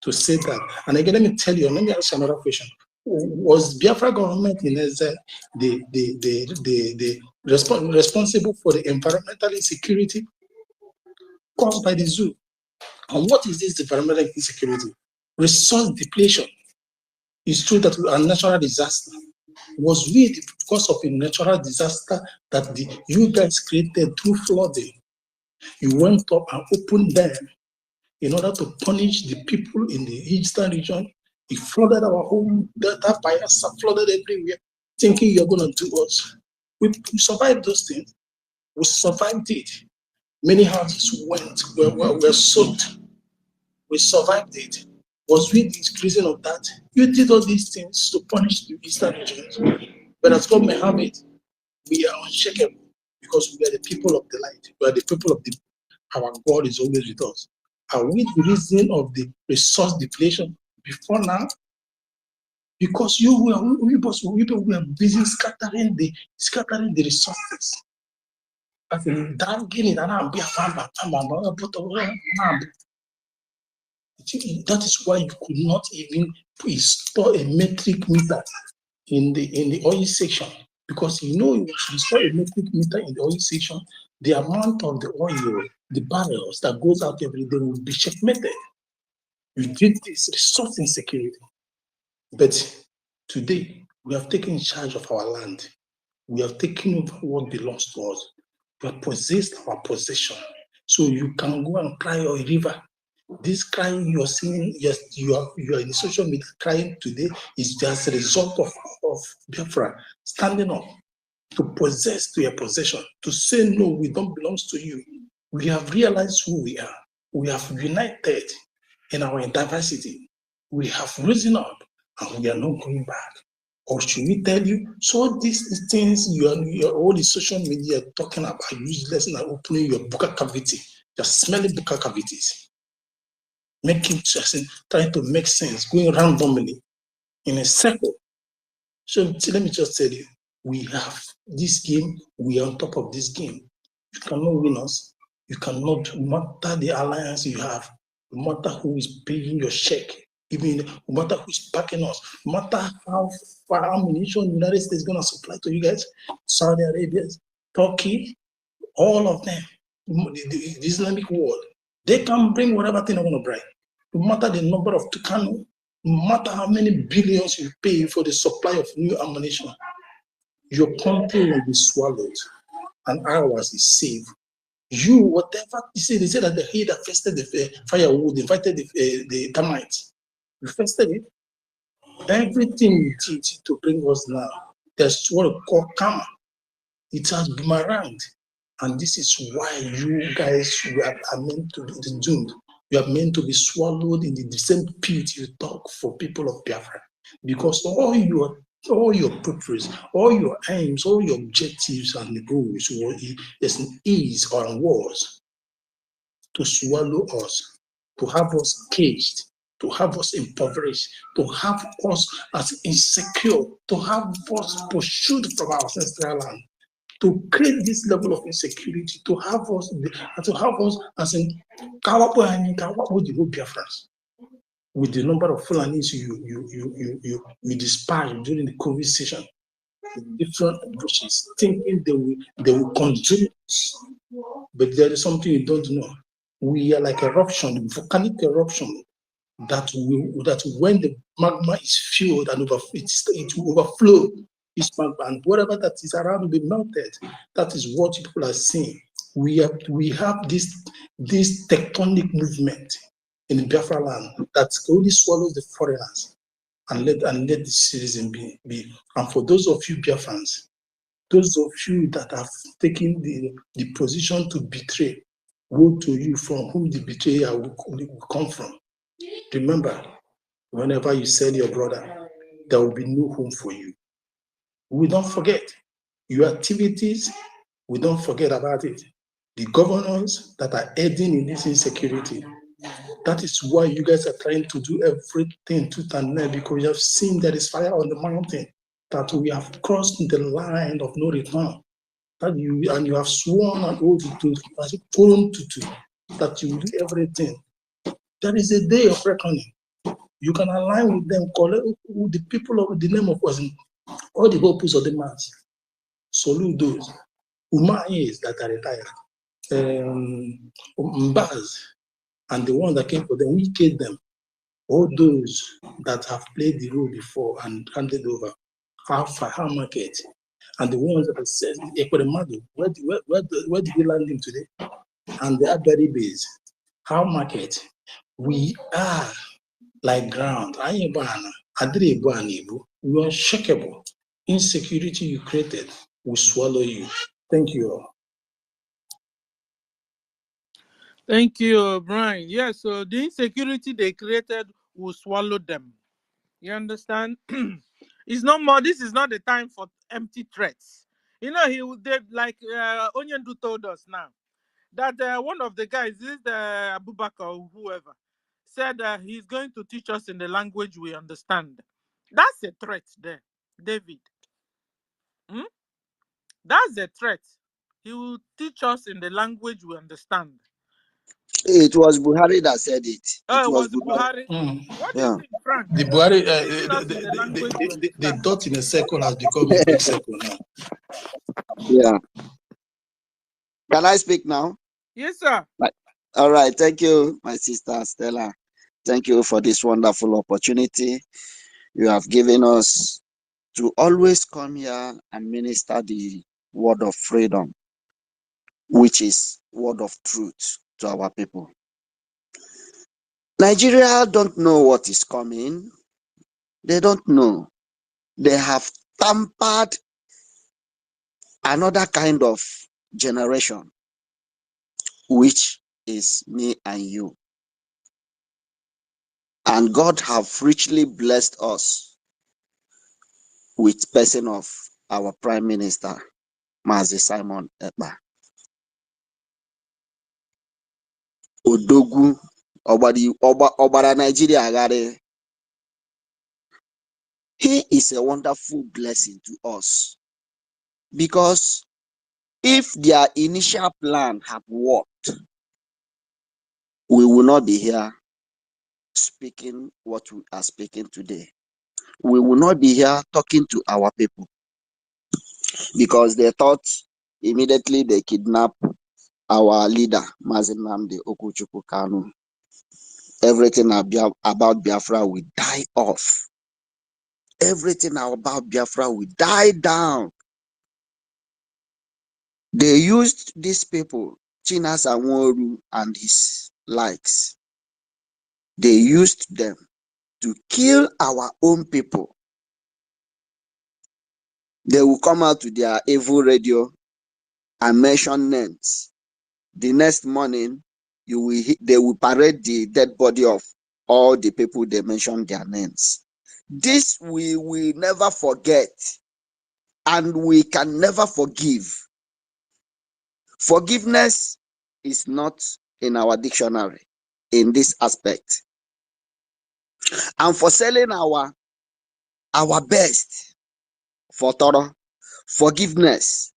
to say that. And again, let me tell you, let me ask you another question. Was Biafra government in Israel the responsible for the environmental insecurity caused by the zoo? And what is this environmental insecurity? Resource depletion. It's true that we are a natural disaster. Was we because of a natural disaster that you guys created through flooding? You went up and opened them in order to punish the people in the eastern region. It flooded our home, that bias flooded everywhere, thinking you're going to do us. We survived those things. We survived it. Many houses were soaked. We survived it. Was we the reason of that? You did all these things to punish the eastern regions. But as God may have it, we are unshakable because we are the people of the light. We are the people of our God is always with us. Are we the reason of the resource depletion before now? Because we were busy scattering the resources. That is why you could not even store a metric meter in the oil section, because you know, if you store a metric meter in the oil section, the amount of the oil, the barrels that goes out every day will be checkmated. You did this resource insecurity. But today, we have taken charge of our land. We have taken over what belongs to us. We have possessed our possession. So you can go and cry a river. This crying you're seeing, yes, you are in the social media crying today is just a result of Biafra standing up to possess to your possession, to say no, we don't belong to you. We have realized who we are. We have united in our diversity. We have risen up and we are not going back. Or should we tell you? So these things you're all the social media talking about useless and opening your buccal cavity, just smelling buccal cavities. Trying to make sense, going randomly in a circle. So let me just tell you, we have this game, we are on top of this game. You cannot win us. You cannot, no matter the alliance you have, no matter who is paying your check, even no matter who is backing us, no matter how far ammunition the United States is going to supply to you guys, Saudi Arabia, Turkey, all of them, the Islamic world, they can bring whatever thing they want to bring. No matter the number of Tucano, no matter how many billions you pay for the supply of new ammunition, your country will be swallowed and ours is saved. You, whatever, they say that the heat that fested the firewood, invited the termites. You fested it. Everything you did to bring us now, that's what we call karma. It has boomeranged. And this is why you guys are meant to be doomed. You are meant to be swallowed in the same pit you talk for people of Biafra. Because all your purpose, all your aims, all your objectives and goals is or was to swallow us, to have us caged, to have us impoverished, to have us as insecure, to have us pursued from our ancestral land, to create this level of insecurity, to have us as in Biafrans. With the number of Fulanis you dispatched during the COVID session, different approaches, thinking they will consume us. But there is something you don't know. We are like eruption, volcanic eruption, that when the magma is filled and it will overflow. And whatever that is around will be melted. That is what people are seeing. We have this tectonic movement in Biafraland that only swallows the foreigners and let the citizen be. And for those of you Biafrans, those of you that have taken the position to betray, woe to you from whom the betrayer will come from. Remember, whenever you sell your brother, there will be no home for you. We don't forget your activities. We don't forget about it. The governors that are aiding in this insecurity. That is why you guys are trying to do everything tooth and nail, because you have seen there is fire on the mountain, that we have crossed the line of no return. And you have sworn and oath to that you will do everything There is a day of reckoning. You can align with them, collect with the people of the name of us, all the hopes of the mass. Salute those Umayas that are retired, Mbaz, and the ones that came for them, we killed them. All those that have played the role before and handed over, how market, and the ones that have said, where did we land him today? And they are very base. How market? We are like ground. We are unshakable. Insecurity you created will swallow you. Thank you all. Thank you, Brian. Yes, so the insecurity they created will swallow them. You understand? It's no more. This is not the time for empty threats. You know, they like Onyendu told us now that one of the guys, this is the Abubakar or whoever, said he's going to teach us in the language we understand. That's a threat there, David. Hmm? That's a threat. He will teach us in the language we understand. It was Buhari that said it. Oh, it was was Buhari. What do you Yeah. think, Frank? The Buhari, Teaching us in the language we the understand. dot in a circle has become a big circle now. Yeah. Can I speak now? Yes, sir. All right. Thank you, my sister Stella. Thank you for this wonderful opportunity you have given us to always come here and minister the word of freedom, which is word of truth to our people. Nigeria don't know what is coming. They don't know. They have tampered another kind of generation, which is me and you. And God have richly blessed us with person of our Prime Minister, Mazi Simon Ekpa. Odogwu Obara Nigeria Agare. He is a wonderful blessing to us, because if their initial plan had worked, we will not be here speaking what we are speaking today. We will not be here talking to our people, because they thought immediately they kidnap our leader, Mazi Nnamdi Okuchukwu Kanu. Everything about Biafra will die off. Everything about Biafra will die down. They used these people, Chinas Anworu and his likes. They used them to kill our own people. They will come out to their evil radio and mention names. The next morning, they will parade the dead body of all the people they mentioned their names. This we will never forget, and we can never forgive. Forgiveness is not in our dictionary in this aspect. And for selling our best for thorough, forgiveness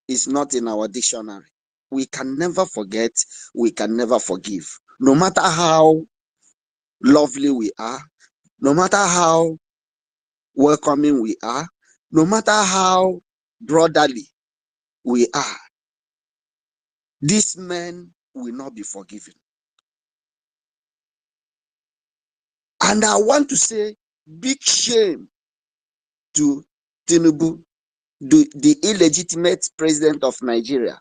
is not in our dictionary. We can never forget, we can never forgive. No matter how lovely we are, no matter how welcoming we are, no matter how brotherly we are, these men will not be forgiven. And I want to say big shame to Tinubu, the illegitimate president of Nigeria.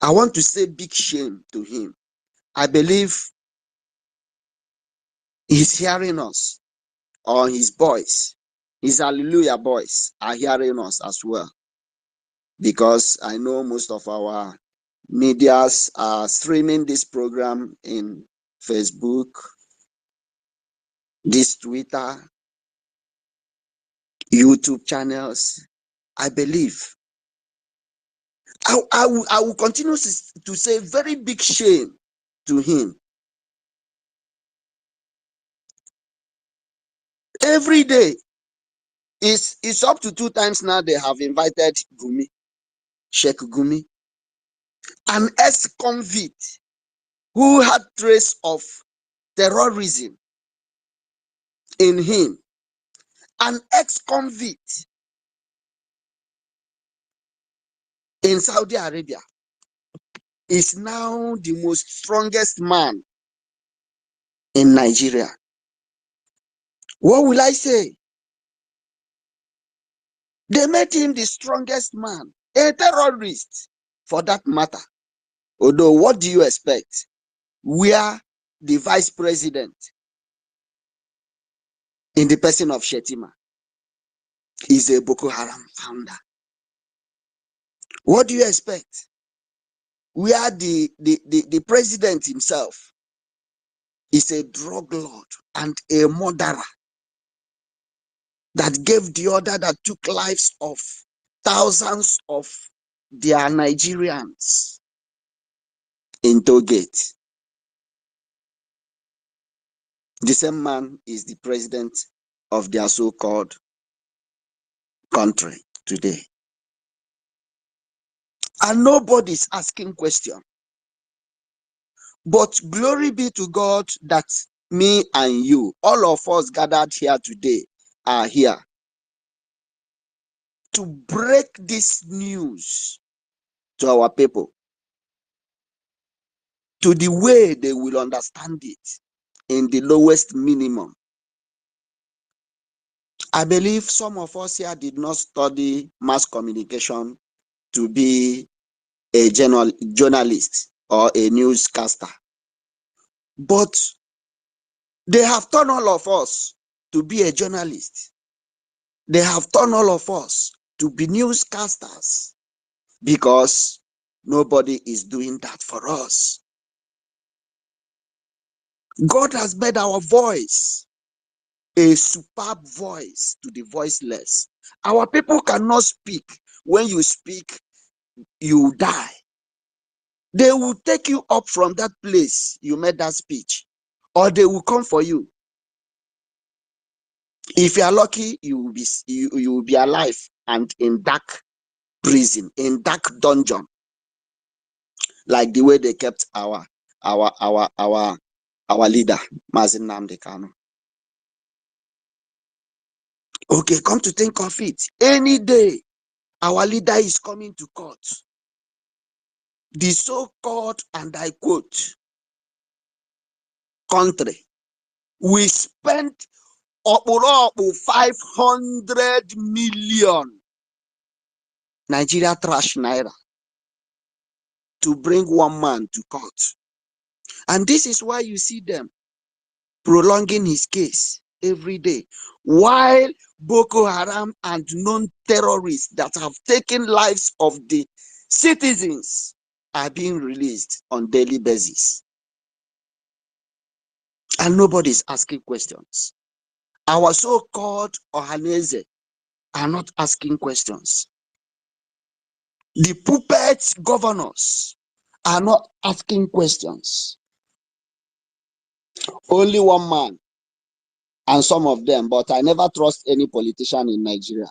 I want to say big shame to him. I believe he's hearing us, or his boys, his hallelujah boys are hearing us as well. Because I know most of our medias are streaming this program in Facebook, this Twitter, YouTube channels. I believe I will continue to say very big shame to him. Every day, it's up to 2 times now they have invited Gumi, Sheikh Gumi, an ex-convict who had trace of terrorism in him. An ex-convict in Saudi Arabia is now the most strongest man in Nigeria. What will I say? They made him the strongest man, a terrorist for that matter. Although, what do you expect? Where the vice president, in the person of Shetima, is a Boko Haram founder. What do you expect? Where the president himself is a drug lord and a murderer that gave the order that took lives of thousands of their Nigerians in Togate. The same man is the president of their so-called country today. And nobody's asking question. But glory be to God that me and you, all of us gathered here today, are here to break this news to our people, to the way they will understand it in the lowest minimum. I believe some of us here did not study mass communication to be a journalist or a newscaster. But they have turned all of us to be a journalist. They have turned all of us to be newscasters because nobody is doing that for us. God has made our voice a superb voice to the voiceless. Our people cannot speak. When you speak, you die. They will take you up from that place you made that speech, or they will come for you. If you are lucky, you will be alive and in dark prison, in dark dungeon, like the way they kept our leader, Mazi Nnamdi Kanu. Okay, come to think of it, any day our leader is coming to court, the so-called, and I quote, country, we spent 500 million Nigeria trash naira to bring one man to court. And this is why you see them prolonging his case every day, while Boko Haram and non-terrorists that have taken lives of the citizens are being released on daily basis. And nobody's asking questions. Our so-called Ohaneze are not asking questions. The puppet governors are not asking questions. Only one man, and some of them, but I never trust any politician in Nigeria.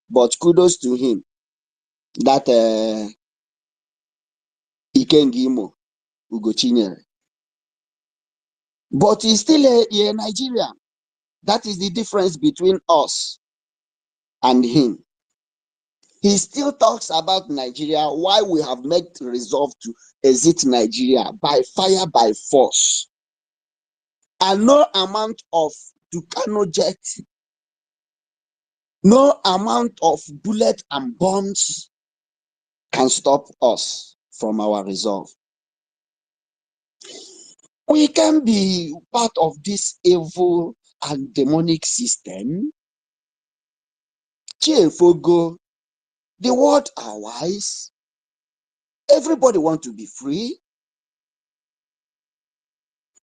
But kudos to him, that Ikengimo Ugochinyere. But he's still a Nigerian. That is the difference between us and him. He still talks about Nigeria, why we have made resolve to exit Nigeria by fire, by force. And no amount of Tucano jet, no amount of bullet and bombs can stop us from our resolve. We can be part of this evil and demonic system. Cheerful, the world are wise. Everybody wants to be free.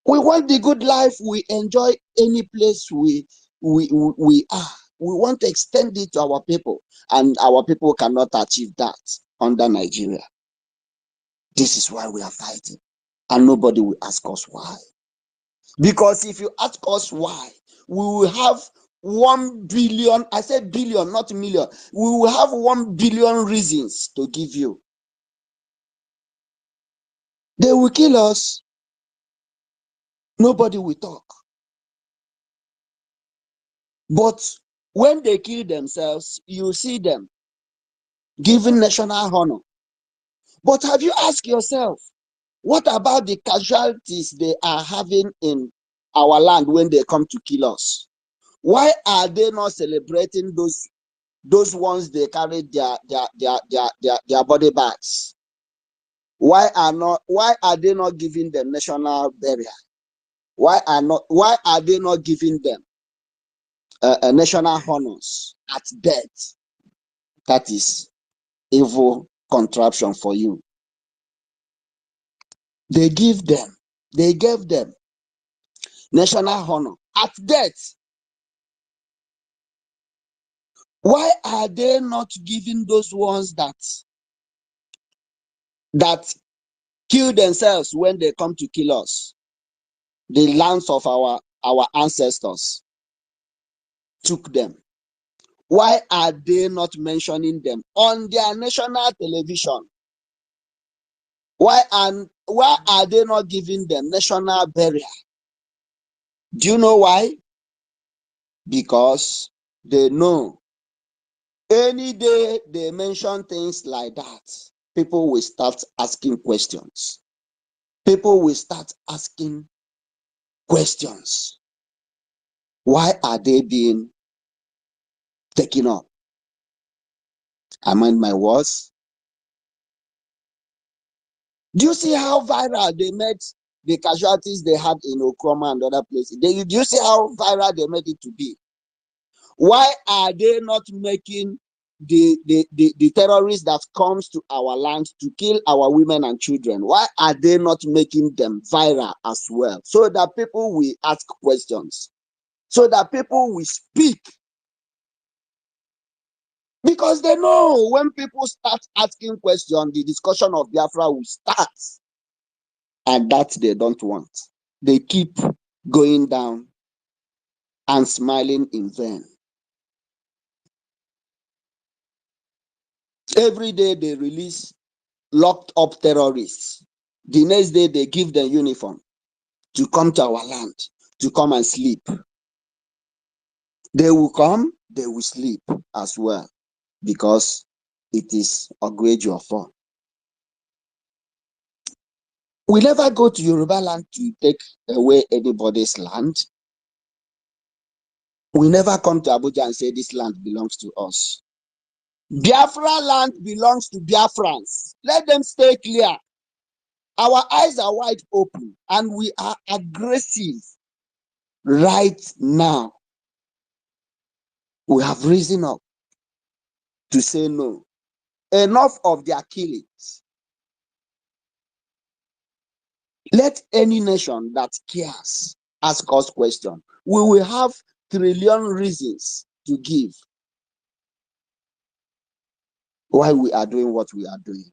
We want the good life we enjoy any place we are. We want to extend it to our people, and our people cannot achieve that under Nigeria. This is why we are fighting, and nobody will ask us why. Because if you ask us why, we will have 1 billion, I said billion, not million. We will have 1 billion reasons to give you. They will kill us. Nobody will talk. But when they kill themselves, you see them giving national honor. But have you asked yourself, what about the casualties they are having in our land when they come to kill us? Why are they not celebrating those ones they carried their body bags? Why are they not giving them national burial? Why are they not giving them national honors at death? That is evil contraption for you. They gave them national honor at death. Why are they not giving those ones that kill themselves when they come to kill us? The lands of our ancestors took them. Why are they not mentioning them on their national television? Why are they not giving them national burial? Do you know why? Because they know any day they mention things like that, people will start asking questions. People will start asking questions. Why are they being taken up? I mind my words. Do you see how viral they made the casualties they had in Okroma and other places? Do you see how viral they made it to be? Why are they not making the terrorists that comes to our land to kill our women and children? Why are they not making them viral as well? So that people will ask questions, so that people will speak. Because they know when people start asking questions, the discussion of Biafra will start. And that they don't want. They keep going down and smiling in vain. Every day they release locked up terrorists. The next day they give them uniform to come to our land, to come and sleep. They will come, they will sleep as well, because it is a grade of fun. We never go to Yoruba land to take away anybody's land. We never come to Abuja and say this land belongs to us. Biafraland belongs to Biafrans. Let them stay clear. Our eyes are wide open and we are aggressive right now. We have risen up to say no. Enough of their killings. Let any nation that cares ask us questions. We will have trillion reasons to give why we are doing what we are doing.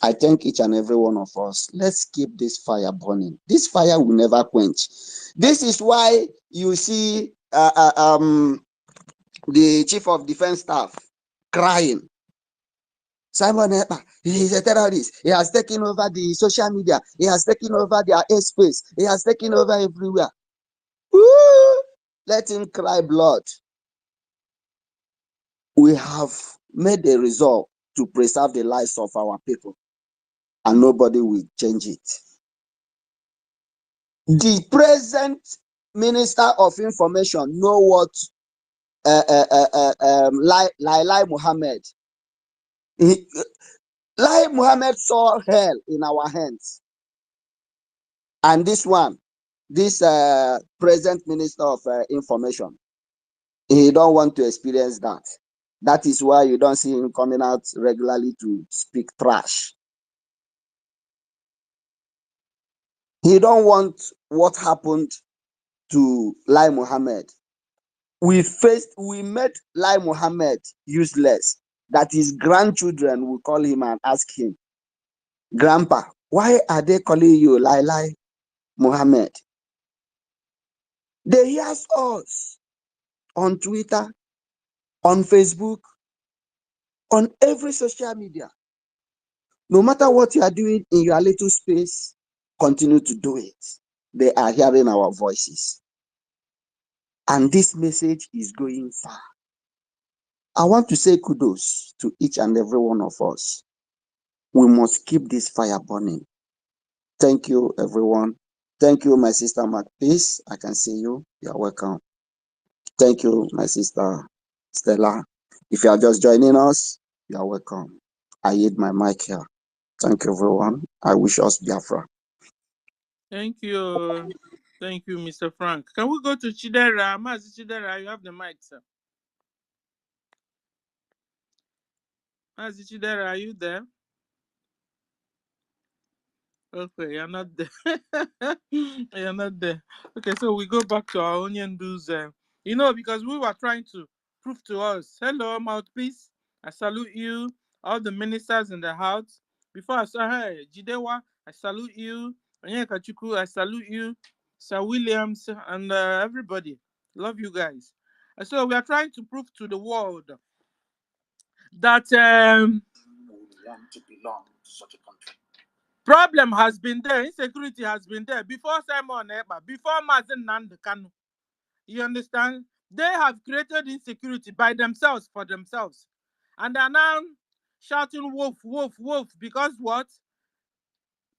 I thank each and every one of us. Let's keep this fire burning. This fire will never quench. This is why you see the chief of defense staff crying. Simon Ekpa, he is a terrorist. He has taken over the social media. He has taken over their airspace. He has taken over everywhere. Woo! Let him cry blood. We have made a resolve to preserve the lives of our people, and nobody will change it. The present Minister of Information know what Lai Mohammed. Lai Mohammed saw hell in our hands. And this present Minister of Information, he don't want to experience that. That is why you don't see him coming out regularly to speak trash. He don't want what happened to Lai Mohammed. We made Lai Mohammed useless, that his grandchildren will call him and ask him, Grandpa, why are they calling you Lai Mohammed? They hear us on Twitter, on Facebook, on every social media. No matter what you are doing in your little space, continue to do it. They are hearing our voices. And this message is going far. I want to say kudos to each and every one of us. We must keep this fire burning. Thank you, everyone. Thank you, my sister Mark. Peace. I can see you. You are welcome. Thank you, my sister Stella. If you are just joining us, you are welcome. I yield my mic here. Thank you, everyone. I wish us Biafra. Thank you. Thank you, Mr. Frank. Can we go to Chidera? Mazi Chidera, you have the mic, sir. Mazi Chidera, are you there? Okay, you're not there. You're not there. Okay, so we go back to our onion dues. Because we were trying to prove to us. Hello, mouthpiece. I salute you. All the ministers in the house. Before I saw her, Jidewa, I salute you. Onyeka Chukwu, I salute you. Sir Williams and everybody. Love you guys. So we are trying to prove to the world that we want to belong to such a country. Problem has been there, insecurity has been there before Simon Eba, before Mazen Nandekanu. You understand? They have created insecurity by themselves for themselves. And are now shouting wolf, wolf, wolf, because what?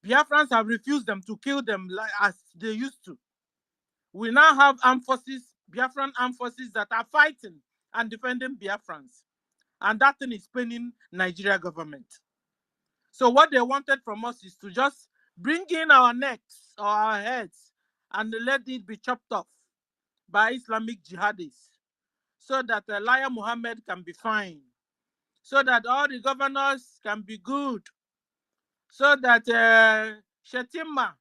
Biafrans have refused them to kill them like as they used to. We now have armed forces, Biafran armed forces that are fighting and defending Biafrans. And that thing is paining Nigeria government. So what they wanted from us is to just bring in our necks or our heads and let it be chopped off by Islamic jihadis so that Liar Muhammad can be fine, so that all the governors can be good, so that Shetima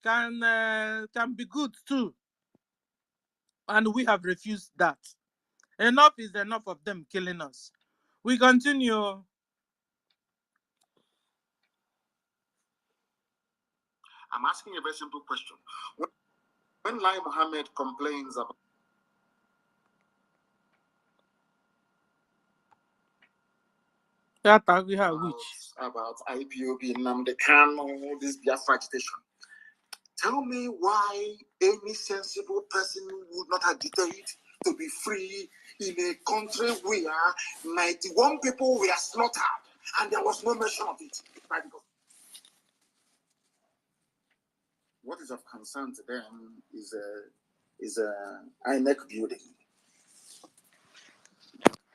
can be good too. And we have refused that. Enough is enough of them killing us. We continue. I'm asking a very simple question. When Lai Mohammed complains about about IPOB, Nnamdi Kanu, this Biafra agitation, tell me why any sensible person would not agitate to be free in a country where 91 people were slaughtered and there was no mention of it. What is of concern to them is a INEC building.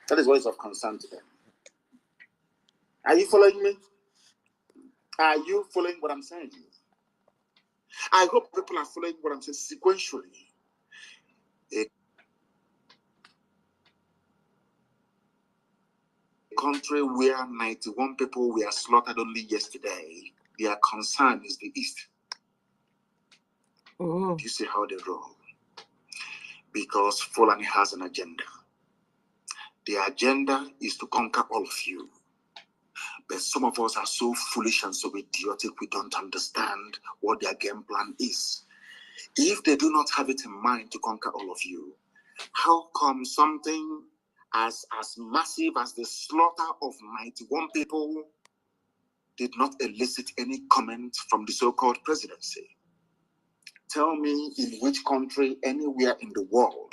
That is what is of concern to them. Are you following me? Are you following what I'm saying? I hope people are following what I'm saying sequentially. A country where 91 people were slaughtered only yesterday, their concern is the East. Oh. Do you see how they roll? Because Fulani has an agenda. The agenda is to conquer all of you. But some of us are so foolish and so idiotic, we don't understand what their game plan is. If they do not have it in mind to conquer all of you, how come something as massive as the slaughter of 91 people did not elicit any comment from the so-called presidency? Tell me in which country, anywhere in the world,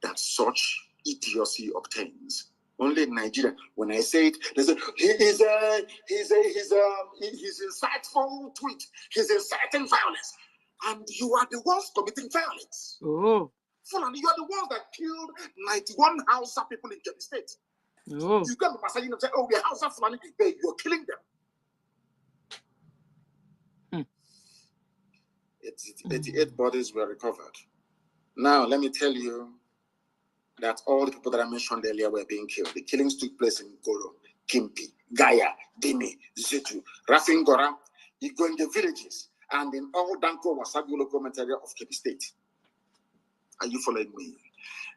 that such idiocy obtains. Only in Nigeria. When I say it, they say his insightful tweet, he's inciting violence, and you are the ones committing violence. Oh, Fulani, you are the ones that killed 91 Hausa people in Kebbi State. Oh, you got to say, oh, we're Hausa Fulani, but you're killing them. 88 bodies were recovered. Now, let me tell you that all the people that I mentioned earlier were being killed. The killings took place in Goro, Kimpi, Gaya, Dimi, Zetu, Rafingora, Igonde villages, and in all Danko Wasabi local area of Kebbi State. Are you following me?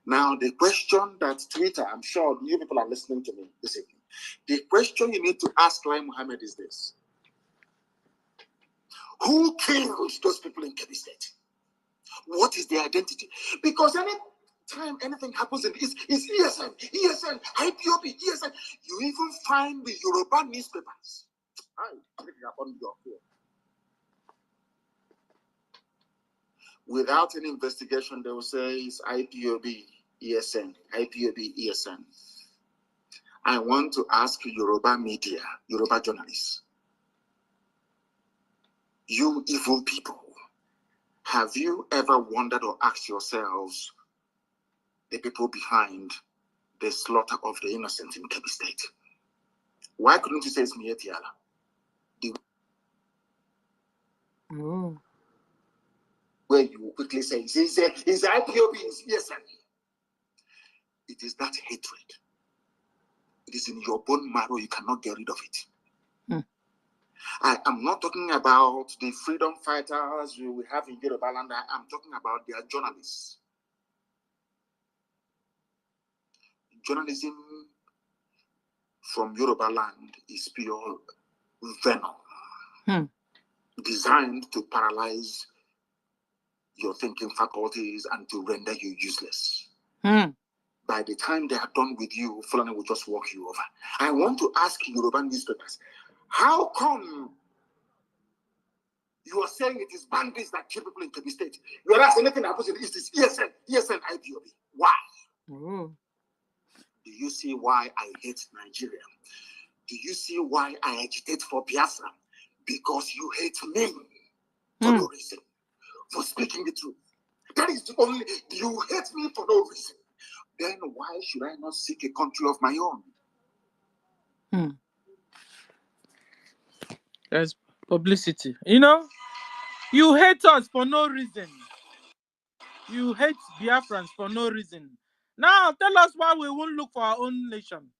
Now, the question that Twitter, I'm sure you people are listening to me this evening. The question you need to ask Lai Mohammed is this: who killed those people in Kebbi State? What is their identity? Because any time anything happens in it's ESN, ESN, IPOB, ESN. You even find the Yoruba newspapers. Without any investigation, they will say it's IPOB, ESN, IPOB, ESN. I want to ask Yoruba media, Yoruba journalists, you evil people, have you ever wondered or asked yourselves the people behind the slaughter of the innocent in Kebbi State? Why couldn't you say it's Mietiala? Where you quickly say, it's IPOB, it's ESN. It is that hatred. It is in your bone marrow. You cannot get rid of it. I am not talking about the freedom fighters we have in Biafraland. I am talking about their journalists. Journalism from Biafraland is pure venom, designed to paralyze your thinking faculties and to render you useless. By the time they are done with you, Fulani will just walk you over. I want to ask Yoruba newspapers, how come you are saying it is bandits that kill people in Kebbi State? You are asking anything that happens in the East is ESN, IPOB. Why? Do you see why I hate Nigeria? Do you see why I agitate for Biafra? Because you hate me for no reason, for speaking the truth. That is the only, you hate me for no reason. Then why should I not seek a country of my own? There's publicity. You know, you hate us for no reason. You hate Biafrans for no reason. Now, tell us why we won't look for our own nation.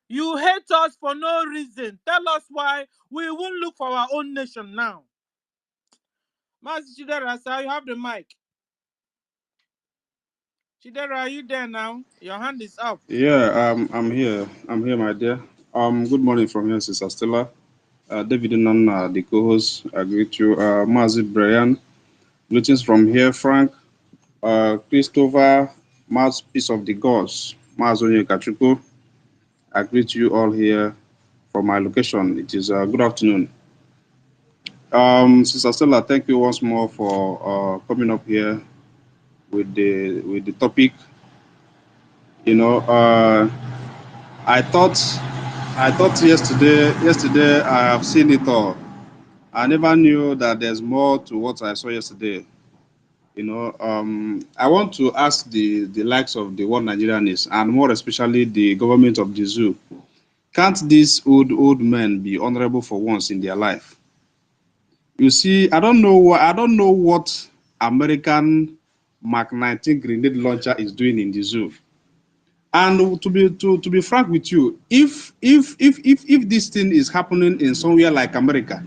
You hate us for no reason. Tell us why we won't look for our own nation now. Master Chidera, sir, you have the mic. Chidera, are you there now? Your hand is up. Yeah, I'm here. I'm here, my dear. Good morning from here, Sister Stella. David and the co-host, I greet you. Mazi Brian, greetings from here. Frank, Christopher, Mouthpiece of the Gods, Mazonye Kachuko. I greet you all here from my location. It is good afternoon. Sister Stella, thank you once more for coming up here with the topic. You know, I thought yesterday I have seen it all. I never knew that there's more to what I saw yesterday. You know, I want to ask the likes of the One Nigerianists, and more especially the government of the zoo, can't these old men be honorable for once in their life? You see, I don't know what American Mark 19 grenade launcher is doing in the zoo. And to be frank with you, if this thing is happening in somewhere like America,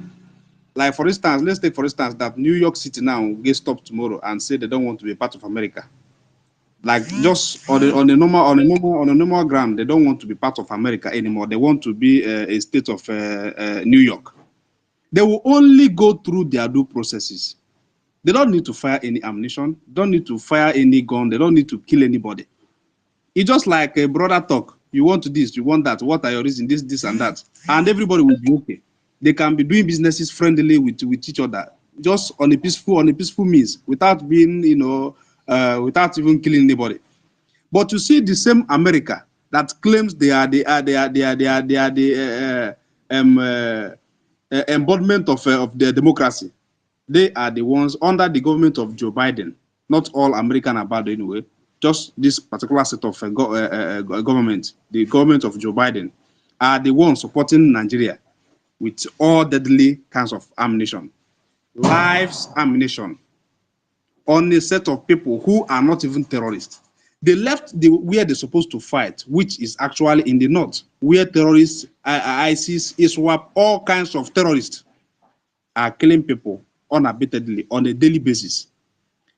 like for instance, let's take for instance that New York City now gets stopped tomorrow and say they don't want to be part of America. Like just on the normal ground, they don't want to be part of America anymore. They want to be a state of New York. They will only go through their due processes. They don't need to fire any ammunition, don't need to fire any gun, they don't need to kill anybody. It's just like a brother talk. You want this, you want that. What are your reasons? This, and that. And everybody will be okay. They can be doing businesses friendly with each other, just on a peaceful means, without being, without even killing anybody. But you see the same America that claims they are the embodiment of their democracy. They are the ones under the government of Joe Biden. Not all American are bad anyway. Just this particular set of government, the government of Joe Biden, are the ones supporting Nigeria with all deadly kinds of ammunition, lives ammunition, on a set of people who are not even terrorists. They left where they're supposed to fight, which is actually in the north, where terrorists, ISIS, ISWAP, all kinds of terrorists are killing people unabatedly on a daily basis.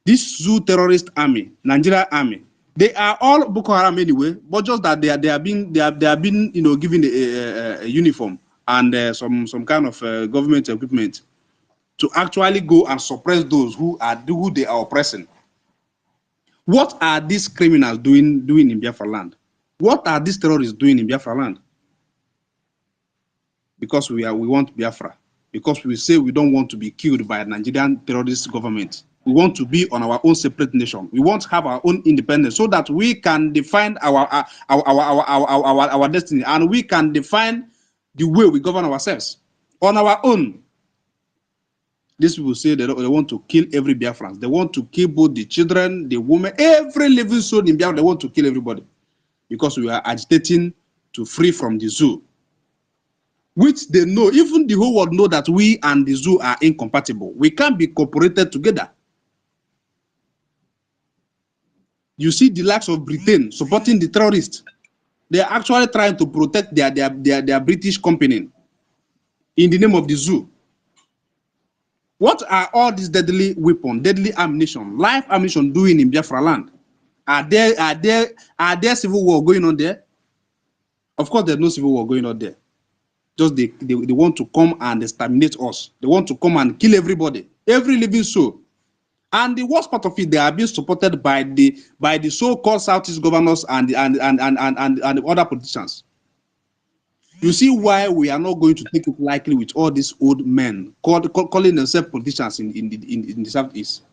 This zoo terrorist army, Nigeria army, they are all Boko Haram anyway, but just that they are being given a uniform and some kind of government equipment to actually go and suppress those who they are oppressing. What are these criminals doing in Biafraland? What are these terrorists doing in Biafraland? Because we want Biafra. Because we say we don't want to be killed by a Nigerian terrorist government. We want to be on our own separate nation. We want to have our own independence so that we can define our destiny, and we can define the way we govern ourselves on our own. These people say they want to kill every Biafran. They want to kill both the children, the women, every living soul in Biafra. They want to kill everybody because we are agitating to free from the zoo, which they know, even the whole world know that we and the zoo are incompatible. We can't be cooperated together. You see the likes of Britain supporting the terrorists. They are actually trying to protect their British company in the name of the zoo. What are all these deadly weapons, deadly ammunition, live ammunition doing in Biafra land? Are there civil war going on there? Of course, there's no civil war going on there. Just they want to come and exterminate us. They want to come and kill everybody, every living soul. And the worst part of it, they are being supported by the so-called Southeast governors and the other politicians. You see why we are not going to take it lightly with all these old men calling themselves politicians in the Southeast.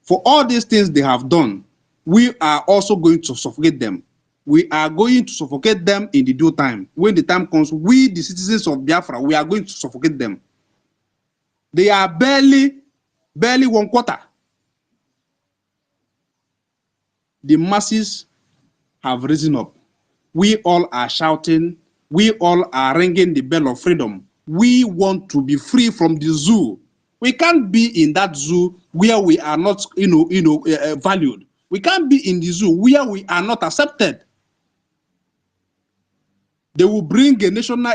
For all these things they have done, we are also going to suffocate them. We are going to suffocate them in the due time. When the time comes, we, the citizens of Biafra, we are going to suffocate them. They are barely 1/4. The masses have risen up. We all are shouting. We all are ringing the bell of freedom. We want to be free from the zoo. We can't be in that zoo where we are not, valued. We can't be in the zoo where we are not accepted. They will bring a national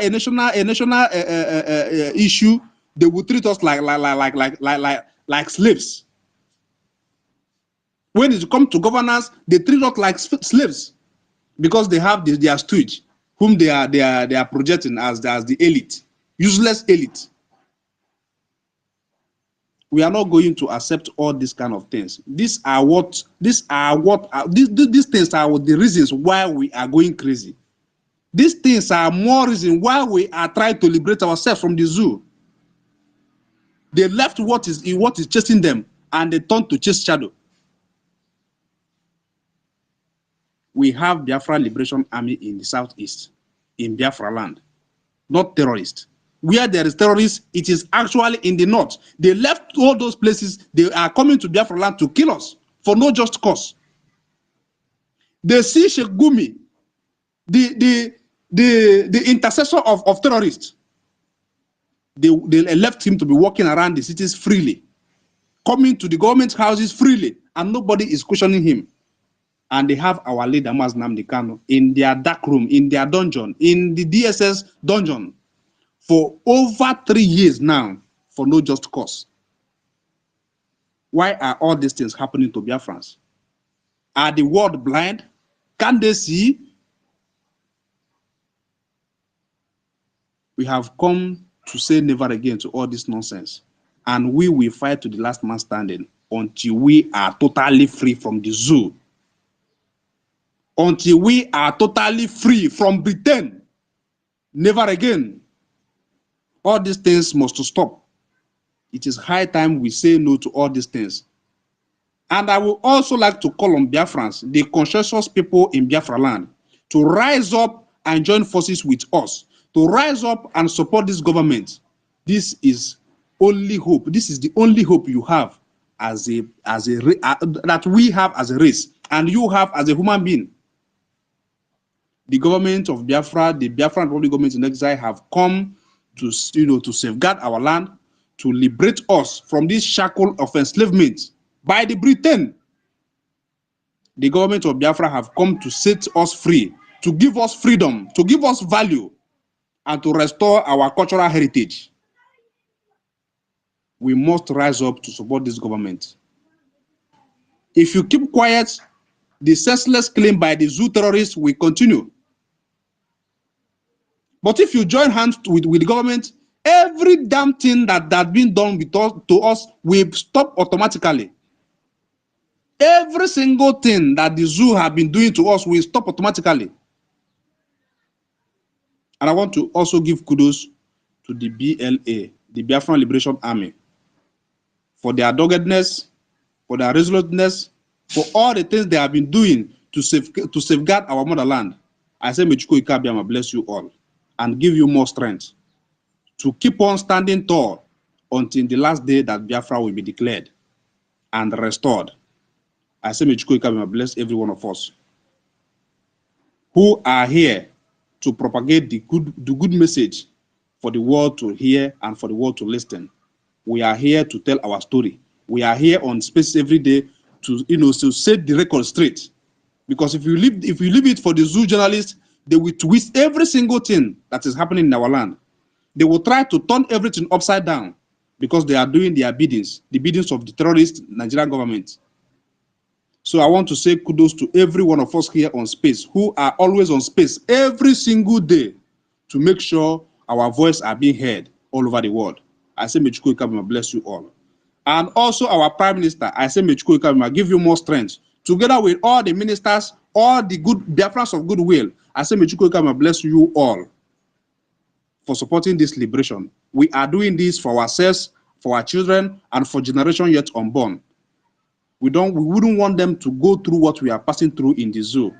issue. They will treat us like slaves. When it comes to governance, they treat us like slaves because they have their stooge, whom they are projecting as the elite, useless elite. We are not going to accept all these kind of things. These things are the reasons why we are going crazy. These things are more reason why we are trying to liberate ourselves from the zoo. They left what is chasing them and they turned to chase shadow. We have Biafra Liberation Army in the Southeast, in Biafraland, not terrorists. Where there is terrorists, it is actually in the north. They left all those places. They are coming to Biafraland to kill us for no just cause. They see Sheikh Gumi, the intercessor of terrorists. They left him to be walking around the cities freely, coming to the government houses freely, and nobody is questioning him. And they have our leader, Mazi Nnamdi Kanu, in their dark room, in their dungeon, in the DSS dungeon, for over 3 years now, for no just cause. Why are all these things happening to Biafrans? Are the world blind? Can they see? We have come to say never again to all this nonsense. And we will fight to the last man standing until we are totally free from the zoo. Until we are totally free from Britain. Never again. All these things must stop. It is high time we say no to all these things. And I would also like to call on Biafrans, the conscientious people in Biafra land, to rise up and join forces with us, to rise up and support this government. This is only hope. This is the only hope you have that we have as a race, and you have as a human being. The government of Biafra, the Biafran Republic government in exile, have come to safeguard our land, to liberate us from this shackle of enslavement by the Britain. The government of Biafra have come to set us free, to give us freedom, to give us value, and to restore our cultural heritage. We must rise up to support this government. If you keep quiet, the senseless claim by the zoo terrorists will continue. But if you join hands with the government, every damn thing that's been done to us will stop automatically. every single thing that the zoo have been doing to us will stop automatically. And I want to also give kudos to the BLA, the Biafran Liberation Army, for their doggedness, for their resoluteness, for all the things they have been doing to safeguard our motherland. I say, may Chukwu Ikabiama bless you all and give you more strength to keep on standing tall until the last day that Biafra will be declared and restored. I say, may Chukwu Ikabiama bless every one of us who are here to propagate the good message for the world to hear and for the world to listen. We are here to tell our story. We are here on space every day to, to set the record straight. Because if you leave it for the zoo journalists, they will twist every single thing that is happening in our land. They will try to turn everything upside down because they are doing their biddings, the biddings of the terrorist Nigerian government. So I want to say kudos to every one of us here on space who are always on space every single day to make sure our voice are being heard all over the world. I say, may Chukwu Ikabima bless you all. And also our Prime Minister, I say, may Chukwu Ikabima give you more strength. Together with all the ministers, all the good Biafrans of goodwill, I say, may Chukwu Ikabima bless you all for supporting this liberation. We are doing this for ourselves, for our children, and for generation yet unborn. We wouldn't want them to go through what we are passing through in the zoo.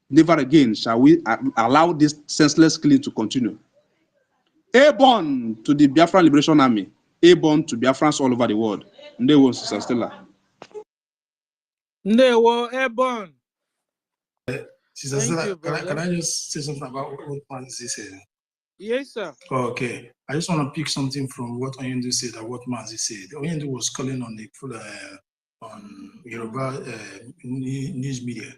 Never again shall we allow this senseless killing to continue. Airborne to the Biafran Liberation Army. Airborne to Biafrans all over the world. Ndewo, Sister Stella. Ndewo, airborne. Sister Stella, can I just say something about what Manzi said? Yes, sir. Okay. I just want to pick something from what Oyendu said and what Manzi said. Oyendu was calling on the on Yoruba news media.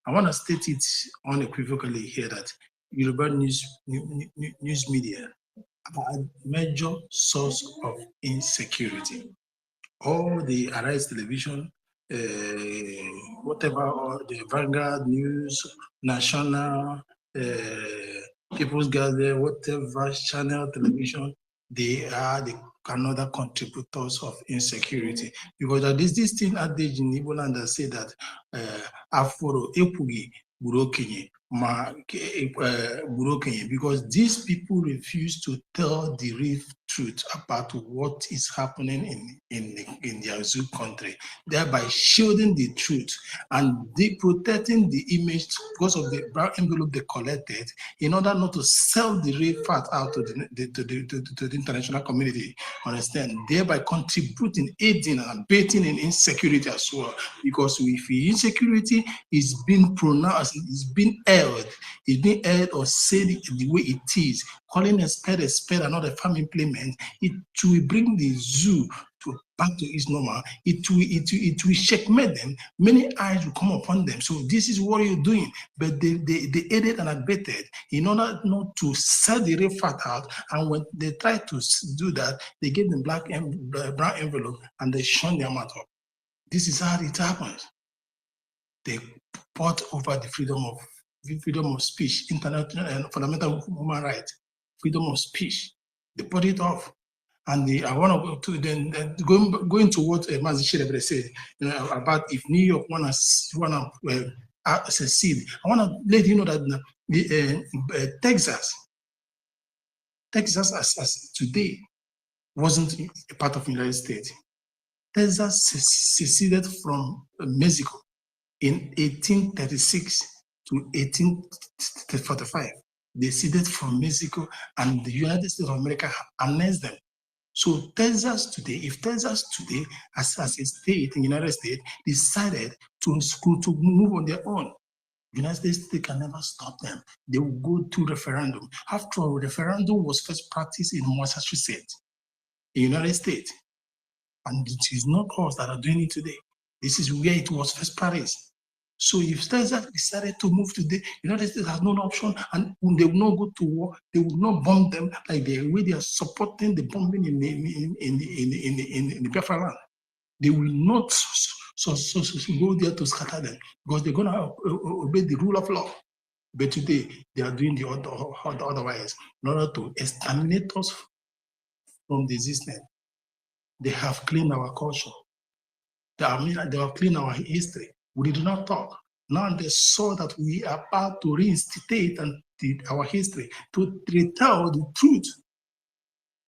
I want to state it unequivocally here that Yoruba news media are a major source of insecurity. All the Arise Television, whatever, or the Vanguard News, National, People's Gather, whatever channel television, they are the another contributors of insecurity. Because there is this thing adage in Igbo land that say that aforo epugi burokenye because these people refuse to tell the real truth about what is happening in their zoo country, thereby shielding the truth and protecting the image because of the brown envelope they collected in order not to sell the real fact out to the international community, understand, thereby contributing, aiding and abetting in insecurity as well. Because if insecurity is being pronounced, it's being held or said the way it is, calling a spade and not a farm implement, it will bring the zoo back to its normal. It will checkmate them. Many eyes will come upon them. So this is what you're doing. But they aided and abetted in order not to sell the real fact out. And when they try to do that, they give them brown envelope and they shun their mouth up. This is how it happens. They fought over the freedom of speech, international and fundamental human rights, freedom of speech. They put it off. And I want to then going to what Mazi Shirebe said, about if New York want to succeed. I want to let you know that Texas as today wasn't a part of the United States. Texas seceded from Mexico in 1836 to 1845. They seceded from Mexico, and the United States of America annexed them. So Texas today, if Texas today, as a state in the United States, decided to move on their own, the United States can never stop them. They will go to referendum. After all, referendum was first practiced in Massachusetts, in the United States. And it is not us that are doing it today. This is where it was first practiced. So if Texas decided to move today, the United States has no option, and they will not go to war. They will not bomb them like the way they are supporting the bombing in the Biafraland. They will not go there to scatter them because they're going to obey the rule of law. But today they are doing the otherwise in order to exterminate us from the existence. They have claimed our culture. They were playing our history. We did not talk. Now they saw that we are about to reinstate our history, to retell the truth,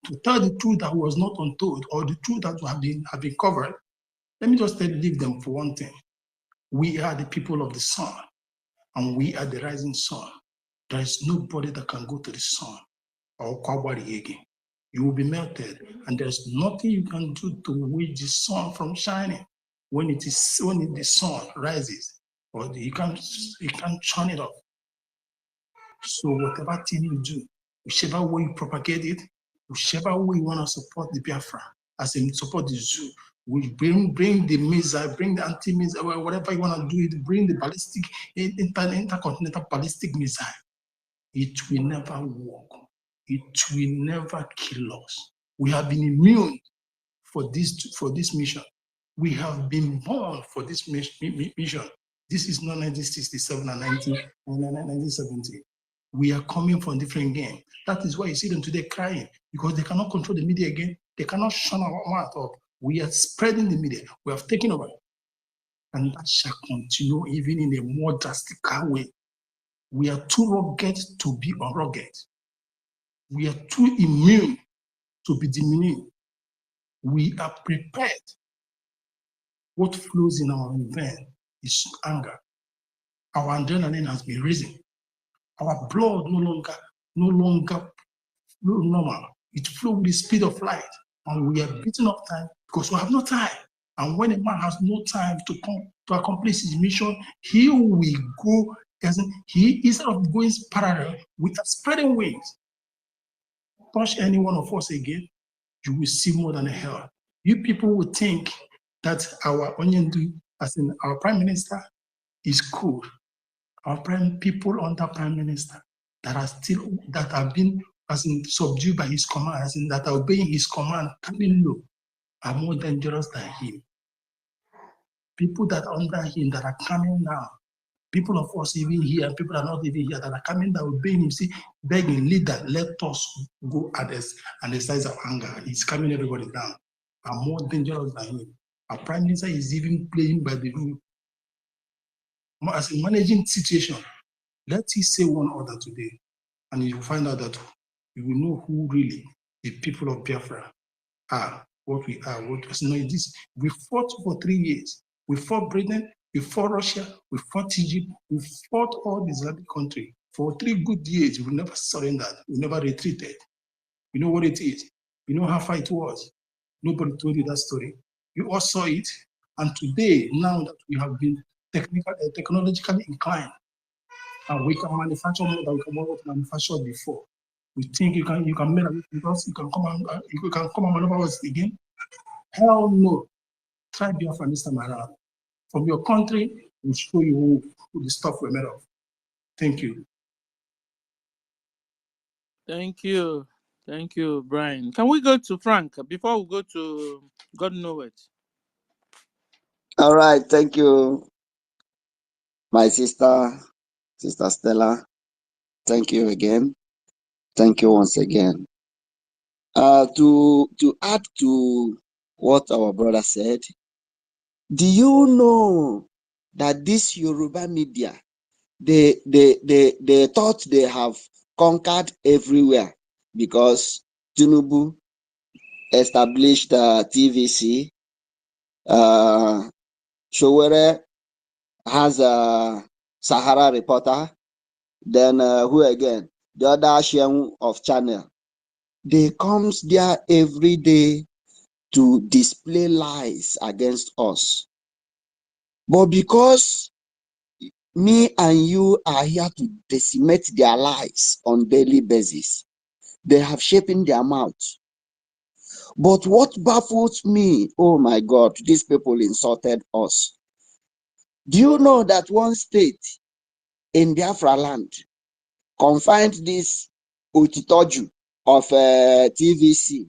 that was not untold, or the truth that have been covered. Let me just leave them for one thing. We are the people of the sun, and we are the rising sun. There is nobody that can go to the sun or Kwabari again. You will be melted, and there's nothing you can do to wait the sun from shining. When the sun rises, or you can't turn it off. So whatever thing you do, whichever way you propagate it, whichever way you want to support the Biafra, as in support the zoo, we bring the missile, bring the anti-missile, whatever you want to do it, bring the ballistic, intercontinental ballistic missile. It will never work. It will never kill us. We have been immune for this mission. We have been born for this mission. This is not 1967 and 1970. We are coming from different game. That is why you see them today crying, because they cannot control the media again. They cannot shut our mouth up. We are spreading the media. We have taken over. And that shall continue even in a more drastic way. We are too rugged to be unrugged. We are too immune to be diminished. We are prepared. What flows in our vein is anger. Our adrenaline has been risen. Our blood no longer normal. It flows with the speed of light, and we are beating up time because we have no time. And when a man has no time to accomplish his mission, he will go. Instead of going parallel, we are spreading wings. Touch any one of us again, you will see more than a hell. You people will think that our Onyendu, as in our prime minister, is cool. Our people under prime minister that have been as in subdued by his command, as in that are obeying his command, coming low, are more dangerous than him. People that are under him that are coming now, people of us even here, people that are not even here that are coming that obeying him, see, begging, leader, let us go at this and the size of anger. He's coming everybody down. Are more dangerous than him. Our prime minister is even playing by the rule. As a managing situation, let us say one order today, and you will find out that you will know who really the people of Biafra are, what we are. We fought for 3 years. We fought Britain, we fought Russia, we fought Egypt, we fought all the Islamic countries. For 3 good years, we never surrendered, we never retreated. You know what it is? You know how far it was? Nobody told you that story. You all saw it, and today, now that we have been technologically inclined, and we can manufacture more than we can manufacture before. We think you can make it because you can come and maneuver us again. Hell no. Try Biafra this time around. From your country, we'll show you who the stuff we're made of. Thank you. Thank you. Thank you, Brian. Can we go to Frank before we go to God Know It? All right, thank you, my sister Stella. Thank you again. Thank you once again. To add to what our brother said, do you know that this Yoruba media, they thought they have conquered everywhere because Tinubu established TVC. Showere has a Sahara Reporter. Then who again? The other Shem of channel. They comes there every day to display lies against us. But because me and you are here to decimate their lies on daily basis, they have shapen their mouth. But what baffles me, oh my God, these people insulted us. Do you know that one state in Biafraland confined this Utitoju of TVC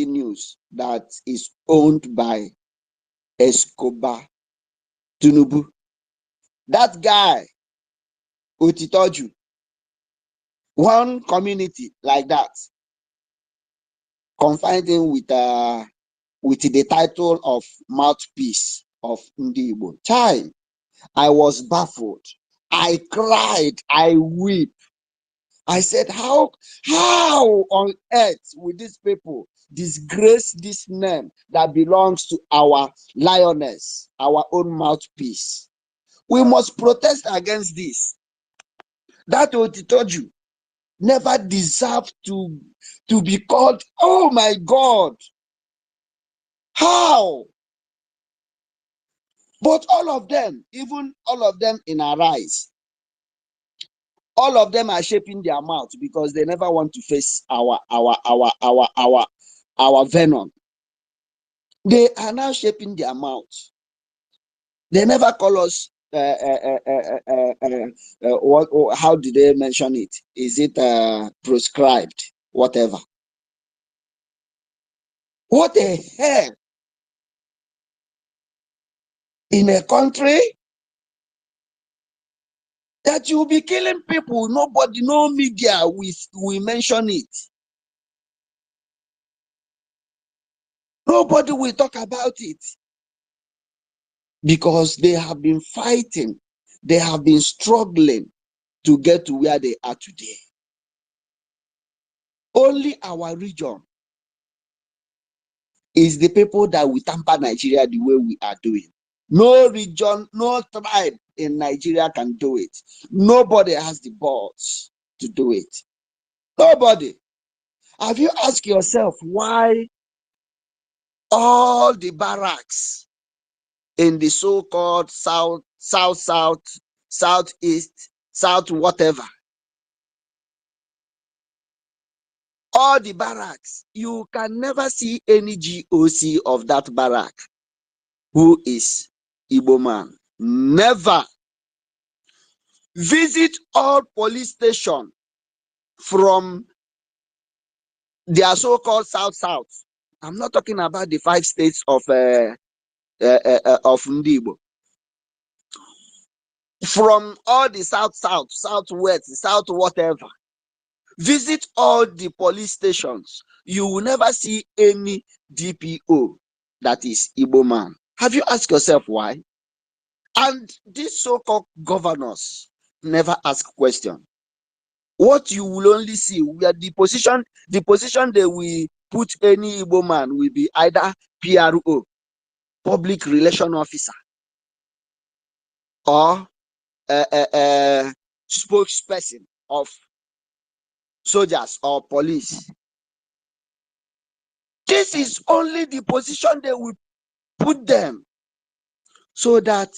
News that is owned by Escobar Tinubu? That guy, Utitoju, one community like that, confined him with with the title of mouthpiece of Ndi Igbo. Time, I was baffled. I cried. I weep. I said, how on earth will these people disgrace this name that belongs to our lioness, our own mouthpiece? We must protest against this. That Otitoju never deserved to be called. Oh my God. How? But all of them, even all of them in our eyes, all of them are shaping their mouth because they never want to face our venom. They are now shaping their mouth. They never call us what, how do they mention it? Is it proscribed? Whatever. What the hell? In a country that you'll be killing people, nobody, no media will mention it. Nobody will talk about it. Because they have been fighting, they have been struggling to get to where they are today. Only our region is the people that will tamper Nigeria the way we are doing. No region, no tribe in Nigeria can do it. Nobody has the balls to do it. Nobody. Have you asked yourself why all the barracks in the so-called south, southeast, south, whatever, all the barracks, you can never see any GOC of that barrack who is Igbo man? Never. Visit all police stations from their so-called south. I'm not talking about the 5 states of Ndibo. From all the southwest, south whatever. Visit all the police stations. You will never see any DPO that is Igbo man. Have you asked yourself why? And these so-called governors never ask question. What you will only see, where the position they will put any Igbo man will be either PRO, public relation officer, or spokesperson of soldiers or police. This is only the position they will put them so that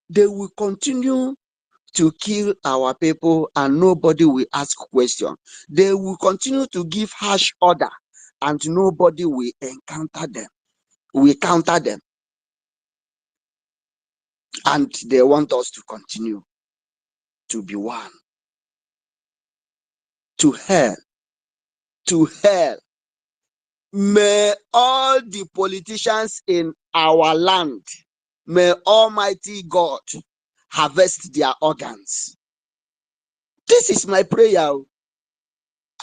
they will continue to kill our people and nobody will ask question. They will continue to give harsh order and nobody will encounter them. We counter them. And they want us to continue to be one. To hell. To hell. May all the politicians in our land, may Almighty God harvest their organs. This is my prayer.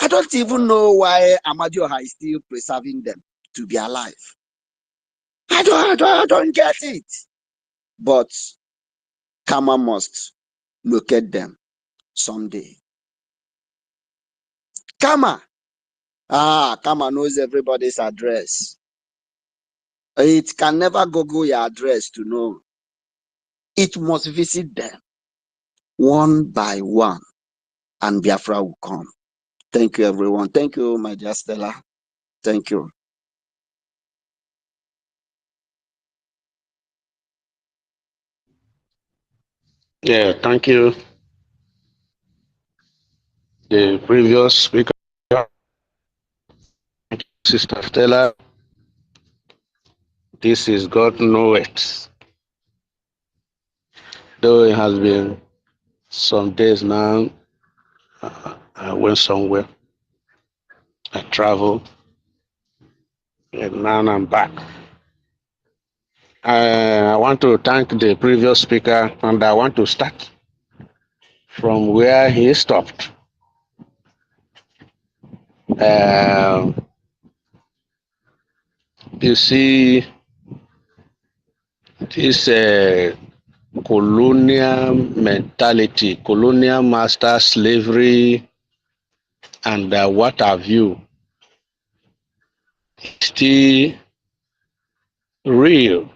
I don't even know why Amadioha is still preserving them to be alive. I don't get it. But karma must locate them someday. Karma. Karma knows everybody's address. It can never Google your address to know. It must visit them one by one, and Biafra will come. Thank you, everyone. Thank you, my dear Stella. Thank you. Yeah, thank you. The previous speaker, Sister Stella, this is God knows it. Though it has been some days now, I went somewhere, I traveled, and now I'm back. I want to thank the previous speaker, and I want to start from where he stopped. You see, this colonial mentality, colonial master slavery, and what have you, still real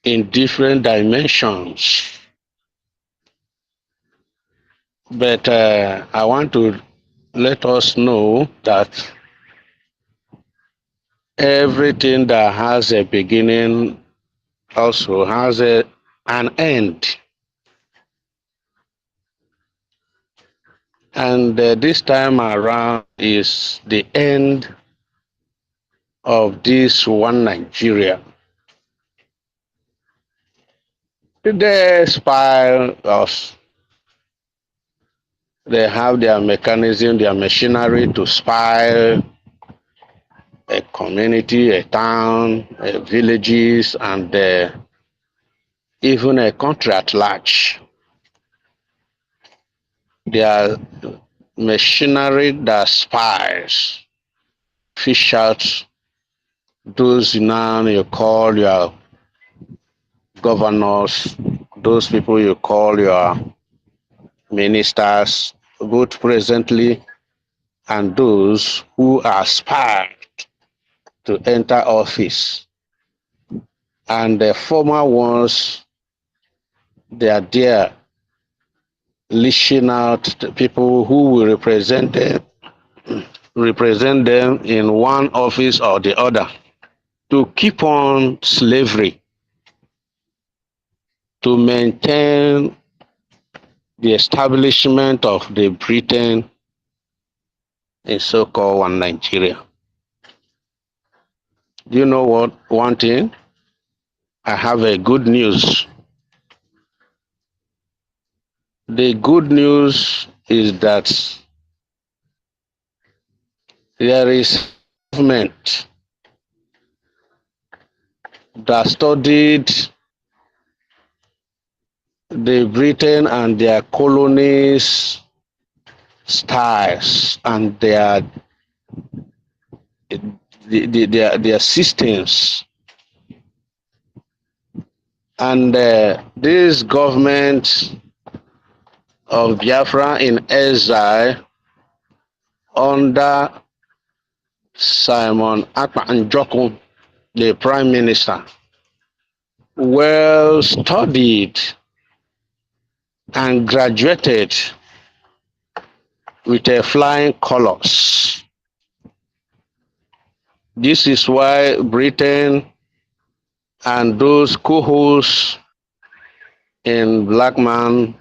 in different dimensions. But I want to let us know that everything that has a beginning also has an end. And this time around is the end of this one Nigeria. They spy us. They have their mechanism, their machinery to spy a community, a town, villages, and even a country at large. Their machinery that spies, fish out those now you call your governors, those people you call your ministers, both presently and those who aspire to enter office. And the former ones, they are there leashing out the people who will represent them in one office or the other to keep on slavery, to maintain the establishment of the Britain in so-called one Nigeria. Do you know what? One thing, I have a good news. The good news is that there is movement that studied the Britain and their colonies styles and their systems, and this government of Biafra in exile under Simon Akpa-Njoku, the prime minister, well studied and graduated with a flying colors. This is why Britain and those cohorts in Black Man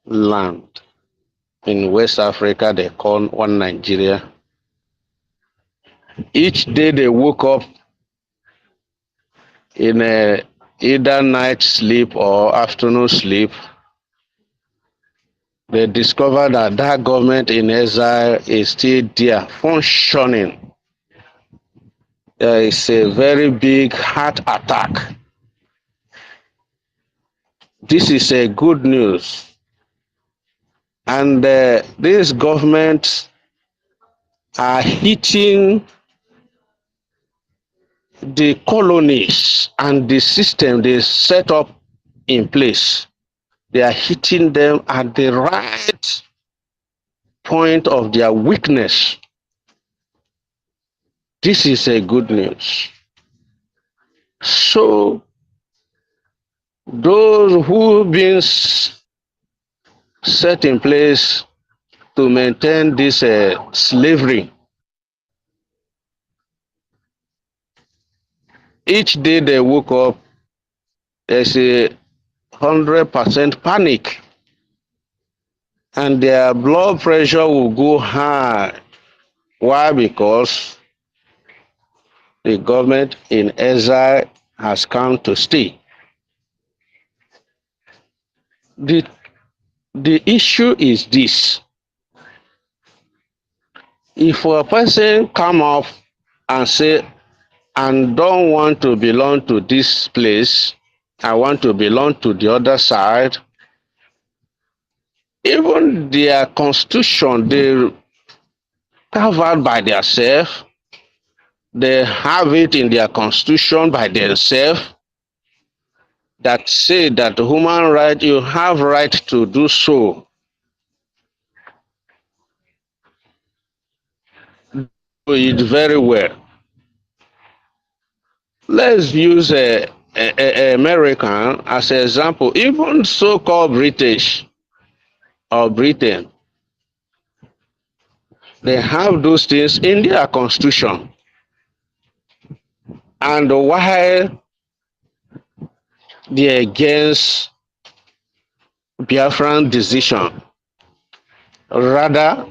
land in West Africa, they call one Nigeria. Each day they woke up in a either night sleep or afternoon sleep, they discover that that government in exile is still there, functioning. There is a very big heart attack. This is a good news. And these governments are hitting the colonies and the system they set up in place. They are hitting them at the right point of their weakness. This is a good news. So those who been set in place to maintain this slavery, each day they woke up, there's a 100% panic, and their blood pressure will go high. Why? Because the government in exile has come to stay. The issue is this: if a person come up and say, I don't want to belong to this place, I want to belong to the other side, even their constitution they carve out by themselves, They have it in their constitution by themselves that say that human right, you have right to do so. Do it very well. Let's use American as an example. Even so-called British or Britain, they have those things in their constitution. And while they're against Biafran decision, rather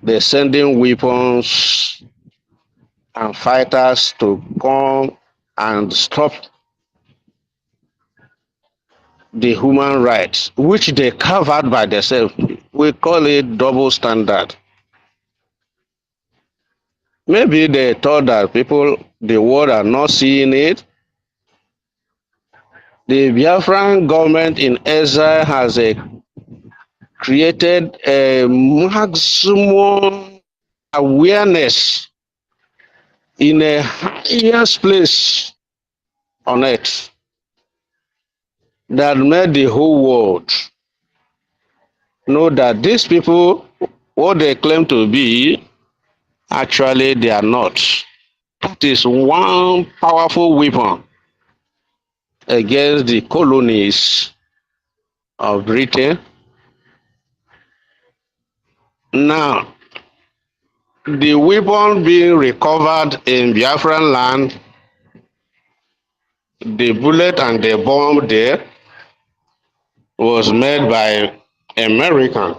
they're sending weapons and fighters to come and stop the human rights, which they covered by themselves. We call it double standard. Maybe they thought that people, the world are not seeing it. The Biafran government in exile has created a maximum awareness in a highest place on earth that made the whole world know that these people, what they claim to be, actually they are not. That is one powerful weapon against the colonies of Britain. Now, the weapon being recovered in Biafran land, the bullet and the bomb there was made by American.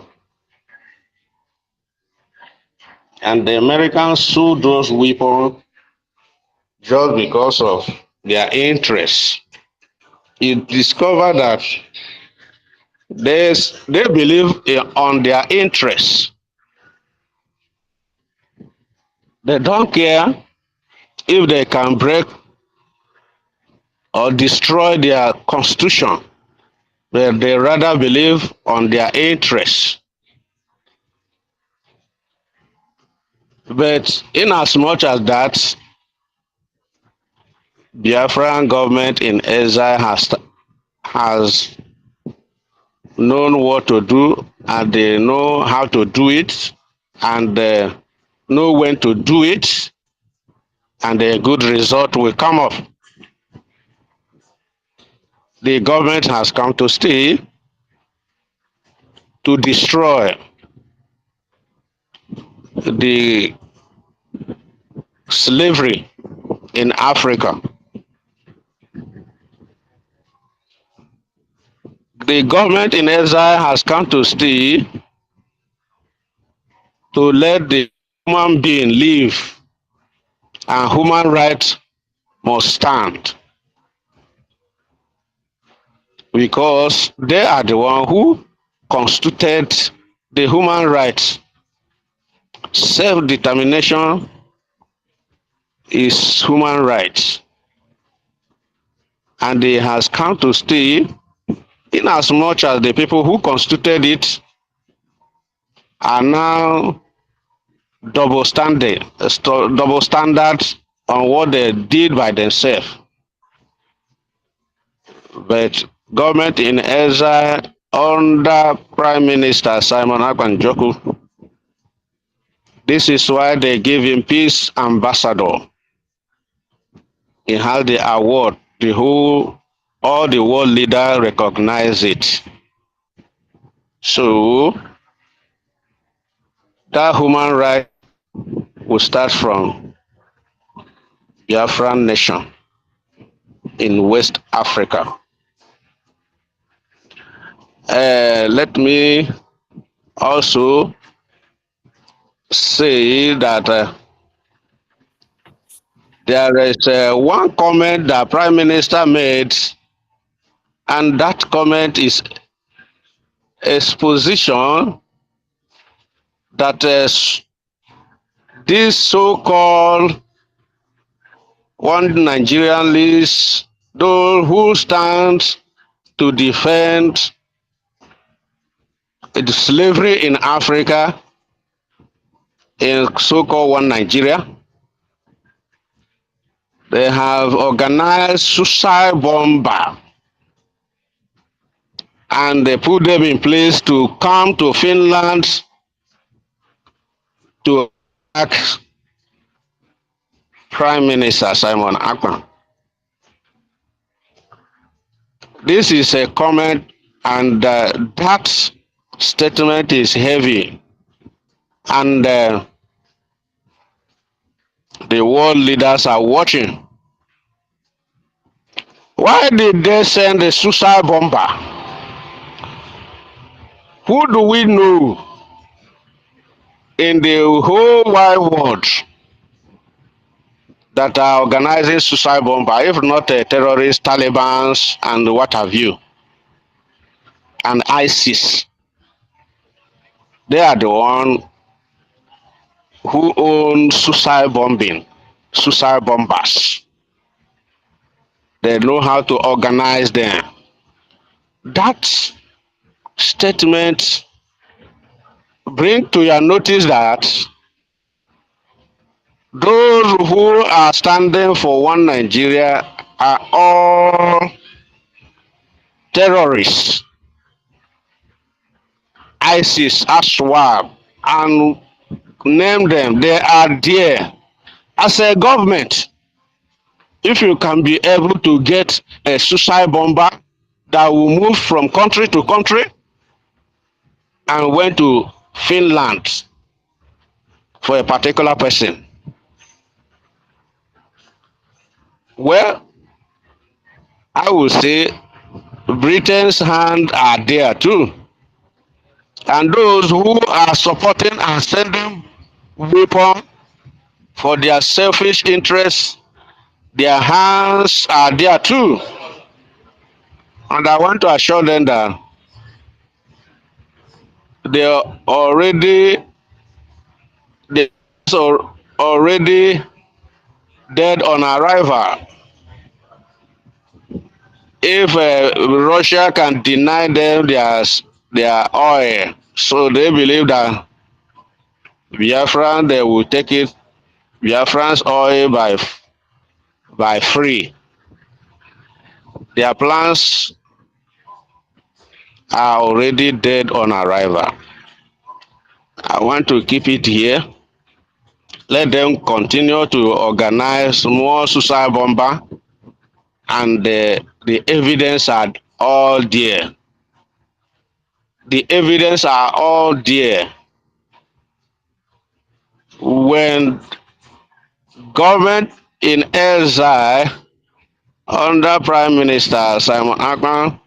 And the Americans sold those weapons just because of their interests. You discover that they believe on their interests. They don't care if they can break or destroy their constitution, but they rather believe on their interests. But in as much as that, Biafran government in exile has known what to do, and they know how to do it, and know when to do it, and a good result will come up. The government has come to stay to destroy the slavery in Africa. The government in exile has come to stay to let the human being live, and human rights must stand, because they are the one who constituted the human rights. Self-determination is human rights, and it has come to stay in as much as the people who constituted it are now double standard on what they did by themselves. But government in exile under Prime Minister Simon Akpan-Joku, this is why they give him Peace Ambassador. He has the award. All the world leaders recognize it. So that human right will start from Biafran nation in West Africa. Let me also say that there is one comment that Prime Minister made, and that comment is exposition that this so-called one Nigerian list, those who stand to defend slavery in Africa, in so-called one Nigeria, They have organized suicide bomber and they put them in place to come to Finland to attack Prime Minister Simon Akpan. This is a comment, and that statement is heavy, and the world leaders are watching. Why did they send a suicide bomber? Who do we know in the whole wide world that are organizing suicide bomber, if not terrorists, Taliban, and what have you, and ISIS? They are the one who own suicide bombing, suicide bombers. They know how to organize them. That statement bring to your notice that those who are standing for one Nigeria are all terrorists, ISIS, Aswab, and name them. They are there. As a government, if you can be able to get a suicide bomber that will move from country to country and went to Finland for a particular person, well, I would say Britain's hand are there too. And those who are supporting and sending weapons for their selfish interests, their hands are there too. And I want to assure them that they are they are already dead on arrival. If Russia can deny them their oil, so they believe that Biafran, they will take it, Biafran's oil by free. Their plans are already dead on arrival. I want to keep it here. Let them continue to organize more suicide bomber, and the evidence are all there. The evidence are all there. When government in exile under Prime Minister Simon Akpan,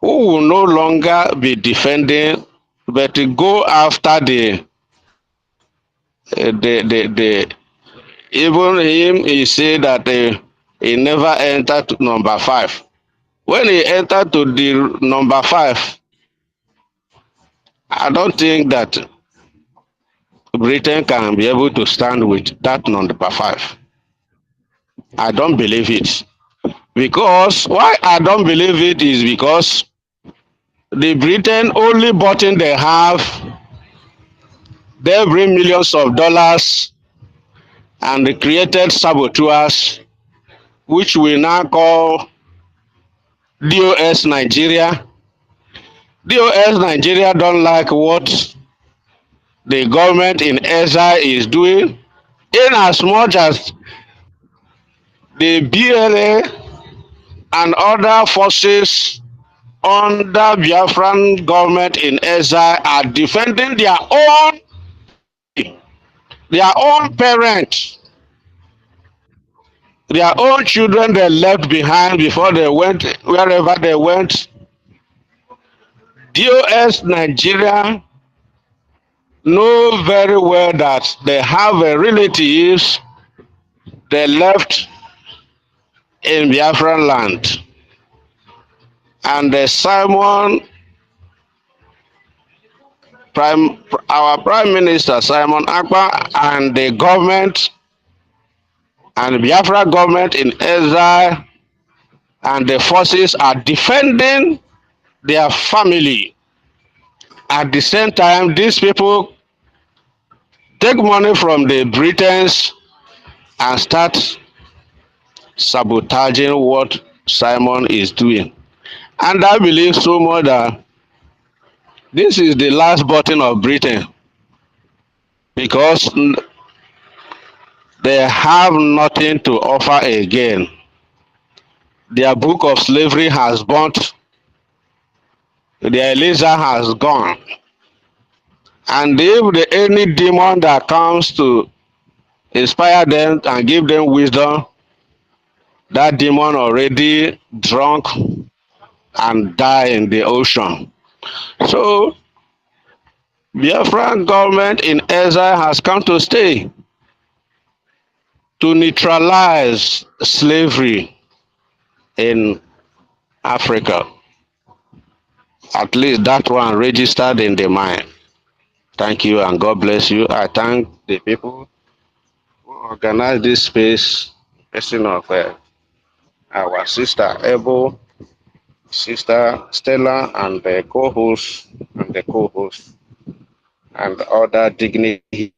who will no longer be defending, but to go after the even him, he said that he never entered to number 5. When he entered to the number 5, I don't think that Britain can be able to stand with that number 5. I don't believe it. Because why I don't believe it is because the Britain only button they have, they bring millions of dollars and they created saboteurs, which we now call DOS Nigeria. DOS Nigeria don't like what the government in exile is doing, in as much as the BLA and other forces under Biafran government in exile are defending their own family, their own parents, their own children they left behind before they went wherever they went. DOS Nigeria know very well that they have a relatives they left in Biafraland. And our Prime Minister Simon Akpan and the government and Biafra government in exile and the forces are defending their family. At the same time, these people take money from the Britons and start sabotaging what Simon is doing. And I believe so much that this is the last button of Britain because they have nothing to offer again. Their book of slavery has burnt, their laser has gone. And if any demon that comes to inspire them and give them wisdom, that demon already drunk and die in the ocean. So Biafran government in exile has come to stay to neutralize slavery in Africa. At least that one registered in the mind. Thank you and God bless you. I thank the people who organized this space, person of our sister Ebo, sister Stella, and the co-host and other dignity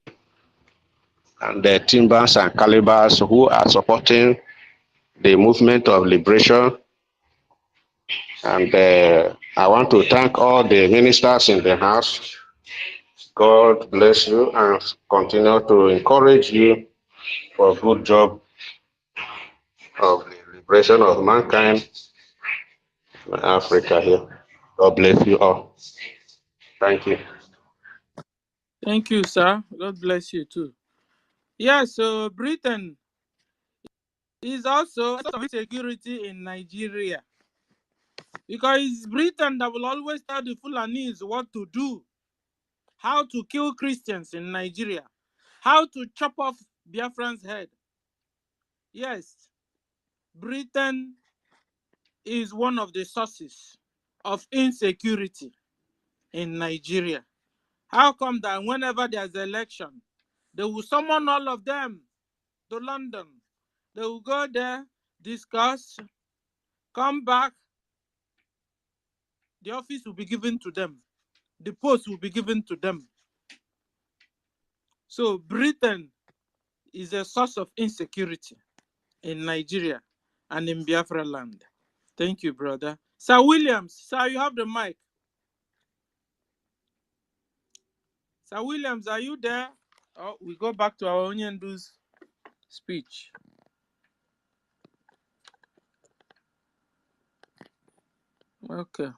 and the timbers and calibers who are supporting the movement of liberation. And I want to thank all the ministers in the house. God bless you and continue to encourage you for a good job of the liberation of mankind in Africa here. God bless you all. Thank you. Thank you, sir. God bless you too. Yeah, so Britain is also some insecurity in Nigeria. Because it's Britain that will always tell the Fulanese what to do, how to kill Christians in Nigeria, how to chop off Biafran's head. Yes, Britain is one of the sources of insecurity in Nigeria. How come that whenever there's an election, they will summon all of them to London? They will go there, discuss, come back, the office will be given to them. The post will be given to them. So Britain is a source of insecurity in Nigeria and in Biafraland. Thank you, brother. Sir Williams, sir, you have the mic. Sir Williams, are you there? Oh, we go back to our Onyendu's speech. Okay.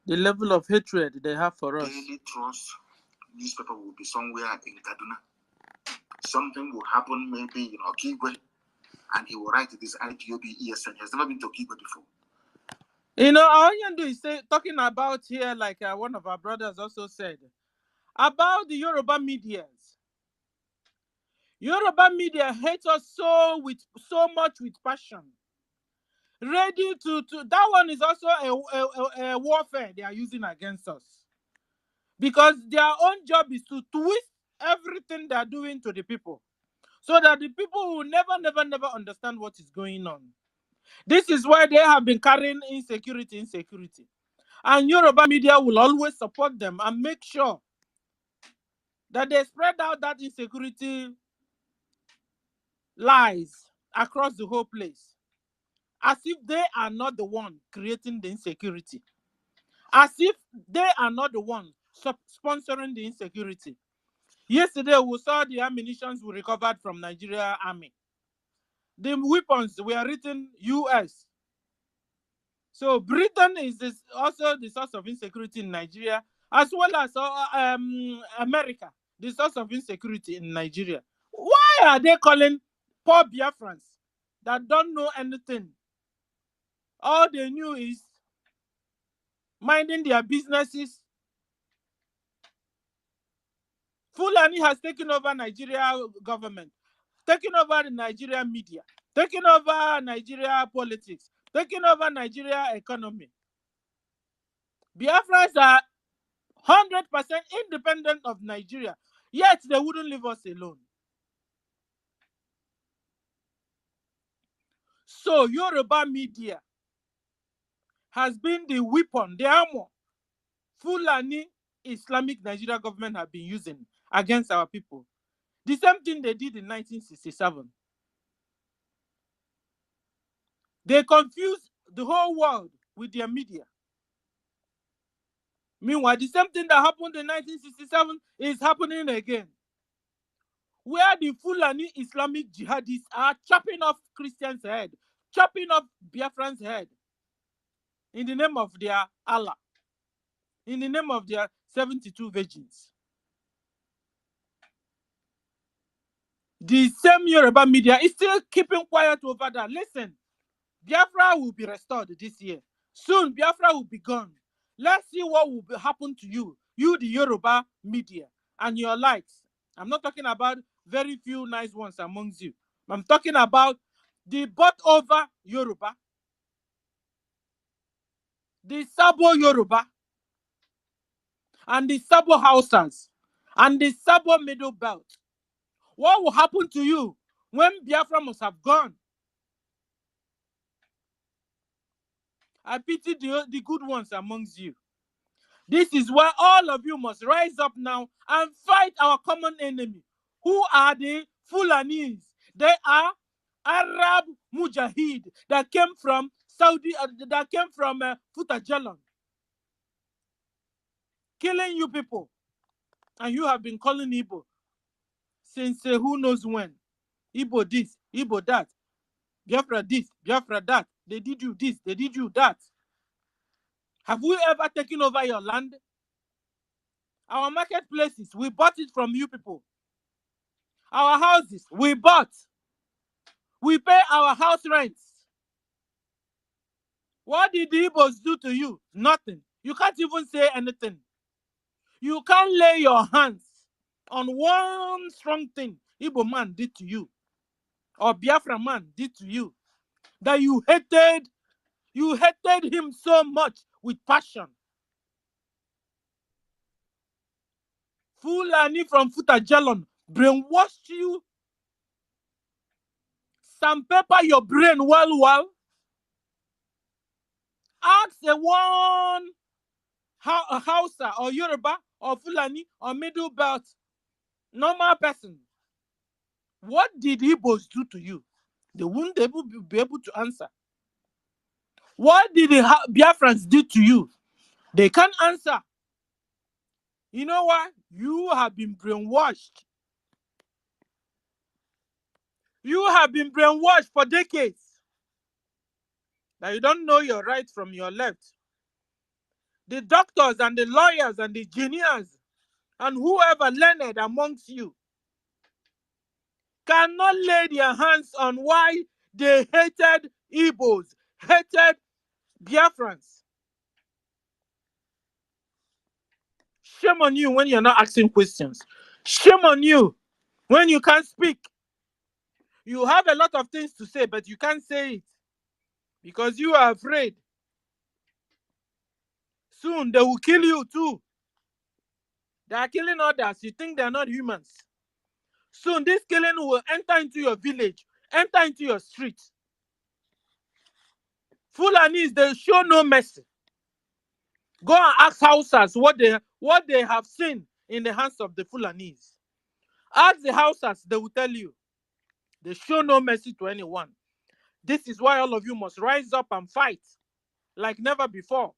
The level of hatred they have for us. Daily Trust newspaper will be somewhere in Kaduna. Something will happen maybe in Okigwe, and he will write this IPOB ESN. He has never been to Okigwe before. You know, Onyendu is talking about here, like one of our brothers also said, about the Yoruba medias. Yoruba media hates us so much with passion. Ready to that one is also a warfare they are using against us. Because their own job is to twist everything they are doing to the people. So that the people will never understand what is going on. This is why they have been carrying insecurity. And Yoruba media will always support them and make sure that they spread out that insecurity lies across the whole place. As if they are not the one creating the insecurity. As if they are not the one sponsoring the insecurity. Yesterday, we saw the ammunition we recovered from Nigeria Army. The weapons were written US. So Britain is also the source of insecurity in Nigeria, as well as America, the source of insecurity in Nigeria. Why are they calling poor Biafrans that don't know anything? All they knew is minding their businesses. Fulani has taken over Nigeria government, taken over the Nigeria media, taken over Nigeria politics, taking over Nigeria economy. Biafrans are 100% independent of Nigeria, yet they wouldn't leave us alone. So Yoruba media has been the weapon, the armor Fulani Islamic Nigeria government have been using against our people. The same thing they did in 1967. They confused the whole world with their media. Meanwhile, the same thing that happened in 1967 is happening again, where the Fulani Islamic jihadists are chopping off Christians' head, chopping off Biafrans' head in the name of their Allah, in the name of their 72 virgins. The same Yoruba media is still keeping quiet over that. Listen, Biafra will be restored this year. Soon, Biafra will be gone. Let's see what will happen to you, the Yoruba media, and your likes. I'm not talking about very few nice ones amongst you. I'm talking about the bought over Yoruba, the Sabo Yoruba, and the Sabo Hausans, and the Sabo Middle Belt. What will happen to you when Biafra must have gone? I pity the good ones amongst you. This is where all of you must rise up now and fight our common enemy. Who are the Fulanis? They are Arab Mujahid that came from Saudi, that came from Futajalan, killing you people. And you have been calling Igbo since who knows when. Igbo this, Igbo that. Biafra this, Biafra that. They did you this, they did you that. Have we ever taken over your land? Our marketplaces, we bought it from you people. Our houses, we bought. We pay our house rents. What did the Igbos do to you? Nothing. You can't even say anything. You can't lay your hands on one strong thing Igbo man did to you, or Biafra man did to you, that you hated him so much with passion. Fulani from Futajalon brainwashed you, sandpaper your brain well. Ask a Hausa or Yoruba or Fulani or Middle Belt normal person, what did Igbos do to you? They wouldn't be able to answer. What did the Biafrans do to you? They can't answer. You know why? You have been brainwashed. You have been brainwashed for decades. That you don't know your right from your left. The doctors and the lawyers and the engineers and whoever learned amongst you cannot lay their hands on why they hated Igbos, hated Biafrans. Shame on you when you're not asking questions. Shame on you when you can't speak. You have a lot of things to say, but you can't say it because you are afraid. Soon they will kill you too. They are killing others. You think they're not humans. Soon this killing will enter into your village, enter into your street. Fulanis, they show no mercy. Go and ask Hausas what they have seen in the hands of the Fulanis. Ask the Hausas, they will tell you. They show no mercy to anyone. This is why all of you must rise up and fight like never before.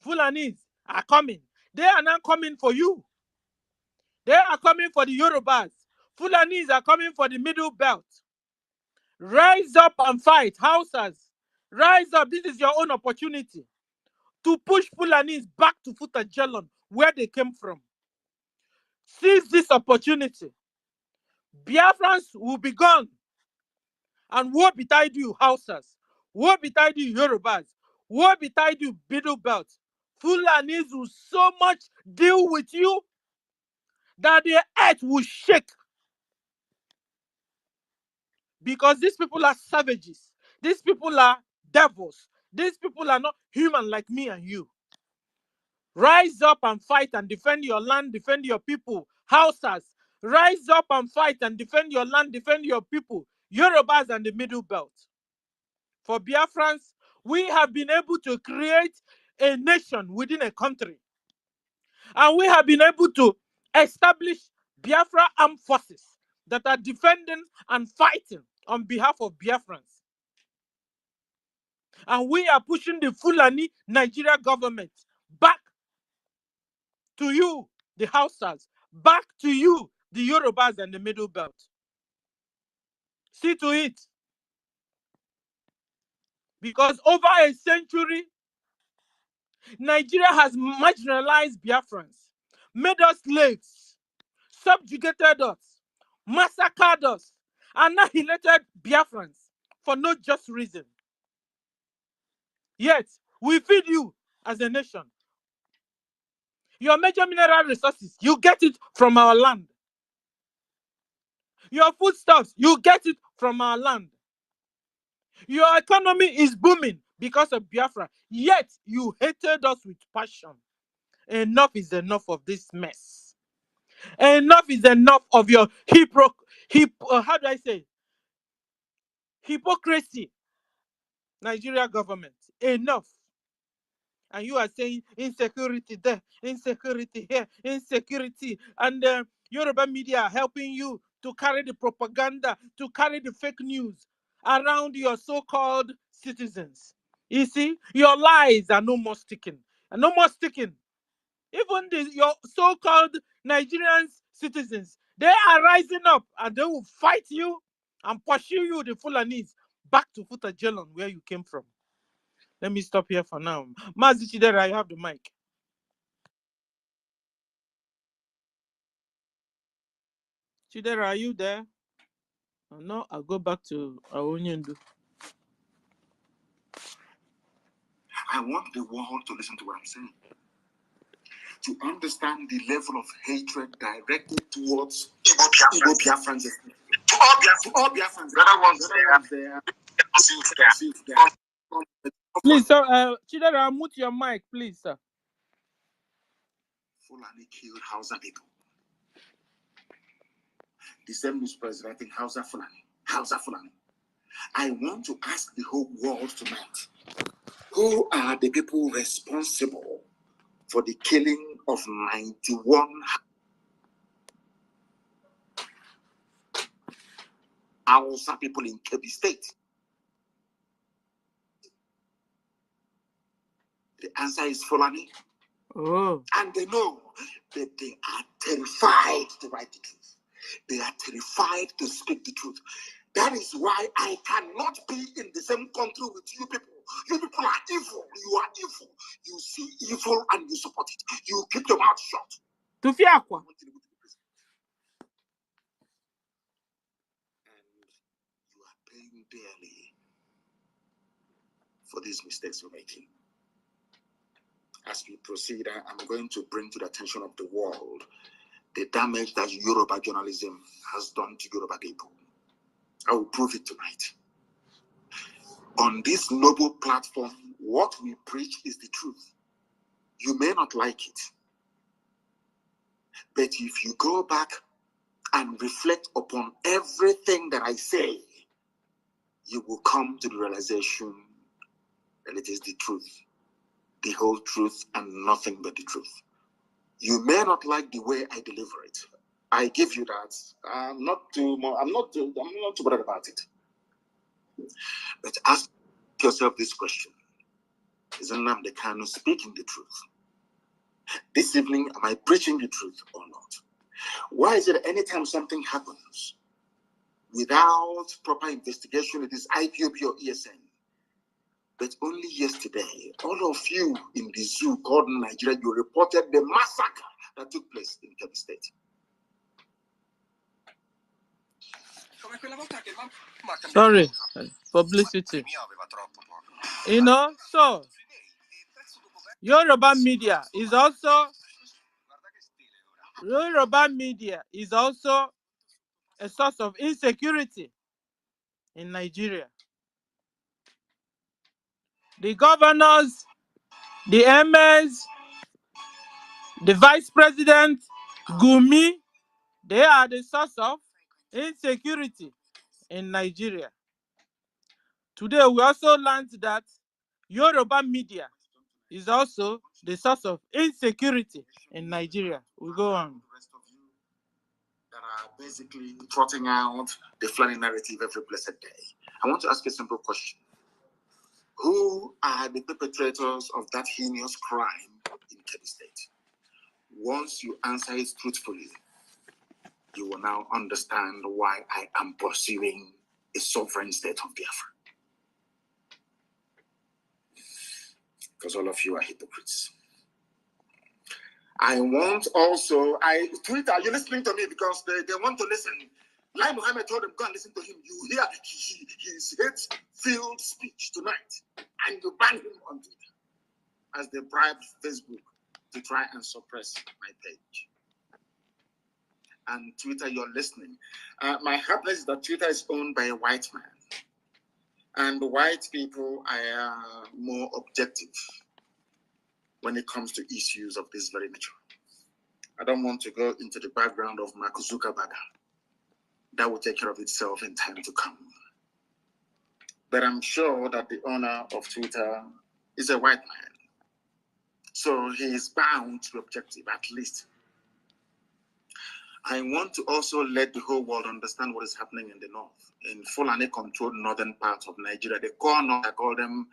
Fulanis are coming. They are not coming for you. They are coming for the Yorubas. Fulanis are coming for the Middle Belt. Rise up and fight. Hausas, rise up. This is your own opportunity to push Fulanis back to Futajalon, where they came from. Seize this opportunity. Biafrans will be gone. And woe betide you, Hausas. Woe betide you, Yorubas. Woe betide you, Middle Belt. Fulanis will so much deal with you that the earth will shake. Because these people are savages. These people are devils. These people are not human like me and you. Rise up and fight and defend your land, defend your people. Hausas, rise up and fight and defend your land, defend your people. Yorubas and the Middle Belt. For Biafrans, we have been able to create a nation within a country. And we have been able to establish Biafra armed forces that are defending and fighting on behalf of Biafrans. And we are pushing the Fulani Nigeria government back to you, the Hausas, back to you, the Yorubas and the Middle Belt. See to it. Because over a century, Nigeria has marginalized Biafrans, made us slaves, subjugated us, massacred us, annihilated Biafrans for no just reason. Yet, we feed you as a nation. Your major mineral resources, you get it from our land. Your foodstuffs, you get it from our land. Your economy is booming because of Biafra. Yet, you hated us with passion. Enough is enough of this mess. Enough is enough of your how do I say? Hypocrisy. Nigeria government. Enough. And you are saying insecurity there, insecurity here, insecurity. And Yoruba media are helping you to carry the propaganda, to carry the fake news around your so-called citizens. You see, your lies are no more sticking. And no more sticking. Even your so-called Nigerian citizens, they are rising up and they will fight you and pursue you, the Fulanis, back to Futajelon, where you came from. Let me stop here for now. Mazi Chidera, you have the mic. Chidera, are you there? Oh, no, I'll go back to Awonyendu. I want the world to listen to what I'm saying, to understand the level of hatred directed towards Igbo Biafrans. To all Biafrans. The other ones there. Please, sir, Chidera, mute your mic, please, sir. Fulani killed Hausa people. The same news president in Hausa Fulani. I want to ask the whole world tonight, who are the people responsible for the killing of 91 Hausa people in Kebbi State? The answer is Fulani. Oh. And they know that they are terrified to write the truth. They are terrified to speak the truth. That is why I cannot be in the same country with you people. You people are evil. You are evil. You see evil and you support it. You keep your mouth shut. And you are paying dearly for these mistakes you're making. As we proceed, I'm going to bring to the attention of the world the damage that Yoruba journalism has done to Yoruba people. I will prove it tonight. On this noble platform, what we preach is the truth. You may not like it, but if you go back and reflect upon everything that I say, you will come to the realization that it is the truth, the whole truth, and nothing but the truth. You may not like the way I deliver it. I give you that. I'm not too bothered about it. But ask yourself this question: is Nnamdi Kanu speaking the truth? This evening, am I preaching the truth or not? Why is it anytime something happens without proper investigation, it is IPOB or ESN? But only yesterday, all of you in the zoo called Nigeria, you reported the massacre that took place in Kebbi State. Sorry, publicity. You know, so Yoruba media is also a source of insecurity in Nigeria. The governors, the emirs, the vice president, Gumi, they are the source of insecurity in Nigeria. Today, we also learned that Yoruba media is also the source of insecurity in Nigeria. We go on. are basically trotting out the Fulani narrative every blessed day. I want to ask a simple question. Who are the perpetrators of that heinous crime in Kebbi State? Once you answer it truthfully, you will now understand why I am pursuing a sovereign state of Biafra. Because all of you are hypocrites. I want also, Twitter, you're listening to me because they want to listen. Lai Mohammed told them, go and listen to him. You hear his hate-filled speech tonight, and you ban him on Twitter as they bribed Facebook to try and suppress my page. And Twitter, you're listening. My happiness is that Twitter is owned by a white man. And white people are more objective when it comes to issues of this very nature. I don't want to go into the background of Mark Zuckerberg. That will take care of itself in time to come. But I'm sure that the owner of Twitter is a white man. So he is bound to be objective, at least. I want to also let the whole world understand what is happening in the north, in Fulani-controlled northern part of Nigeria. The corner, I call them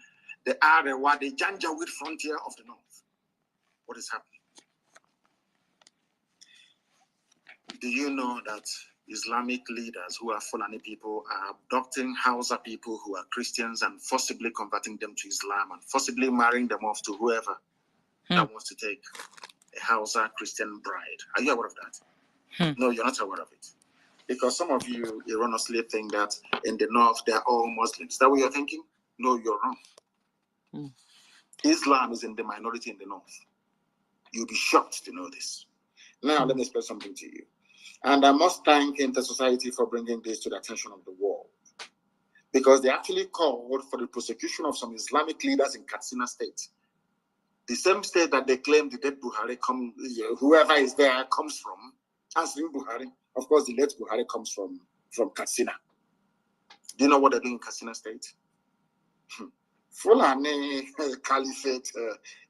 the Arewa, the Janjaweed frontier of the north. What is happening? Do you know that Islamic leaders who are Fulani people are abducting Hausa people who are Christians and forcibly converting them to Islam and forcibly marrying them off to whoever that wants to take a Hausa Christian bride? Are you aware of that? No, you're not aware of it. Because some of you erroneously think that in the north they're all Muslims. Is that what you're thinking? No, you're wrong. Islam is in the minority in the north. You'll be shocked to know this. Now, let me explain something to you. And I must thank Inter-Society for bringing this to the attention of the world. Because they actually called for the prosecution of some Islamic leaders in Katsina State. The same state that they claim the dead Buhari, whoever is there, comes from. Answering Buhari. Of course, the late Buhari comes from Katsina. Do you know what they're doing in Katsina State? Fulani Caliphate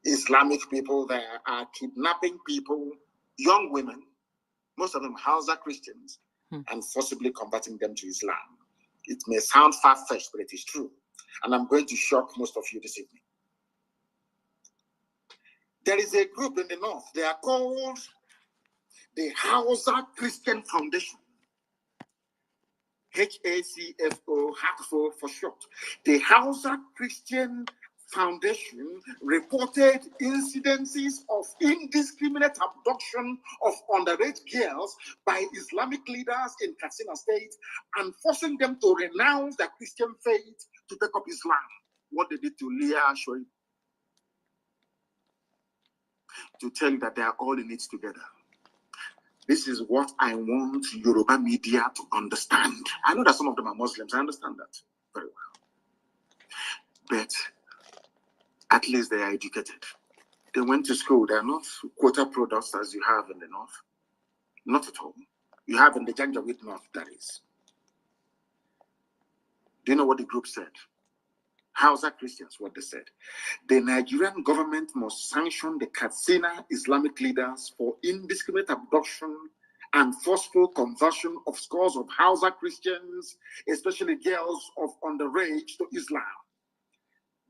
Islamic people there are kidnapping people, young women, most of them Hausa Christians, and forcibly converting them to Islam. It may sound far-fetched, but it is true. And I'm going to shock most of you this evening. There is a group in the north. They are called the Hausa Christian Foundation. HACFO, HACFO for short. The Hausa Christian Foundation reported incidences of indiscriminate abduction of underage girls by Islamic leaders in Katsina State and forcing them to renounce their Christian faith to take up Islam. What they did to Leah Shoaib. To tell you that they are all in it together. This is what I want Yoruba media to understand. I know that some of them are Muslims. I understand that very well. But at least they are educated. They went to school. They are not quota products as you have in the north. Not at all. You have in the Janjaweed north, that is. Do you know what the group said? Hausa Christians, what they said. The Nigerian government must sanction the Katsina Islamic leaders for indiscriminate abduction and forceful conversion of scores of Hausa Christians, especially girls of underage, to Islam.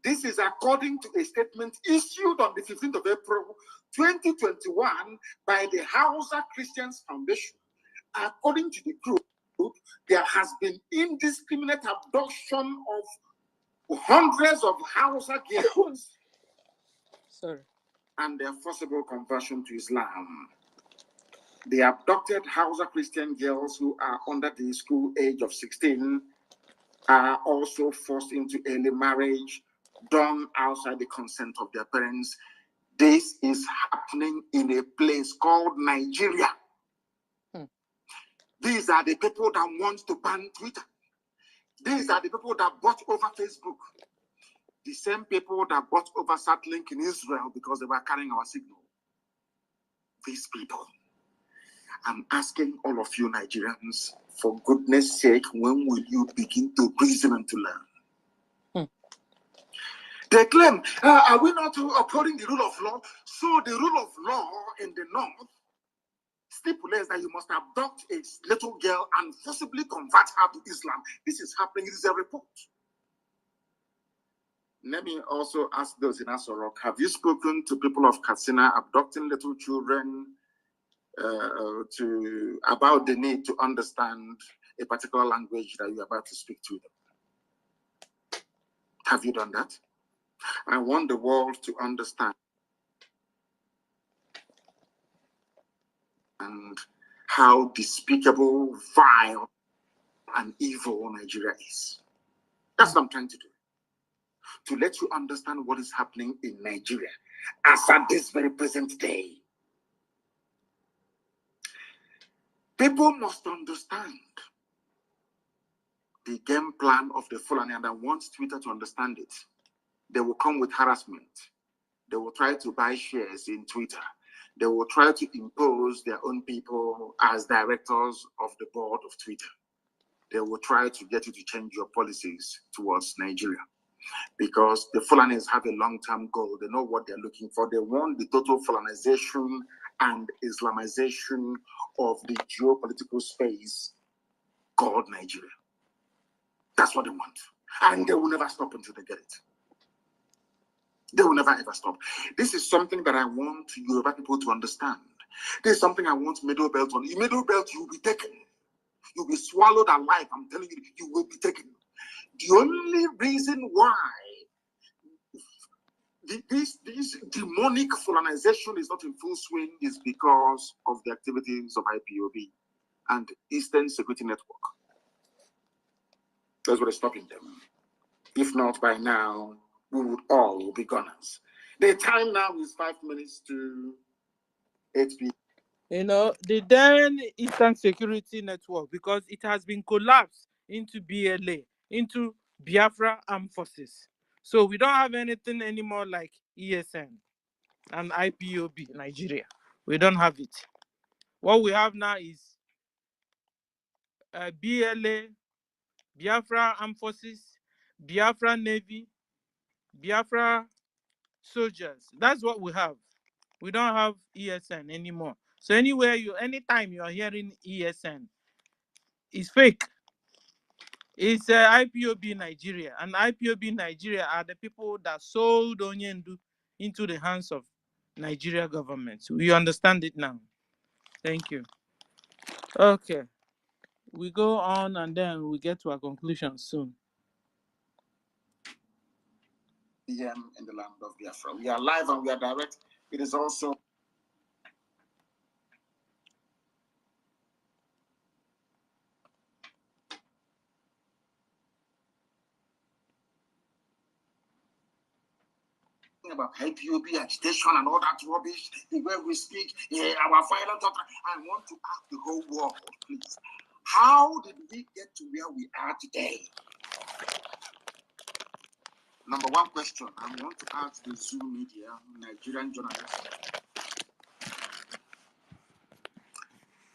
This is according to a statement issued on the 15th of April, 2021 by the Hausa Christians Foundation. According to the group, there has been indiscriminate abduction of hundreds of Hausa girls and their forcible conversion to Islam. The abducted Hausa Christian girls who are under the school age of 16 are also forced into early marriage done outside the consent of their parents. This is happening in a place called Nigeria. These are the people that want to ban Twitter. These are the people that bought over Facebook. The same people that bought over Starlink in Israel because they were carrying our signal. These people. I'm asking all of you Nigerians, for goodness sake, when will you begin to reason and to learn? They claim, are we not upholding the rule of law? So the rule of law in the north stipulates that you must abduct a little girl and forcibly convert her to Islam. This is happening. This is a report. Let me also ask those in Asorok, have you spoken to people of Katsina abducting little children about the need to understand a particular language that you're about to speak to them? Have you done that? I want the world to understand and how despicable, vile, and evil Nigeria is. That's what I'm trying to do. To let you understand what is happening in Nigeria as at this very present day. People must understand the game plan of the Fulani, and I want Twitter to understand it. They will come with harassment. They will try to buy shares in Twitter. They will try to impose their own people as directors of the board of Twitter. They will try to get you to change your policies towards Nigeria, because the Fulanis have a long-term goal. They know what they're looking for. They want the total Fulanization and Islamization of the geopolitical space called Nigeria. That's what they want. And they will never stop until they get it. They will never ever stop. This is something that I want Yoruba people to understand. This is something I want Middle Belt on. In Middle Belt, you will be taken. You'll be swallowed alive. I'm telling you, you will be taken. The only reason why this demonic Fulanization is not in full swing is because of the activities of IPOB and Eastern Security Network. That's what is stopping them. If not, by now, we would all be gunners. The time now is 5 minutes to 8 p.m. You know, the then Eastern Security Network, because it has been collapsed into BLA, into Biafra Armed Forces. So we don't have anything anymore like ESN and IPOB Nigeria. We don't have it. What we have now is BLA, Biafra Armed Forces, Biafra Navy, Biafra soldiers. That's what we have. We don't have ESN anymore. So anytime you are hearing ESN, it's fake. It's IPOB Nigeria, and IPOB Nigeria are the people that sold Onyendu into the hands of Nigeria government. We understand it now. Thank you. Okay, we go on and then we get to a conclusion soon. In the land of Biafra. We are live and we are direct. It is also about IPOB agitation and all that rubbish, the way we speak, our violent thought. I want to ask the whole world, please. How did we get to where we are today? Number one question, I want to ask the Zoom media, Nigerian journalists.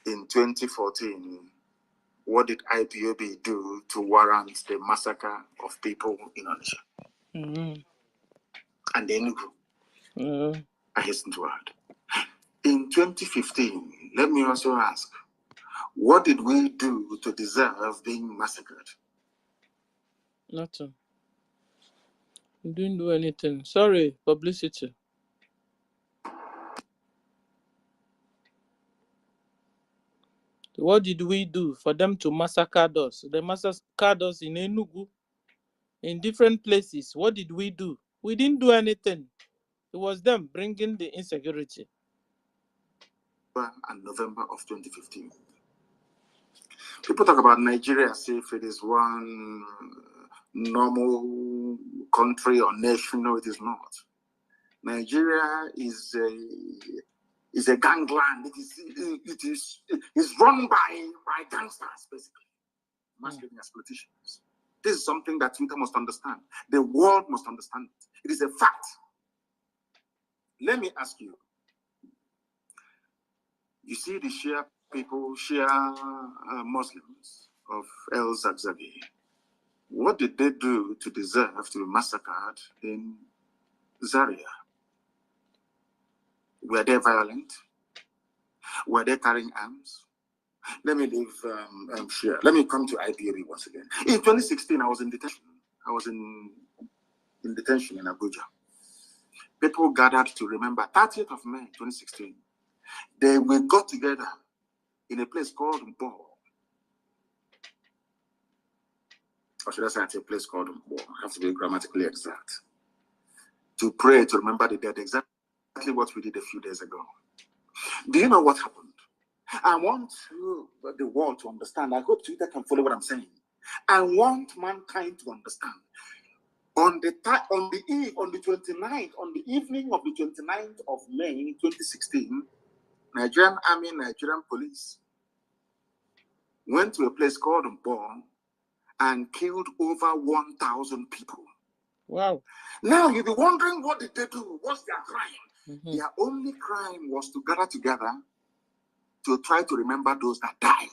In 2014, what did IPOB do to warrant the massacre of people in Onitsha? Mm-hmm. And then Mm-hmm. I hasten to add. In 2015, let me also ask, what did we do to deserve being massacred? Nothing. We didn't do anything. Sorry, publicity. What did we do for them to massacre us? They massacred us in Enugu, in different places. What did we do? We didn't do anything. It was them bringing the insecurity. And November of 2015. People talk about Nigeria as if it is one normal country or nation. No, it is not. Nigeria is a gangland. It is run by gangsters, basically, masquerading as politicians. This is something that Twitter must understand. The world must understand it. It is a fact. Let me ask you. You see the Shia people, Shia Muslims of El Zagzagi. What did they do to deserve to be massacred in Zaria? Were they violent? Were they carrying arms? Let me leave here. Let me come to IPOB once again. In 2016, I was in detention. I was in detention in Abuja. People gathered to remember 30th of May 2016. We got together in a place called Mbo. Or should I say at a place called Mbo? I have to be grammatically exact. To pray, to remember the dead, exactly what we did a few days ago. Do you know what happened? I want the world to understand. I hope Twitter can follow what I'm saying. I want mankind to understand. On the 29th, on the evening of the 29th of May 2016, Nigerian Army, Nigerian Police went to a place called Mbo and killed over 1,000 people. Wow. Now you'll be wondering, what did they do? What's their crime? Their only crime was to gather together to try to remember those that died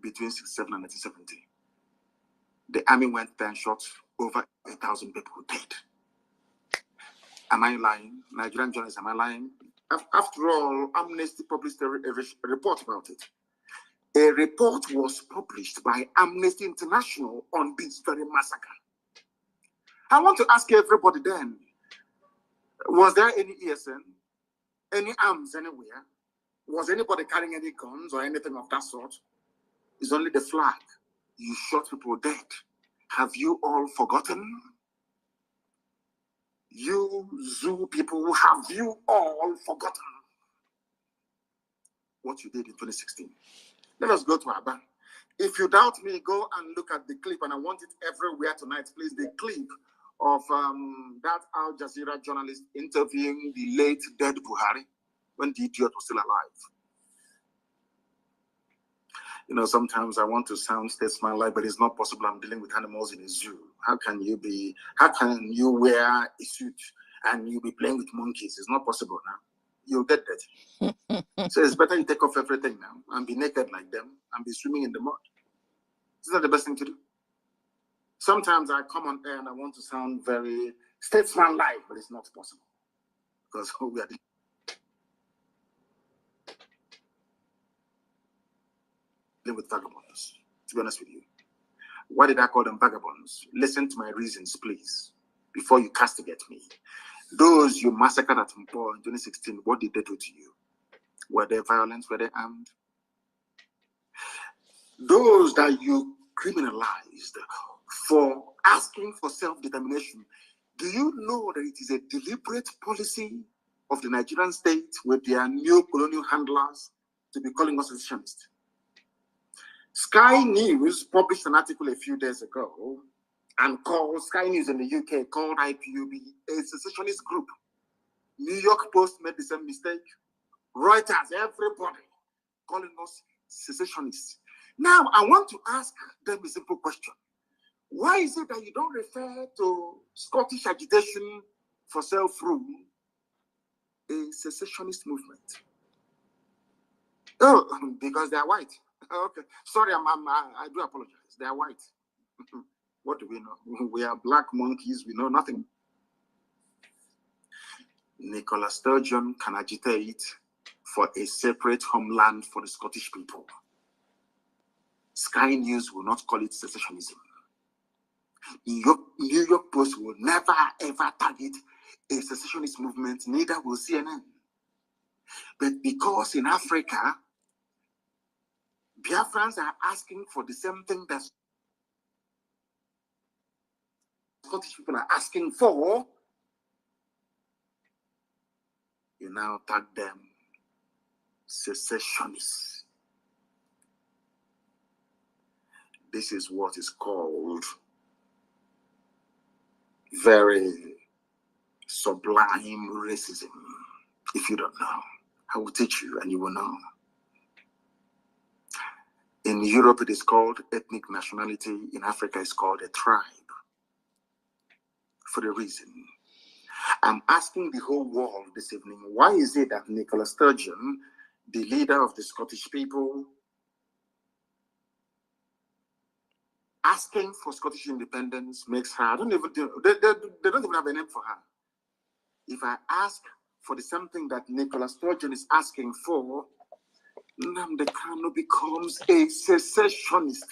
between 1967 and 1970. The army went there and shot over 1,000 people dead. Am I lying? Nigerian journalists, am I lying? After all, Amnesty published a report about it. A report was published by Amnesty International on this very massacre. I want to ask everybody then, was there any ESN, any arms anywhere? Was anybody carrying any guns or anything of that sort? It's only the flag. You shot people dead. Have you all forgotten? You zoo people, have you all forgotten what you did in 2016? Let us go to Aba. If you doubt me, go and look at the clip, and I want it everywhere tonight, please. The clip of that Al Jazeera journalist interviewing the late dead Buhari when the idiot was still alive. You know, sometimes I want to sound statesman-like, but it's not possible. I'm dealing with animals in a zoo. How can you wear a suit and you be playing with monkeys? It's not possible now. You'll get that. So it's better you take off everything now and be naked like them and be swimming in the mud. Isn't that the best thing to do? Sometimes I come on air and I want to sound very statesman-like, but it's not possible because we are dealing with vagabonds, to be honest with you. Why did I call them vagabonds? Listen to my reasons, please, before you castigate me. Those you massacred at Mpo in 2016, what did they do to you? Were they violent? Were they armed? Those that you criminalized for asking for self-determination, do you know that it is a deliberate policy of the Nigerian state with their neo-colonial handlers to be calling us secessionists? Sky News published an article a few days ago and called Sky News in the UK called IPOB a secessionist group. New York Post made the same mistake. Reuters, everybody calling us secessionists. Now, I want to ask them a simple question. Why is it that you don't refer to Scottish agitation for self-rule a secessionist movement? Oh, because they are white. Okay, sorry, I do apologize. They are white. What do we know? We are black monkeys. We know nothing. Nicola Sturgeon can agitate for a separate homeland for the Scottish people. Sky News will not call it secessionism. New York Post will never ever target a secessionist movement, neither will CNN. But because in Africa, Biafrans are asking for the same thing that Scottish people are asking for, you now tag them secessionists. This is what is called very sublime racism. If you don't know, I will teach you and you will know. In Europe, it is called ethnic nationality. In Africa, it's called a tribe. For the reason, I'm asking the whole world this evening, why is it that Nicola Sturgeon, the leader of the Scottish people, asking for Scottish independence makes her, they don't even have a name for her. If I ask for the same thing that Nicholas Sturgeon is asking for, Nnamdi Kanu becomes a secessionist.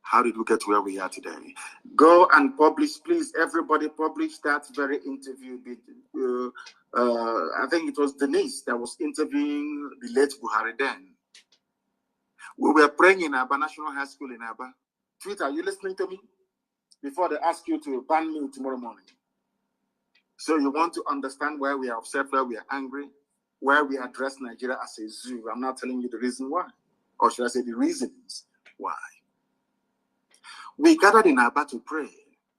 How did we get to where we are today? Go and publish, please. Everybody publish that very interview. I think it was Denise that was interviewing the late Buhari then. We were praying in Aba National High School in Aba. Twitter, are you listening to me? Before they ask you to ban me tomorrow morning. So you want to understand why we are upset, why we are angry, why we address Nigeria as a zoo. I'm not telling you the reason why. Or should I say the reasons why. We gathered in Aba to pray.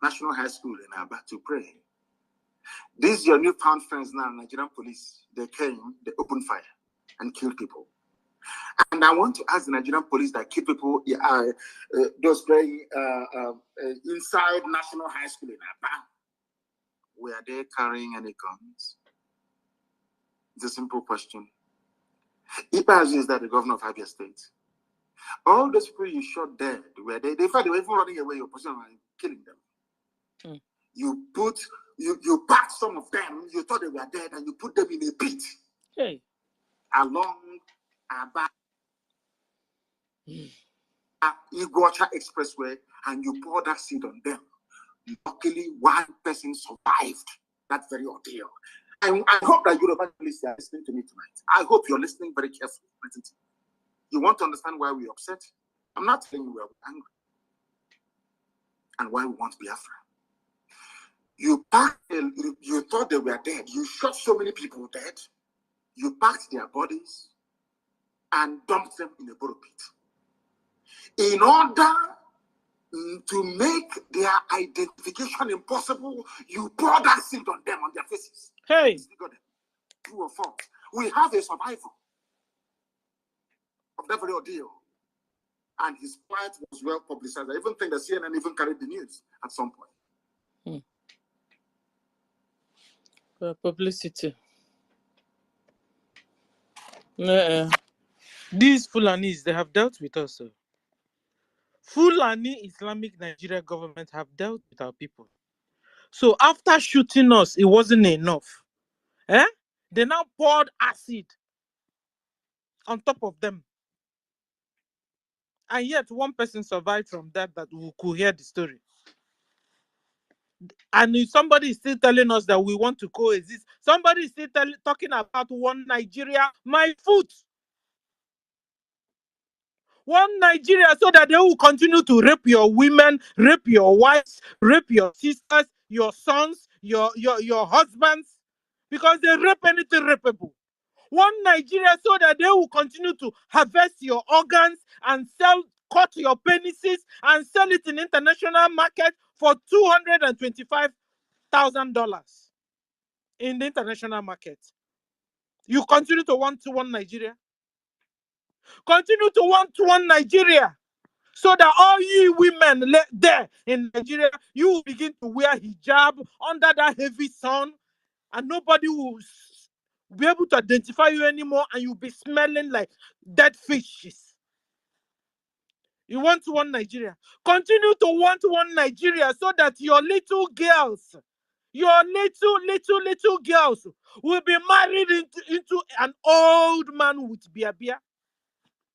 National High School in Aba to pray. These your newfound friends now, Nigerian police, they came, they opened fire and killed people. And I want to ask the Nigerian police that kill people, those praying inside National High School in Aba, were they carrying any guns? It's a simple question. Ipa is that the governor of Abia State. All those people you shot dead, were they? They thought they were even running away your position and killing them. Mm. You packed some of them, you thought they were dead, and you put them in a pit. Hey. Along Aba Iguacha Expressway, and you poured that seed on them. Luckily, one person survived that very ordeal. And I hope that Yoruba police are listening to me tonight. I hope you're listening very carefully. You want to understand why we're upset? I'm not telling you we're angry. And why we want Biafra. You thought they were dead. You shot so many people dead. You packed their bodies and dumped them in a borrow pit. In order to make their identification impossible, you pour that seed on them, on their faces. Hey! True or false? We have a survivor of that very ordeal. And his plight was well publicized. I even think the CNN even carried the news at some point. Publicity. These Fulanis, they have dealt with us. Fulani Islamic Nigeria government have dealt with our people. So after shooting us, it wasn't enough. They now poured acid on top of them. And yet one person survived from that we could hear the story. And if somebody is still telling us that we want to coexist, somebody is still talking about one Nigeria, my foot. One Nigeria, so that they will continue to rape your women, rape your wives, rape your sisters, your sons, your husbands, because they rape anything rapeable. One Nigeria, so that they will continue to harvest your organs and cut your penises and sell it in international market for $225,000 in the international market. You continue to want one Nigeria? Continue to want one Nigeria, so that all you women there in Nigeria, you will begin to wear hijab under that heavy sun, and nobody will be able to identify you anymore, and you'll be smelling like dead fishes. You want one Nigeria? Continue to want one Nigeria, so that your little girls, your little girls will be married into an old man with bia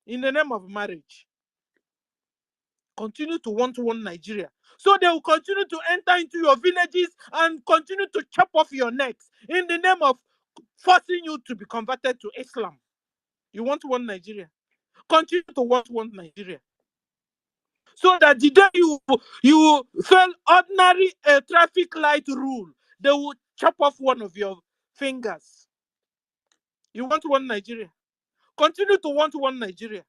in the name of marriage. Continue to want one Nigeria, so they will continue to enter into your villages and continue to chop off your necks in the name of forcing you to be converted to Islam. You want one Nigeria? Continue to want one Nigeria, so that the day you fail ordinary traffic light rule, they will chop off one of your fingers. You want one Nigeria? Continue to want one Nigeria.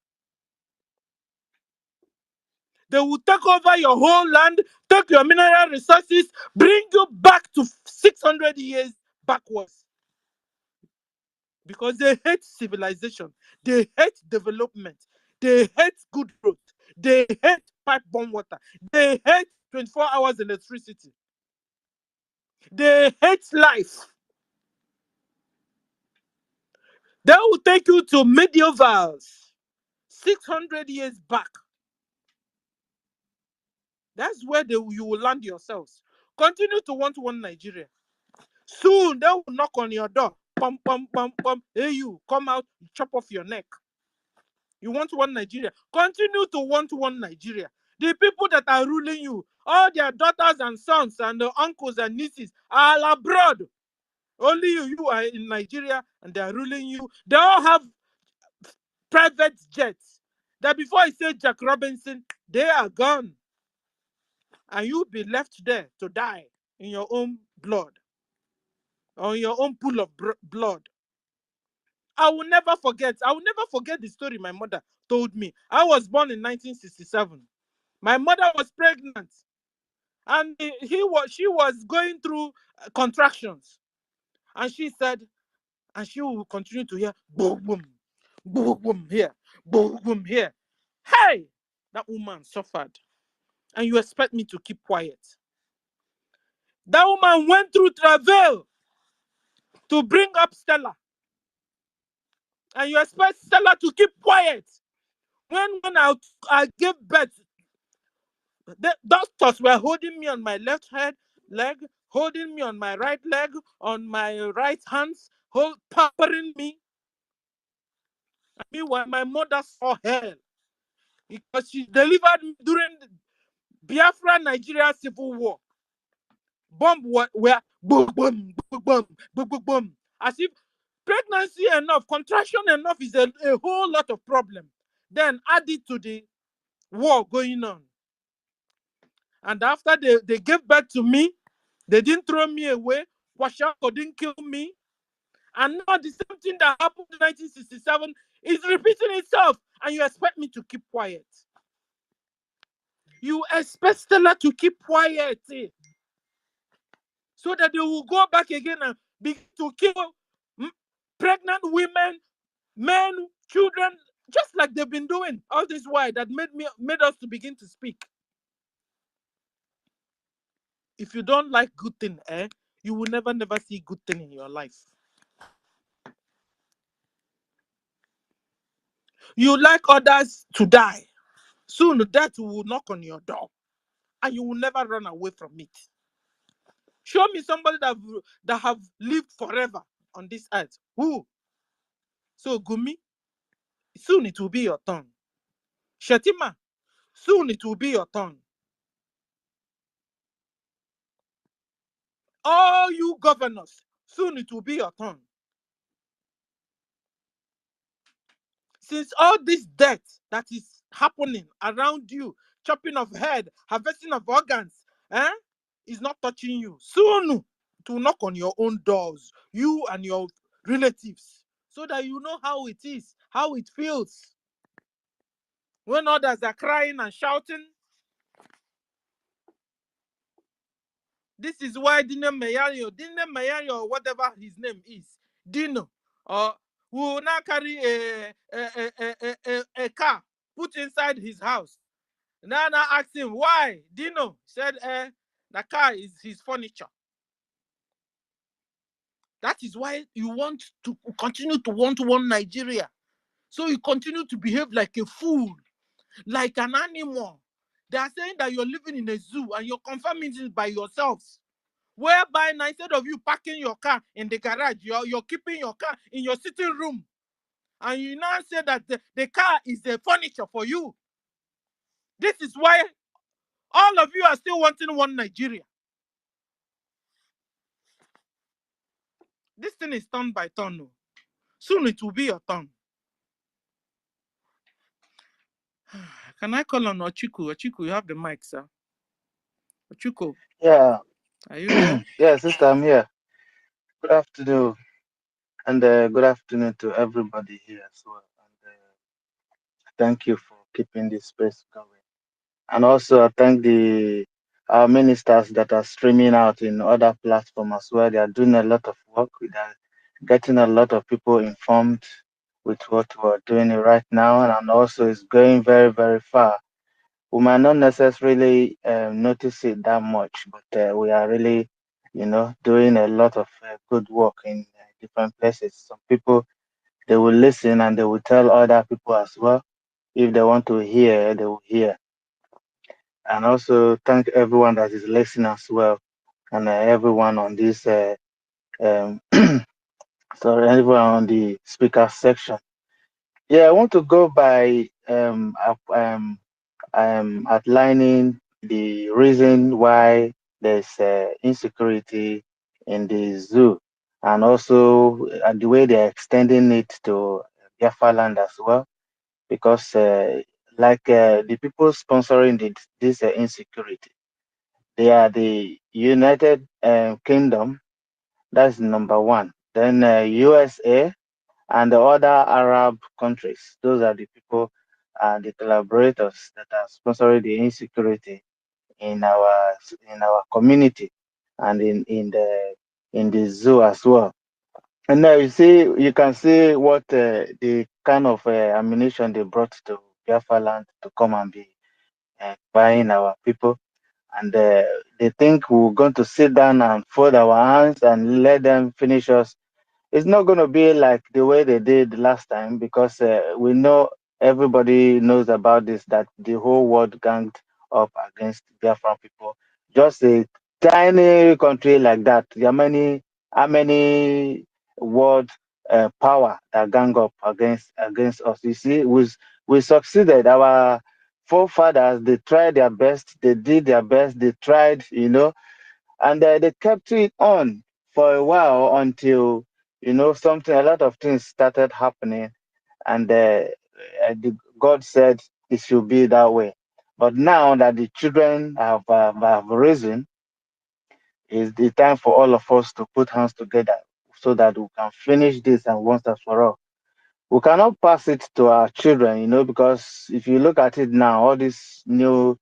They will take over your whole land, take your mineral resources, bring you back to 600 years backwards. Because they hate civilization, they hate development, they hate good growth, they hate pipe-borne water, they hate 24 hours electricity, they hate life. They will take you to medievals, 600 years back. That's where you will land yourselves. Continue to want one Nigeria. Soon they will knock on your door. Pum, pum, pum, pum. Hey, you come out, chop off your neck. You want one Nigeria. Continue to want one Nigeria. The people that are ruling you, all their daughters and sons and the uncles and nieces are abroad. Only you are in Nigeria and they are ruling you. They all have private jets. That before I say Jack Robinson, they are gone. And you'll be left there to die in your own blood. Or in your own pool of blood. I will never forget the story my mother told me. I was born in 1967. My mother was pregnant. And she was going through contractions. And she said, and she will continue to hear boom, boom, boom, boom here, boom, boom here. Hey, that woman suffered. And you expect me to keep quiet. That woman went through travail to bring up Stella. And you expect Stella to keep quiet. When I gave birth, the doctors were holding me on my left leg, holding me on my right leg, on my right hands, pampering me. Meanwhile, my mother saw hell because she delivered me during the Biafra Nigeria Civil War. Bomb were boom, boom, boom, boom, boom, boom, boom. As if pregnancy enough, contraction enough is a whole lot of problem. Then add it to the war going on. And after they gave birth to me, they didn't throw me away. Kwashiorkor didn't kill me. And now the same thing that happened in 1967 is repeating itself. And you expect me to keep quiet. You expect Stella to keep quiet. So that they will go back again and begin to kill pregnant women, men, children, just like they've been doing all this while that made us to begin to speak. If you don't like good thing, you will never see good thing in your life. You like others to die. Soon death will knock on your door. And you will never run away from it. Show me somebody that have lived forever on this earth. Who? So Gumi, soon it will be your turn. Shetima, soon it will be your turn. All you governors, soon it will be your turn. Since all this death that is happening around you, chopping of head, harvesting of organs, is not touching you. Soon it will knock on your own doors, you and your relatives, so that you know how it is, how it feels. When others are crying and shouting, this is why Dino Mayario, whatever his name is, Dino, will now carry a car, put inside his house. Now ask him why. Dino said, the car is his furniture. That is why you want to continue to want one Nigeria. So you continue to behave like a fool, like an animal. They are saying that you're living in a zoo and you're confirming it by yourselves. Whereby now, instead of you parking your car in the garage, you're keeping your car in your sitting room. And you now say that the car is the furniture for you. This is why all of you are still wanting one Nigeria. This thing is turn by turn. No. Soon it will be your turn. Can I call on Ochiku? Ochiku, you have the mic, sir. Ochiku. Yeah. Are you there? Yeah, sister, I'm here. Good afternoon. And good afternoon to everybody here as well. And thank you for keeping this space going. And also, I thank our ministers that are streaming out in other platforms as well. They are doing a lot of work. They are getting a lot of people informed with what we're doing right now. And also, it's going very, very far. We might not necessarily notice it that much, but we are really, doing a lot of good work in different places. Some people, they will listen and they will tell other people as well. If they want to hear, they will hear. And also thank everyone that is listening as well. and everyone on this, um, sorry, everyone on the speaker section. Yeah, I want to go by outlining the reason why there's insecurity in the zoo, and also the way they're extending it to Biafraland as well, because the people sponsoring this insecurity, they are the United Kingdom. That's number one. Then USA and the other Arab countries. Those are the people and the collaborators that are sponsoring the insecurity in our community and in the zoo as well. And now you can see what the kind of ammunition they brought to Biafraland to come and be buying our people. And they think we're going to sit down and fold our hands and let them finish us. It's not going to be like the way they did last time, because we know, everybody knows about this, that the whole world ganged up against Biafran people. Just a tiny country like that, there are how many world power that gang up against us. You see, we succeeded. Our forefathers, they tried their best, they did their best, they tried, and they kept it on for a while until a lot of things started happening, and God said it should be that way. But now that the children have risen, it's the time for all of us to put hands together so that we can finish this and once and for all. We cannot pass it to our children, because if you look at it now, all these new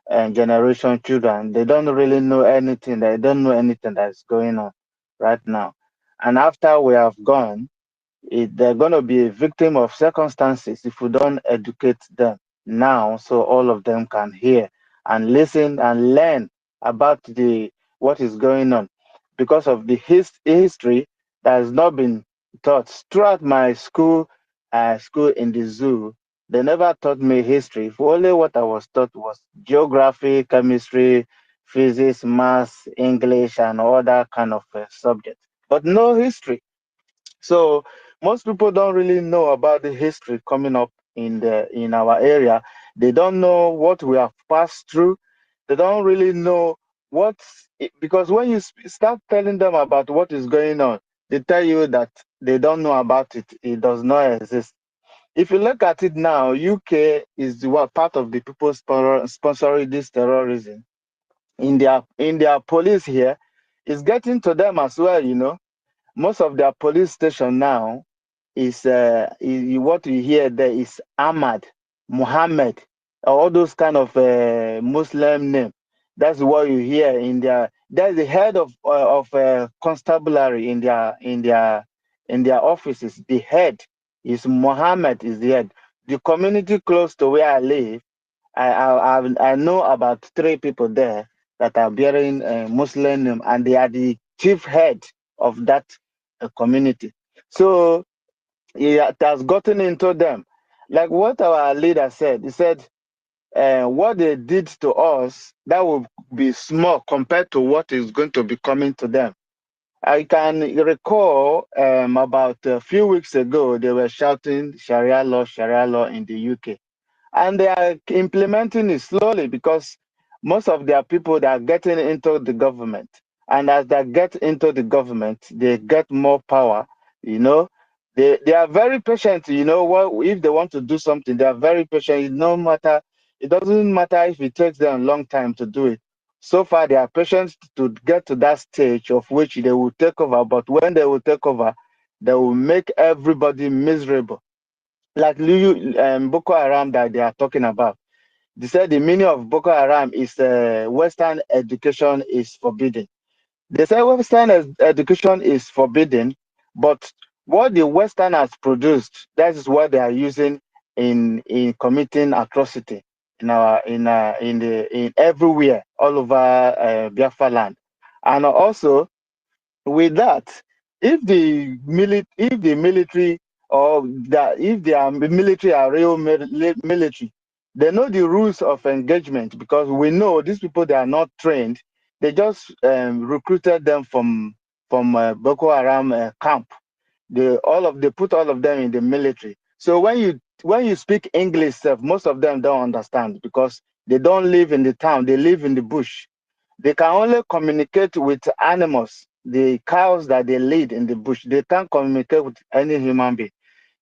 generation children, they don't really know anything. They don't know anything that's going on right now. And after we have gone, they're going to be a victim of circumstances if we don't educate them now, so all of them can hear and listen and learn about the what is going on, because of the history that has not been taught throughout my school in the zoo. They never taught me history. For only what I was taught was geography, chemistry, physics, maths, English, and other kind of subjects, but no history. So most people don't really know about the history coming up in our area. They don't know what we have passed through. They don't really know because when you start telling them about what is going on, they tell you that they don't know about it. It does not exist. If you look at it now, UK is part of the people sponsoring this terrorism. In their police here, is getting to them as well. Most of their police station now what you hear there is Ahmad, Muhammad, all those kind of Muslim name. That's what you hear in their. That's the head of constabulary in their offices. The head is Muhammad, is the head. The community close to where I live, I know about 3 people there that are bearing Muslim name, and they are the chief head of that community. So it has gotten into them. Like what our leader said, he said, what they did to us, that will be small compared to what is going to be coming to them. I can recall about a few weeks ago, they were shouting Sharia law in the UK. And they are implementing it slowly, because most of their people, they are getting into the government. And as they get into the government, they get more power. you know they are very patient. What if they want to do something, they are very patient. It doesn't matter if it takes them a long time to do it. So far they are patient to get to that stage of which they will take over. But when they will take over, they will make everybody miserable, like Boko Haram that they are talking about. They said the meaning of Boko Haram is Western education is forbidden. They say Western education is forbidden, but what the Western has produced, that is what they are using in committing atrocity in everywhere, all over Biafra land. And also, with that, if the military, or that if the military are real military, they know the rules of engagement, because we know these people, they are not trained They just recruited them from Boko Haram camp. They put all of them in the military. So when you speak English, most of them don't understand because they don't live in the town. They live in the bush. They can only communicate with animals, the cows that they lead in the bush. They can't communicate with any human being.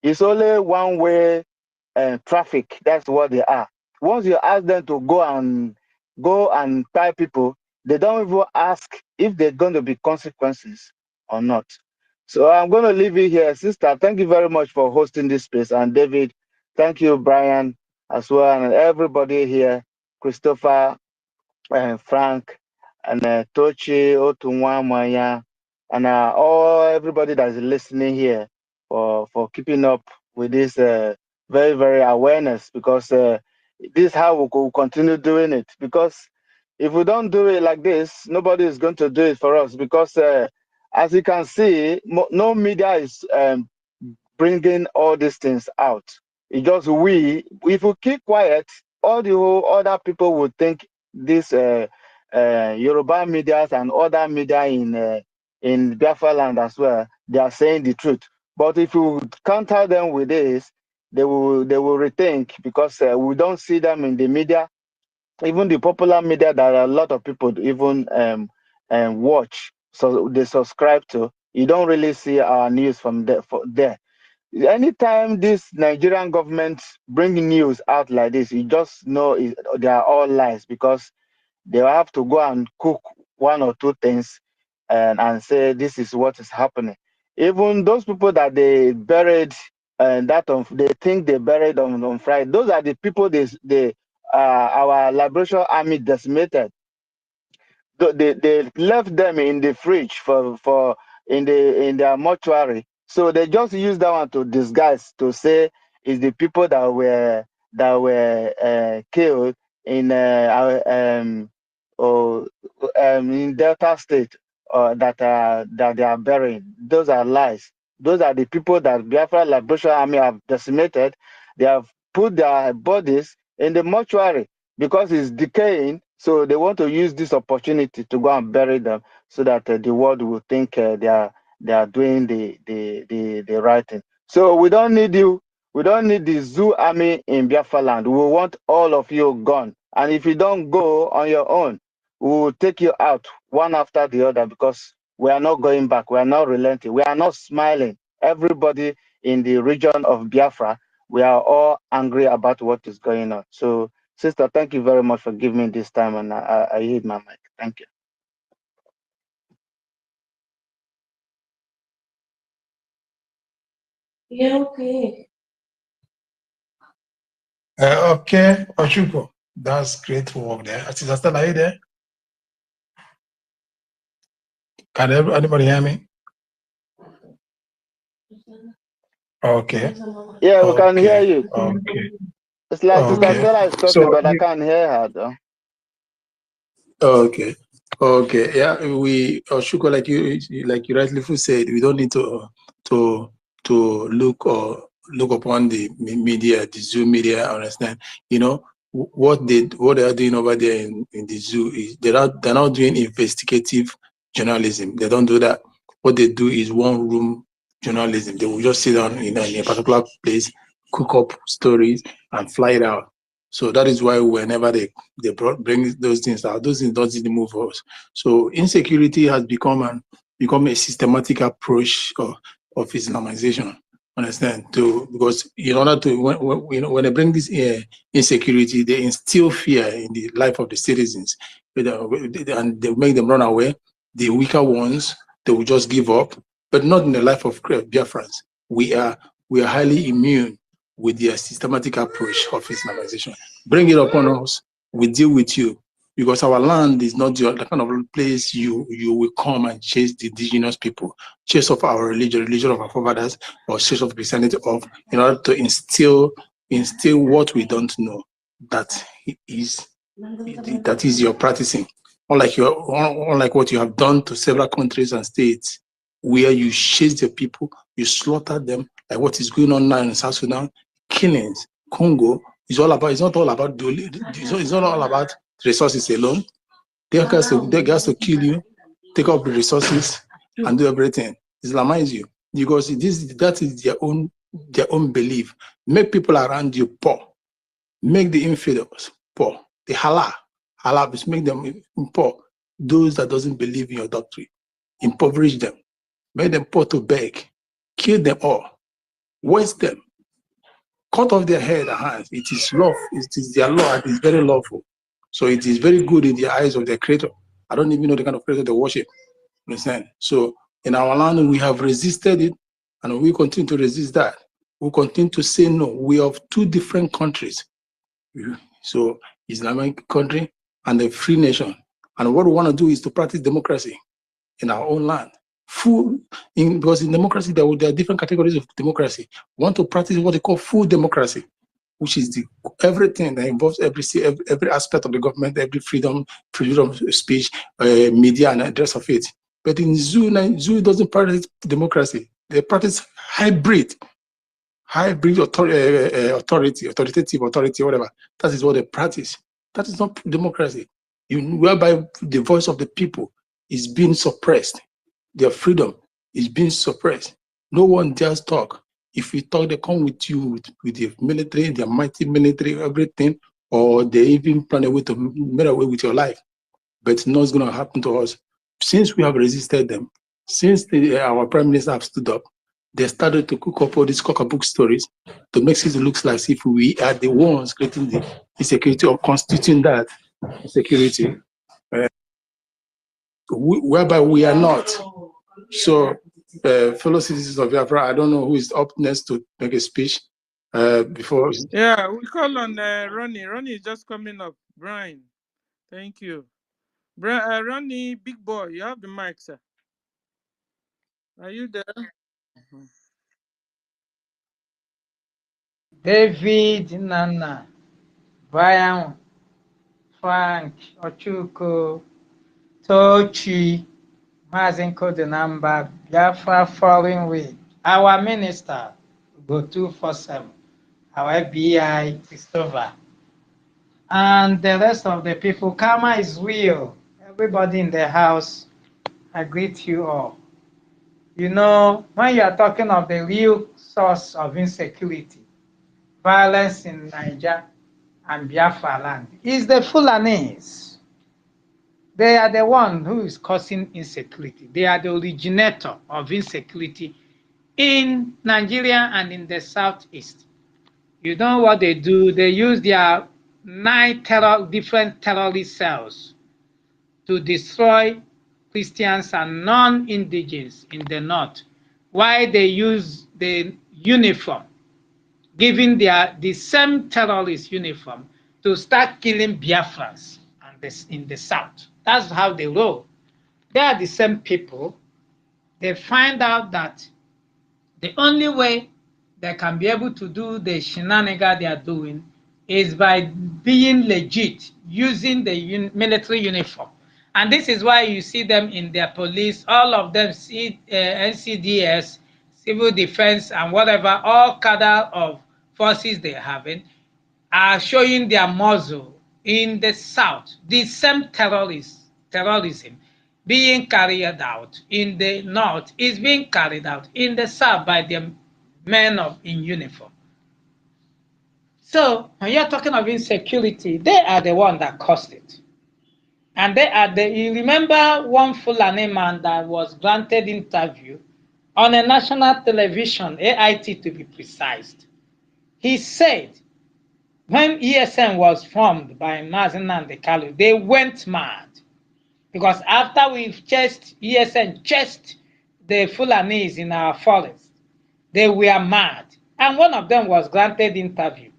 It's only one way traffic. That's what they are. Once you ask them to go and tie people, they don't even ask if there's going to be consequences or not. So I'm going to leave it here. Sister, thank you very much for hosting this space. And David, thank you, Brian, as well, and everybody here, Christopher, Frank, and Tochi, Otunwa, Maya, and everybody that is listening here for keeping up with this very, very awareness, because this is how we will continue doing it. Because if we don't do it like this, nobody is going to do it for us. Because as you can see, no media is bringing all these things out. It's just if we keep quiet, all the whole other people would think this Yoruba media and other media in Biafraland as well, they are saying the truth. But if you counter them with this, they will rethink, because we don't see them in the media. Even the popular media that a lot of people even watch, so they subscribe to. You don't really see our news from there. Anytime this Nigerian government bring news out like this, you just know they are all lies, because they have to go and cook one or two things and say this is what is happening. Even those people that they buried they think they buried on Friday, those are the people our Liberation Army decimated. They left them in the fridge in their mortuary. So they just used that one to disguise, to say it's the people that were killed in Delta State that they are burying. Those are lies. Those are the people that Biafra Liberation Army have decimated. They have put their bodies in the mortuary because it's decaying. So they want to use this opportunity to go and bury them, so that the world will think they are doing the right thing. So we don't need you. We don't need the zoo army in Biafraland. We want all of you gone. And if you don't go on your own, we will take you out one after the other, because we are not going back. We are not relenting. We are not smiling. Everybody in the region of Biafra, we are all angry about what is going on. So, sister, thank you very much for giving me this time, and I hit my mic. Thank you. Yeah, okay. Okay, Oshuko, that's great work there. Sister Stella, are you there? Can anybody hear me? Okay. Yeah, we can hear you. Okay. It's like Sister Stella is talking, but I can't hear her though. Okay. Okay. Yeah, Oshuko, like you rightly said, we don't need to look upon the media, the zoo media. Understand? You know what they are doing over there in the zoo is they're not doing investigative journalism. They don't do that. What they do is one room journalism. They will just sit down in a particular place, cook up stories, and fly it out. So that is why whenever they bring those things out, those things don't really move us. So insecurity has become a systematic approach of Islamization. Understand? Because in order to when they bring this insecurity, they instill fear in the life of the citizens, and they make them run away. The weaker ones, they will just give up, but not in the life of Biafrans. We are highly immune with their systematic approach of Islamization. Bring it upon us, we deal with you, because our land is not the kind of place you will come and chase the indigenous people, chase of our religion of our forefathers, or chase of Christianity of, in order to instill what we don't know, that is your practicing. Unlike what you have done to several countries and states, where you chase the people, you slaughter them, like what is going on now in South Sudan, killings. Congo is all about. It's not all about resources alone. They guys to kill you, take up the resources, and do everything. Islamize you because that is their own belief. Make people around you poor. Make the infidels poor. The halal is make them poor. Those that doesn't believe in your doctrine, impoverish them, make them poor to beg, kill them all, waste them, cut off their head and hands. It is love. It is their law. It is very lawful. So it is very good in the eyes of their creator. I don't even know the kind of creator they worship. Understand? So in our land, we have resisted it, and we continue to resist that. We continue to say no. We have two different countries. So Islamic country and a free nation. And what we want to do is to practice democracy in our own land. Because in democracy, there are different categories of democracy. We want to practice what they call full democracy, which is everything that involves every aspect of the government, every freedom of speech, media, and the rest of it. But in Zoo doesn't practice democracy. They practice hybrid authoritative authority, whatever. That is what they practice. That is not democracy. Whereby the voice of the people is being suppressed. Their freedom is being suppressed. No one dares talk. If you talk, they come with you with the military, their mighty military, everything, or they even plan a way to make away with your life. But it's not going to happen to us. Since we have resisted them, since our prime minister have stood up, they started to cook up all these cockbook stories to make it look like if we are the ones creating the insecurity or constituting that insecurity, whereby we are not. So, fellow citizens of Biafra, I don't know who is up next to make a speech before. Yeah, we call on Ronnie. Ronnie is just coming up. Brian, thank you. Ronnie, big boy, you have the mic, sir. Are you there? David, Nana, Brian, Frank, Ochuko, Tochi, Mazinko Denamba, Biafra Foreign Week, our minister, Go 247, our FBI, Christopher, and the rest of the people. Karma is real. Everybody in the house, I greet you all. You know, when you are talking of the real source of insecurity, violence in Niger and Biafraland, is the Fulanis. They are the one who is causing insecurity. They are the originator of insecurity in Nigeria and in the southeast. You know what they do? They use their 9 different terrorist cells to destroy Christians and non-indigenous in the north, while they use the uniform, giving the same terrorist uniform to start killing Biafrans in the south. That's how they roll. They are the same people. They find out that the only way they can be able to do the shenanigans they are doing is by being legit, using the military uniform. And this is why you see them in their police, all of them, NCDS, civil defense, and whatever, all cadre of forces they're having, are showing their muzzle in the south. The same terrorism being carried out in the north is being carried out in the south by the men in uniform. So when you're talking of insecurity, they are the one that caused it. And you remember one Fulani man that was granted interview on a national television, AIT to be precise. He said when ESN was formed by Mazen and the Kalu, they went mad. Because after we've chased ESN, chased the Fulanis in our forest, they were mad. And one of them was granted interview.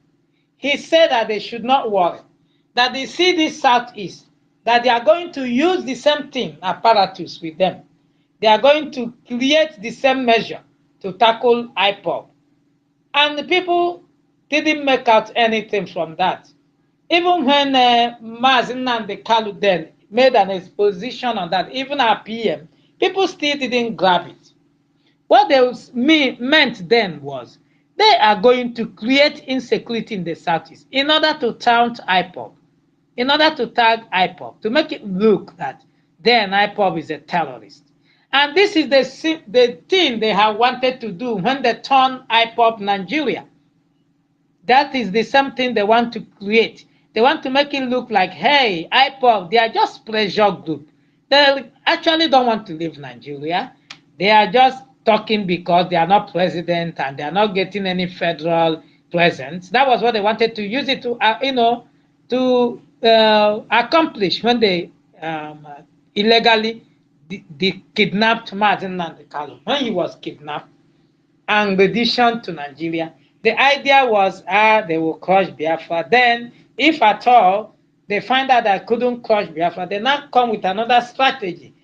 He said that they should not worry, that they see this southeast, that they are going to use the same thing, apparatus with them. They are going to create the same measure to tackle IPOB. And the people didn't make out anything from that. Even when Mazen and the Kalu then made an exposition on that, even our PM, people still didn't grab it. What they meant then was they are going to create insecurity in the southeast in order to taunt IPOB. in order to tag IPOB, to make it look that then IPOB is a terrorist. And this is the thing they have wanted to do when they turn IPOB Nigeria. That is the same thing they want to create. They want to make it look like, hey, IPOB, they are just pressure group. They actually don't want to leave Nigeria. They are just talking because they are not president and they are not getting any federal presence. That was what they wanted to use it to, accomplish when they illegally kidnapped Martin Nandekalo. When he was kidnapped and renditioned to Nigeria, the idea was they will crush Biafra. Then, if at all they find out that couldn't crush Biafra, they now come with another strategy,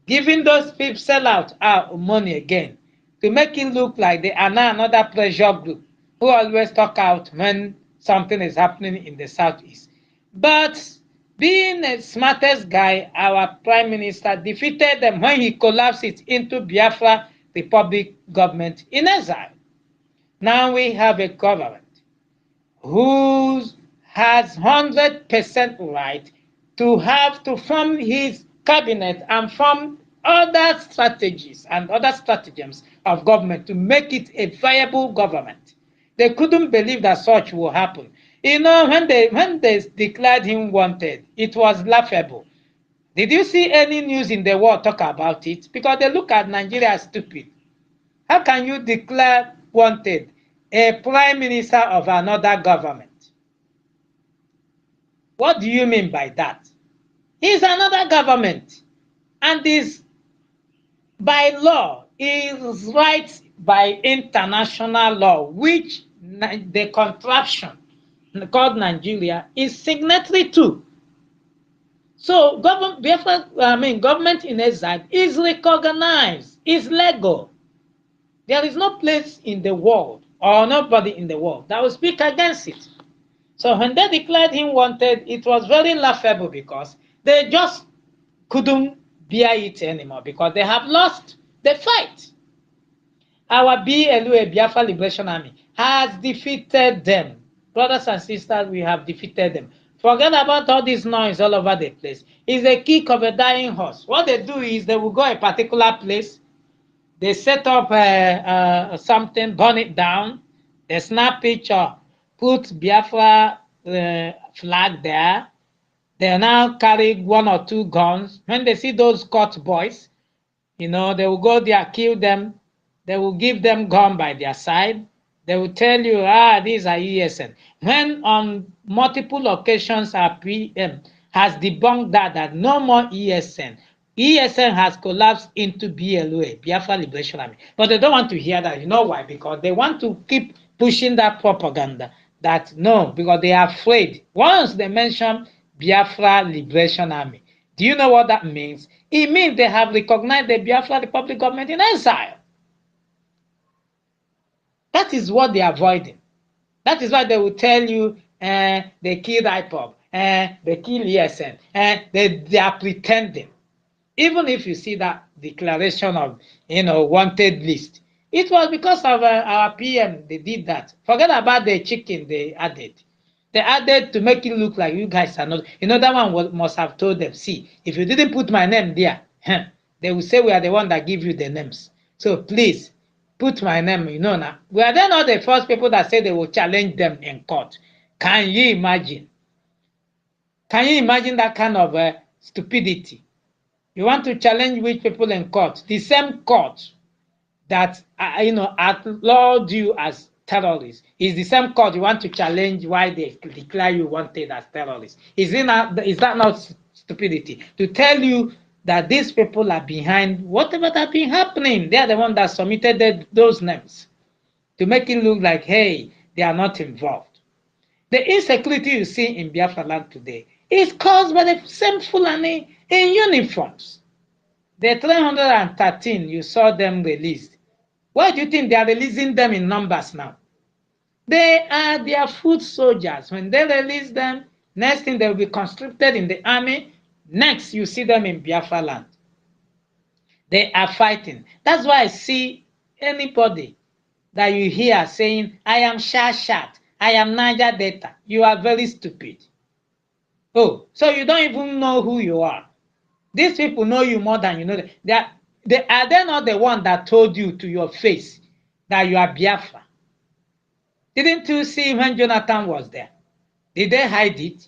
giving those people sell out our money again to make it look like they are now another pressure group who always talk out when something is happening in the southeast. But being the smartest guy, our prime minister defeated them when he collapsed it into Biafra Republic government in exile. Now we have a government who has 100% right to have to form his cabinet and form other strategies and other stratagems of government to make it a viable government. They couldn't believe that such will happen. You know, when they declared him wanted, it was laughable. Did you see any news in the world talk about it? Because they look at Nigeria as stupid. How can you declare wanted a prime minister of another government? What do you mean by that? He's another government and is by law, is right by international law, which the contraption called Nigeria is signatory to. So government in exile is recognized, is legal. There is no place in the world or nobody in the world that will speak against it. So when they declared him wanted, it was very laughable because they just couldn't bear it anymore because they have lost the fight. Our BLUA, Biafra Liberation Army, has defeated them. Brothers and sisters, we have defeated them. Forget about all this noise all over the place. It's a kick of a dying horse. What they do is they will go a particular place, they set up something, burn it down, they snap picture, put Biafra flag there. They now carry one or two guns. When they see those cut boys, they will go there, kill them. They will give them gun by their side. They will tell you, these are ESN. When on multiple occasions our PM has debunked that no more ESN. ESN has collapsed into BLOA, Biafra Liberation Army. But they don't want to hear that. You know why? Because they want to keep pushing that propaganda that no, because they are afraid. Once they mention Biafra Liberation Army, do you know what that means? It means they have recognized the Biafra Republic government in exile. That is what they are avoiding. That is why they will tell you they killed IPOB, they killed ESN, they are pretending. Even if you see that declaration of wanted list, it was because of our PM they did that. Forget about the chicken they added. They added to make it look like you guys are not. That one must have told them, see, if you didn't put my name there, they will say we are the one that give you the names. So please put my name. Now we are then not the first people that say they will challenge them in court. Can you imagine? Can you imagine that kind of stupidity? You want to challenge which people in court? The same court that outlawed you as terrorists is the same court you want to challenge why they declare you wanted as terrorists. Is that not stupidity? To tell you that these people are behind whatever that been happening. They are the ones that submitted those names to make it look like, hey, they are not involved. The insecurity you see in Biafraland today is caused by the same Fulani in uniforms. The 313, you saw them released. Why do you think they are releasing them in numbers now? They are their foot soldiers. When they release them, next thing they will be conscripted in the army. Next, you see them in Biafraland. They are fighting. That's why I see anybody that you hear saying, I am Shashat, I am Niger Delta, you are very stupid. Oh, so you don't even know who you are. These people know you more than you know them. Are they not the one that told you to your face that you are Biafra? Didn't you see when Jonathan was there? Did they hide it?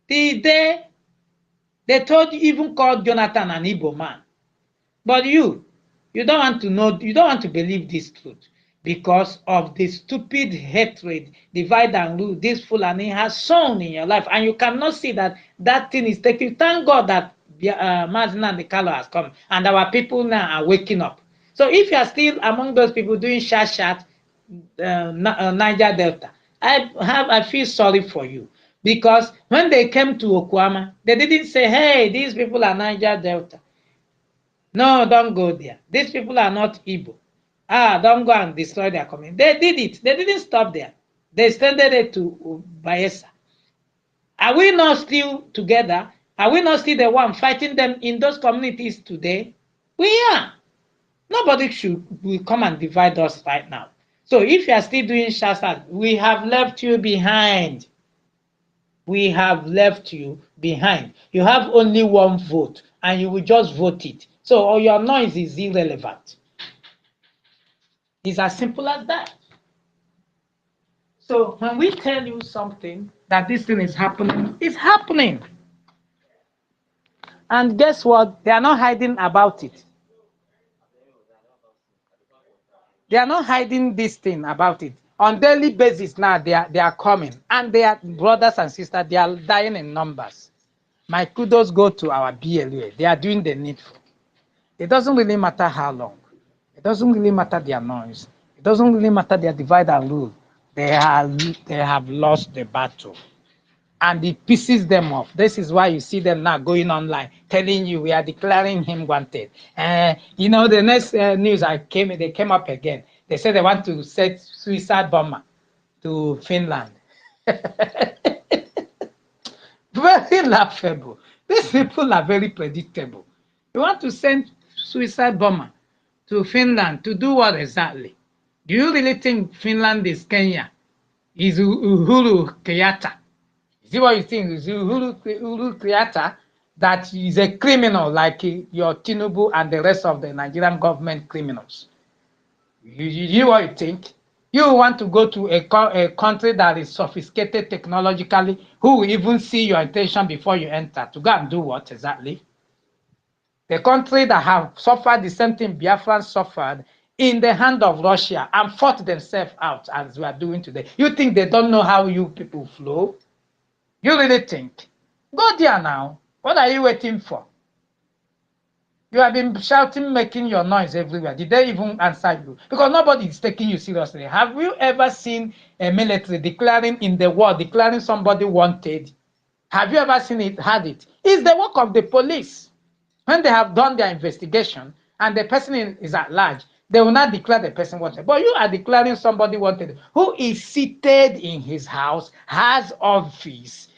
Did they? They told you, even called Jonathan an Igbo man. But you don't want to know, you don't want to believe this truth because of the stupid hatred, divide and rule this Fulani has sown in your life. And you cannot see that that thing is taking. Thank God that Mazin and the Kalo has come and our people now are waking up. So if you are still among those people doing shat, Niger Delta, I feel sorry for you because when they came to Okwama, they didn't say, hey, these people are Niger Delta. No, don't go there. These people are not Igbo. Don't go and destroy their community. They did it. They didn't stop there. They extended it to Bayelsa. Are we not still together? Are we not still the one fighting them in those communities today? We are. Nobody will come and divide us right now. So if you are still doing Shasad, we have left you behind. We have left you behind. You have only one vote and you will just vote it. So all your noise is irrelevant. It's as simple as that. So when we tell you something that this thing is happening, it's happening. And guess what? They are not hiding about it. They are not hiding this thing about it. On daily basis now, they are coming. And they are brothers and sisters, they are dying in numbers. My kudos go to our BLA. They are doing the needful. It doesn't really matter how long. It doesn't really matter their noise. It doesn't really matter their divide and rule. They have lost the battle. And it pisses them off. This is why you see them now going online, telling you we are declaring him wanted. The next news they came up again. They said they want to set suicide bomber to Finland. Very laughable. These people are very predictable. You want to send suicide bomber to Finland to do what exactly? Do you really think Finland is Kenya? Is Uhuru Kenyatta? See what you think? Is Uhuru Kenyatta that is a criminal like your Tinubu and the rest of the Nigerian government criminals? You what you think? You want to go to a country that is sophisticated technologically, who will even see your intention before you enter, to go and do what exactly? The country that have suffered the same thing Biafrans suffered in the hand of Russia and fought themselves out as we are doing today. You think they don't know how you people flow? You really think? Go there now. What are you waiting for? You have been shouting, making your noise everywhere. Did they even answer you? Because nobody is taking you seriously. Have you ever seen a military declaring in the war, declaring somebody wanted? Have you ever seen it, had it? It's the work of the police. When they have done their investigation and the person is at large, they will not declare the person wanted. But you are declaring somebody wanted who is seated in his house, has office,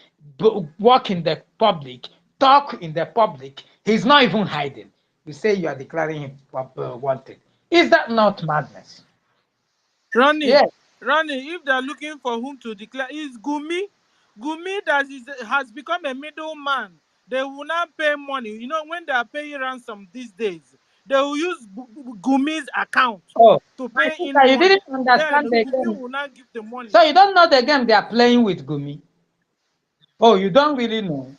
work in the public, talk in the public. He's not even hiding. You say you are declaring him wanted. Is that not madness? Ronnie, Yes. Ronnie, if they're looking for whom to declare, is Gumi. Gumi has become a middleman. They will not pay money. You know, when they are paying ransom these days, they will use Gumi's account Oh, to my pay in sister, you money. didn't Then understand the Gumi game. will not give the money. So you don't know the game they are playing with Gumi. Oh, you don't really know.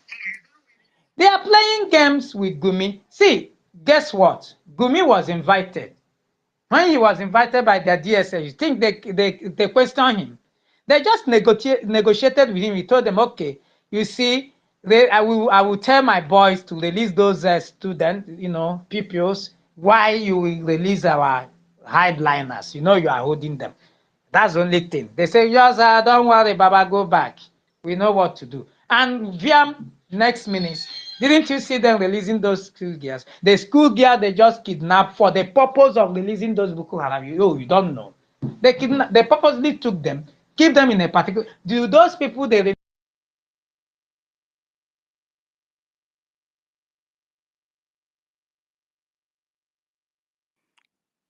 They are playing games with Gumi. See, guess what? Gumi was invited. When he was invited by their DSS, you think they questioned him? They just negotiated with him. He told them, okay, you see, I will tell my boys to release those students, pupils, while you will release our hardliners. You are holding them. That's the only thing. They say, yes, don't worry, Baba, go back. We know what to do. And via next minute, didn't you see them releasing those school girls? The school girl they just kidnapped for the purpose of releasing those Boko Haram. You don't know. They purposely took them, keep them in a particular. Do those people they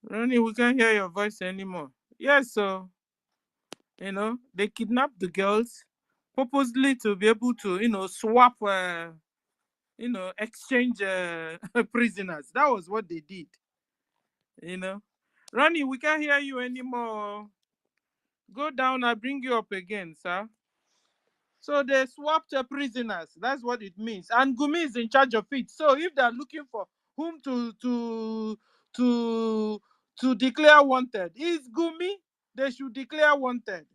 Ronnie, we can't hear your voice anymore. Yes, so they kidnap the girls, purposely to be able to, swap, exchange prisoners. That was what they did. Ronnie, we can't hear you anymore. Go down, I bring you up again, sir. So they swapped prisoners. That's what it means. And Gumi is in charge of it. So if they're looking for whom to declare wanted, is Gumi. They should declare wanted.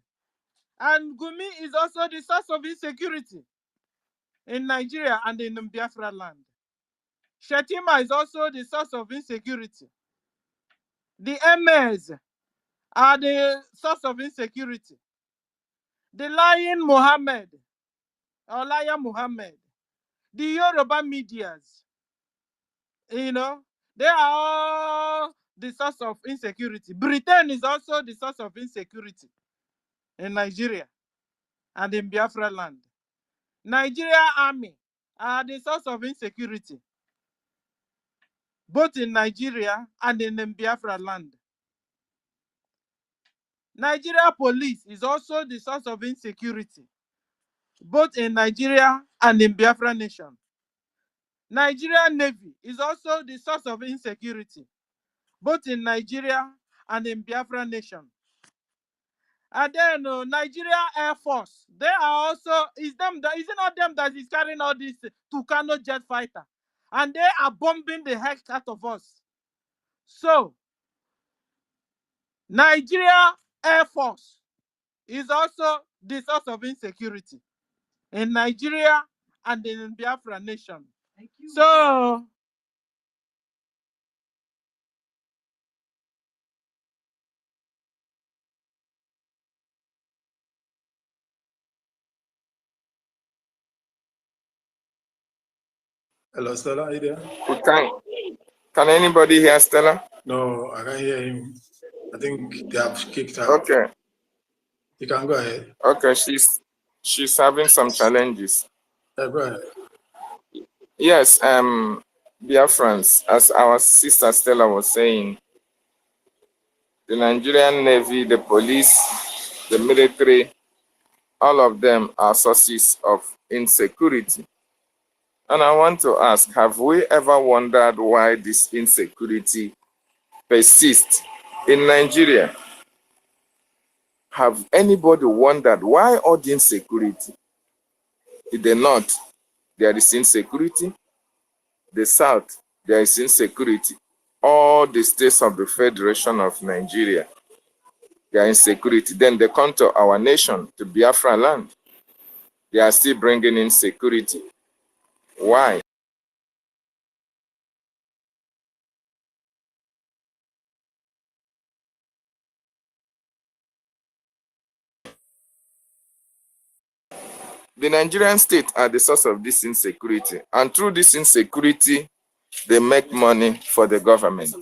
And Gumi is also the source of insecurity in Nigeria and in Biafraland. Shetima is also the source of insecurity. The MS are the source of insecurity. The lying Mohammed, or liar Mohammed, the Yoruba medias, they are all the source of insecurity. Britain is also the source of insecurity in Nigeria and in Biafra land. Nigeria army are the source of insecurity, both in Nigeria and in Biafra land. Nigeria police is also the source of insecurity, both in Nigeria and in Biafra nation. Nigerian Navy is also the source of insecurity, both in Nigeria and in Biafra nation. And then Nigeria Air Force, they are also, is it not them that is carrying all this Tucano jet fighter? And they are bombing the heck out of us. So, Nigeria Air Force is also the source of insecurity in Nigeria and in Biafra nation. So, Hello, Stella, are you there? Can anybody hear Stella? No, I can't hear him. I think they have kicked out. Okay. You can go ahead. Okay, she's having some challenges. Yeah, go ahead. Yes, Biafrans, as our sister Stella was saying, the Nigerian Navy, the police, the military, all of them are sources of insecurity. And I want to ask, have we ever wondered why this insecurity persists in Nigeria? Have anybody wondered why all the insecurity? In the north, there is insecurity. The south, there is insecurity. All the states of the Federation of Nigeria, there is insecurity. Then they come to our nation, to Biafraland. They are still bringing insecurity. Why? The Nigerian state are the source of this insecurity. And through this insecurity, they make money for the government.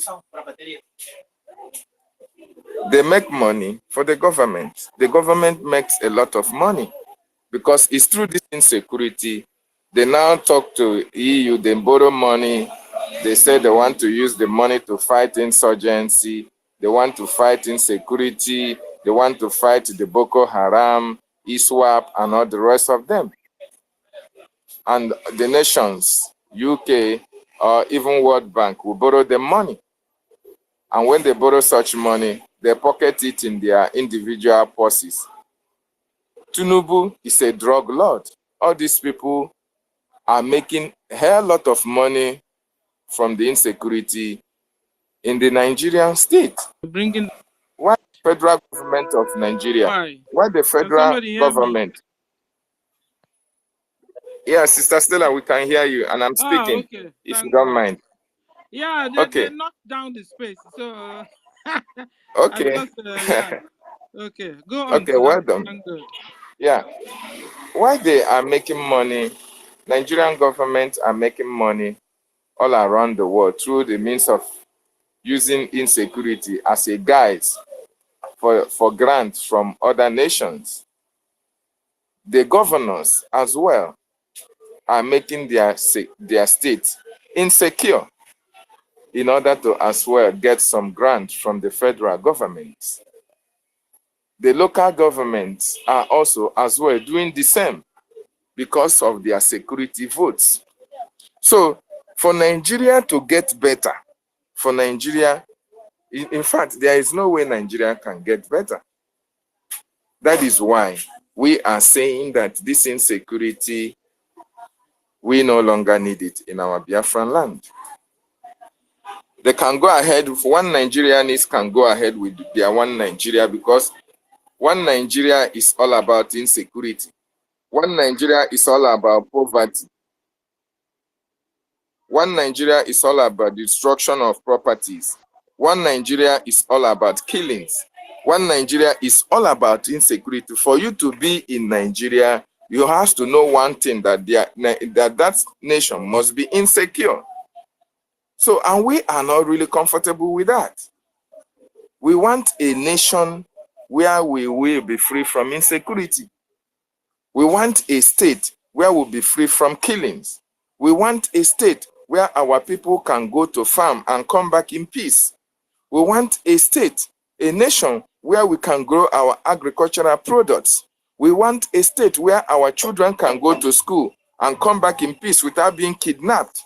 They make money for the government. The government makes a lot of money because it's through this insecurity. They now talk to EU, they borrow money. They say they want to use the money to fight insurgency. They want to fight insecurity. They want to fight the Boko Haram, ISWAP, and all the rest of them. And the nations, UK, or even World Bank, will borrow them money. And when they borrow such money, they pocket it in their individual purses. Tinubu is a drug lord. All these people are making a hell lot of money from the insecurity in the Nigerian state. Why the federal government of Nigeria? Why the federal government? Yeah, Sister Stella, we can hear you, and I'm speaking, okay. if you don't mind. Yeah, they knocked down the space, so okay. I just, okay, go on. Okay, well done. Good. Yeah, why they are making money? Nigerian government are making money all around the world through the means of using insecurity as a guide for grants from other nations. The governors as well are making their state insecure in order to as well get some grant from the federal government. the local governments are also as well doing the same because of their security votes. So for Nigeria to get better, for Nigeria, in fact, there is no way Nigeria can get better. That is why we are saying that this insecurity, we no longer need it in our Biafran land. They can go ahead, one Nigerianist can go ahead with their one Nigeria, because one Nigeria is all about insecurity. One Nigeria is all about poverty. One Nigeria is all about destruction of properties. One Nigeria is all about killings. One Nigeria is all about insecurity. For you to be in Nigeria, you have to know one thing, that that nation must be insecure. So, and we are not really comfortable with that. We want a nation where we will be free from insecurity. We want a state where we'll be free from killings. We want a state where our people can go to farm and come back in peace. We want a state, a nation where we can grow our agricultural products. We want a state where our children can go to school and come back in peace without being kidnapped.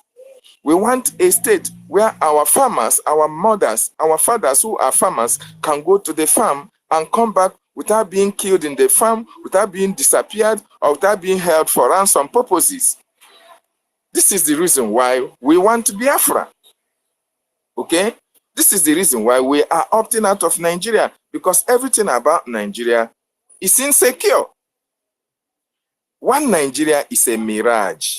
We want a state where our farmers, our mothers, our fathers who are farmers can go to the farm and come back without being killed in the farm, without being disappeared, or without being held for ransom purposes. This is the reason why we want Biafra. Okay? This is the reason why we are opting out of Nigeria, because everything about Nigeria is insecure. One Nigeria is a mirage.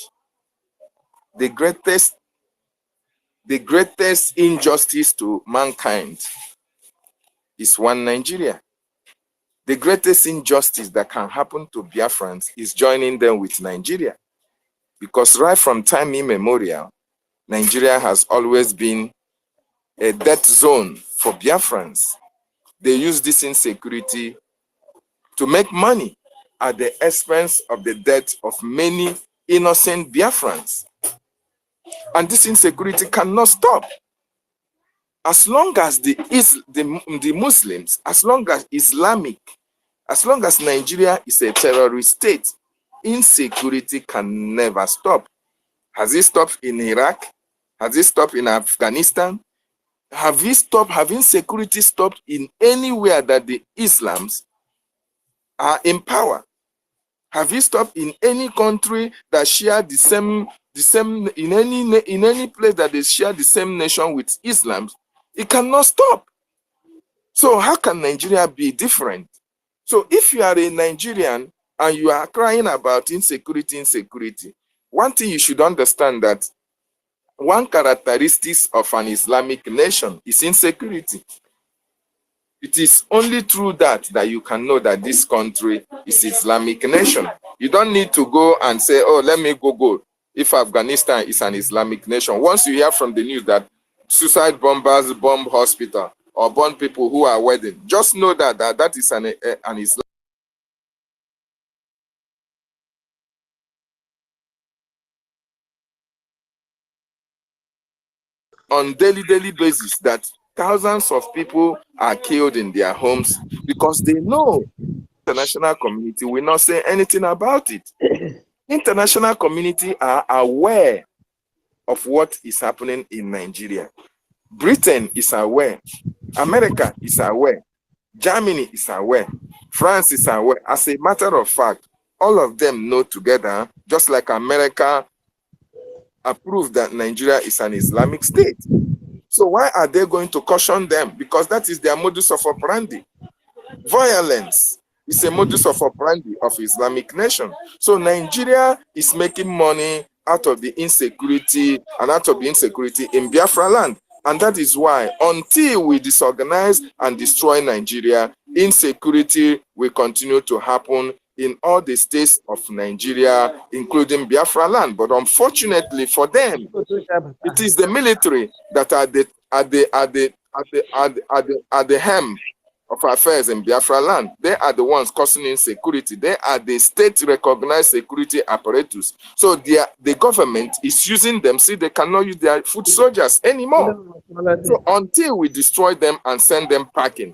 The greatest injustice to mankind is one Nigeria. The greatest injustice that can happen to Biafrans is joining them with Nigeria. Because right from time immemorial, Nigeria has always been a death zone for Biafrans. They use this insecurity to make money at the expense of the death of many innocent Biafrans. And this insecurity cannot stop. As long as the Muslims, as long as as long as Nigeria is a terrorist state, insecurity can never stop. Has it stopped in Iraq? Has it stopped in Afghanistan? Have insecurity stopped in anywhere that the Islams are in power? Have you stopped in any country that share the same in any place that they share the same nation with Islam? It cannot stop. So how can Nigeria be different? So if you are a Nigerian and you are crying about insecurity, one thing you should understand, that one characteristic of an Islamic nation is insecurity. It is only through that you can know that this country is Islamic nation. You don't need to go and say, oh, let me go. If Afghanistan is an Islamic nation, once you hear from the news that suicide bombers bomb hospital or bomb people who are wedding, just know that is an Islamic. On daily basis, that thousands of people are killed in their homes because they know international community will not say anything about it. International community are aware of what is happening in Nigeria. Britain is aware. America is aware. Germany is aware. France is aware. As a matter of fact, all of them know together, just like America approved that Nigeria is an Islamic state. So why are they going to caution them? Because that is their modus operandi. Violence is a modus operandi of Islamic nation. So Nigeria is making money out of the insecurity and out of the insecurity in Biafraland. And that is why until we disorganize and destroy Nigeria, insecurity will continue to happen in all the states of Nigeria, including Biafraland. But unfortunately for them, it is the military that are the hem of affairs in Biafraland. They are the ones causing insecurity. They are the state-recognized security apparatus. So the government is using them. See, they cannot use their foot soldiers anymore. So until we destroy them and send them packing,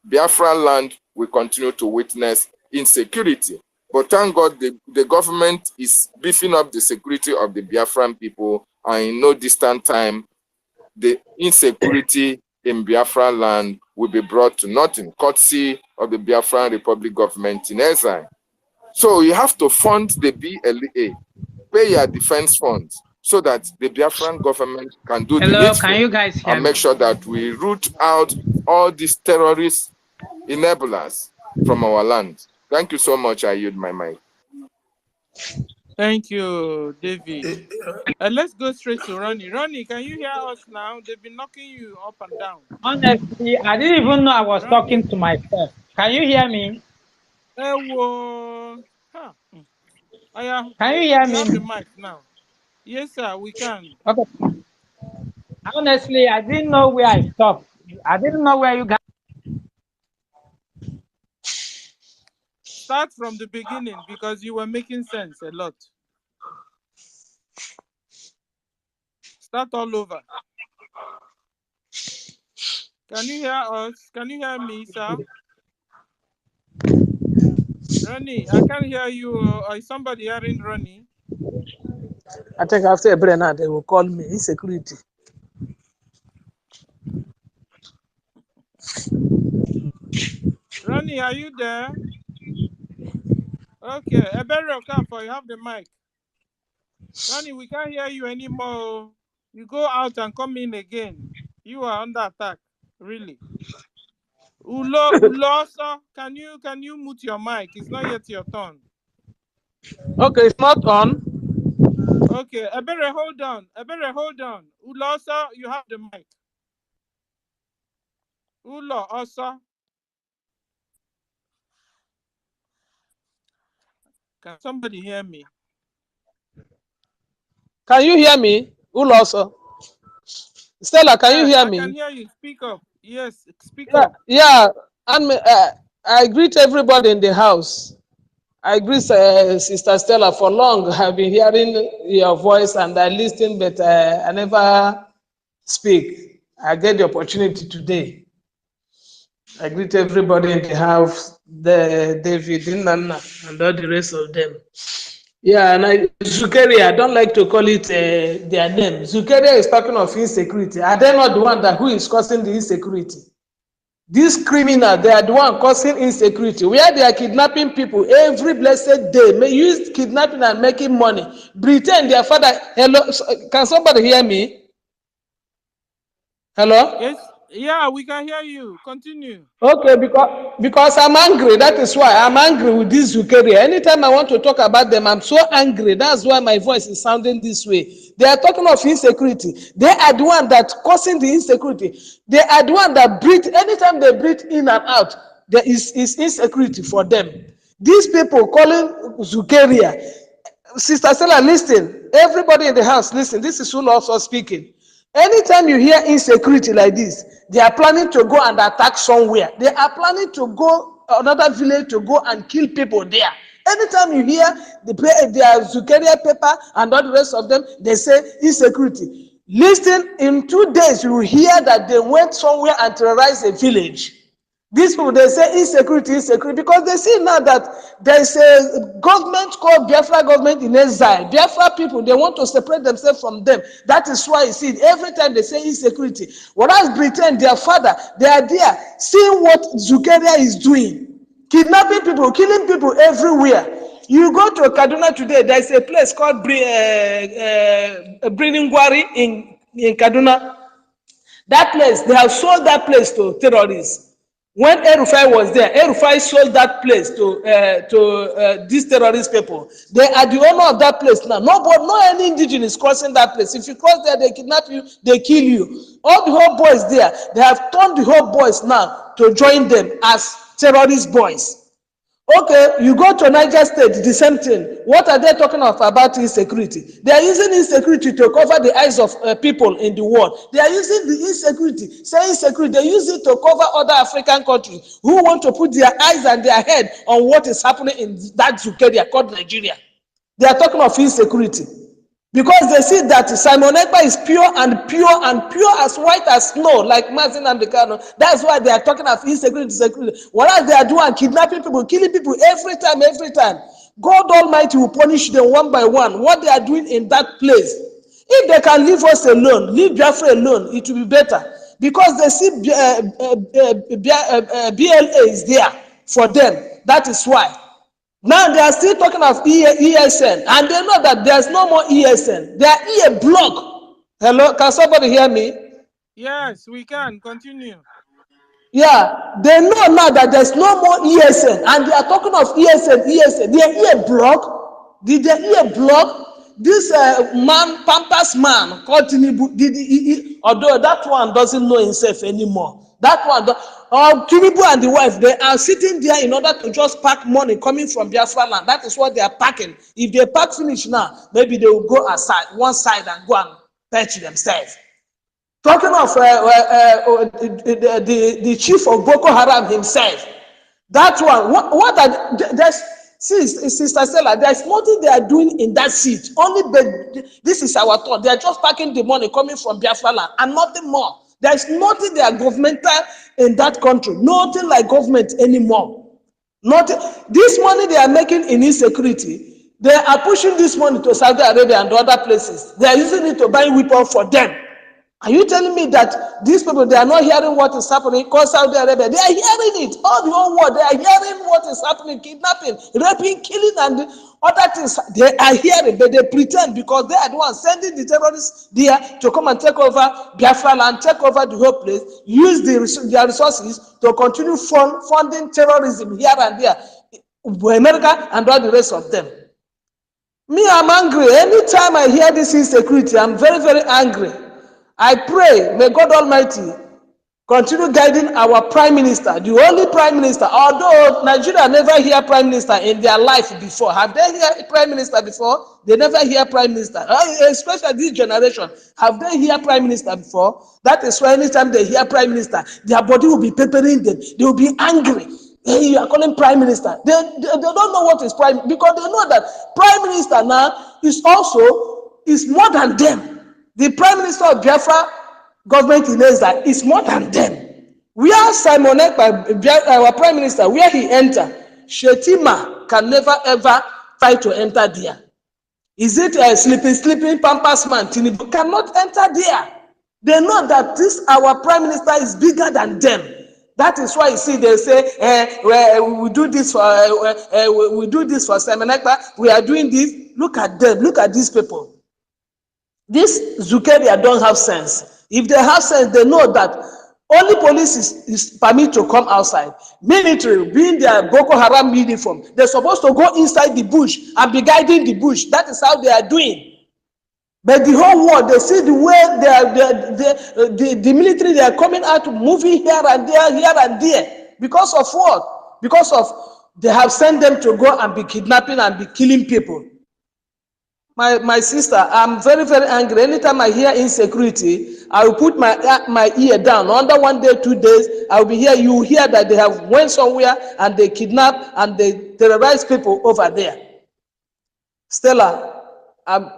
Biafraland will continue to witness insecurity. But thank God the government is beefing up the security of the Biafran people, and in no distant time, the insecurity in Biafran land will be brought to nothing, courtesy of the Biafran Republic government in exile. So you have to fund the BLA, pay your defense funds, so that the Biafran government can do the Hello, can needful you guys hear and me? make sure that we root out all these terrorist enablers from our land. Thank you so much. I yield my mic. Thank you, David. Let's go straight to Ronnie. Ronnie, can you hear us now? They've been knocking you up and down. Honestly, I didn't even know I was Ronnie. talking to myself. Can you hear me? Whoa. Huh. Can you hear You have the me? mic now. Yes, sir, we can. Okay. Honestly, I didn't know where I stopped. I didn't know where you guys. Start from the beginning because you were making sense a lot. Start all over. Can you hear us? Can you hear me, sir? Ronnie, I can't hear you. Is somebody hearing Ronnie? I think after a break now, they will call me Insecurity. Ronnie, are you there? Okay, Ebere Okafor, you have the mic. Ronnie, we can't hear you anymore. You go out and come in again. You are under attack, really. Ulosa, can you mute your mic? It's not yet your turn. Okay, it's not on. Okay, Ebere, hold on. Ebere, hold on. Ulosa, you have the mic. Ulosa. Can somebody hear me? Can you hear me? Uloso. Stella, can you hear I me? can hear you. Speak up. Yes, speak Yeah, up. yeah. And I greet everybody in the house. I greet Sister Stella for long. I've been hearing your voice and I listen, but I never speak. I get the opportunity today. I greet everybody in the house, the David, Nana, and all the rest of them. Yeah, and Zukeria, I don't like to call it their name. Zukeria is talking of insecurity. Are they not the one who is causing the insecurity? These criminals, they are the one causing insecurity. Where they are kidnapping people every blessed day, may use kidnapping and making money. Pretend their father. Hello, can somebody hear me? Hello? Yes, yeah, we can hear you. Continue. Okay, because I'm angry. That is why I'm angry with this Zukeria. Anytime I want to talk about them, I'm so angry. That's why my voice is sounding this way. They are talking of insecurity. They are the one that causing the insecurity. They are the one that breathe. Anytime they breathe in and out, there is insecurity for them. These people calling Zukeria. Sister Stella, listen. Everybody in the house, listen. This is Ulu also speaking. Anytime you hear insecurity like this, they are planning to go and attack somewhere. They are planning to go another village to go and kill people there. Anytime you hear their Zukeria paper and all the rest of them, they say insecurity. Listen, in 2 days, you will hear that they went somewhere and terrorized a village. These people, they say insecurity, because they see now that there is a government called Biafra government in exile. Biafra people, they want to separate themselves from them. That is why you see every time they say insecurity. Whereas Britain, their father, they are there seeing what Zukeria is doing. Kidnapping people, killing people everywhere. You go to Kaduna today, there is a place called Briningwari in Kaduna. That place, they have sold that place to terrorists. When El-Rufai was there, El-Rufai sold that place to these terrorist people. They are the owner of that place now. No any indigenous crossing that place. If you cross there, they kidnap you, they kill you. All the whole boys there, they have turned the whole boys now to join them as terrorist boys. Okay, you go to Niger State, the same thing. What are they talking of about insecurity? They are using insecurity to cover the eyes of people in the world. They are using the insecurity, saying insecurity, they use it to cover other African countries who want to put their eyes and their head on what is happening in that Zukeria called Nigeria. They are talking of insecurity. Because they see that Simon Ekpa is pure and pure as white as snow, like Martin Amdekano. That's why they are talking of insecurity, security. Whereas they are doing kidnapping people, killing people every time, every time. God Almighty will punish them one by one. What they are doing in that place. If they can leave us alone, leave Biafra alone, it will be better. Because they see BLA is there for them. That is why. Now they are still talking of ESN, and they know that there's no more ESN. They are a block. Hello, can somebody hear me? Yes, we can continue. Yeah, they know now that there's no more ESN, and they are talking of ESN. They are a block. Did they hear block? This man, Pampas man, called Tinubu, although that one doesn't know himself anymore. That one, Tinubu and the wife, they are sitting there in order to just pack money coming from Biafraland. That is what they are packing. If they pack finish now, maybe they will go aside, one side, and go and patch themselves. Talking of the chief of Boko Haram himself, that one, what are there's Sister Stella, there's nothing they are doing in that seat. Only this is our thought. They are just packing the money coming from Biafraland and nothing more. There's nothing they are governmental in that country. Nothing like government anymore. Nothing. This money they are making in insecurity, they are pushing this money to Saudi Arabia and other places. They are using it to buy weapons for them. Are you telling me that these people, they are not hearing what is happening? Because Saudi Arabia, they are hearing it. All the whole world, they are hearing what is happening, kidnapping, raping, killing, and other things. They are hearing, but they pretend because they are the ones sending the terrorists there to come and take over Biafraland, take over the whole place, use their resources to continue funding terrorism here and there, America and all the rest of them. Me, I'm angry. Anytime I hear this insecurity, I'm very, very angry. I pray, may God Almighty continue guiding our Prime Minister, the only Prime Minister, although Nigeria never hear Prime Minister in their life before. Have they hear Prime Minister before? They never hear Prime Minister. Especially this generation. Have they hear Prime Minister before? That is why anytime they hear Prime Minister, their body will be peppering them. They will be angry. Hey, you are calling Prime Minister. They don't know what is Prime, because they know that Prime Minister now is more than them. The Prime Minister of Biafra government knows that it's more than them. Where Simon Ekpa, our Prime Minister, where he enter, Shetima can never ever try to enter there. Is it a sleeping Pampas man? Tinubu cannot enter there. They know that this our Prime Minister is bigger than them. That is why you see they say we do this for we do this for Simon Ekpa. We are doing this. Look at them. Look at these people. This Zukeria don't have sense. If they have sense, they know that only police is permitted to come outside. Military, being their Boko Haram uniform, they're supposed to go inside the bush and be guiding the bush. That is how they are doing. But the whole world, they see the way the military, they are coming out, moving here and there. Because of what? Because of they have sent them to go and be kidnapping and be killing people. My sister, I'm very, very angry. Anytime I hear insecurity, I will put my ear down. Under 1 day, 2 days, I will be here. You will hear that they have went somewhere and they kidnap and they terrorize people over there. Stella,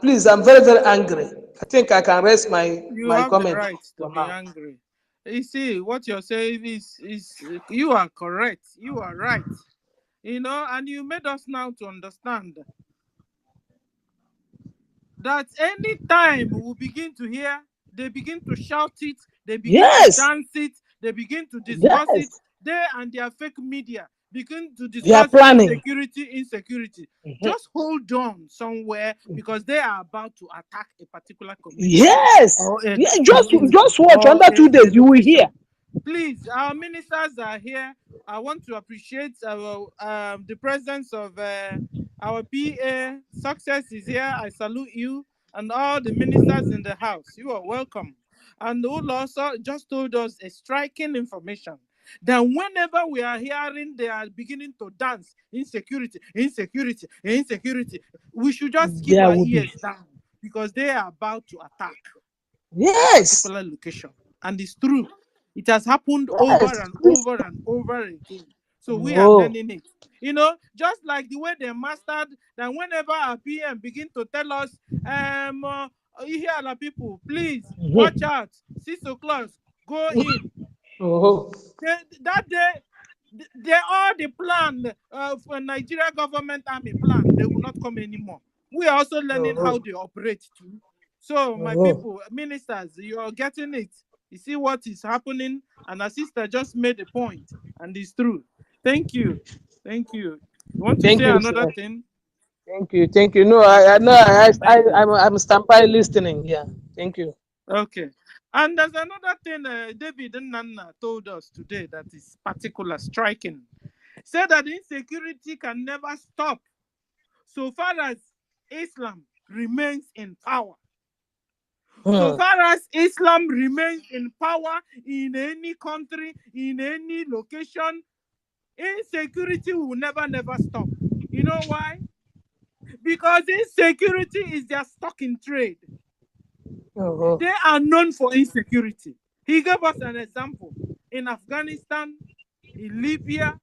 please, I'm very, very angry. I think I can rest my comment. You have the right to be angry. You see, what you're saying is you are correct. You are right. You know, and you made us now to understand that any time we begin to hear, they begin to shout it, they begin to dance it, they begin to discuss it, they and their fake media begin to discuss insecurity. Just hold on somewhere, because they are about to attack a particular community. Just watch. Under 2 days, you will hear. Please, our ministers are here. I want to appreciate the presence of our PA. Success is here. I salute you and all the ministers in the house. You are welcome. And Ulu also just told us a striking information that whenever we are hearing they are beginning to dance insecurity, we should just keep our ears down, because they are about to attack a particular location. And it's true. It has happened over and over and over again. So we are learning it. You know, just like the way they mastered that whenever our PM begin to tell us, here are people, please watch out, 6 o'clock, go in. That day, they all the plan for Nigeria government army plan. They will not come anymore. We are also learning how they operate too. So my people, ministers, you are getting it. You see what is happening, and our sister just made a point, and it's true. Thank you, thank you. You want to say another thing? Thank you. No, I'm standby listening. Yeah, thank you. Okay. And there's another thing David and Nana told us today that is particular, striking. Said that insecurity can never stop so far as Islam remains in power. So far as Islam remains in power in any country, in any location, insecurity will never stop. You know why? Because insecurity is their stock in trade. They are known for insecurity. He gave us an example in Afghanistan, in Libya,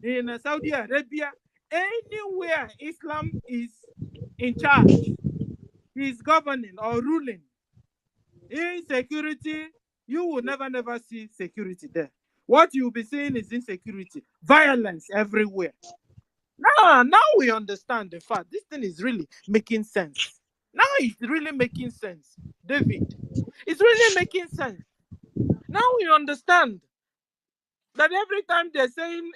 in Saudi Arabia, anywhere Islam is in charge, is governing or ruling. Insecurity, you will never see security there. What you'll be seeing is insecurity, violence everywhere. Now we understand the fact. This thing is really making sense. Now it's really making sense, David. It's really making sense. Now we understand that every time they're saying,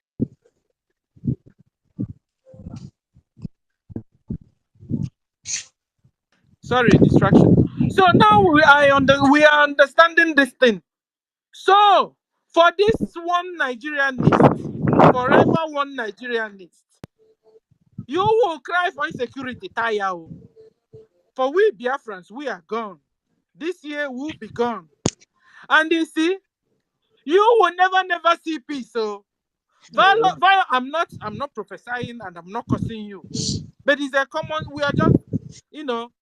sorry, distraction. So now we are understanding this thing. So for this one Nigerianist, forever one Nigerianist, you will cry for insecurity, Taya. For we Biafrans, we are gone. This year will be gone. And you see, you will never see peace. So I'm not prophesying and I'm not cursing you. But it's a common, we are just,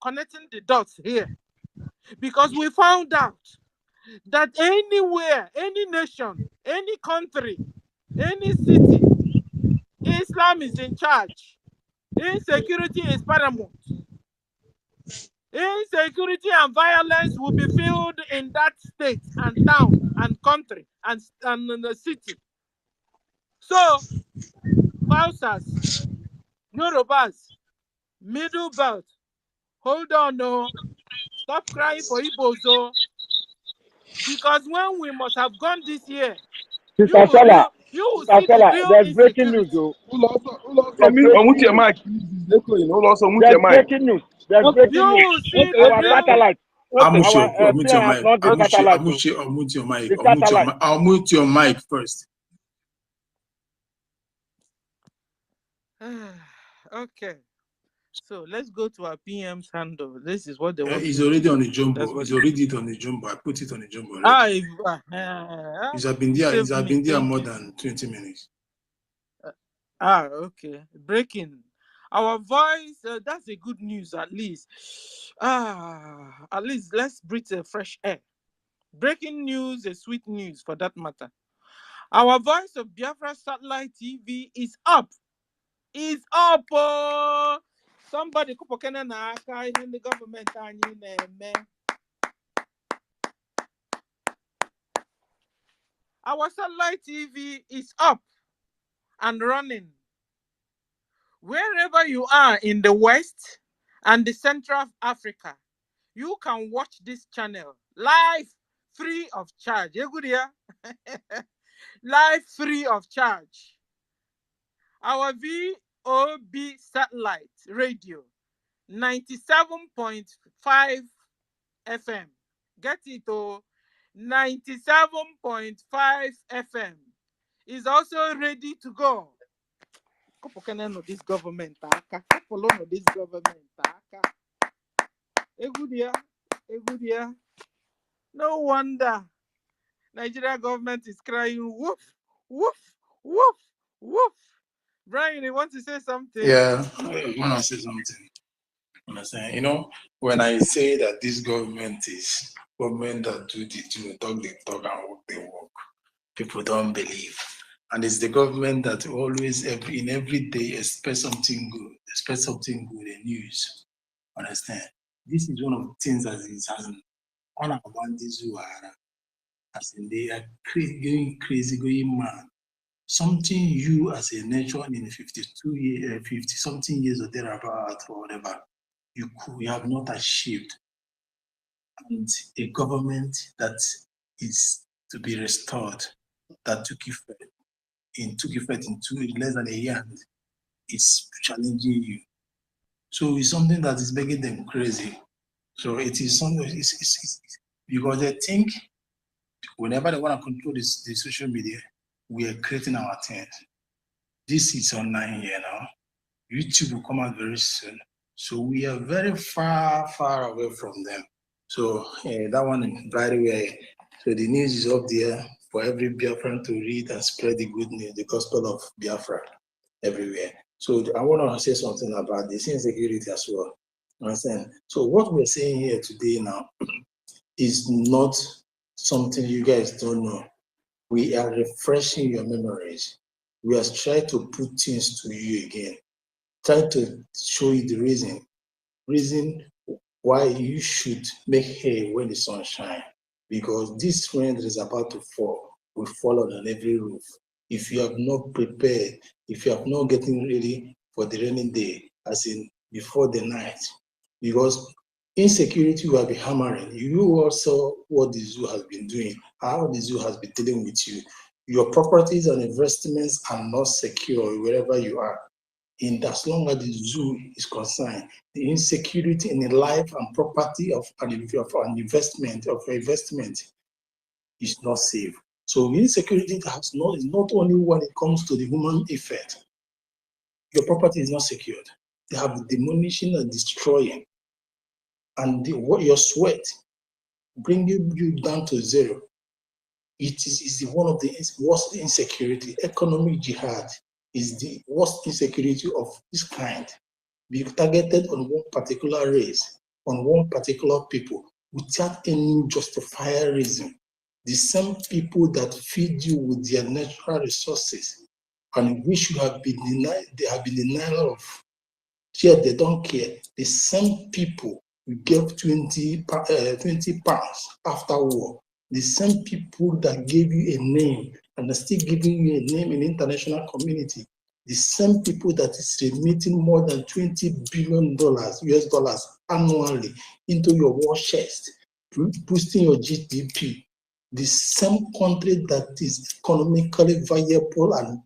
connecting the dots here. Because we found out that anywhere, any nation, any country, any city, Islam is in charge. Insecurity is paramount. Insecurity and violence will be filled in that state and town and country and the city. So, Hausas, Yorubas, Middle Belt, hold on, no. Stop crying for Igbos, because when we must have gone this year, you will see the real insecurity. Unmute your mic. There's breaking news. You will see the real satellite. Unmute your mic. Unmute your mic. Unmute your mic first. Okay. So let's go to our PM's handle. This is what they want. He's already on the jumbo. He's already on the jumbo. I put it on the jumbo already. He's been there more than 20 minutes. Okay. Breaking. Our voice, that's a good news at least. At least let's breathe a fresh air. Breaking news is sweet news for that matter. Our Voice of Biafra Satellite TV is up. Is up. Somebody in the government. Our satellite TV is up and running. Wherever you are in the West and the Central Africa, you can watch this channel live, free of charge. Live, free of charge. Our VOB satellite radio, 97.5 FM. Get it, 97.5 FM is also ready to go. This government, this government. No wonder Nigeria government is crying woof, woof, woof, woof. Brian, you want to say something? Yeah, I want to say something. When I say that this government is government that do the talk and walk the walk, people don't believe. And it's the government that always, every day, expect something good in news. Understand? This is one of the things that is having on our bandits who are, as in they are going crazy, going mad. Something you as a nation in 50 something years or thereabout or whatever, you have not achieved. And a government that is to be restored, that took effect in less than a year, is challenging you. So it's something that is making them crazy. So it is something, because they think whenever they want to control the social media, we are creating our things. This is online here now. YouTube will come out very soon. So we are very far away from them. So that one, by the way, so the news is up there for every Biafran to read and spread the good news, the gospel of Biafra everywhere. So I want to say something about this insecurity as well. Understand? So what we're saying here today now is not something you guys don't know. We are refreshing your memories. We are trying to put things to you again. Try to show you the reason why you should make hay when the sun shines. Because this rain that is about to fall will fall on every roof. If you have not prepared, if you have not getting ready for the rainy day, as in before the night, because insecurity will be hammering. You also what the zoo has been doing, how the zoo has been dealing with you. Your properties and investments are not secure wherever you are. And as long as the zoo is concerned, the insecurity in the life and property of an investment is not safe. So insecurity is not only when it comes to the human effect. Your property is not secured. They have been demolishing and destroying, and your sweat bringing you down to zero. It is one of the worst insecurity. Economic jihad is the worst insecurity of this kind. Be targeted on one particular race, on one particular people, without any justified reason. The same people that feed you with their natural resources and which you have been denied, they have been denied of. Yet they don't care. The same people you gave 20 pounds after war, the same people that gave you a name and are still giving you a name in the international community, the same people that is remitting more than $20 billion US dollars annually into your war chest, boosting your GDP, the same country that is economically viable and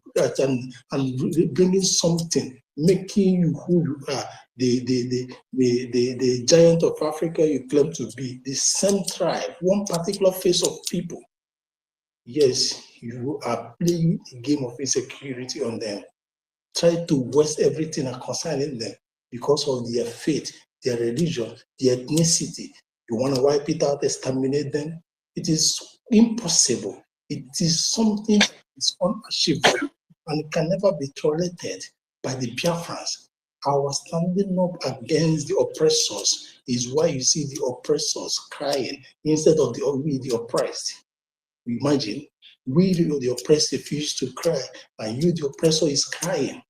bringing something, making you who you are, the giant of Africa you claim to be, the same tribe, one particular face of people. Yes, you are playing a game of insecurity on them. Try to waste everything concerning them because of their faith, their religion, their ethnicity. You want to wipe it out, exterminate them? It is impossible. It is something that is unachievable and can never be tolerated by the Biafrans. Our standing up against the oppressors is why you see the oppressors crying instead of the oppressed. Imagine, we the oppressed refuse to cry, and you, the oppressor, is crying.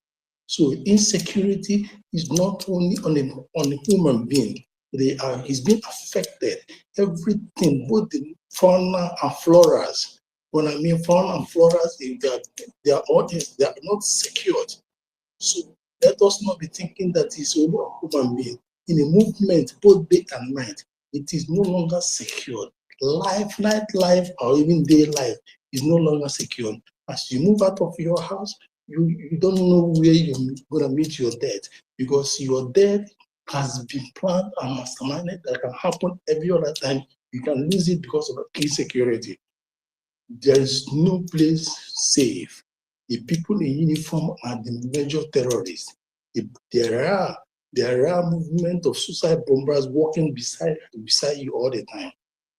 So insecurity is not only on a human being; he's being affected. Everything, both the fauna and floras. When I mean fauna and floras, they are not secured. So let us not be thinking that it's only a human being. In a movement, both day and night, it is no longer secured. Life, night life, or even day life is no longer secured. As you move out of your house, you don't know where you're going to meet your death, because your death has been planned and masterminded. That can happen every other time. You can lose it because of insecurity. There is no place safe. The people in uniform are the major terrorists. There are movement of suicide bombers walking beside you all the time.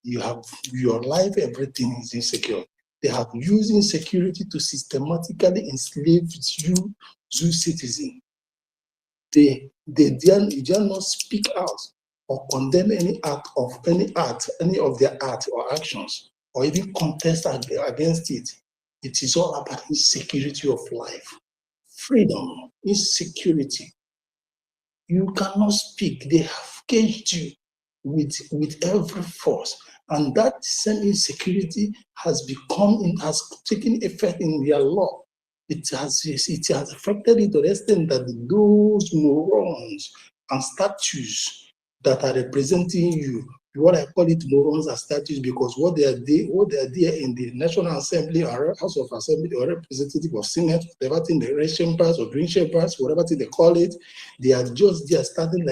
You have your life, everything is insecure. They have used insecurity to systematically enslave you, citizens. They dare not speak out or condemn any of their art or actions, or even contest against it. It is all about insecurity of life, freedom, insecurity. You cannot speak. They have caged you with every force. And that same insecurity has taken effect in their law. It has affected it to the extent that those morons and statues that are representing you, what I call it morons and statues, because what they are there in the National Assembly or House of Assembly or representative of Senate, whatever thing, the red chambers or green chambers, whatever thing they call it, they are just there started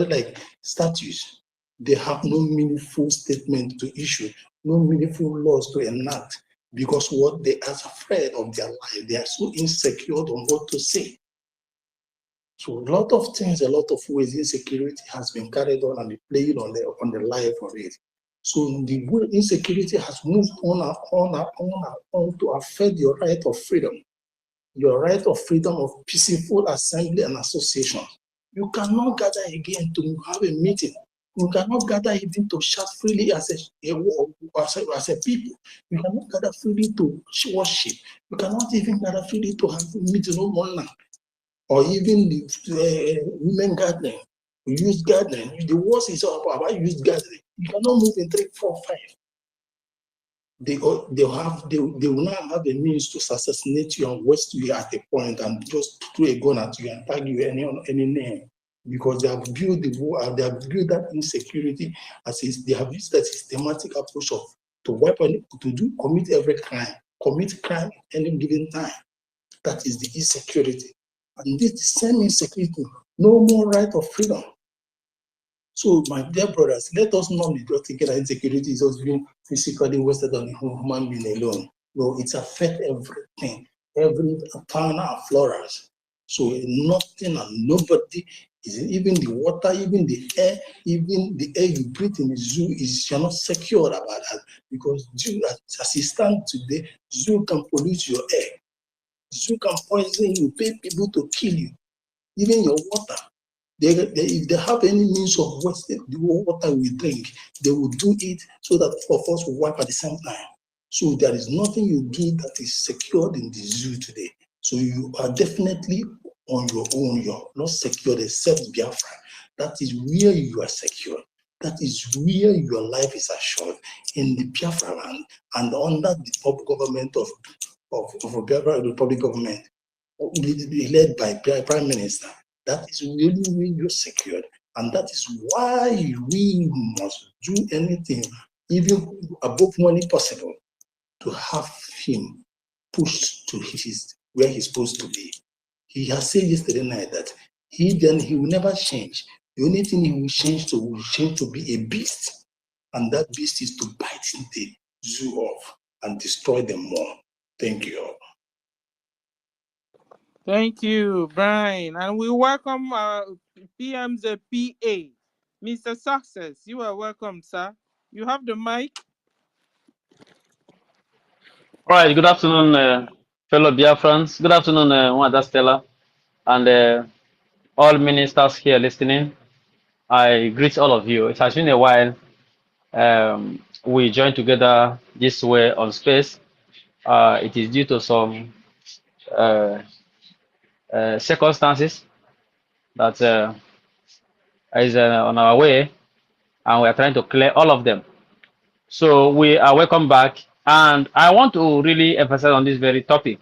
like statues. They have no meaningful statement to issue, no meaningful laws to enact, because what they are afraid of their life. They are so insecure on what to say. So a lot of things, a lot of ways, insecurity has been carried on and played on the life of it. So the way insecurity has moved on to affect your right of freedom, your right of freedom of peaceful assembly and association. You cannot gather again to have a meeting. You cannot gather even to shout freely as a people. You cannot gather freely to worship. You cannot even gather freely to have a meeting no more now. Or even the women gathering, youth gathering. The worst is about youth gathering. You cannot move in 3, 4, 5. They will now have a means to assassinate you and waste you at a point and just throw a gun at you and tag you any name, because they have built that insecurity they have used that systematic approach to commit every crime, at any given time. That is the insecurity. And this same insecurity, no more right of freedom. So, my dear brothers, let us not be just thinking that insecurity is just being physically wasted on the human being alone. No, it affects everything, every fauna and flora. So, nothing and nobody, even the water, even the air you breathe in the zoo, you're not secure about that, because as it stands today, zoo can pollute your air. Zoo can poison you, pay people to kill you, even your water. If they have any means of wasting the water we drink, they will do it so that all of us will wipe at the same time. So there is nothing you do that is secured in the zoo today. So you are definitely on your own. You're not secured except Biafra. That is where you are secure. That is where your life is assured, in the Biafraland and under the public government of Biafra Republic government, led by Prime Minister. That is really where you're secured. And that is why we must do anything, even above money possible, to have him pushed to where he's supposed to be. He has said yesterday night that he will never change. The only thing he will change to be a beast. And that beast is to bite the zoo off and destroy them more. Thank you all. Thank you, Brian. And we welcome PM's PA, Mr. Success. You are welcome, sir. You have the mic. All right, good afternoon, fellow Biafrans. Good afternoon, Wanda Stella, and all ministers here listening. I greet all of you. It has been a while. We joined together this way on space. It is due to some circumstances that is on our way, and we are trying to clear all of them. So we are welcome back, and I want to really emphasize on this very topic.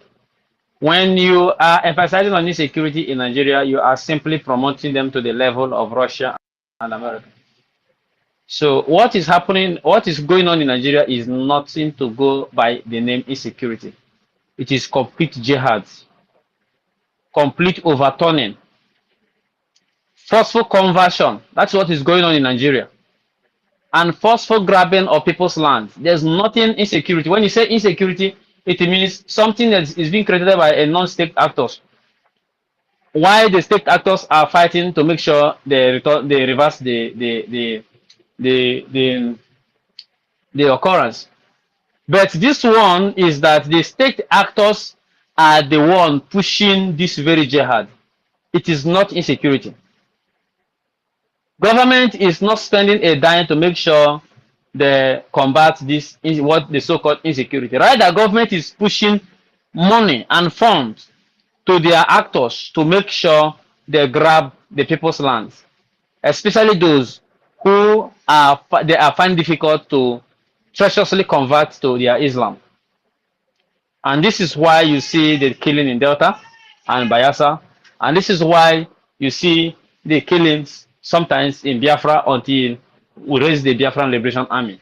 When you are emphasizing on insecurity in Nigeria, you are simply promoting them to the level of Russia and America. So what is happening, what is going on in Nigeria is nothing to go by the name insecurity. It is complete jihad, complete overturning, forceful conversion. That's what is going on in Nigeria. And forceful grabbing of people's land. There's nothing insecurity. When you say insecurity, it means something that is being created by a non-state actors. Why the state actors are fighting to make sure they reverse the occurrence. But this one is that the state actors are the one pushing this very jihad. It is not insecurity. Government is not spending a dime to make sure they combat this what the so-called insecurity. Right, the government is pushing money and funds to their actors to make sure they grab the people's lands, especially those who are they are find difficult to treacherously convert to their Islam. And this is why you see the killing in Delta and Bayelsa, and this is why you see the killings sometimes in Biafra until we raise the Biafran Liberation Army.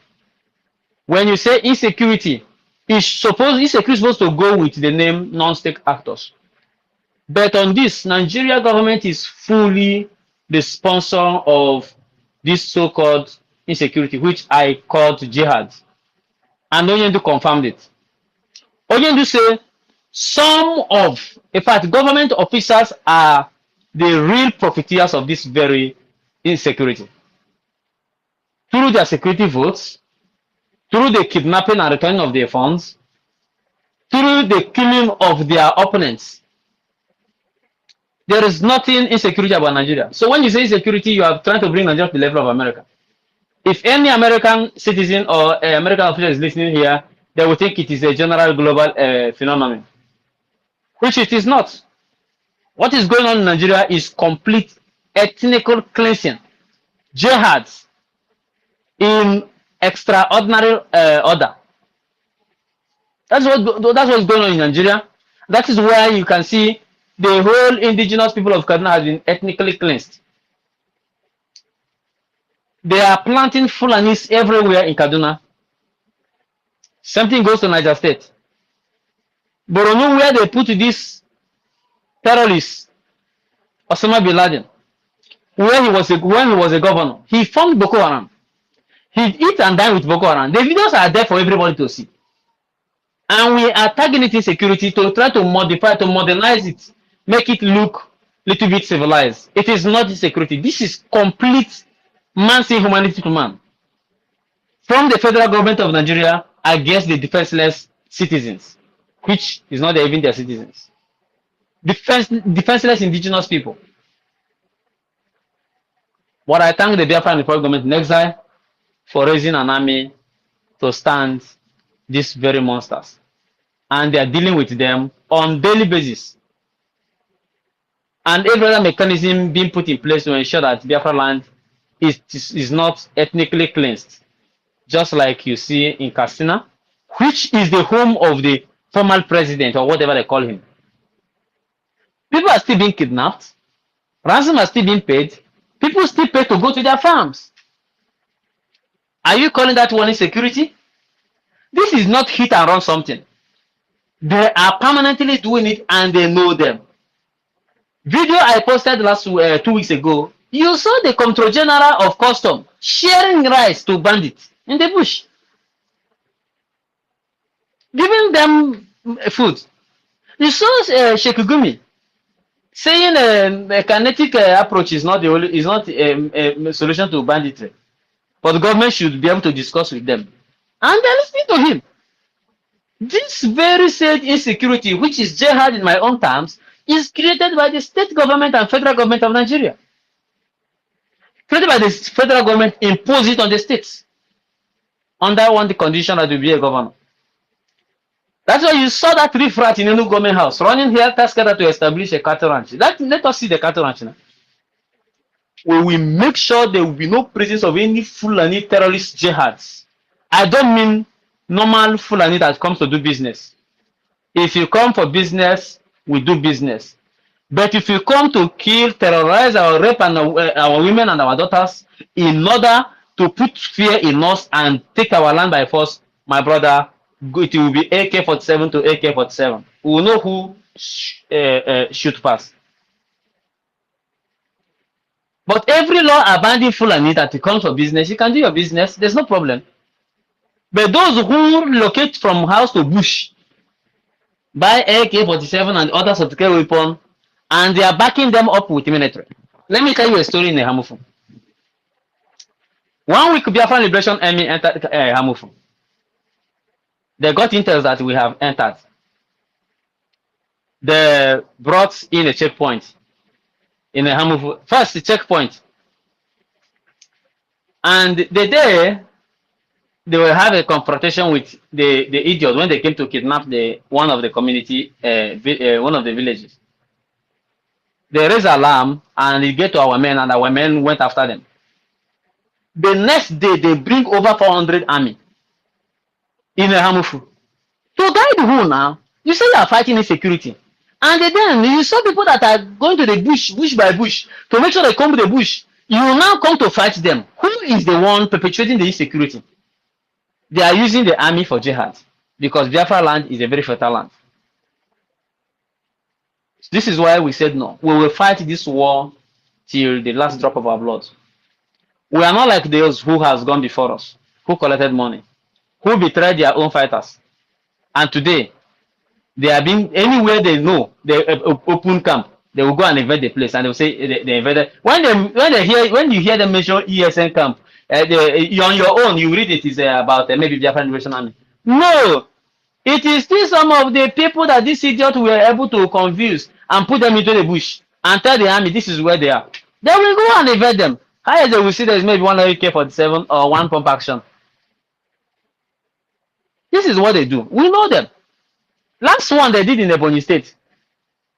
When you say insecurity, insecurity is supposed to go with the name non-state actors. But on this, Nigeria government is fully the sponsor of this so-called insecurity, which I called jihad. And Onyendu confirmed it. Onyendu say some of, in fact, government officers are the real profiteers of this very insecurity. Through their security votes, through the kidnapping and returning of their funds, through the killing of their opponents. There is nothing insecurity about Nigeria. So when you say insecurity, you are trying to bring Nigeria to the level of America. If any American citizen or American official is listening here, they will think it is a general global phenomenon, which it is not. What is going on in Nigeria is complete ethnical cleansing, jihads in extraordinary order. That's what's going on in Nigeria. That is why you can see the whole indigenous people of Kaduna has been ethnically cleansed. They are planting Fulanis everywhere in Kaduna. Something goes to Niger State. Borno, where they put this terrorist, Osama bin Laden, when he was a governor, he formed Boko Haram. He eat and died with Boko Haram. The videos are there for everybody to see. And we are targeting security to try to modify, to modernize it, make it look a little bit civilized. It is not security. This is complete man saying humanity to man. From the federal government of Nigeria against the defenseless citizens, which is not even their citizens. Defenseless indigenous people. But I thank the Biafran Republic government in exile for raising an army to stand these very monsters. And they are dealing with them on daily basis. And every other mechanism being put in place to ensure that Biafraland is not ethnically cleansed. Just like you see in Katsina, which is the home of the former president or whatever they call him. People are still being kidnapped. Ransom are still being paid. People still pay to go to their farms. Are you calling that one insecurity? This is not hit and run something. They are permanently doing it and they know them. Video I posted last 2 weeks ago, you saw the Comptroller General of Custom sharing rice to bandits in the bush, giving them food. You saw Sheikh Gumi saying a kinetic approach is not the only, is not a solution to banditry, but the government should be able to discuss with them, and they're listening to him. This very said insecurity, which is jihad in my own terms, is created by the state government and federal government of Nigeria. Created by the federal government, impose it on the states under one the condition that will be a governor. That's why you saw that riffraff in a new government house running here Tascada to establish a cattle ranch. Let us see the cattle ranch now. We will make sure there will be no presence of any Fulani terrorist jihads. I don't mean normal Fulani that comes to do business. If you come for business, we do business. But if you come to kill, terrorize, or rape our women and our daughters in order to put fear in us and take our land by force, my brother, it will be AK-47 to AK-47. We will know who shoot first. But every law abandoning Fulani that comes for business, you can do your business, there's no problem. But those who relocate from house to bush, buy AK-47 and other sophisticated weapons, and they are backing them up with military. Let me tell you a story in Hamufu. 1 week, Biafran Liberation Army entered Hamufu. They got intel that we have entered. They brought in a checkpoint in a Hamufu. First, the checkpoint. And the day they will have a confrontation with the idiot when they came to kidnap the one of the community, one of the villages. They raised alarm and it get to our men, and our men went after them. The next day, they bring over 400 army in a Hamufu. To guide who now? You say you are fighting insecurity. And then you saw people that are going to the bush by bush, to make sure they come to the bush. You now come to fight them. Who is the one perpetuating the insecurity? They are using the army for jihad, because Biafraland is a very fertile land. This is why we said no. We will fight this war till the last drop of our blood. We are not like those who has gone before us, who collected money, who betrayed their own fighters. And today, they are being anywhere they know, they open camp, they will go and invade the place, and they will say they invaded. When you hear them mention ESN camp, on your own you read it is about maybe Biafran Liberation Army. No, it is still some of the people that this idiot were able to confuse and put them into the bush and tell the army this is where they are. They will go and invade them. How they will see there is maybe one AK-47 or one pump action. This is what they do. We know them. Last one they did in the Ebonyi State.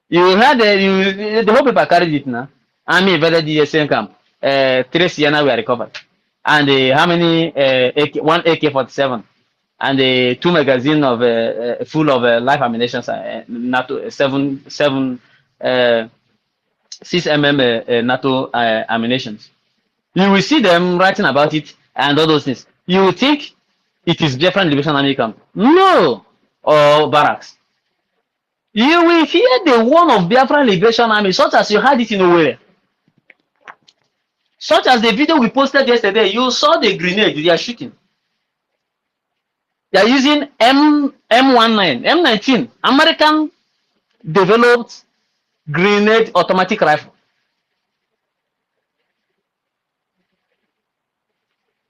You had the whole paper carried it now. Army invaded the ESN camp. 3 Sienna were recovered. And how many? One AK-47. And 2 magazines of full of life ammunition. NATO 6mm NATO ammunitions. You will see them writing about it and all those things. You will think it is different Liberation Army camp. No, or barracks. You will hear the one of Biafran Liberation Army, such as you had it in Owerri. Such as the video we posted yesterday, you saw the grenade they are shooting. They are using M19, American developed grenade automatic rifle.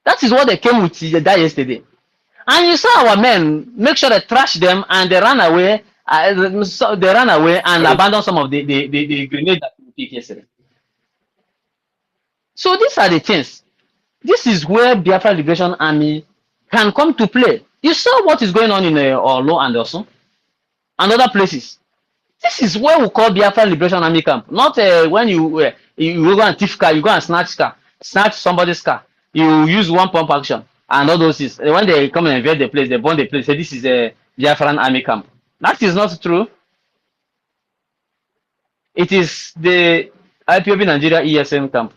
That is what they came with that yesterday. And you saw our men make sure they trash them and they ran away. They ran away and abandoned some of the grenades that we picked yesterday. So these are the things. This is where Biafra Liberation Army can come to play. You saw what is going on in Olo and also and other places. This is where we call Biafra Liberation Army camp. Not when you go and thief car, you go and snatch somebody's car. You use one pump action and all those things. When they come and invade the place, they burn the place. Say this is a Biafran Army camp. That is not true. It is the IPOB Nigeria ESM camp.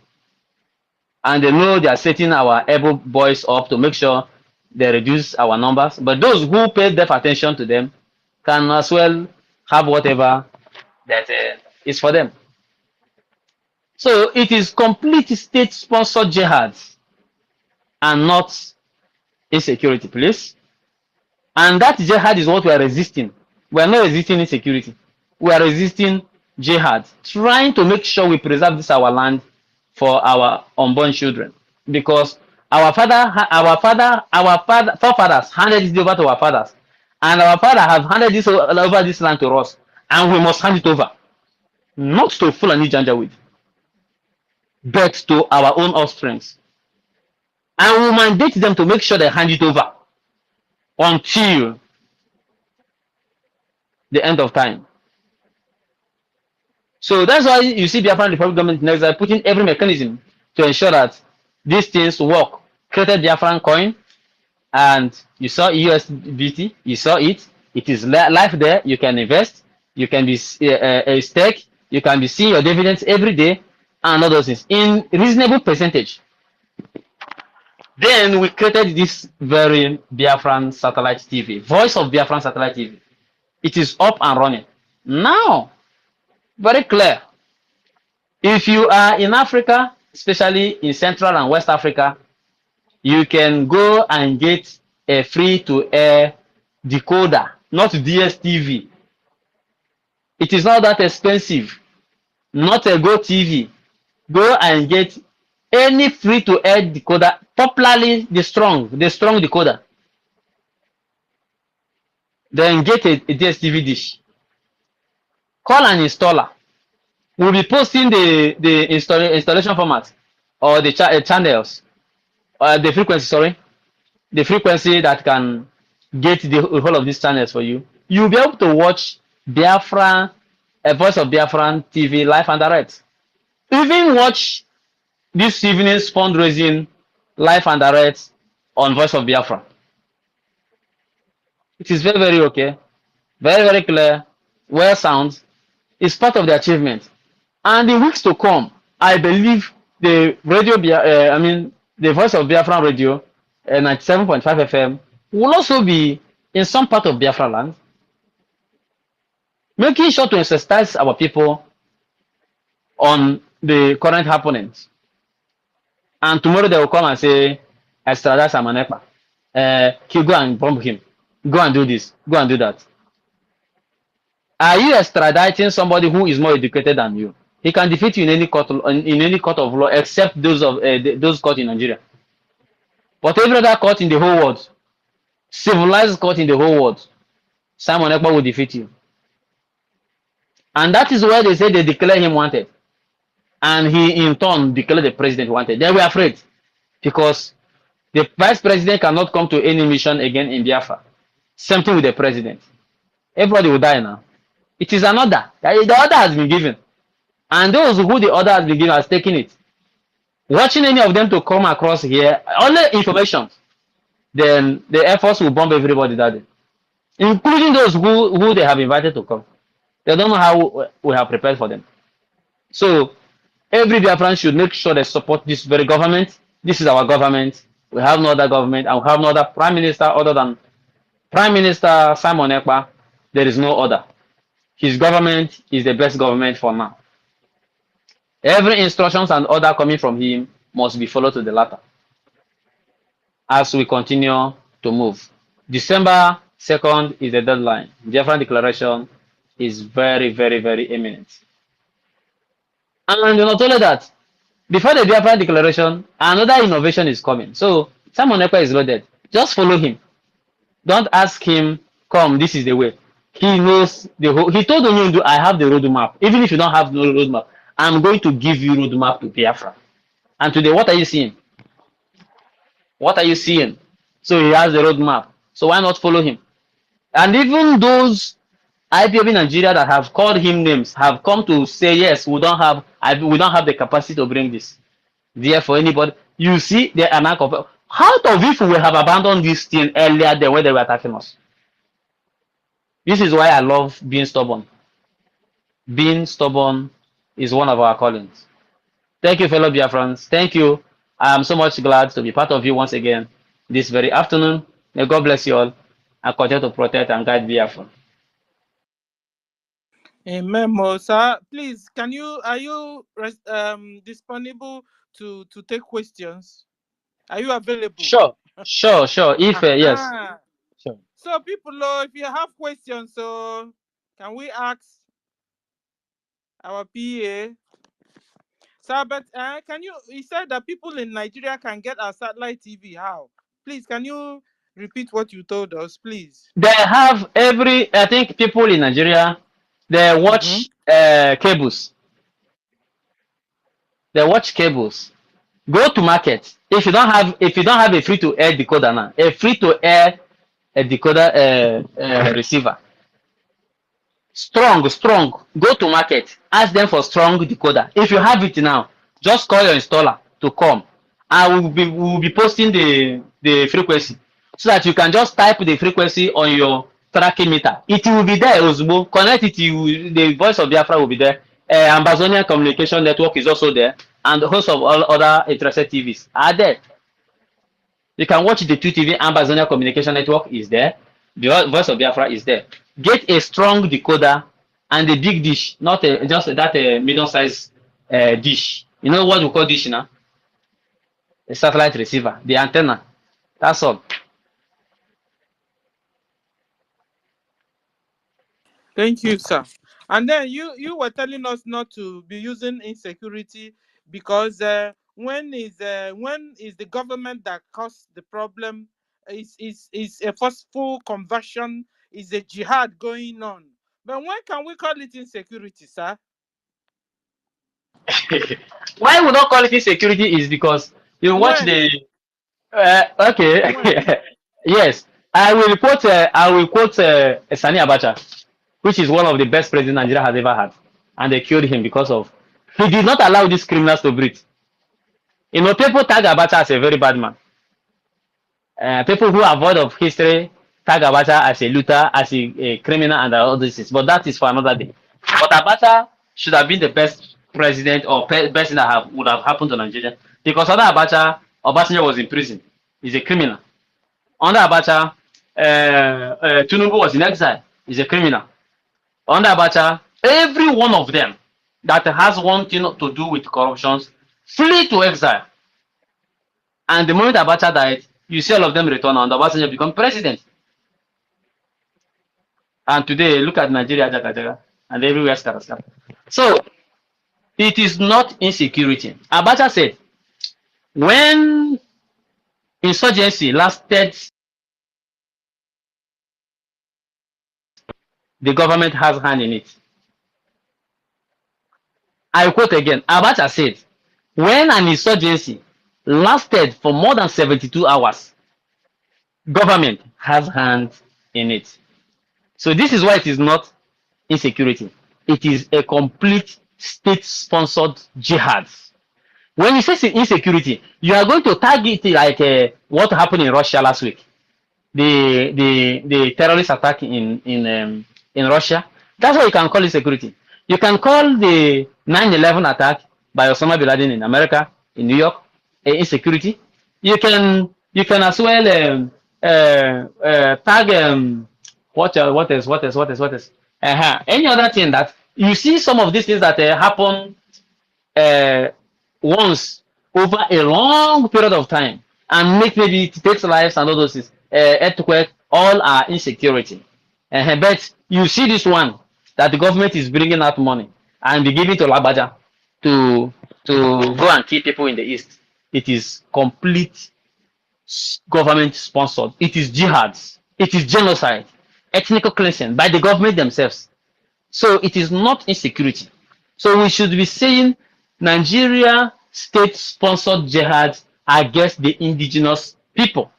And they know they are setting our able boys up to make sure they reduce our numbers. But those who pay deaf attention to them can as well have whatever that is for them. So it is complete state-sponsored jihad and not insecurity, please. And that jihad is what we are resisting. We are not resisting insecurity. We are resisting jihad, trying to make sure we preserve this our land for our unborn children, because our forefathers handed it over to our fathers, and our father have handed this over this land to us, and we must hand it over, not to Fulani Janjaweed, but to our own offspring, and we mandate them to make sure they hand it over until the end of time. So that's why you see the Biafran Republic government next are putting every mechanism to ensure that these things work. Created Biafracoin, and you saw USBT, you saw it. It is live there. You can invest. You can be a stake. You can be seeing your dividends every day and all those things in reasonable percentage. Then we created this very Biafran satellite TV, Voice of Biafran satellite TV. It is up and running now. Very clear. If you are in Africa, especially in Central and West Africa, you can go and get a free-to-air decoder, not DSTV. It is not that expensive. Not a Go TV. Go and get any free-to-air decoder, popularly the strong decoder. Then get a DSTV dish. Call an installer. We'll be posting the installation format or the channels, the frequency, sorry. the frequency that can get the whole of these channels for you, you'll be able to watch Biafra, a Voice of Biafran TV live and direct. Even watch this evening's fundraising live and direct on Voice of Biafra. It is very, very okay, very, very clear, well sound. It's part of the achievement. And in weeks to come, I believe the the Voice of Biafra radio, 97.5 FM, will also be in some part of Biafraland, making sure to sensitize our people on the current happenings. And tomorrow they will come and say, extradite Samanepa. Go and bomb him. Go and do this. Go and do that. Are you extraditing somebody who is more educated than you? He can defeat you in any court of law except those of those court in Nigeria. But every other court in the whole world, civilized court in the whole world, Simon Ekpa will defeat you. And that is why they say they declare him wanted. And he in turn declared the president wanted. They were afraid because the vice president cannot come to any mission again in Biafra. Same thing with the president. Everybody will die now. It is an order. The order has been given. And those who the order has been given has taken it. Watching any of them to come across here, only information, then the Air Force will bomb everybody that day, including those who they have invited to come. They don't know how we have prepared for them. So every Biafran should make sure they support this very government. This is our government. We have no other government, and we have no other prime minister other than Prime Minister Simon Ekpa. There is no other. His government is the best government for now. Every instructions and order coming from him must be followed to the letter as we continue to move. December 2nd is the deadline. Biafran declaration is very, very, very imminent. And not only that, before the Biafran declaration, another innovation is coming. So Simon Ekpa is loaded. Just follow him. Don't ask him, come, this is the way. He knows the whole. He told Onyundu, I have the roadmap. Even if you don't have no roadmap, I'm going to give you roadmap to Biafra. And today, what are you seeing? What are you seeing? So he has the roadmap. So why not follow him? And even those IPOB Nigeria that have called him names have come to say, yes, we don't have the capacity to bring this. Therefore, anybody, you see the amount of how of if we have abandoned this thing earlier than when they were attacking us. This is why I love being stubborn. Being stubborn is one of our callings. Thank you, fellow Biafrans. Thank you. I am so much glad to be part of you once again this very afternoon. May God bless you all and continue to protect and guide Biafra. Amen, Mosa. Please, are you disponible to take questions? Are you available? Sure. If yes. Sure. So people, if you have questions, so can we ask our PA? So, but he said that people in Nigeria can get our satellite TV. How? Please, can you repeat what you told us, please? They have I think people in Nigeria, they watch cables. They watch cables. Go to market. If you don't have a free to air decoder now, a free to air decoder receiver. Strong. Go to market. Ask them for strong decoder. If you have it now, just call your installer to come. And we will be posting the frequency so that you can just type the frequency on your tracking meter. It will be there, Osmo. Connect it. The Voice of Biafra will be there. Amazonian Communication Network is also there, and the host of all other interested TVs are there. You can watch the 2TV. Amazonian Communication Network is there. The Voice of Biafra is there. Get a strong decoder and a big dish, not just that medium-sized dish. You know what we call dish now? A satellite receiver, the antenna. That's all. Thank you, sir. And then you were telling us not to be using insecurity because when is the government that caused the problem? Is a forceful conversion? Is a jihad going on? But when can we call it insecurity, sir? Why we don't call it insecurity is because you watch Okay. Go ahead. Yes, I will quote Sani Abacha, which is one of the best presidents Nigeria has ever had, and they killed him because of he did not allow these criminals to breathe. You know, people tag Abacha as a very bad man. People who are void of history tag Abacha as a looter, as a criminal, and all this is. But that is for another day. But Abacha should have been the best president or best thing that would have happened to Nigeria because under Abacha, Obasanjo was in prison. He's a criminal. Under Abacha, Tinubu was in exile. He's a criminal. Under Abacha, every one of them that has one thing to do with corruptions flee to exile. And the moment Abacha died, you see all of them return and Obasanjo become president. And today, look at Nigeria, jaga, jaga, and everywhere scatter, scatter. So, it is not insecurity. Abacha said, when insurgency lasted, the government has hand in it. I quote again, Abacha said, when an insurgency lasted for more than 72 hours, government has hand in it. So this is why it is not insecurity. It is a complete state-sponsored jihad. When you say insecurity, you are going to target it like what happened in Russia last week, the terrorist attack in Russia. That's why you can call it security. You can call the 9/11 attack by Osama bin Laden in America, in New York, insecurity. You can as well tag what is any other thing that you see some of these things that happen uh, once over a long period of time and make maybe it takes lives and all those things, earthquake, all are insecurity. But you see this one that the government is bringing out money and be giving to Labaja to go and kill people in the east. It is complete government sponsored. It is jihad. It is genocide, ethnic cleansing by the government themselves. So it is not insecurity. So we should be saying Nigeria state-sponsored jihad against the indigenous people.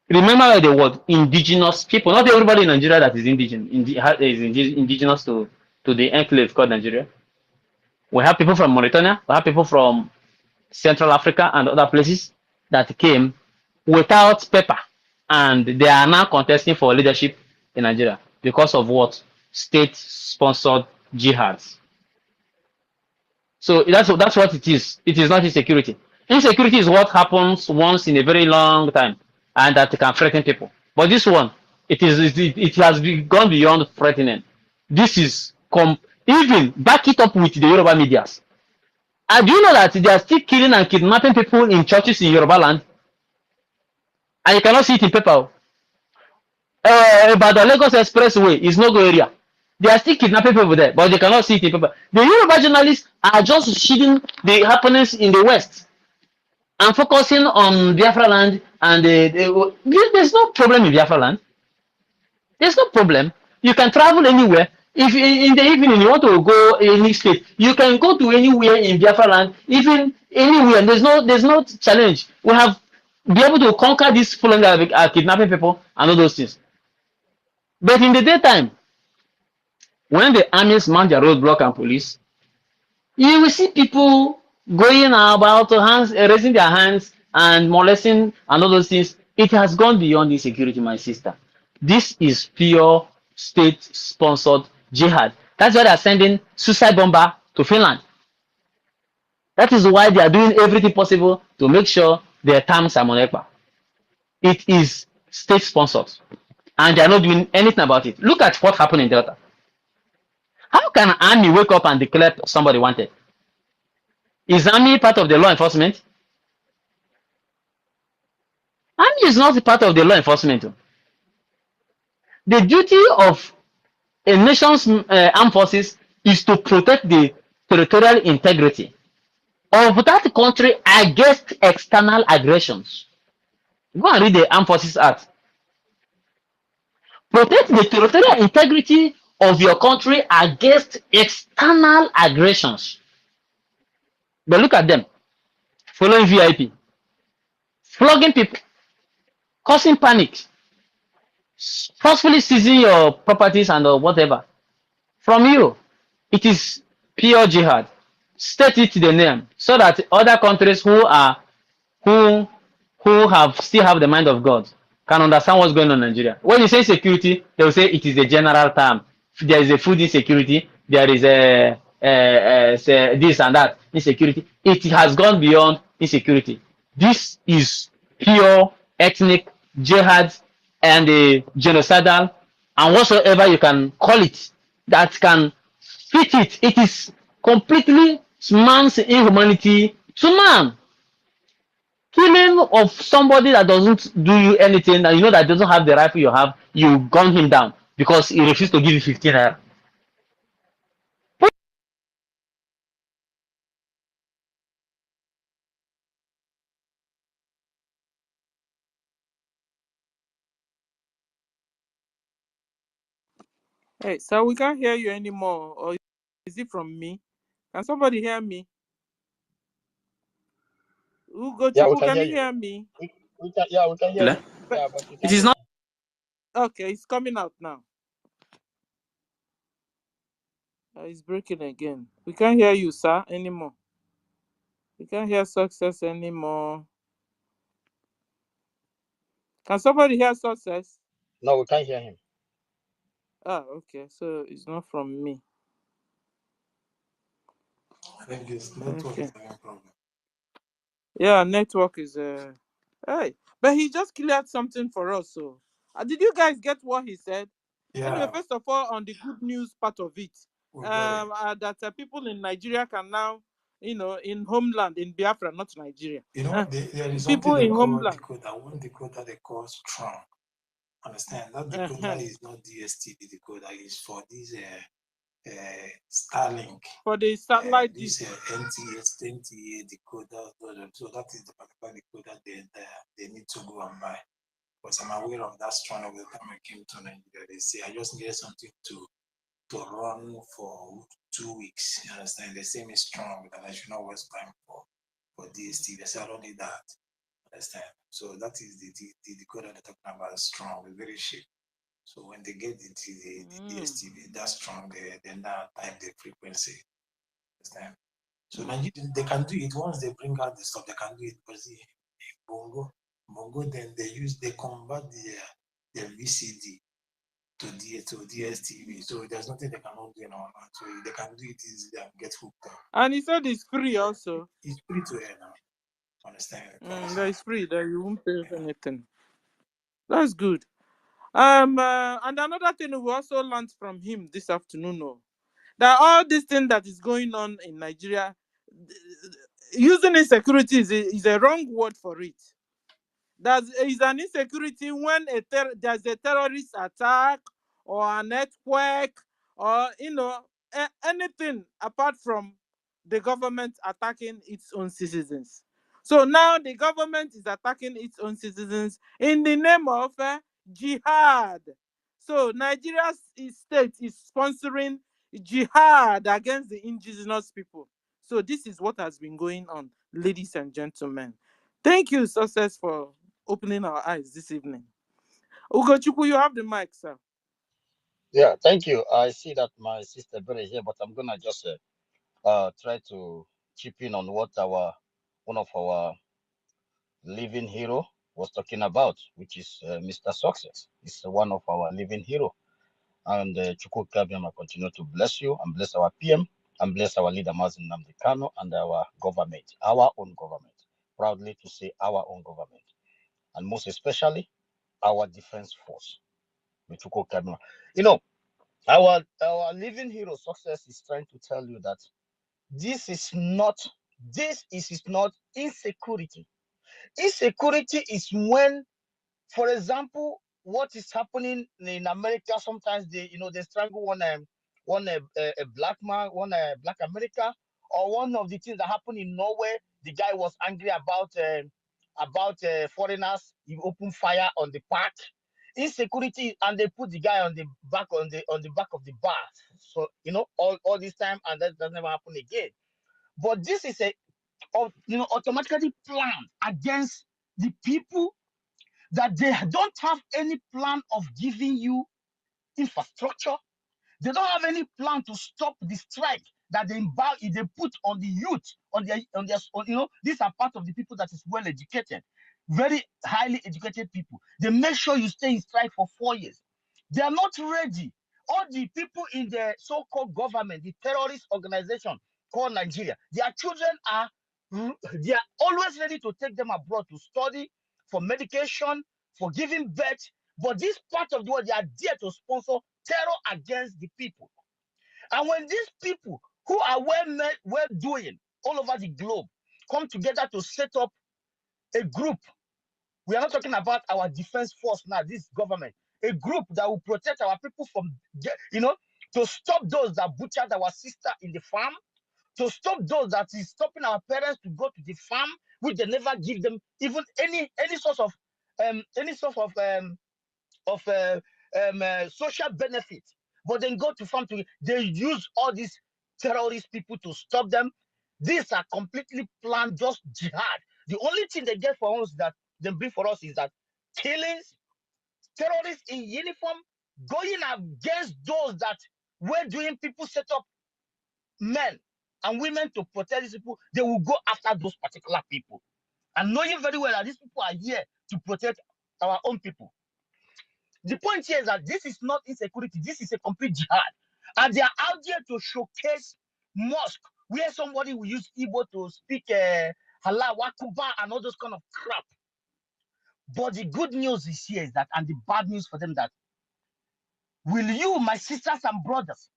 Remember the word indigenous people. Not everybody in Nigeria that is indigenous to the enclave called Nigeria. We have people from Mauritania. We have people from Central Africa and other places that came without paper, and they are now contesting for leadership in Nigeria because of what? State-sponsored jihads. So that's what it is. It is not insecurity. Insecurity is what happens once in a very long time, and that can threaten people. But this one, it has gone beyond threatening. This is even back it up with the Yoruba medias. Do you know that they are still killing and kidnapping people in churches in Yoruba land? And you cannot see it in paper. But the Lagos Expressway is no go area. They are still kidnapping people there, but they cannot see it in paper. The Yoruba journalists are just shooting the happenings in the West and focusing on Biafraland. And there's no problem in Biafraland. There's no problem. You can travel anywhere. If in the evening you want to go any state, you can go to anywhere in Biafraland, even anywhere. There's no challenge. We have be able to conquer this following that are kidnapping people and all those things. But in the daytime, when the armies mount their roadblock and police, you will see people going about raising their hands and molesting and all those things. It has gone beyond insecurity, my sister. This is pure state-sponsored jihad. That's why they are sending suicide bomber to Finland. That is why they are doing everything possible to make sure their terms are monekpa. It is state-sponsored, and they are not doing anything about it. Look at what happened in Delta. How can an army wake up and declare somebody wanted? Is army part of the law enforcement? Army is not part of the law enforcement. The duty of a nation's armed forces is to protect the territorial integrity of that country against external aggressions. Go and read the Armed Forces Act. Protect the territorial integrity of your country against external aggressions. But look at them, following VIP. flogging people, causing panic, forcefully seizing your properties and whatever from you. It is pure jihad. State it to the name so that other countries who who have still have the mind of God can understand what's going on in Nigeria. When you say security, they will say it is a general term. There is a food insecurity, there is say this and that insecurity. It has gone beyond insecurity. This is pure ethnic jihad and a genocidal and whatsoever you can call it that can fit it. It is completely man's inhumanity to man. Killing of somebody that doesn't do you anything and you know that doesn't have the rifle you have, you gun him down because he refused to give you 15 naira. Hey, so we can't hear you anymore. Or is it from me? Can somebody hear me? Ugo Yeah, we Chuku, can can hear you you. hear me? We can hear you. But Yeah, but we It can is hear not. you. okay, it's coming out now. It's breaking again. We can't hear you, sir, anymore. We can't hear success anymore. Can somebody hear success? No, we can't hear him. Ah, okay. So it's not from me. I think his network Okay. is having a problem. Yeah, network is hey, but he just cleared something for us. So, did you guys get what he said? Anyway, Yeah, first of all, on the good news part of it, we got it. that people in Nigeria can now, in homeland in Biafra, not Nigeria. You know, there is something People they in call homeland. decoder. One decoder they call strong. Understand? That decoder Uh-huh. is not DSTV decoder. It's for this Starlink. For the satellite This dish. NTS, NTA decoder. So that is the particular decoder they need to go and buy. Because I'm aware of that strong every time I came to Nigeria. They say I just needed something to run for 2 weeks. You understand? They say me strong that I should not waste time for DSTV. They say I don't need that. Understand? So that is the decoder they're talking about strong, very cheap. So when they get the DSTV that strong, they now type the frequency. Understand? So Nigeria, they can do it once they bring out the stuff. They can do it because the Bongo, then they convert the VCD to DSTV. So there's nothing they cannot do now. So they can do it easily and get hooked up. And he said it's free also. It's free to air now. Understand? That is free. That you won't pay anything. That's good. And another thing we also learned from him this afternoon, that all this thing that is going on in Nigeria, using insecurity is a wrong word for it. There is an insecurity when there's a terrorist attack or an earthquake or anything apart from the government attacking its own citizens. So now the government is attacking its own citizens in the name of jihad. So Nigeria's state is sponsoring jihad against the indigenous people. So this is what has been going on, ladies and gentlemen. Thank you, Success, for opening our eyes this evening. Ugochukwu, you have the mic, sir. Yeah, thank you. I see that my sister Berry is here, but I'm gonna just try to chip in on what one of our living hero was talking about, which is Mr. Success. He's one of our living hero. And Chukwu Kabiama continue to bless you and bless our PM and bless our leader Mazin Namdi Kano and our government, our own government. Proudly to say our own government. And most especially our defense force. Chukwu Kabiama. You know, our living hero Success is trying to tell you that this is not insecurity. Insecurity is when, for example, what is happening in America. Sometimes they strangle one a black man, one black America, or one of the things that happened in Norway. The guy was angry about foreigners. He opened fire on the park. Insecurity, and they put the guy on the back of the bar. So all this time, and that does never happen again. But this is automatically planned against the people that they don't have any plan of giving you infrastructure. They don't have any plan to stop the strike that they put on the youth, these are part of the people that is well educated, very highly educated people. They make sure you stay in strike for 4 years. They are not ready. All the people in the so-called government, the terrorist organization called Nigeria, their children they are always ready to take them abroad to study, for medication, for giving birth. But this part of the world, they are there to sponsor terror against the people. And when these people who are well doing all over the globe come together to set up a group, we are not talking about our defense force now, this government, a group that will protect our people from, to stop those that butchered our sister in the farm, to stop those that is stopping our parents to go to the farm, which they never give them even any source of social benefit, but then go to farm to, they use all these terrorist people to stop them. These are completely planned, just jihad. The only thing they get for us that they bring for us is that killings, terrorists in uniform, going against those that were doing, people set up men and women to protect these people. They will go after those particular people, and knowing very well that these people are here to protect our own people. The point here is that this is not insecurity. This is a complete jihad. And they are out there to showcase mosque, where somebody will use Igbo to speak Hala, Wakuba, and all those kind of crap. But the good news is here is that, and the bad news for them, that will you, my sisters and brothers,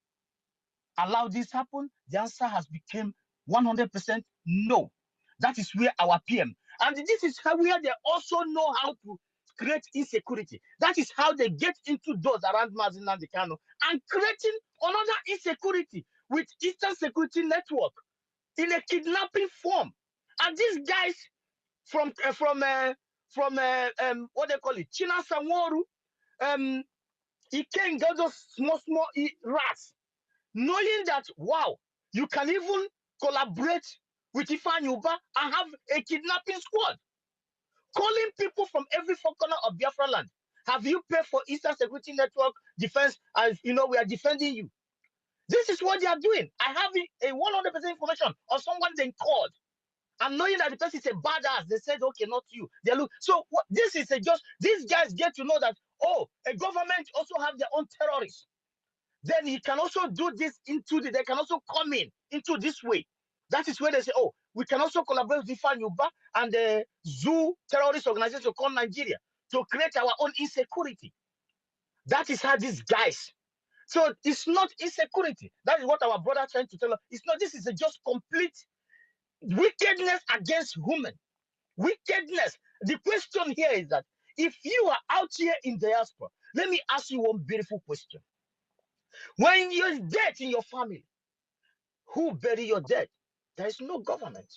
allow this happen? The answer has become 100% no. That is where our PM, and this is where they also know how to create insecurity. That is how they get into those around Mazin and the Kano and creating another insecurity with Eastern Security Network in a kidnapping form. And these guys from what they call it, China Sanworu, he can get those small rats, knowing that wow, you can even collaborate with Ifan Yuba and have a kidnapping squad, calling people from every four corner of Biafraland. Have you paid for Eastern Security Network defense? As you know, we are defending you. This is what they are doing. I have a 100% information of someone they called, and knowing that the person is a badass, they said, okay, not you. They look. So what, this is these guys get to know that, oh, a government also have their own terrorists. Then he can also do this they can also come into this way. That is where they say, oh, we can also collaborate with Ifan Yuba and the zoo terrorist organization called Nigeria to create our own insecurity. That is how these guys. So it's not insecurity. That is what our brother trying to tell us. It's not. This is just complete wickedness against human. Wickedness. The question here is that if you are out here in diaspora, let me ask you one beautiful question. When you're dead in your family, who bury your dead? There is no government.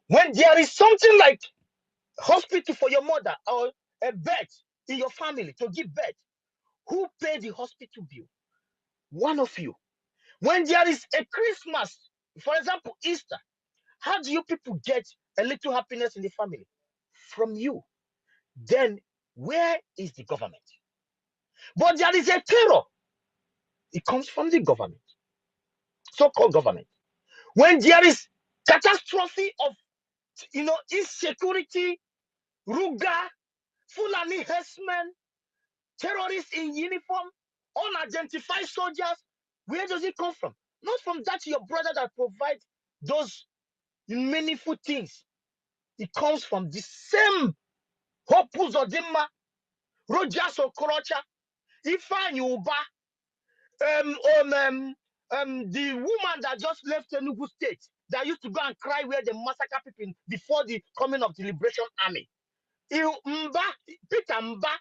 When there is something like hospital for your mother or a bed in your family to give birth, who pay the hospital bill? One of you. When there is a Christmas, for example, Easter, how do you people get a little happiness in the family? From you. Then where is the government? But there is a terror. It comes from the government, so-called government. When there is catastrophe of insecurity, Ruga, Fulani herdsmen, terrorists in uniform, unidentified soldiers, where does it come from? Not from that your brother that provides those meaningful things. It comes from the same Hopus Odima, Rojas Okorocha, Ifan Yuba, the woman that just left Enugu State that used to go and cry where they massacre people before the coming of the Liberation Army. Peter Mba,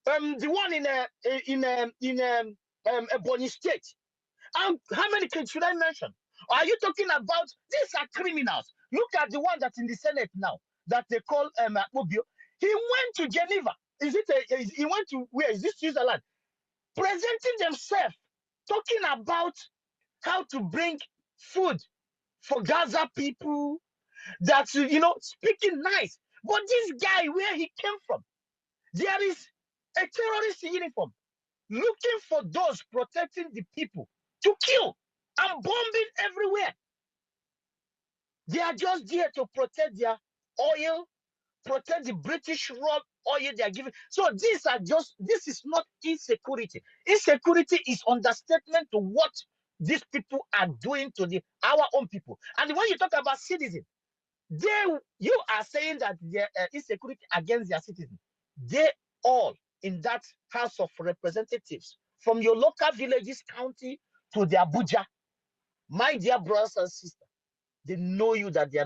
the one in Ebonyi State. And how many kids should I mention? Are you talking about these are criminals? Look at the one that's in the Senate now that they call Mobio. He went to Geneva. He went to where is this Switzerland? Presenting themselves, talking about how to bring food for Gaza people. That's speaking nice. But this guy, where he came from, there is a terrorist uniform looking for those protecting the people to kill and bombing everywhere. They are just there to protect their oil, protect the British raw oil they are giving. So this is not insecurity. Insecurity is understatement to what these people are doing to our own people. And when you talk about citizens, you are saying that there insecurity against their citizens. They all in that House of Representatives, from your local villages, county to the Abuja, my dear brothers and sisters, they know you that you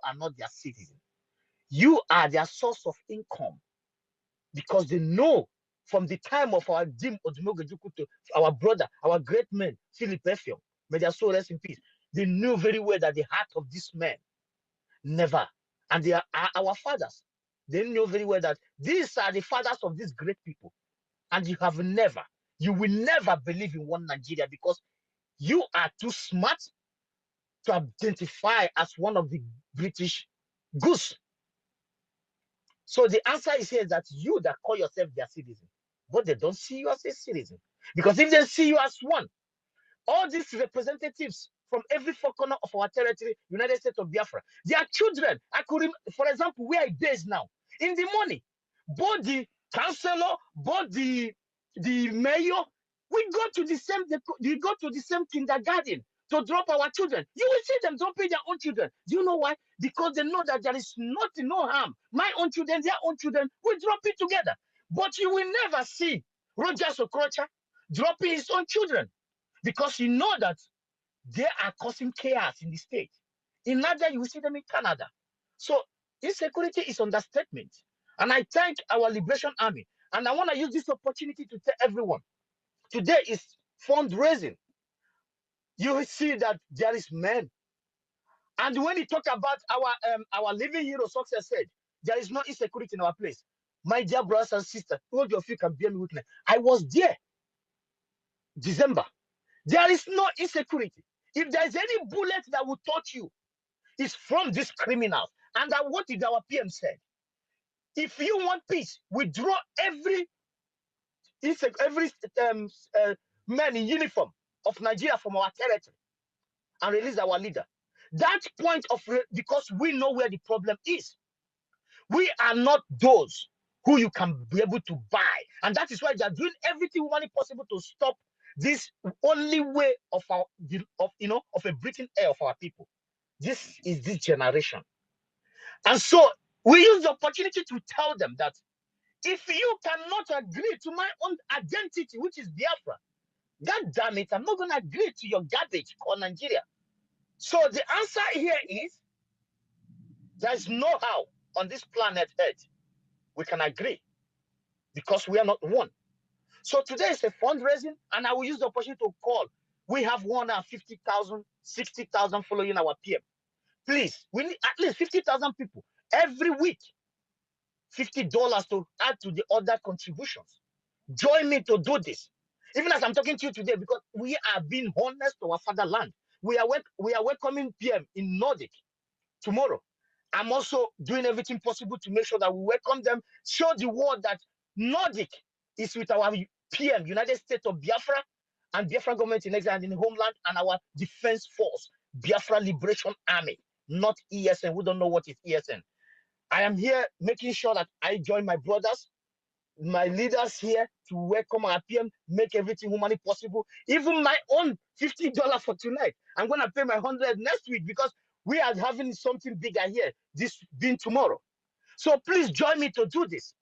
are not their citizen. You are their source of income, because they know from the time of our Dim Odumogejuku to our brother, our great man, Philip Effiong, may their soul rest in peace. They knew very well that the heart of this man never. And they are our fathers. They know very well that these are the fathers of these great people. And you will never believe in one Nigeria, because you are too smart to identify as one of the British goose. So the answer is here that you that call yourself their citizen, but they don't see you as a citizen. Because if they see you as one, all these representatives from every four corner of our territory, United States of Biafra, their children, for example, where I base now, in the morning, both the councillor, both the mayor, we go to the same kindergarten to drop our children. You will see them dropping their own children. Do you know why? Because they know that there is nothing, no harm. My own children, their own children, we drop it together. But you will never see Rogers Okrocha dropping his own children, because you know that they are causing chaos in the state. In Nigeria, you will see them in Canada. So insecurity is understatement. And I thank our Liberation Army. And I want to use this opportunity to tell everyone, today is fundraising. You will see that there is men. And when you talk about our living hero success said, there is no insecurity in our place. My dear brothers and sisters, all of you can bear me witness. I was there, December. There is no insecurity. If there is any bullet that will touch you, it's from these criminals. And what did our PM said? If you want peace, withdraw every man in uniform of Nigeria from our territory and release our leader. That point of, because we know where the problem is. We are not those who you can be able to buy. And that is why they are doing everything humanly possible to stop this only way of a breathing air of our people. This is this generation. And so we use the opportunity to tell them that if you cannot agree to my own identity, which is Biafra, God damn it, I'm not going to agree to your garbage called Nigeria. So the answer here is there's no how on this planet Earth we can agree, because we are not one. So today is a fundraising, and I will use the opportunity to call. We have 150,000, 60,000 following our PM. Please, we need at least 50,000 people every week. $50 to add to the other contributions. Join me to do this. Even as I'm talking to you today, because we are being honest to our fatherland. We are welcoming PM in Nordic tomorrow. I'm also doing everything possible to make sure that we welcome them, show the world that Nordic is with our PM, United States of Biafra, and Biafra government in exile and in the homeland, and our defense force, Biafra Liberation Army, not ESN. We don't know what is ESN. I am here making sure that I join my brothers, my leaders here to welcome our PM, make everything humanly possible. Even my own $50 for tonight. I'm going to pay my 100 next week, because we are having something bigger here, this being tomorrow. So please join me to do this.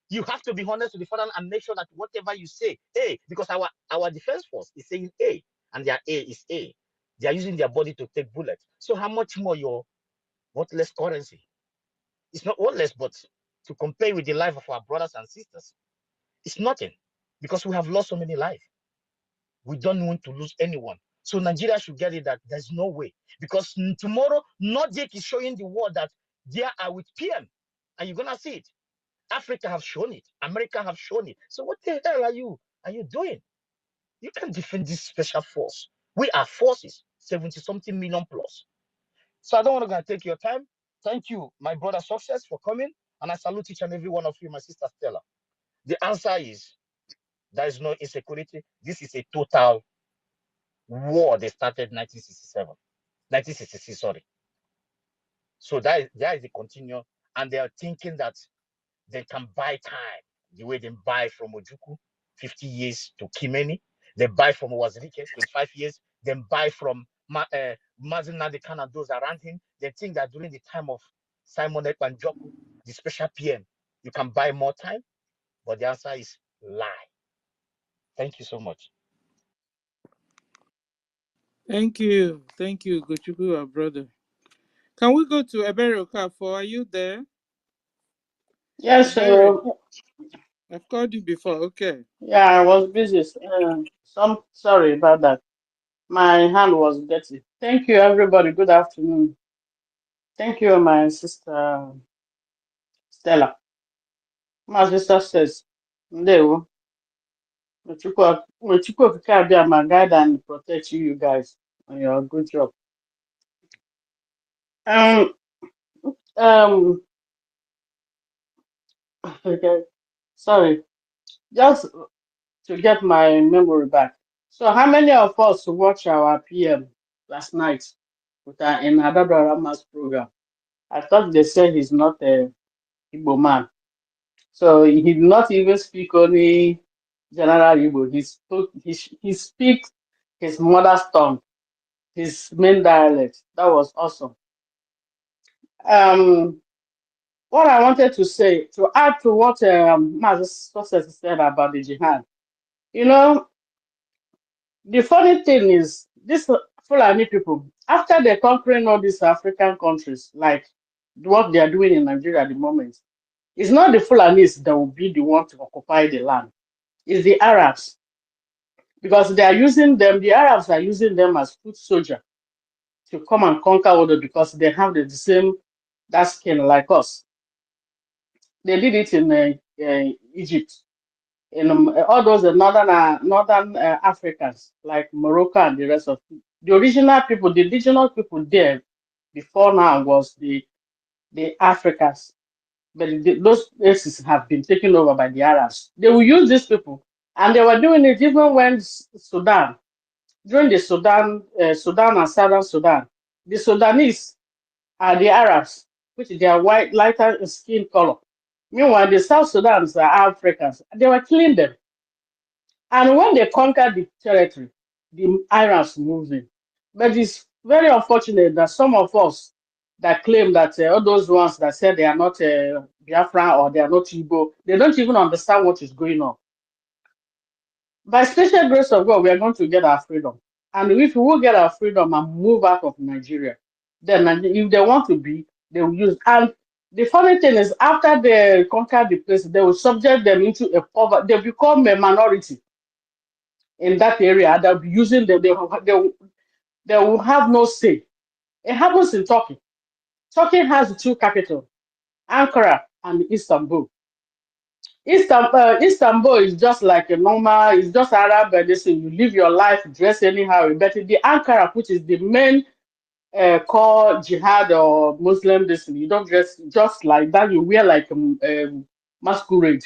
You have to be honest with the father and make sure that whatever you say, A, because our defense force is saying A, and their A is A. They are using their body to take bullets. So how much more your worthless currency? It's not worthless, but to compare with the life of our brothers and sisters, it's nothing, because we have lost so many lives. We don't want to lose anyone. So Nigeria should get it that there's no way, because tomorrow Nordic is showing the world that they are with PM, and you're gonna see it. Africa have shown it. America have shown it. So what the hell are you doing? You can't defend this special force. We are forces, 70-something million plus. So I don't want to take your time. Thank you, my brother Success, for coming. And I salute each and every one of you, my sister Stella. The answer is there is no insecurity. This is a total war they started 1966, sorry. So that is the continue, and they are thinking that they can buy time the way they buy from Ojuku 50 years to Kimeni. They buy from Wazirike 25 years. Then buy from Mazin Nadekan and those around him. They think that during the time of Simon Ekpanjoku, the special PM, you can buy more time. But the answer is lie. Thank you so much. Thank you. Thank you, Gochuku, our brother. Can we go to Ebere Okafor? Are you there? Yes, Ebere, I've called you before. Okay. yeah, I was busy. Sorry about that. My hand was dirty. Thank you, everybody. Good afternoon. Thank you, my sister Stella. My sister says, Ndewo, Chukwu Okike abịa ma guide and protect you guys on your good job. Um, okay, sorry, just to get my memory back. So, how many of us watch our PM last night in Adadorama's program? I thought they said he's not a Igbo man. So he did not even speak only general Igbo. He speaks his mother's tongue, his main dialect. That was awesome. What I wanted to say, to add to what Master Success said about the jihad, you know, the funny thing is, these Fulani people, after they're conquering all these African countries, like what they are doing in Nigeria at the moment, it's not the Fulanis that will be the one to occupy the land. It's the Arabs. Because they are using them, the Arabs are using them as foot soldier to come and conquer Odo because they have the same that skin like us. They did it in Egypt, in all those northern Africans like Morocco and the rest of the original people, the indigenous people there before now was the Africans, but those places have been taken over by the Arabs. They will use these people, and they were doing it even when Sudan. During the Sudan and Southern Sudan, the Sudanese are the Arabs, which they are white, lighter skin color. Meanwhile, the South Sudans are Africans. They were killing them. And when they conquered the territory, the Arabs moved in. But it's very unfortunate that some of us that claim that all those ones that said they are not Biafran or they are not Igbo, they don't even understand what is going on. By special grace of God, we are going to get our freedom. And if we will get our freedom and move out of Nigeria, then if they want to be, they will use. And the funny thing is, after they conquer the place, they will subject them into a poverty. They become a minority in that area. They'll be using them. They will have no say. It happens in Turkey. Turkey has two capitals, Ankara and Istanbul. Istanbul is just like a normal, it's just Arab medicine. You live your life, dress anyhow. But the Ankara, which is the main core jihad or Muslim medicine, you don't dress just like that. You wear like masquerade.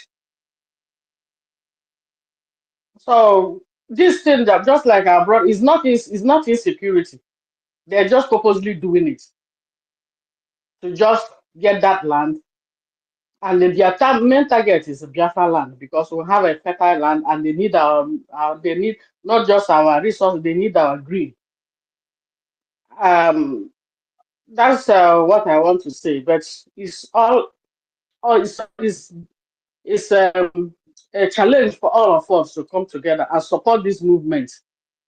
So this thing that just like abroad is not insecurity. They're just purposely doing it to just get that land. And their main target is Biafraland because we have a fertile land and they need they need not just our resources, they need our green. That's what I want to say. But it's it's a challenge for all of us to come together and support this movement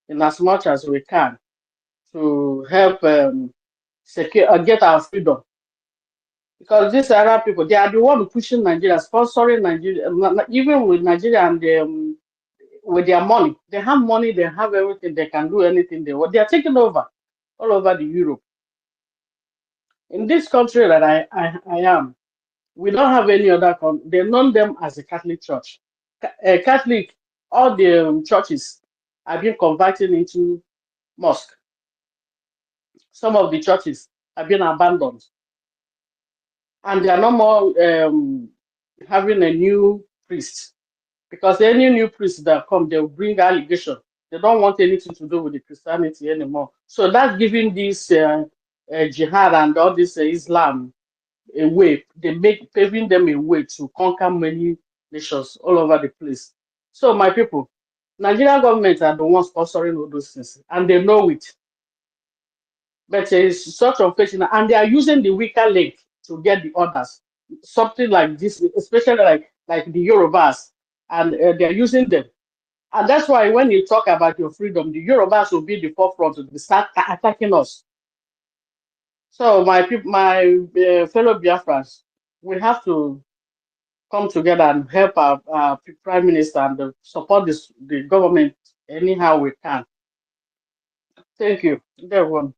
in as much as we can to help secure get our freedom. Because these Arab people, they are the one pushing Nigeria, sponsoring Nigeria, even with Nigeria and with their money. They have money, they have everything, they can do anything they want. They are taking over all over the Europe. In this country that I am, we don't have any other country. They know them as a Catholic church. Catholic, all the churches have been converted into mosque. Some of the churches have been abandoned. and they are no more having a new priest, because any new priest that come, they will bring allegation. They don't want anything to do with the Christianity anymore. So that's giving this jihad and all this Islam a way. They make paving them a way to conquer many nations all over the place. So my people, Nigerian government are the ones sponsoring all those things, and they know it. But it's such unfortunate, and they are using the weaker link to get the others. Something like this, especially like the Yorubas, and they are using them. And that's why when you talk about your freedom, the Yorubas will be the forefront to start attacking us. So my people, my fellow Biafrans, we have to come together and help our prime minister and support the government anyhow we can. Thank you, everyone.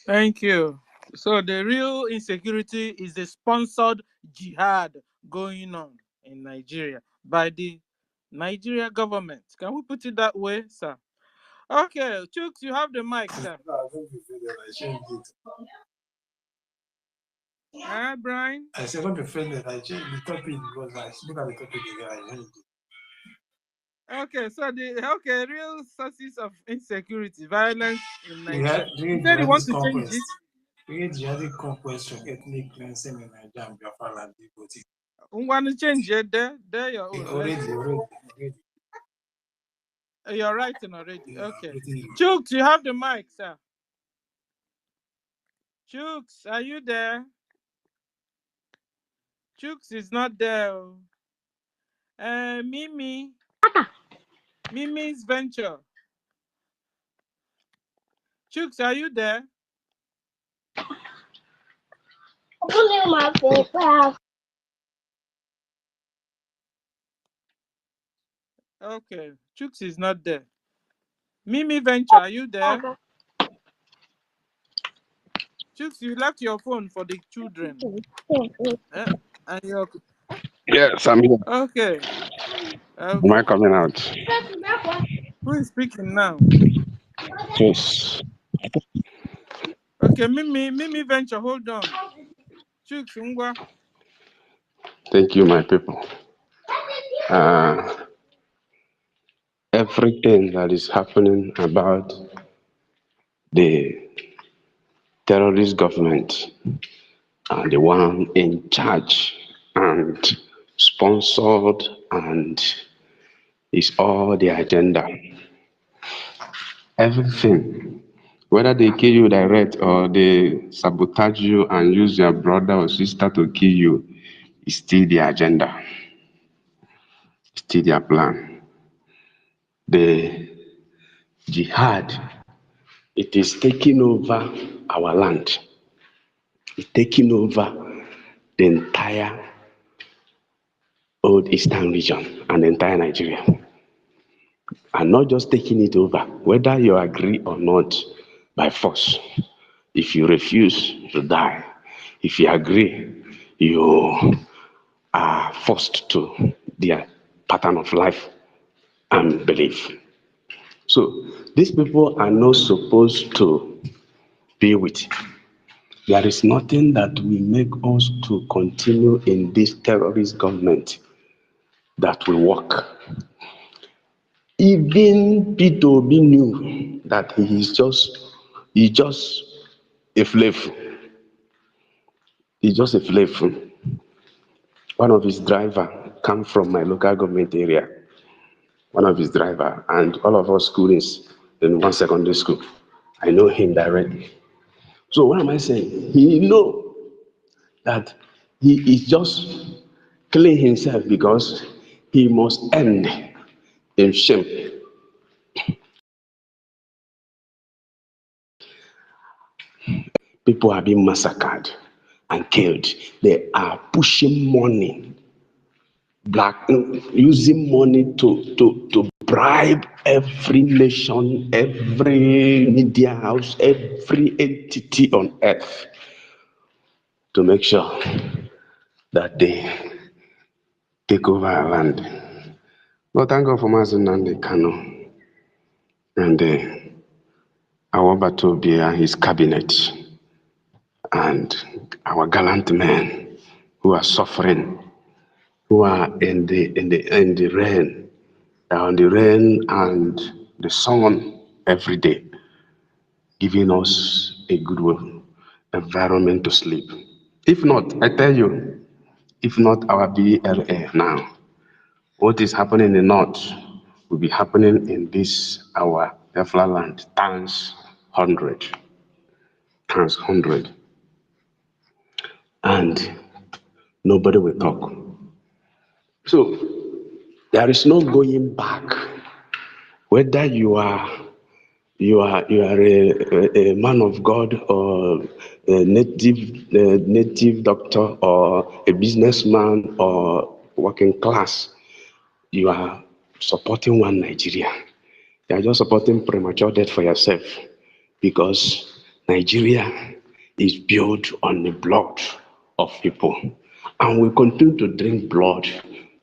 Thank you. So the real insecurity is the sponsored jihad going on in Nigeria by the Nigeria government. Can we put it that way, sir? Okay, Chooks, you have the mic, sir. Hi, Brian. I said, don't be afraid that I changed the topic because I look at the topic again. I changed it. Okay, so the real sources of insecurity, violence in We had Nigeria. during You said you want jihadist to change conquest. it. During jihadist conquest from ethnic cleansing in Nigeria and Biafraland, You want to change it? There your own. Already. You're writing already. Yeah, Okay. Chooks, you have the mic, sir. Chooks, are you there? Chooks is not there. Mimi's venture. Chooks, are you there? Okay, Chooks is not there. Mimi Venture, are you there? Chooks, you left your phone for the children. And you're... Yes, I'm here. Okay. Am I coming out? Who is speaking now? Yes. Okay, Mimi Venture, hold on. Chooks, Ngwa. Thank you, my people. Everything that is happening about the terrorist government and the one in charge and sponsored and is all the agenda. Everything, whether they kill you direct or they sabotage you and use your brother or sister to kill you, is still the agenda, still their plan. The jihad, it is taking over our land. It's taking over the entire old eastern region and the entire Nigeria. And not just taking it over, whether you agree or not, by force. If you refuse, you die. If you agree, you are forced to their pattern of life and belief. So these people are not supposed to be with. There is nothing that will make us to continue in this terrorist government that will work. Even Peter B knew that he's just a slave. He's just a slave. One of his driver come from my local government area. One of his driver and all of us students in one secondary school. I know him directly. So what am I saying? He know that he is just killing himself because he must end in shame. People are being massacred and killed. They are pushing money, using money to bribe every nation, every media house, every entity on earth to make sure that they take over our land. But thank God for Mazen Nnamdi Kanu and our Batobia, his cabinet. and our gallant men who are suffering, who are in the rain, on the rain and the sun every day, giving us a good environment to sleep. If not, I tell you, if not our BLA now, what is happening in the north will be happening in this our Biafraland times 100, and nobody will talk. So there is no going back. Whether you are a man of God or a native doctor or a businessman or working class, you are supporting one Nigeria. You are just supporting premature death for yourself, because Nigeria is built on the blood of people, and we continue to drink blood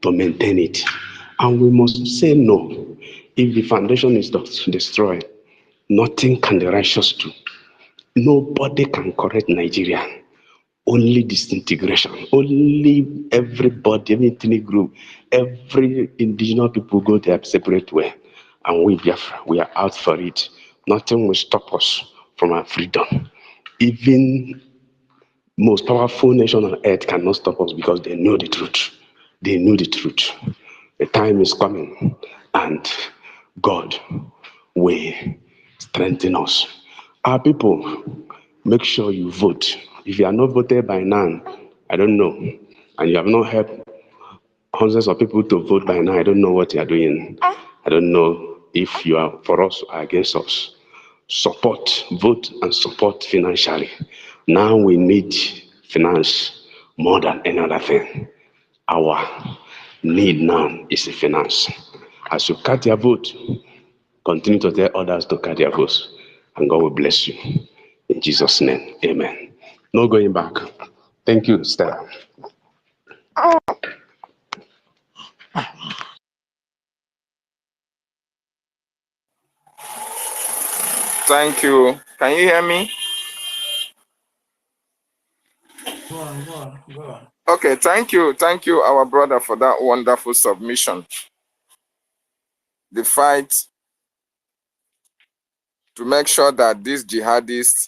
to maintain it. And we must say no. If the foundation is destroyed, nothing can the righteous do. Nobody can correct Nigeria. Only disintegration. Only everybody, every ethnic group, every indigenous people go their separate way. And we Biafra, we are out for it. Nothing will stop us from our freedom. Even most powerful nation on earth cannot stop us, because they know the truth. They know the truth. The time is coming, and God will strengthen us. Our people, make sure you vote. If you are not voted by now, I don't know, and you have not helped hundreds of people to vote by now, I don't know what you are doing. I don't know if you are for us or against us. Support, vote and support financially. Now we need finance more than any other thing. Our need now is finance. As you cast your vote, continue to tell others to cast their votes, and God will bless you. In Jesus' name, amen. No going back. Thank you, Stella. Thank you. Can you hear me? Go on. Okay, thank you, our brother, for that wonderful submission. The fight to make sure that these jihadists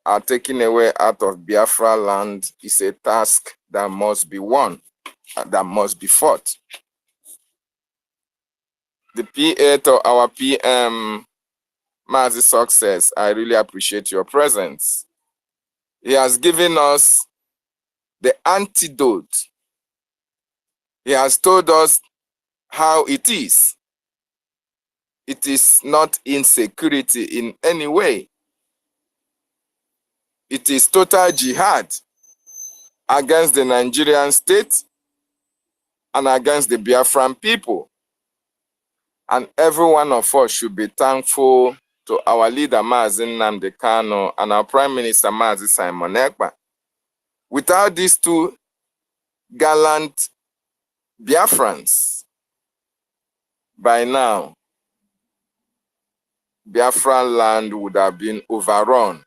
are taken away out of Biafra land is a task that must be won, that must be fought. The PA to our PM, Mazi Success, I really appreciate your presence. He has given us the antidote. He has told us how it is. It is not insecurity in any way. It is total jihad against the Nigerian state and against the Biafran people. And every one of us should be thankful to our leader, Mazi Nnamdi Kanu, and our Prime Minister, Mazi Simon Ekpa. Without these two gallant Biafrans, by now, Biafran land would have been overrun.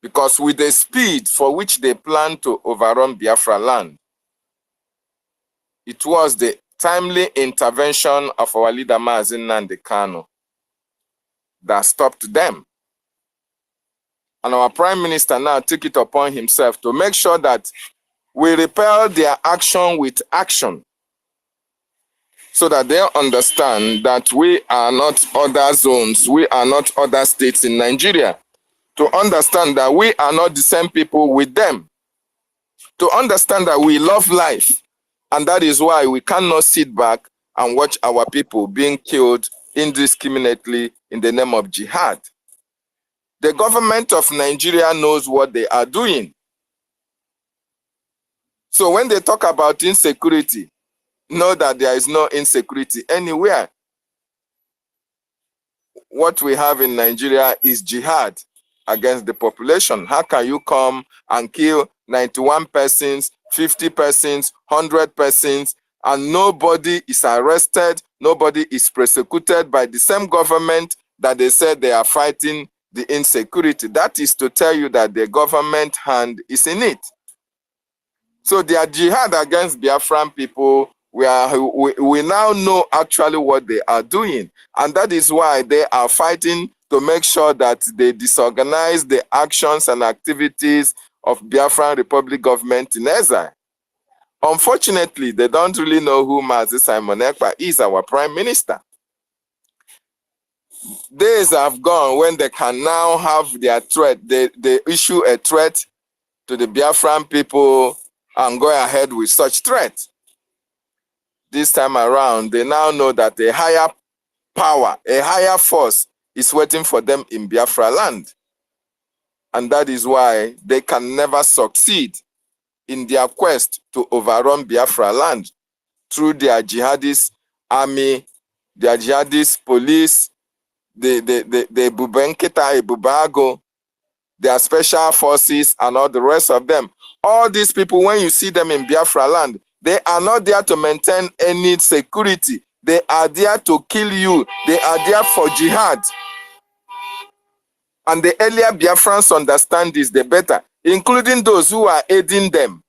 Because with the speed for which they plan to overrun Biafra land, it was the timely intervention of our leader, Mazi Nnamdi Kanu, that stopped them. And our Prime Minister now took it upon himself to make sure that we repel their action with action, so that they understand that we are not other zones, we are not other states in Nigeria. To understand that we are not the same people with them. To understand that we love life. And that is why we cannot sit back and watch our people being killed indiscriminately in the name of jihad. The government of Nigeria knows what they are doing. So when they talk about insecurity, know that there is no insecurity anywhere. What we have in Nigeria is jihad against the population. How can you come and kill 91 persons, 50 persons, 100 persons, and nobody is arrested, nobody is prosecuted by the same government that they said they are fighting the insecurity. That is to tell you that the government hand is in it. So their jihad against Biafran people, we now know actually what they are doing. And that is why they are fighting to make sure that they disorganize the actions and activities of Biafran Republic government in exile. Unfortunately, they don't really know who Mazi Simon Ekpa is, our prime minister. Days have gone when they can now have their threat. They issue a threat to the Biafran people and go ahead with such threat. This time around, they now know that a higher power, a higher force is waiting for them in Biafraland. And that is why they can never succeed in their quest to overrun Biafraland through their jihadist army, their jihadist police, the Bubenkita, Bubago, their special forces, and all the rest of them. All these people, when you see them in Biafraland, they are not there to maintain any security. They are there to kill you. They are there for jihad. And the earlier Biafrans understand this, the better, including those who are aiding them.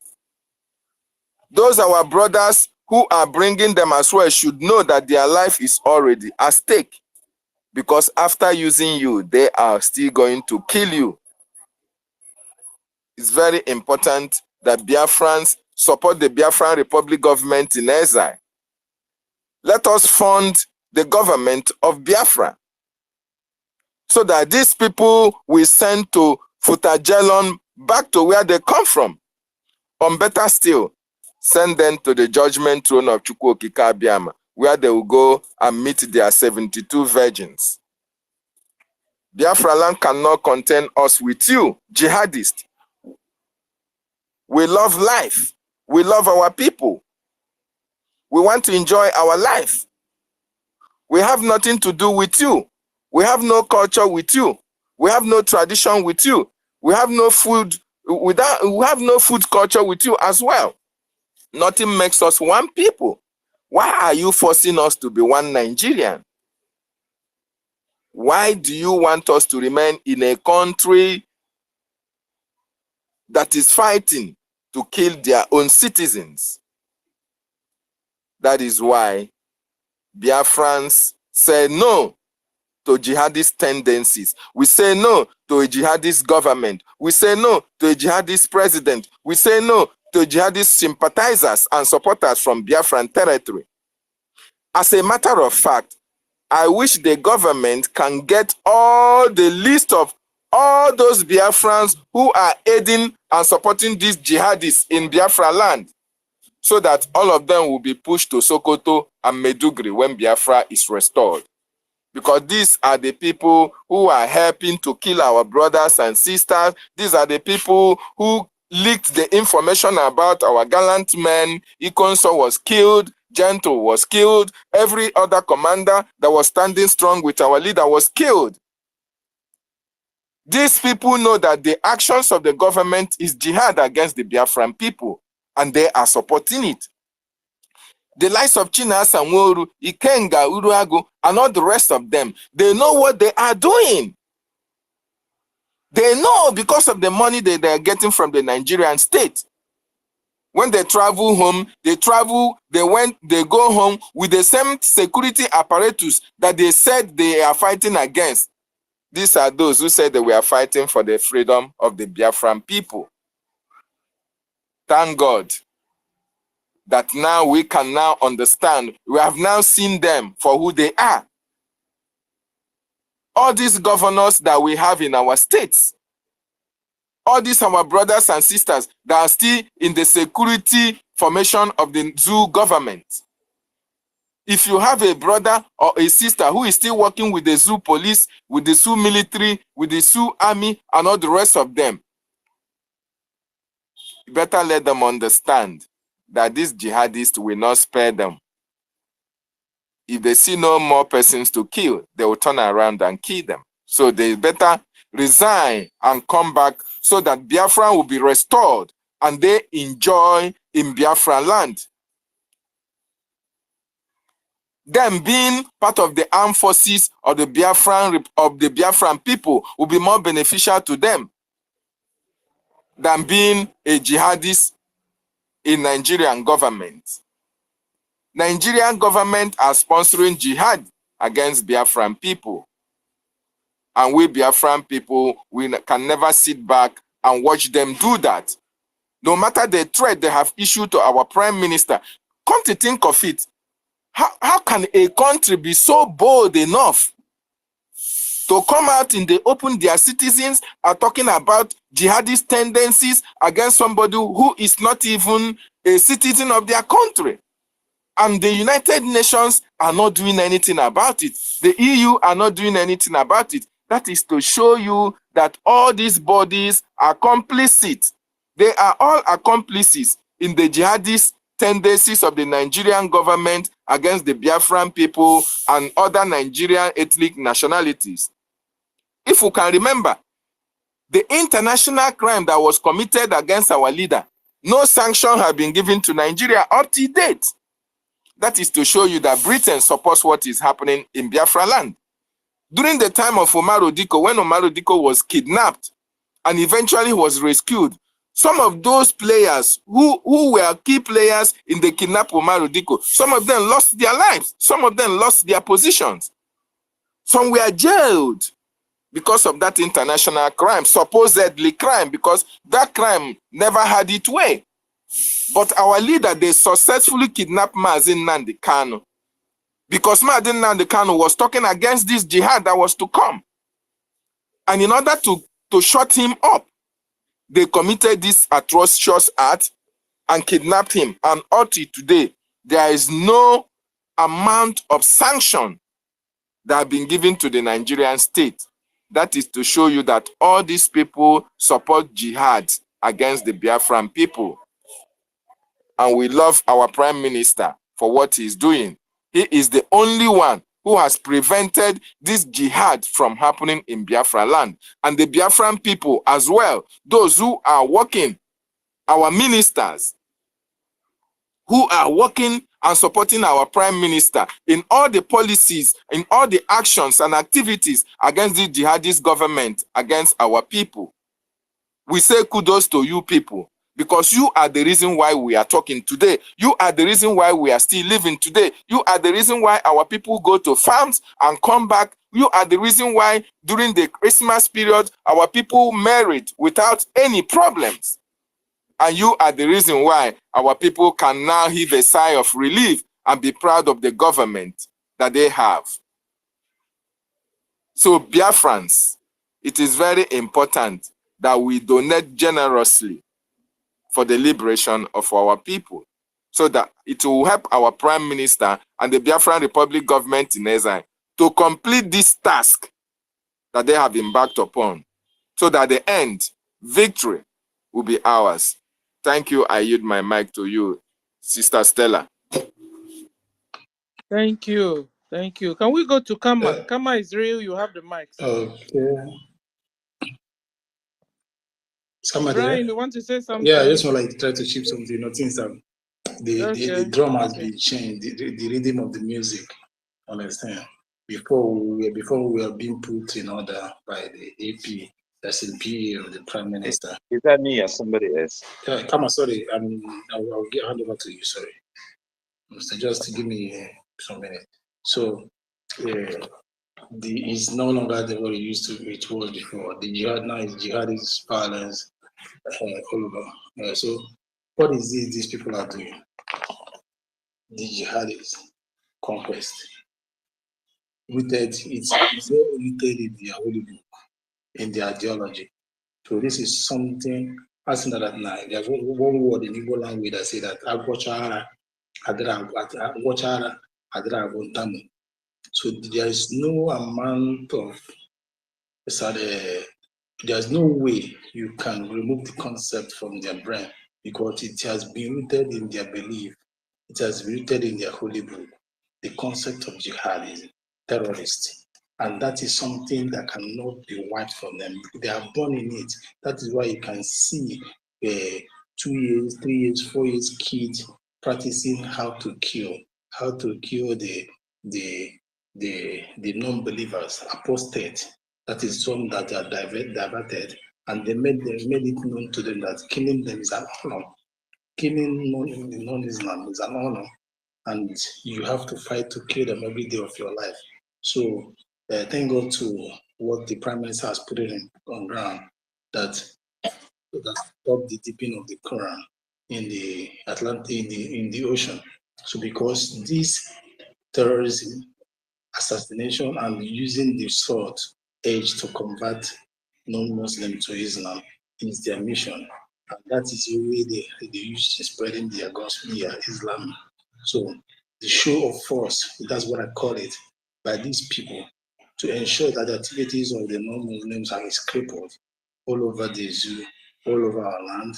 Those our brothers who are bringing them as well should know that their life is already at stake. Because after using you, they are still going to kill you. It's very important that Biafrans support the Biafran Republic government in exile. Let us fund the government of Biafra so that these people will send to Futajelon back to where they come from. Or better still, send them to the judgment throne of Chukwuokike Abiama, where they will go and meet their 72 virgins. Biafraland cannot contain us with you, jihadists. We love life. We love our people. We want to enjoy our life. We have nothing to do with you. We have no culture with you. We have no tradition with you. We have no food. We have no food culture with you as well. Nothing makes us one people. Why are you forcing us to be one Nigerian? Why do you want us to remain in a country that is fighting to kill their own citizens? That is why Biafrans say no to jihadist tendencies. We say no to a jihadist government. We say no to a jihadist president. We say no to jihadist sympathizers and supporters from Biafran territory. As a matter of fact, I wish the government can get all the list of all those Biafrans who are aiding and supporting these jihadists in Biafra land, so that all of them will be pushed to Sokoto and Medugri when Biafra is restored. Because these are the people who are helping to kill our brothers and sisters. These are the people who leaked the information about our gallant men. Ikonso was killed. Gentle was killed. Every other commander that was standing strong with our leader was killed. These people know that the actions of the government is jihad against the Biafran people, and they are supporting it. The likes of Chinasa Nworu, Ikenga, Uruago, and all the rest of them, they know what they are doing. They know because of the money that they are getting from the Nigerian state. When they travel home, they go home with the same security apparatus that they said they are fighting against. These are those who said that we are fighting for the freedom of the Biafran people. Thank God that now we can now understand. We have now seen them for who they are. All these governors that we have in our states, all these our brothers and sisters that are still in the security formation of the zoo government. If you have a brother or a sister who is still working with the zoo police, with the zoo military, with the zoo army, and all the rest of them, you better let them understand that these jihadists will not spare them. If they see no more persons to kill, they will turn around and kill them. So they better resign and come back so that Biafra will be restored and they enjoy in Biafraland. them being part of the armed forces of the Biafran people will be more beneficial to them than being a jihadist in Nigerian government. Nigerian government are sponsoring jihad against Biafran people. And we Biafran people, we can never sit back and watch them do that. No matter the threat they have issued to our prime minister, come to think of it, how can a country be so bold enough to come out in the open, their citizens are talking about jihadist tendencies against somebody who is not even a citizen of their country? And the United Nations are not doing anything about it. The EU are not doing anything about it. That is to show you that all these bodies are complicit. They are all accomplices in the jihadist tendencies of the Nigerian government against the Biafran people and other Nigerian ethnic nationalities. If we can remember, the international crime that was committed against our leader, no sanction has been given to Nigeria up to date. That is to show you that Britain supports what is happening in Biafraland. During the time of Omaro Diko, when Omaro Diko was kidnapped and eventually was rescued, some of those players who were key players in the kidnap Omaro Diko, some of them lost their lives, some of them lost their positions. Some were jailed because of that international crime, supposedly crime, because that crime never had its way. But our leader, they successfully kidnapped Mazi Nnamdi Kanu because Mazi Nnamdi Kanu was talking against this jihad that was to come. And in order to shut him up, they committed this atrocious act and kidnapped him. And up to today, there is no amount of sanction that have been given to the Nigerian state. That is to show you that all these people support jihad against the Biafran people. And we love our prime minister for what he's doing. He is the only one who has prevented this jihad from happening in Biafraland. And the Biafran people as well, those who are working, our ministers, who are working and supporting our prime minister in all the policies, in all the actions and activities against the jihadist government, against our people. We say kudos to you people, because you are the reason why we are talking today. You are the reason why we are still living today. You are the reason why our people go to farms and come back. You are the reason why during the Christmas period, our people married without any problems. And you are the reason why our people can now heave a sigh of relief and be proud of the government that they have. So Biafrans, it is very important that we donate generously for the liberation of our people, so that it will help our prime minister and the Biafran Republic government in exile to complete this task that they have embarked upon, so that the end, victory, will be ours. Thank you. I yield my mic to you, Sister Stella. Thank you. Thank you. Can we go to Kama? Kama is real. You have the mic. Okay. Somebody Brian, you want to say something? Yeah, I just want to try to chip something. You know, things that the drum has been changed, the rhythm of the music. Understand? Before we were being put in order by the AP, that's in PA of the Prime Minister. Is that me or somebody else? Come on, sorry. I'll hand over to you. Sorry, so just give me some minutes. So, it's no longer the way it used to. It was before. The jihad now is jihadist violence all over. So, what is this these people are doing? The jihadist conquest. It's rooted in their holy book, in their ideology. So this is something. As in that night, there's one word in Igbo language that say that Agwachara Adra. So there is no amount of there's no way you can remove the concept from their brain, because it has been rooted in their belief. It has been rooted in their holy book, the concept of jihadism, terrorists. And that is something that cannot be wiped from them. They are born in it. That is why you can see 2 years, 3 years, 4 years kids practicing how to kill the the non-believers, apostate, that is some that are diverted, and they made it known to them that killing them is an honor. Killing non-Islam is an honor, and you have to fight to kill them every day of your life. So thank God to what the Prime Minister has put it on ground, that stopped the dipping of the Quran in the Atlantic, in the ocean. So because this terrorism, assassination, and using the sword edge to convert non-Muslims to Islam is their mission. And that is the way they use spreading their gospel, Islam. So the show of force, that's what I call it, by these people to ensure that the activities of the non-Muslims are crippled all over the zoo, all over our land.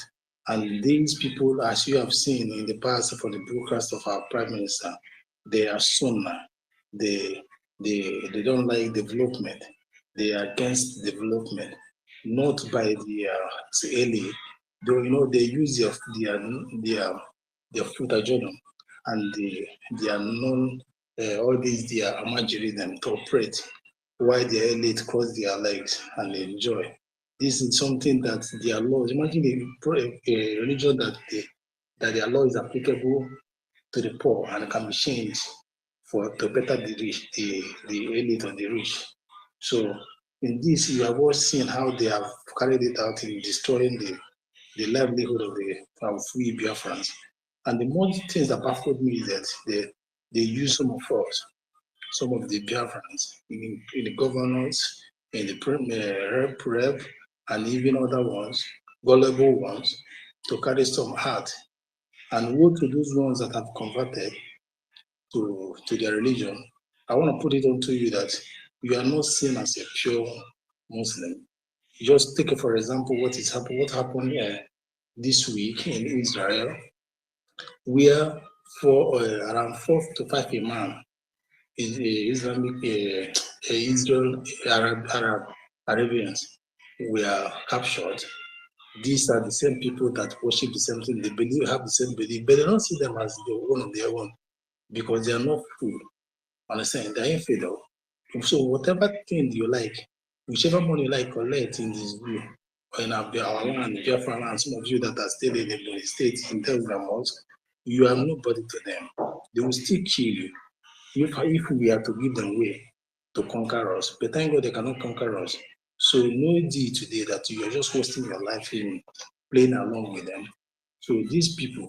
And these people, as you have seen in the past from the broadcast of our Prime Minister, they are Sunnah. They don't like development. They are against development, not by the elite. Though they use their foot adjournment and their non all these their amajirism to operate while the elite cross their legs and enjoy. This is something that their laws. Imagine a religion that their law is applicable to the poor and can be changed to better the rich, the elite or the rich. So in this, you have all seen how they have carried it out in destroying the livelihood of we Biafrans. And the most things that baffled me is that they use some of us, some of the Biafrans, in the governors, in the rep, and even other ones, gullible ones, to carry some heart. And woe to those ones that have converted to their religion. I want to put it onto you that you are not seen as a pure Muslim. Just take, for example, what happened this week in Israel, where for around 4 to 5 imams, Arabians were captured. These are the same people that worship the same thing. They have the same belief, but they don't see them as the one of their own because they are not full. Understand? They're infidel. So whatever thing you like, whichever one you like, collect in this view, or in our land, Biafraland, some of you that are still in the state in terms of mosque, you are nobody to them. They will still kill you if we are to give them way to conquer us. But thank God they cannot conquer us. So no deed today that you are just wasting your life in playing along with them. So these people,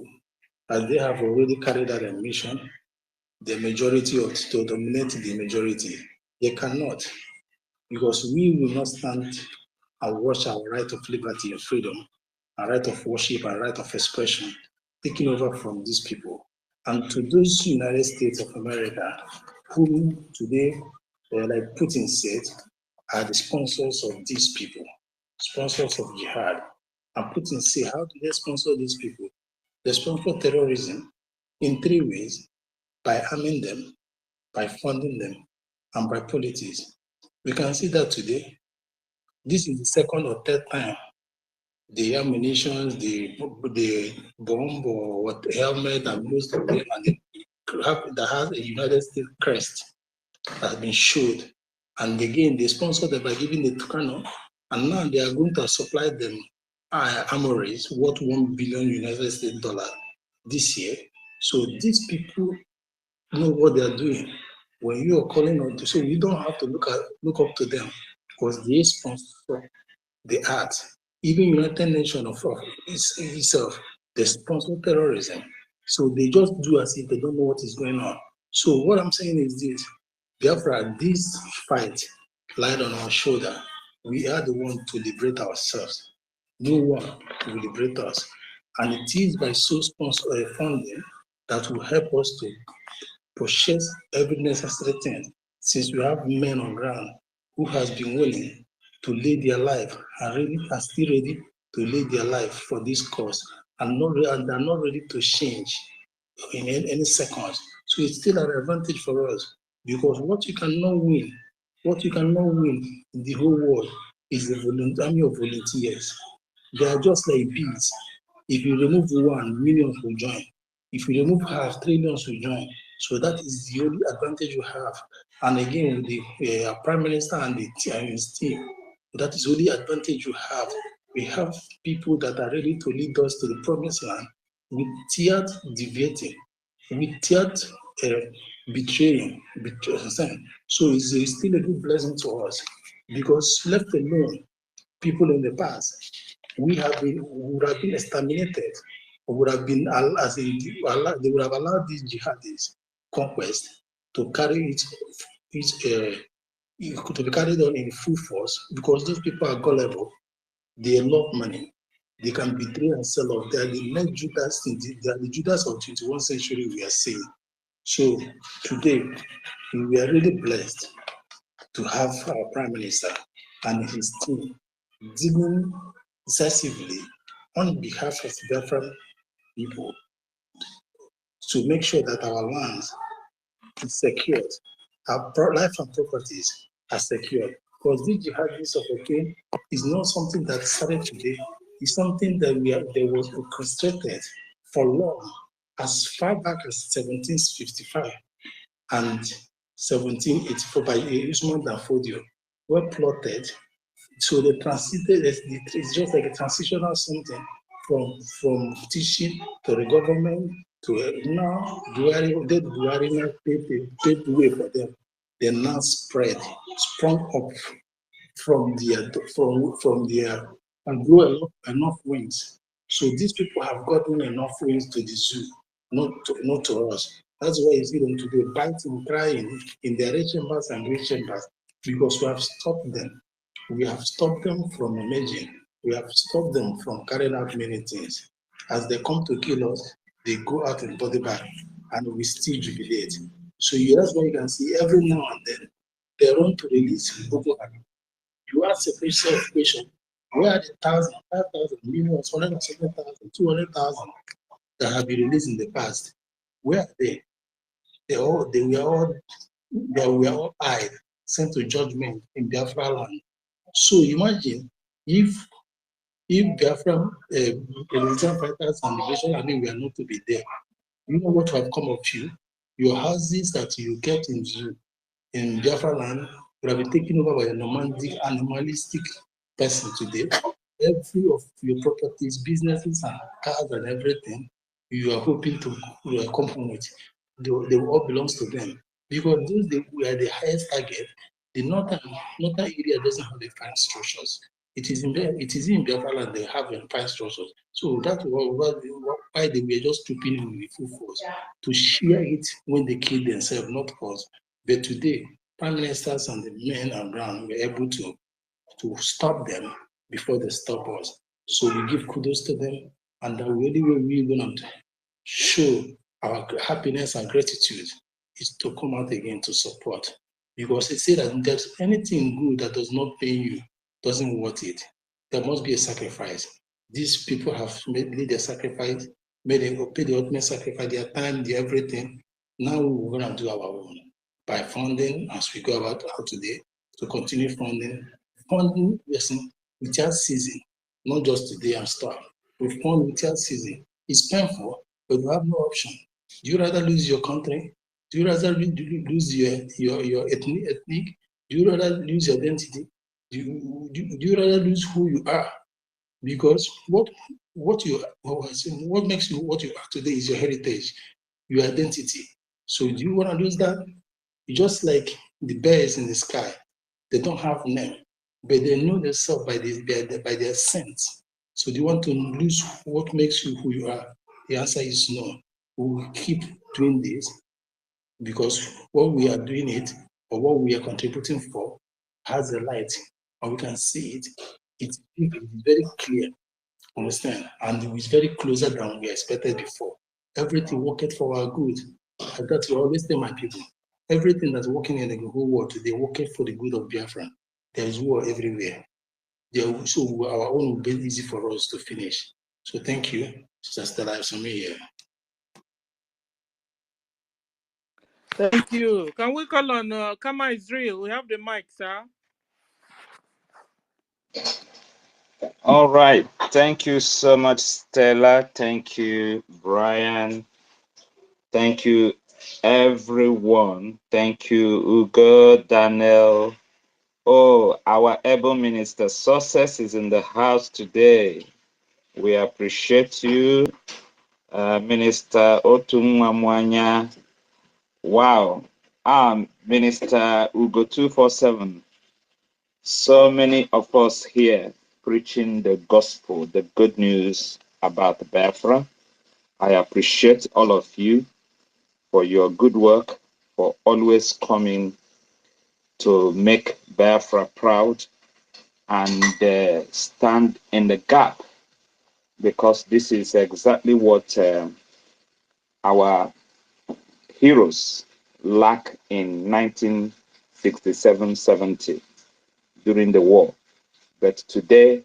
as they have already carried out a mission, the majority to dominate the majority, they cannot, because we will not stand and watch our right of liberty and freedom, our right of worship, and right of expression taken over from these people. And to those United States of America, who today, like Putin said, are the sponsors of these people, sponsors of jihad. And Putin said, how do they sponsor these people? They sponsor terrorism in 3 ways: by arming them, by funding them, and by politics. We can see that today. This is the second or third time the ammunition, the bomb or what helmet and most of them, and that has a United States crest has been showed. And again, they sponsor them by giving the Tucano, and now they are going to supply them armories worth $1 billion United States dollar this year. So these people know what they are doing. When you are calling on, so you don't have to look up to them, because they sponsor the art. Even United Nations itself, they sponsor terrorism. So they just do as if they don't know what is going on. So what I'm saying is this: Biafra, this fight lied on our shoulder. We are the one to liberate ourselves. No one will liberate us. And it is by funding that will help us to purchase every necessary thing, since we have men on ground who has been willing to lay their life and are still ready to lay their life for this cause, and they're not ready to change in any seconds. So it's still an advantage for us, because what you cannot win in the whole world is the army of volunteers. They are just like bees. If you remove one, millions will join. If you remove half, trillions will join. So that is the only advantage you have. And again, with the Prime Minister and his team, that is the only advantage you have. We have people that are ready to lead us to the promised land without deviating, without betraying. So it's still a good blessing to us, because left alone, people in the past, would have been exterminated, or would have been, as in, they would have allowed these jihadis conquest to carry to be carried on in full force, because those people are gullible. They love money. They can betray and sell off. They are the next Judas. They are the Judas of 21st century, we are saying. So today, we are really blessed to have our Prime Minister and his team dealing decisively on behalf of Biafran people to make sure that our lands is secured, our life and properties are secured. Because this jihadist of again is not something that started today. It's something that there was orchestrated for long, as far back as 1755 and 1784 by Usman Dan Fodio, were plotted. So the transited, it's just like a transitional something from teaching to the government to now Buhari now paved the way for them. They now sprung up from their and grow enough wings. So these people have gotten enough wings to the zoo, not to us. That's why you see them today biting, crying in their red chambers and green chambers, because we have stopped them. We have stopped them from emerging. We have stopped them from carrying out many things. As they come to kill us, they go out in body bag, and we still jubilate. So that's why you can see every now and then they run to release Boko Haram. You ask a question, where are the 1,000, 5,000, millions, 107,000, 200,000 that have been released in the past? Where are they? They were all eyed, sent to judgment in Biafraland. So imagine if Biafran resistance fighters and liberation army were not to be there. You know what will have come of you? Your houses that you get in Biafraland would have been taken over by a animalistic person today. Every of your properties, businesses, and cars and everything you are hoping to come home with, they all belongs to them. Because those who are the highest target, the northern area doesn't have the fine structures. It is in Biafra they have the fine structures. So that's why they were just trooping in with full force to share it when they kill themselves, not us. But today, prime ministers and the men around were able to stop them before they stop us. So we give kudos to them, and the only way we're going to show our happiness and gratitude is to come out again to support. Because they say that there's anything good that does not pay you, doesn't worth it. There must be a sacrifice. These people have made their sacrifice, pay the ultimate sacrifice, their time, their everything. Now we're going to do our own by funding as we go about how today to continue funding without ceasing, not just today and start. We fund without ceasing. It's painful, but you have no option. Do you rather lose your country? Do you rather lose your ethnic? Do you rather lose your identity? Do you rather lose who you are? Because what makes you what you are today is your heritage, your identity. So do you want to lose that? Just like the birds in the sky, they don't have name, but they know themselves by their sense. So do you want to lose what makes you who you are? The answer is no. We will keep doing this because what we are doing it or what we are contributing for has a light, and we can see it. It's very clear, understand, and it's very closer than we expected before. Everything worketh for our good. And that's what I always tell my people. Everything that's working in the whole world today, working for the good of Biafra. There is war everywhere. So our own will be easy for us to finish. So thank you. Sister Stella Asome here. Thank you. Can we call on Kama Israel? We have the mic, sir. All right. Thank you so much, Stella. Thank you, Brian. Thank you, everyone. Thank you, Ugo, Daniel. Oh, our able minister Success is in the house today. We appreciate you, Minister Otumwamwanya. Wow. Minister Ugo 247. So many of us here preaching the gospel, the good news about Biafra. I appreciate all of you for your good work, for always coming to make Biafra proud and stand in the gap, because this is exactly what our heroes lack in 1967-70 during the war. But today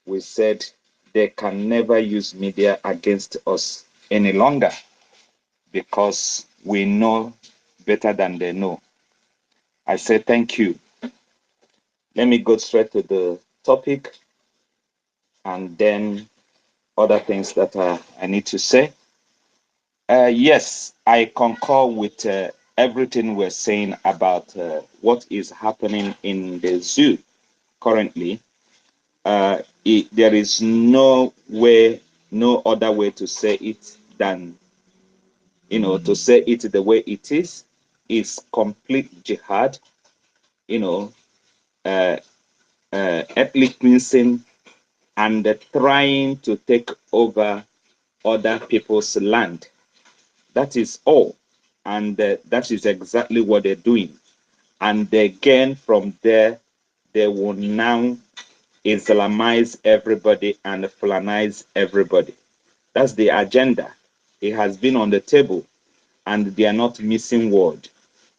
we said they can never use media against us any longer, because we know better than they know. I say thank you. Let me go straight to the topic and then other things that I need to say. Yes, I concur with everything we're saying about what is happening in the zoo currently. There is no other way to say it than, to say it the way it is. It's complete jihad, ethnic cleansing, and trying to take over other people's land. That is all. And that is exactly what they're doing. And again, from there, they will now Islamize everybody and Fulanize everybody. That's the agenda. It has been on the table, and they are not missing word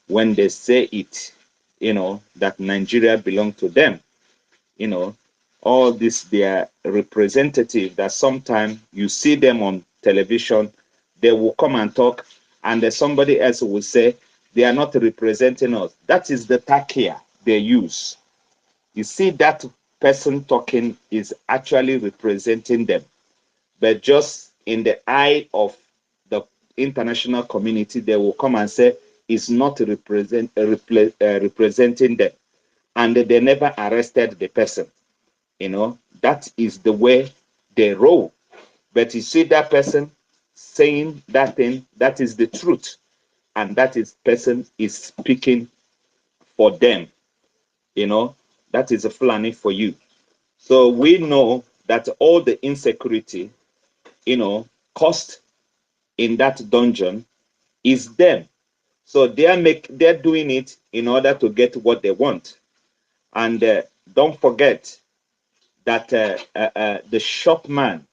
when they say it, that Nigeria belongs to them. All this, their representative, that sometimes you see them on television, they will come and talk, and then somebody else will say they are not representing us. That is the takia they use. You see, that person talking is actually representing them, but just in the eye of the international community, they will come and say it's not representing them, and they never arrested the person. That is the way they roll. But you see that person saying that thing, that is the truth, and that is person is speaking for them. That is a Fulani for you. So we know that all the insecurity, caused in that dungeon is them. So they're doing it in order to get what they want. And don't forget that the shopman,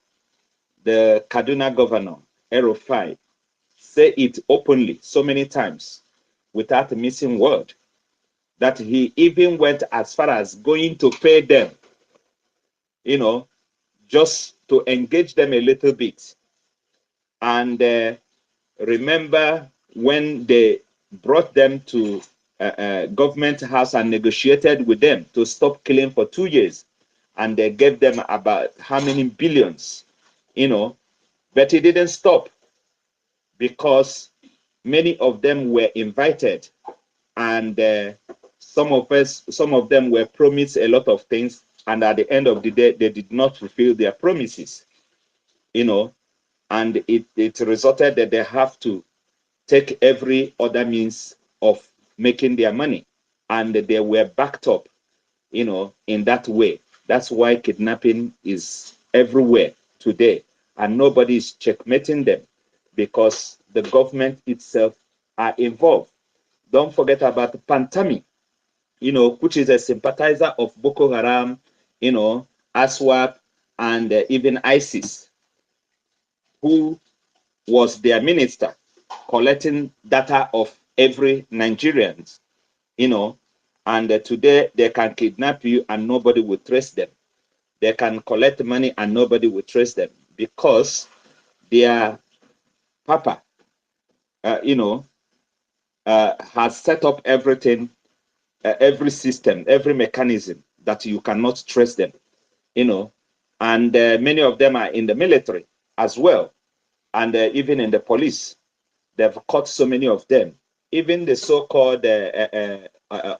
the Kaduna governor, Erofai, say it openly so many times without missing word, that he even went as far as going to pay them, just to engage them a little bit. And remember when they brought them to government house and negotiated with them to stop killing for 2 years, and they gave them about how many billions, but it didn't stop, because many of them were invited, and some of them were promised a lot of things, and at the end of the day, they did not fulfill their promises, and it resulted that they have to take every other means of making their money, and they were backed up, in that way. That's why kidnapping is everywhere today, and nobody is checkmating them, because the government itself are involved. Don't forget about Pantami, which is a sympathizer of Boko Haram, ASWAP, and even ISIS, who was their minister, collecting data of every Nigerian, and today they can kidnap you and nobody will trace them. They can collect money and nobody will trace them, because their papa, has set up everything, every system, every mechanism that you cannot trace them, and many of them are in the military as well, and even in the police. they've caught so many of them. Even the so-called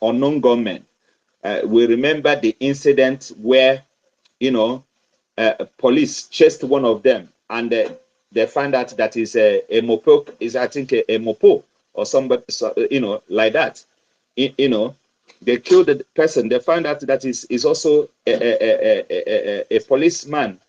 unknown gunmen. We remember the incident where, police chased one of them, and they find out that is a mopo, is I think a mopo or somebody, like that. They killed the person. They found out that is also a policeman,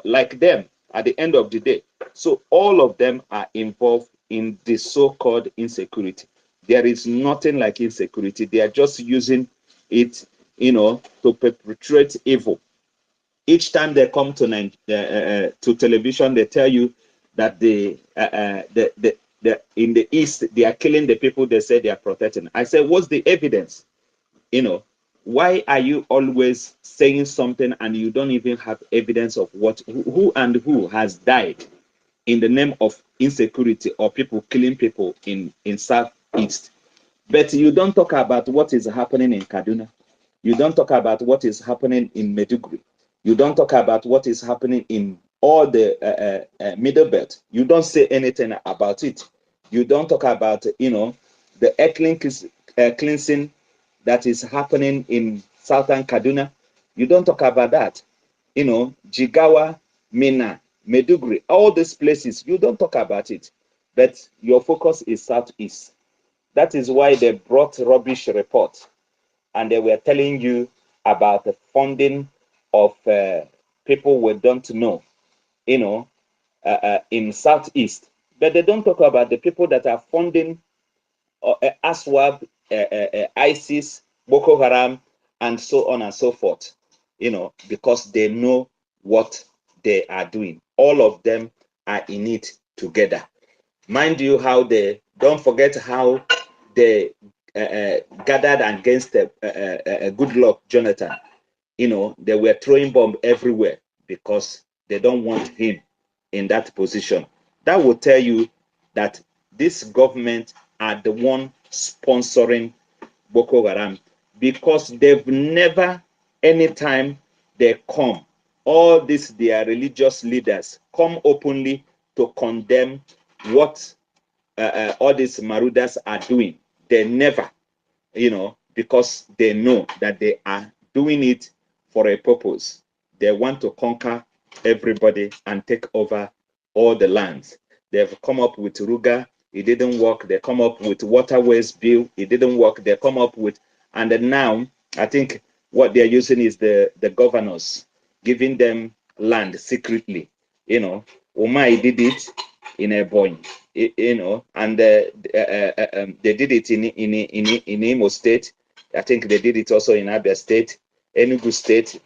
like them at the end of the day. So all of them are involved in the so-called insecurity. There is nothing like insecurity. They are just using it, to perpetrate evil. Each time they come to television, they tell you that in the East they are killing the people they say they are protecting. I say, what's the evidence? Why are you always saying something and you don't even have evidence of who has died in the name of insecurity or people killing people in Southeast? But you don't talk about what is happening in Kaduna. You don't talk about what is happening in Maiduguri. You don't talk about what is happening in all the middle belt. You don't say anything about it. You don't talk about, the ethnic cleansing that is happening in southern Kaduna. You don't talk about that. Jigawa, Mina, Maiduguri, all these places, you don't talk about it. But your focus is Southeast. That is why they brought rubbish report, and they were telling you about the funding of people we don't know, in Southeast. But they don't talk about the people that are funding ASWAB, ISIS, Boko Haram, and so on and so forth, because they know what they are doing. All of them are in it together. Mind you, don't forget how they gathered against Goodluck Jonathan. They were throwing bombs everywhere because they don't want him in that position. That will tell you that this government are the one sponsoring Boko Haram, because they've never, anytime they come, all their religious leaders come openly to condemn what all these marauders are doing. They never, because they know that they are doing it for a purpose. They want to conquer everybody and take over all the lands. They've come up with Ruga, it didn't work. They come up with waterways bill, it didn't work. They come up with, and then now I think what they're using is the governors giving them land secretly. Umai did it in a point, and they did it in Imo State. I think they did it also in Abia State, Enugu State.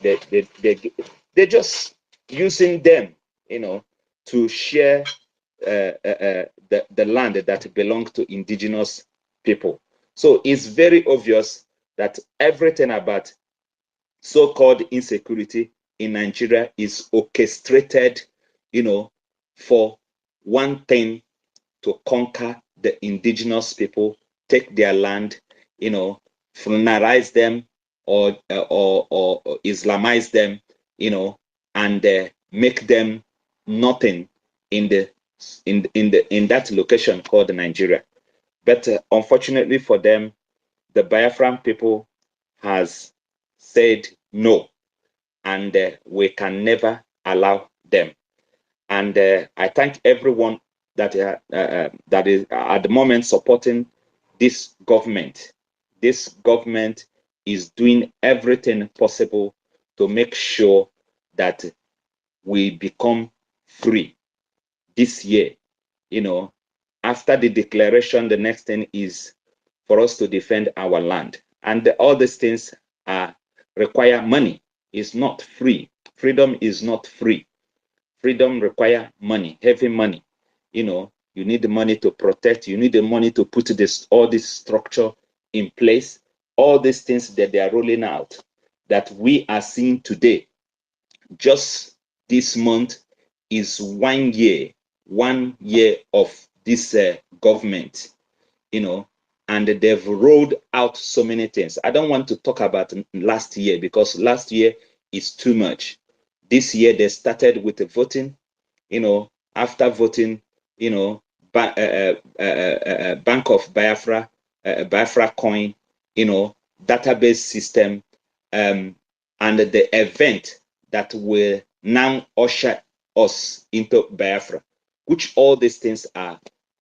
They're just using them, to share the land that belongs to indigenous people. So it's very obvious that everything about so-called insecurity in Nigeria is orchestrated, for one thing, to conquer the indigenous people, take their land, funerize them or Islamize them, and make them nothing in that location called Nigeria. But unfortunately for them, the Biafran people has said no, and we can never allow them. And I thank everyone that is at the moment supporting this government. This government is doing everything possible to make sure that we become free this year. After the declaration, the next thing is for us to defend our land. And all these things require money. It's not free. Freedom is not free. Freedom require money, heavy money. You need the money to protect. You need the money to put all this structure in place. All these things that they are rolling out that we are seeing today, just this month is 1 year, 1 year of this government, and they've rolled out so many things. I don't want to talk about last year because last year is too much. This year they started with the voting, after voting, Bank of Biafra, Biafracoin, database system, and the event that will now usher us into Biafra, which all these things are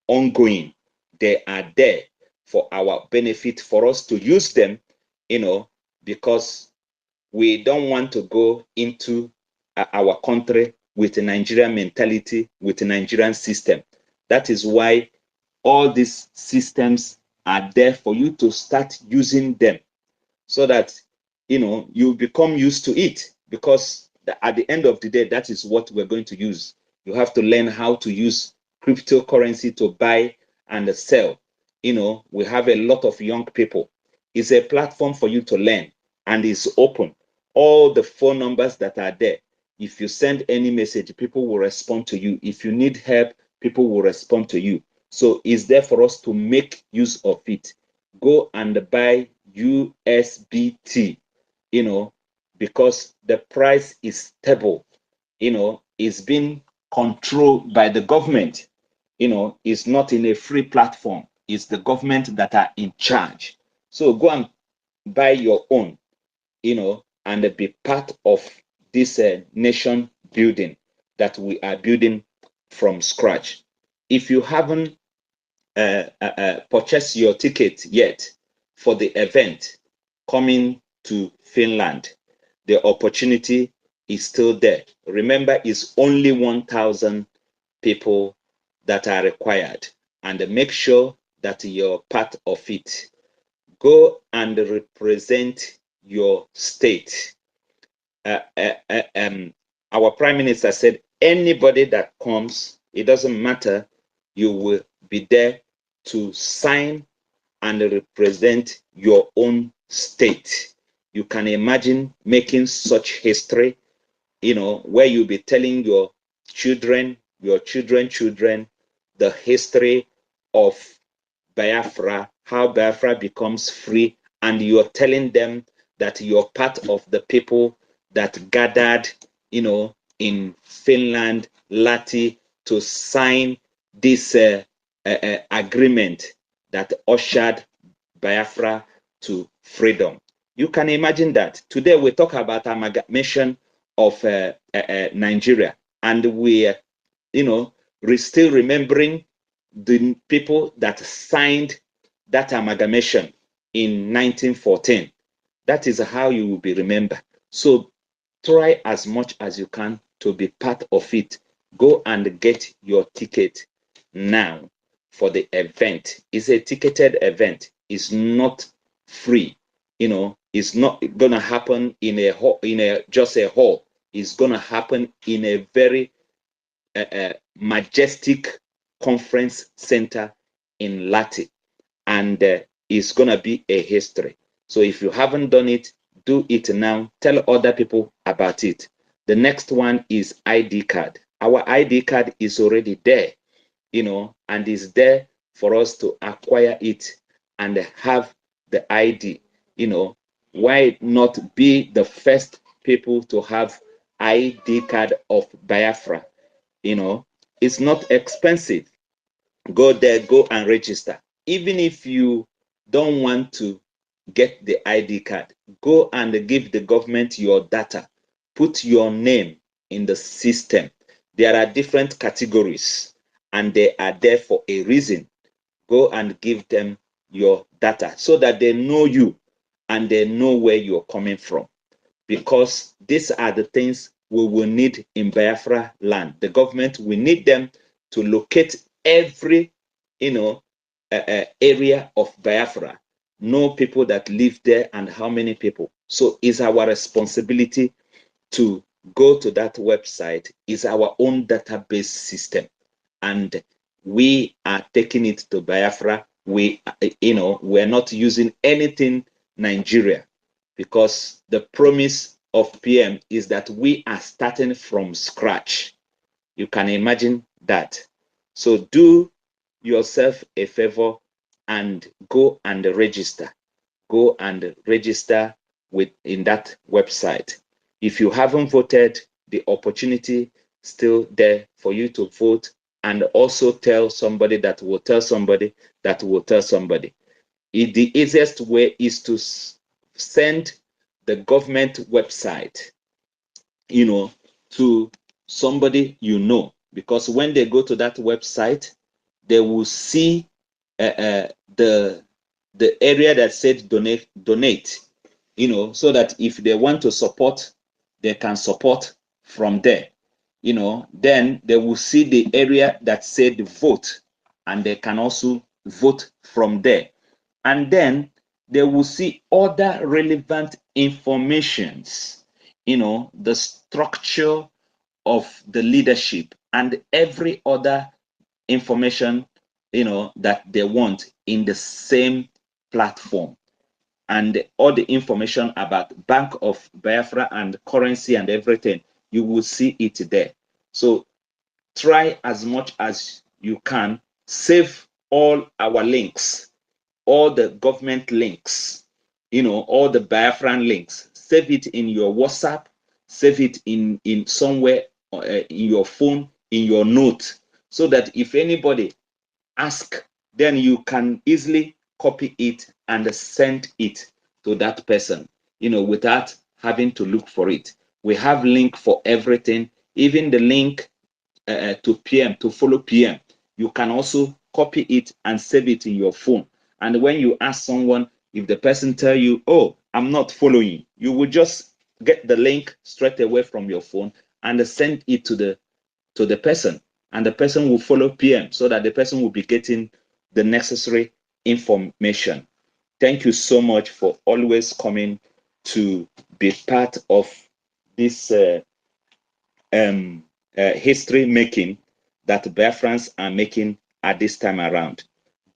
ongoing. They are there for our benefit, for us to use them, because we don't want to go into our country with a Nigerian mentality, with a Nigerian system. That is why all these systems are there for you to start using them, so that you become used to it, because at the end of the day, that is what we're going to use. You have to learn how to use cryptocurrency to buy and sell. We have a lot of young people. It's a platform for you to learn, and it's open. All the phone numbers that are there, if you send any message, people will respond to you. If you need help, people will respond to you. So it's there for us to make use of it. Go and buy USBT, because the price is stable, it's been controlled by the government, it's not in a free platform. It's the government that are in charge. So go and buy your own, and be part of this nation building that we are building from scratch. If you haven't purchased your ticket yet for the event coming to Finland, the opportunity is still there. Remember, it's only 1,000 people that are required, and make sure that you're part of it. Go and represent your state. Our Prime Minister said, anybody that comes, it doesn't matter, you will be there to sign and represent your own state. You can imagine making such history, where you'll be telling your children, children, the history of Biafra, how Biafra becomes free, and you're telling them that you're part of the people that gathered, in Finland, Lati, to sign this agreement that ushered Biafra to freedom. You can imagine that. Today we talk about amalgamation of Nigeria, and we're still remembering the people that signed that amalgamation in 1914. That is how you will be remembered. So try as much as you can to be part of it. Go and get your ticket now for the event. It's a ticketed event. It's not free. It's not gonna happen in a hall, just a hall. It's gonna happen in a very majestic conference center in Lati, and it's gonna be a history. So if you haven't done it, do it now. Tell other people about it. The next one is ID card. Our ID card is already there, and is there for us to acquire it and have the ID. Why not be the first people to have ID card of Biafra? It's not expensive. Go there, go and register. Even if you don't want to get the ID card, go and give the government your data. Put your name in the system. There are different categories, and they are there for a reason. Go and give them your data so that they know you and they know where you're coming from, because these are the things we will need in Biafra land. The government will need them to locate every, area of Biafra, know people that live there and how many people. So it's our responsibility to go to that website. It's our own database system, and we are taking it to Biafra. We're not using anything Nigeria, because the promise of PM is that we are starting from scratch. You can imagine that. So do yourself a favor and go and register. Go and register in that website. If you haven't voted, the opportunity still there for you to vote and also tell somebody that will tell somebody that will tell somebody. The easiest way is to send the government website, to somebody because when they go to that website, they will see the area that said donate, so that if they want to support, they can support from there. Then they will see the area that said vote, and they can also vote from there. And then they will see other relevant informations, the structure of the leadership and every other information, that they want in the same platform. And all the information about Bank of Biafra and currency and everything, you will see it there. So try as much as you can, save all our links, all the government links, all the Biafran links, save it in your WhatsApp, save it in somewhere, in your phone, in your note, so that if anybody ask, then you can easily copy it and send it to that person, without having to look for it. We have link for everything, even the link to PM, to follow PM. You can also copy it and save it in your phone. And when you ask someone, if the person tell you, oh, I'm not following, you will just get the link straight away from your phone and send it to the person, and the person will follow PM, so that the person will be getting the necessary information. Thank you so much for always coming to be part of this history making that Biafrans are making at this time around.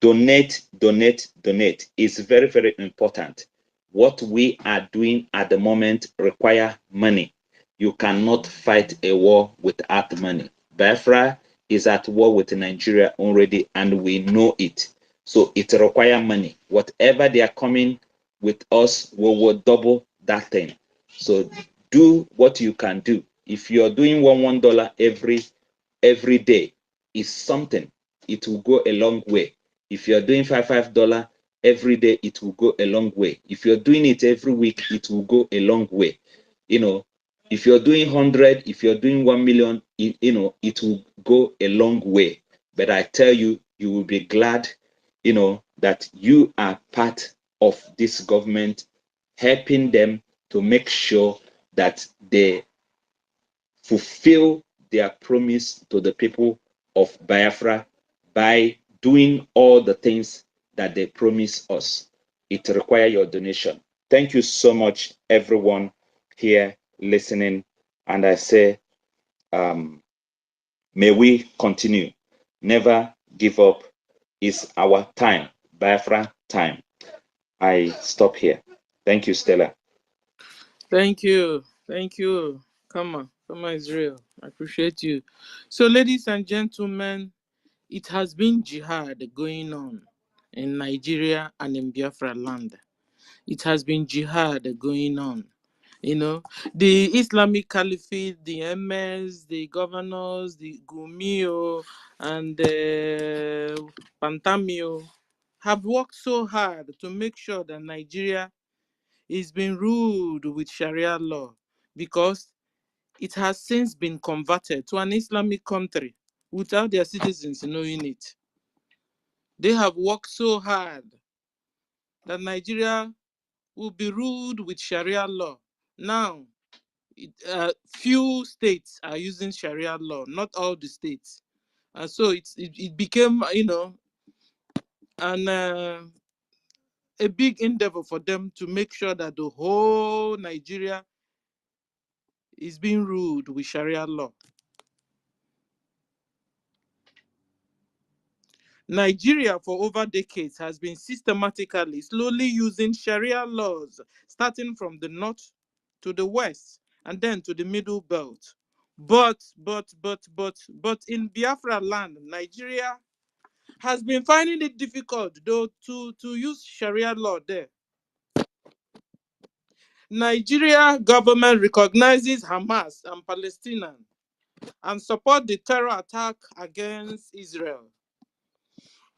Donate, donate, donate is very, very important. What we are doing at the moment require money. You cannot fight a war without money. Biafra is at war with Nigeria already, and we know it. So it requires money. Whatever they are coming with us, we will double that thing. So do what you can do. If you're doing $1 every day, is something. It will go a long way. If you're doing $5 every day, it will go a long way. If you're doing it every week, it will go a long way. If you're doing 100, if you're doing 1 million, it will go a long way. But I tell you, you will be glad, that you are part of this government, helping them to make sure that they fulfill their promise to the people of Biafra by doing all the things that they promise us. It requires your donation. Thank you so much, everyone here listening. And I say, may we continue. Never give up. It's our time, Biafra time. I stop here. Thank you, Stella. Thank you. Thank you. Come on, Israel. I appreciate you. So, ladies and gentlemen, it has been jihad going on in Nigeria and in Biafraland. It has been jihad going on. The Islamic Caliphate, the emirs, the governors, the Gumio, and the Pantamio have worked so hard to make sure that Nigeria is being ruled with Sharia law, because it has since been converted to an Islamic country without their citizens knowing it. They have worked so hard that Nigeria will be ruled with Sharia law. Now, few states are using Sharia law, not all the states. And so it became, a big endeavor for them to make sure that the whole Nigeria is being ruled with Sharia law. Nigeria, for over decades, has been systematically, slowly using Sharia laws, starting from the north to the west and then to the middle belt. But in Biafra land, Nigeria has been finding it difficult, though, to use Sharia law there. Nigeria government recognizes Hamas and Palestinians and support the terror attack against Israel.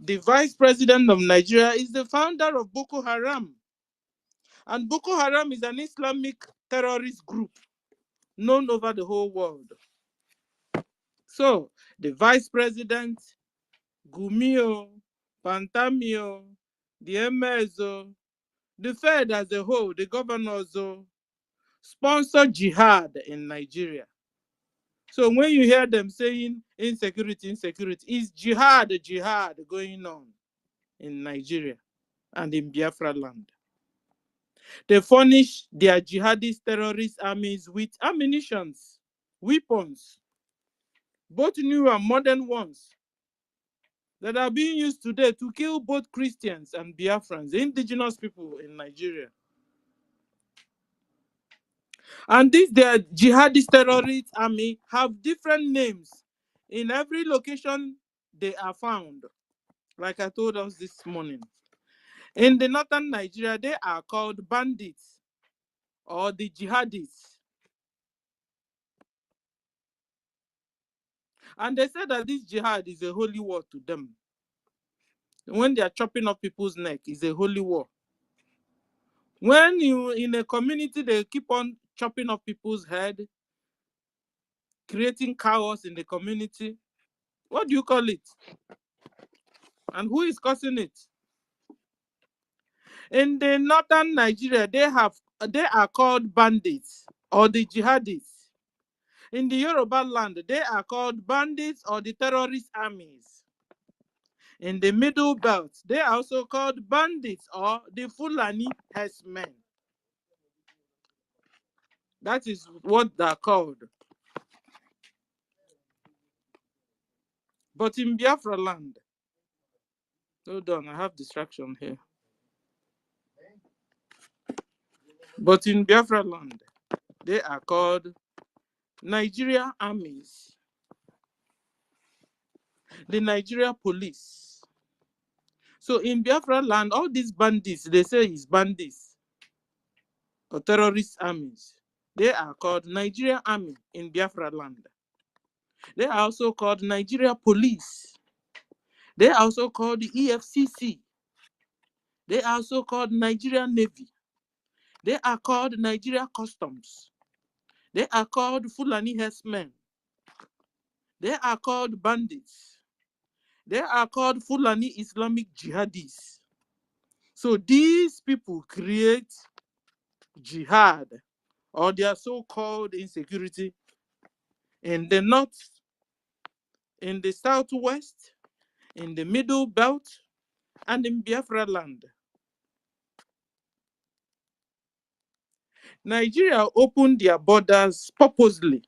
The vice president of Nigeria is the founder of Boko Haram. And Boko Haram is an Islamic terrorist group known over the whole world. So, the vice president, Gumio, Pantamio, the Emezo, the Fed as a whole, the governors, sponsor jihad in Nigeria. So when you hear them saying insecurity, it's jihad going on in Nigeria and in Biafraland. They furnish their jihadist terrorist armies with ammunitions, weapons, both new and modern ones, that are being used today to kill both Christians and Biafrans, the indigenous people in Nigeria. And these their jihadist terrorist army have different names in every location they are found, like I told us this morning. In the northern Nigeria, they are called bandits or the jihadists. And they say that this jihad is a holy war to them. When they are chopping off people's neck, it's a holy war. When you in a community, they keep on chopping off people's head, creating chaos in the community. What do you call it? And who is causing it? In the northern Nigeria, they are called bandits or the jihadists. In the Yoruba land, they are called bandits or the terrorist armies. In the middle belt, they are also called bandits or the Fulani herdsmen. That is what they're called. But in Biafraland, hold on, I have distraction here. But in Biafraland, they are called Nigeria armies, the Nigeria police. So in Biafra land, all these bandits, they say is bandits or terrorist armies. They are called Nigeria Army in Biafra land. They are also called Nigeria Police. They are also called the EFCC. They are also called Nigeria Navy. They are called Nigeria Customs. They are called Fulani herdsmen. They are called bandits. They are called Fulani Islamic jihadists. So these people create jihad or their so-called insecurity in the north, in the southwest, in the middle belt, and in Biafra land. Nigeria opened their borders purposely,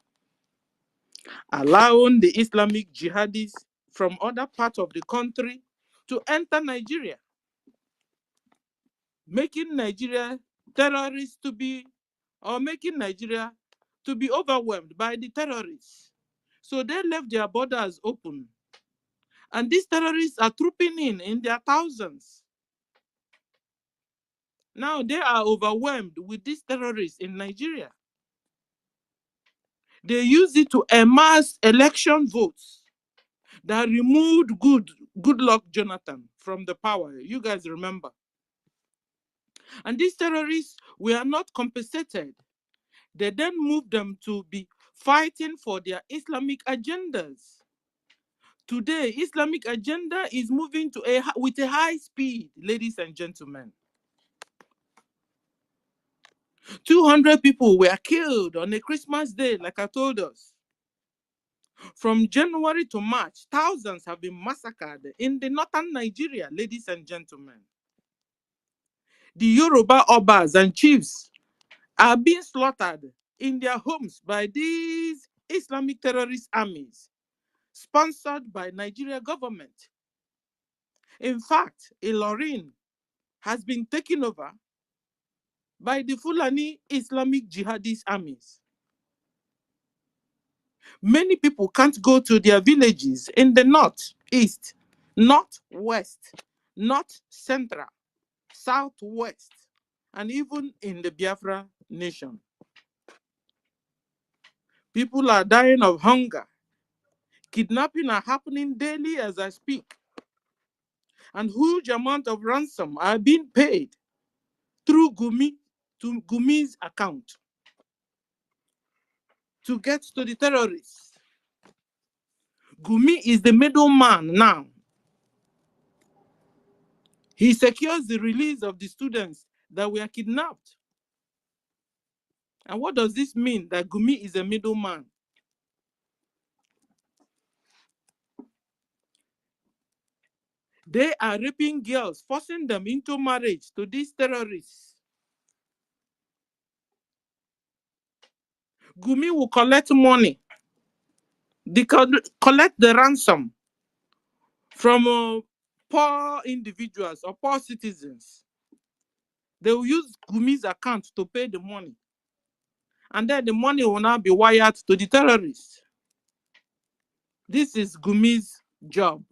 allowing the Islamic jihadists from other parts of the country to enter Nigeria, making Nigeria terrorists to be, or making Nigeria to be overwhelmed by the terrorists. So they left their borders open. And these terrorists are trooping in their thousands. Now they are overwhelmed with these terrorists in Nigeria. They use it to amass election votes that removed Goodluck Jonathan from the power. You guys remember. And these terrorists were not compensated. They then moved them to be fighting for their Islamic agendas. Today, Islamic agenda is moving with a high speed, ladies and gentlemen. 200 people were killed on a Christmas day, like I told us. From January to March, thousands have been massacred in the northern Nigeria, ladies and gentlemen. The Yoruba Obas and chiefs are being slaughtered in their homes by these Islamic terrorist armies, sponsored by Nigeria government. In fact, Ilorin has been taken over by the Fulani Islamic jihadist armies. Many people can't go to their villages in the north, east, northwest, north central, southwest, and even in the Biafra nation. People are dying of hunger. Kidnapping are happening daily as I speak. And huge amount of ransom are being paid through Gumi to Gumi's account to get to the terrorists. Gumi is the middleman now. He secures the release of the students that were kidnapped. And what does this mean, that Gumi is a middleman? They are raping girls, forcing them into marriage to these terrorists. Gumi will collect money. They collect the ransom from poor individuals or poor citizens. They will use Gumi's account to pay the money. And then the money will now be wired to the terrorists. This is Gumi's job.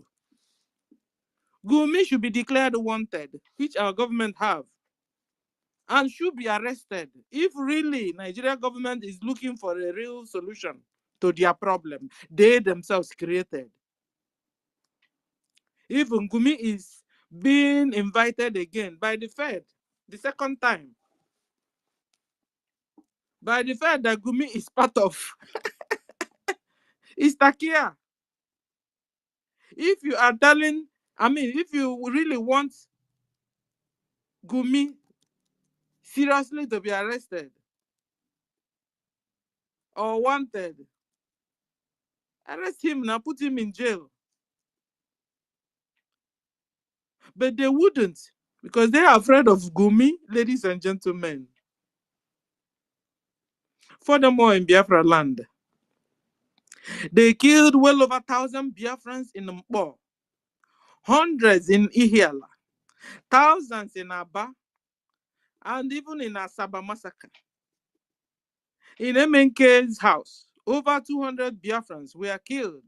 Gumi should be declared wanted, which our government have, and should be arrested if really Nigeria government is looking for a real solution to their problem they themselves created. If Gumi is being invited again by the Fed, the second time, by the Fed that Gumi is part of, is Takia. If you are telling, if you really want Gumi seriously to be arrested or wanted, arrest him now, put him in jail. But they wouldn't, because they are afraid of Gumi, ladies and gentlemen. Furthermore, in Biafraland, they killed well over 1,000 Biafrans in Mpo, hundreds in Ihiala, thousands in Aba, and even in Asaba massacre. In MNK's house, over 200 Biafrans were killed.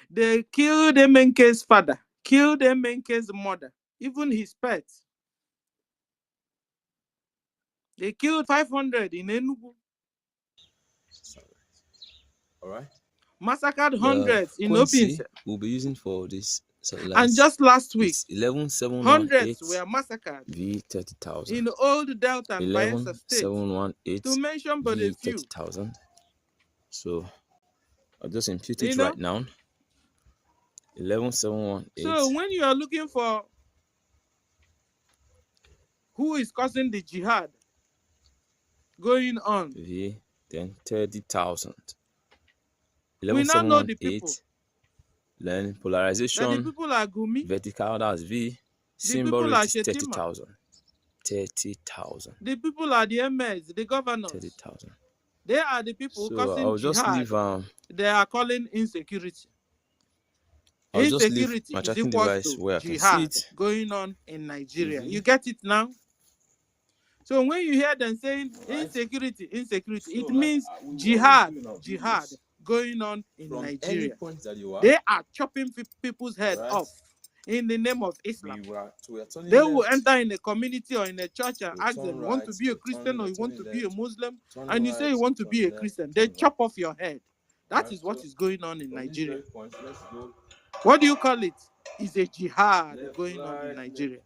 They killed MNK's father, killed MNK's mother, even his pets. They killed 500 in Enugu. All right. Massacred hundreds in Quincy Obinse. we'll be using for this And just last week, 11718 hundreds were massacred V 30,000. in Old Delta and Bayelsa State, 11718 to mention but V a few. 30,000. So I'll just impute it You know? right now. 11718. So when you are looking for who is causing the jihad going on, V, then 30,000. we now know the people. Then polarization. That the people are Gumi. Vertical, that's V. Symbol rate is 30,000. 30,000. The people are the MS, the governors. 30,000. They are the people causing I'll just jihad. leave, they are calling insecurity. I'll Insecurity just leave my is tracking equal device to where I can see jihad it going on in Nigeria. You get it now? So when you hear them saying insecurity, it means jihad going on in Nigeria. They are chopping people's head off in the name of Islam. They will enter in a community or in a church and ask them, you want to be a Christian or you want to be a Muslim? And you say you want to be a Christian. They chop off your head. That is what is going on in Nigeria. What do you call it? It's a jihad going on in Nigeria.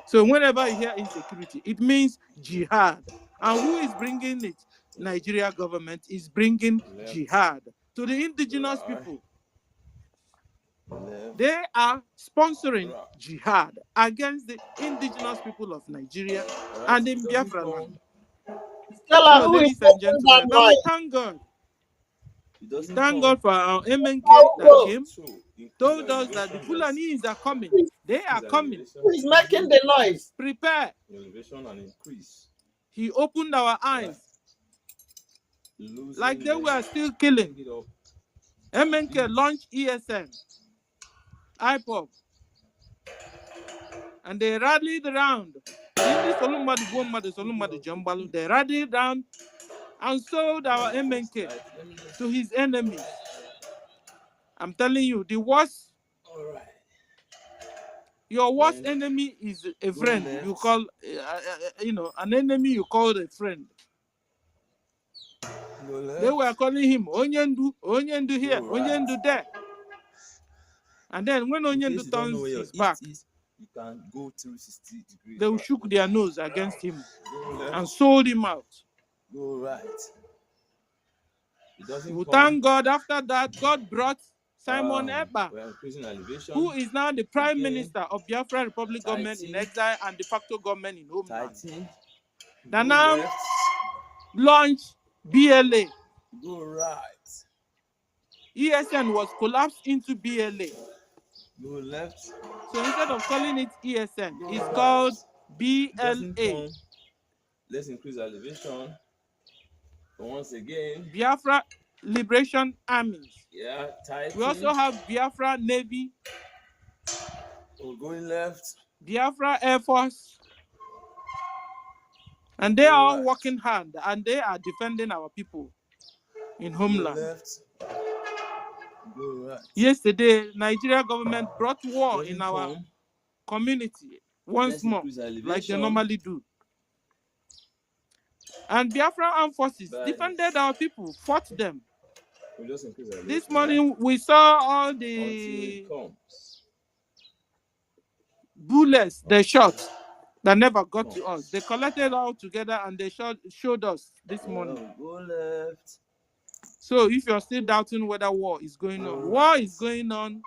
So whenever you hear insecurity, it means jihad. And who is bringing it? Nigeria government is bringing jihad to the indigenous people. They are sponsoring jihad against the indigenous people of Nigeria and in Biafraland. So, ladies and gentlemen, then we thank God. Thank God for our MNK that came, told us that the Fulanis are coming. They are coming. Who is making the noise? Prepare. He opened our eyes. Like they were still killing. MNK launched ESN, IPOP, and they rallied around. They rallied around and sold our MNK to his enemies. I'm telling you, the worst, your worst enemy is a friend. You call, an enemy you call a friend. They were calling him Onyendu here, Onyendu there. And then when Onyendu turns his back, you can go through 60 degrees. they shook their nose against him and sold him out. Go right. We thank God after that, God brought Simon Ekpa, who is now the Prime Minister of Biafra Republic government in exile and de facto government in homeland. They now launched BLA. Go right. ESN was collapsed into BLA. Go left. So instead of calling it ESN, it's called BLA. Let's increase elevation. But once again, Biafra Liberation Armies. Yeah, tight. We also have Biafra Navy. We're going left. Biafra Air Force. And they are all working hard and they are defending our people in homeland. Go left. Go right. Yesterday, Nigeria government brought war in our community once more, like they normally do. And Biafra armed forces defended our people, fought them. This morning, we saw all the bullets they shot that never got to us. They collected all together and they showed us this morning. Go left. So if you're still doubting whether war is going on, war is going on.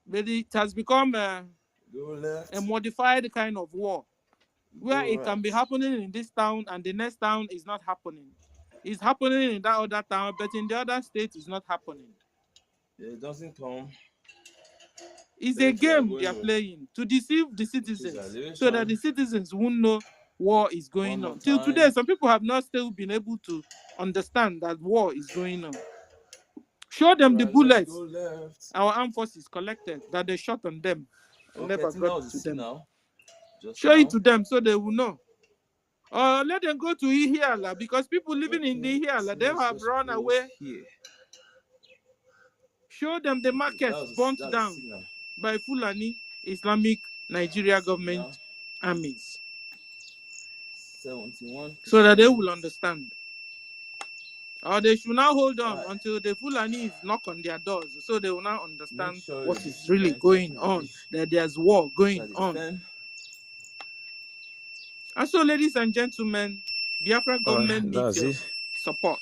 But it has become a modified kind of war, where it can be happening in this town and the next town is not happening. It's happening in that other town, but in the other state it's not happening. It doesn't come. It's a game they are playing to deceive the citizens so that the citizens won't know war is going on. Till today, some people have not still been able to understand that war is going on. Show them the bullets our armed forces collected that they shot on them and never got to them. Show it to them so they will know. Or let them go to Ihiala, because people living in the Ihiala, they have run away. Show them the markets burnt down by Fulani Islamic Nigeria government armies. 71%. So that they will understand. Or they should now hold on until the Fulani knock on their doors, so they will now understand what is really going on, that there's war going on. And so, ladies and gentlemen, Biafra government needs your support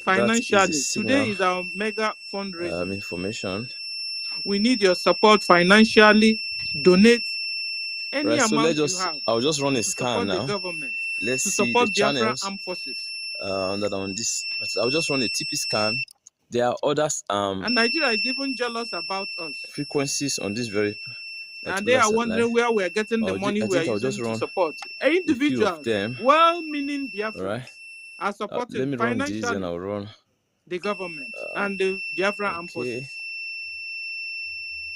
financially. Today is our mega fundraising. Information. We need your support financially. Donate any amount you have. I'll just run a to scan support now. the government. Let's to see support the Biafra channels armed forces. That on this. I'll just run a TP scan. There are others. And Nigeria is even jealous about us. Frequencies on this very. And they are wondering where we are getting the money we are using to support. Individuals, well-meaning Biafrans, are supporting let me financially run this and I'll run the government and the Biafra armed forces.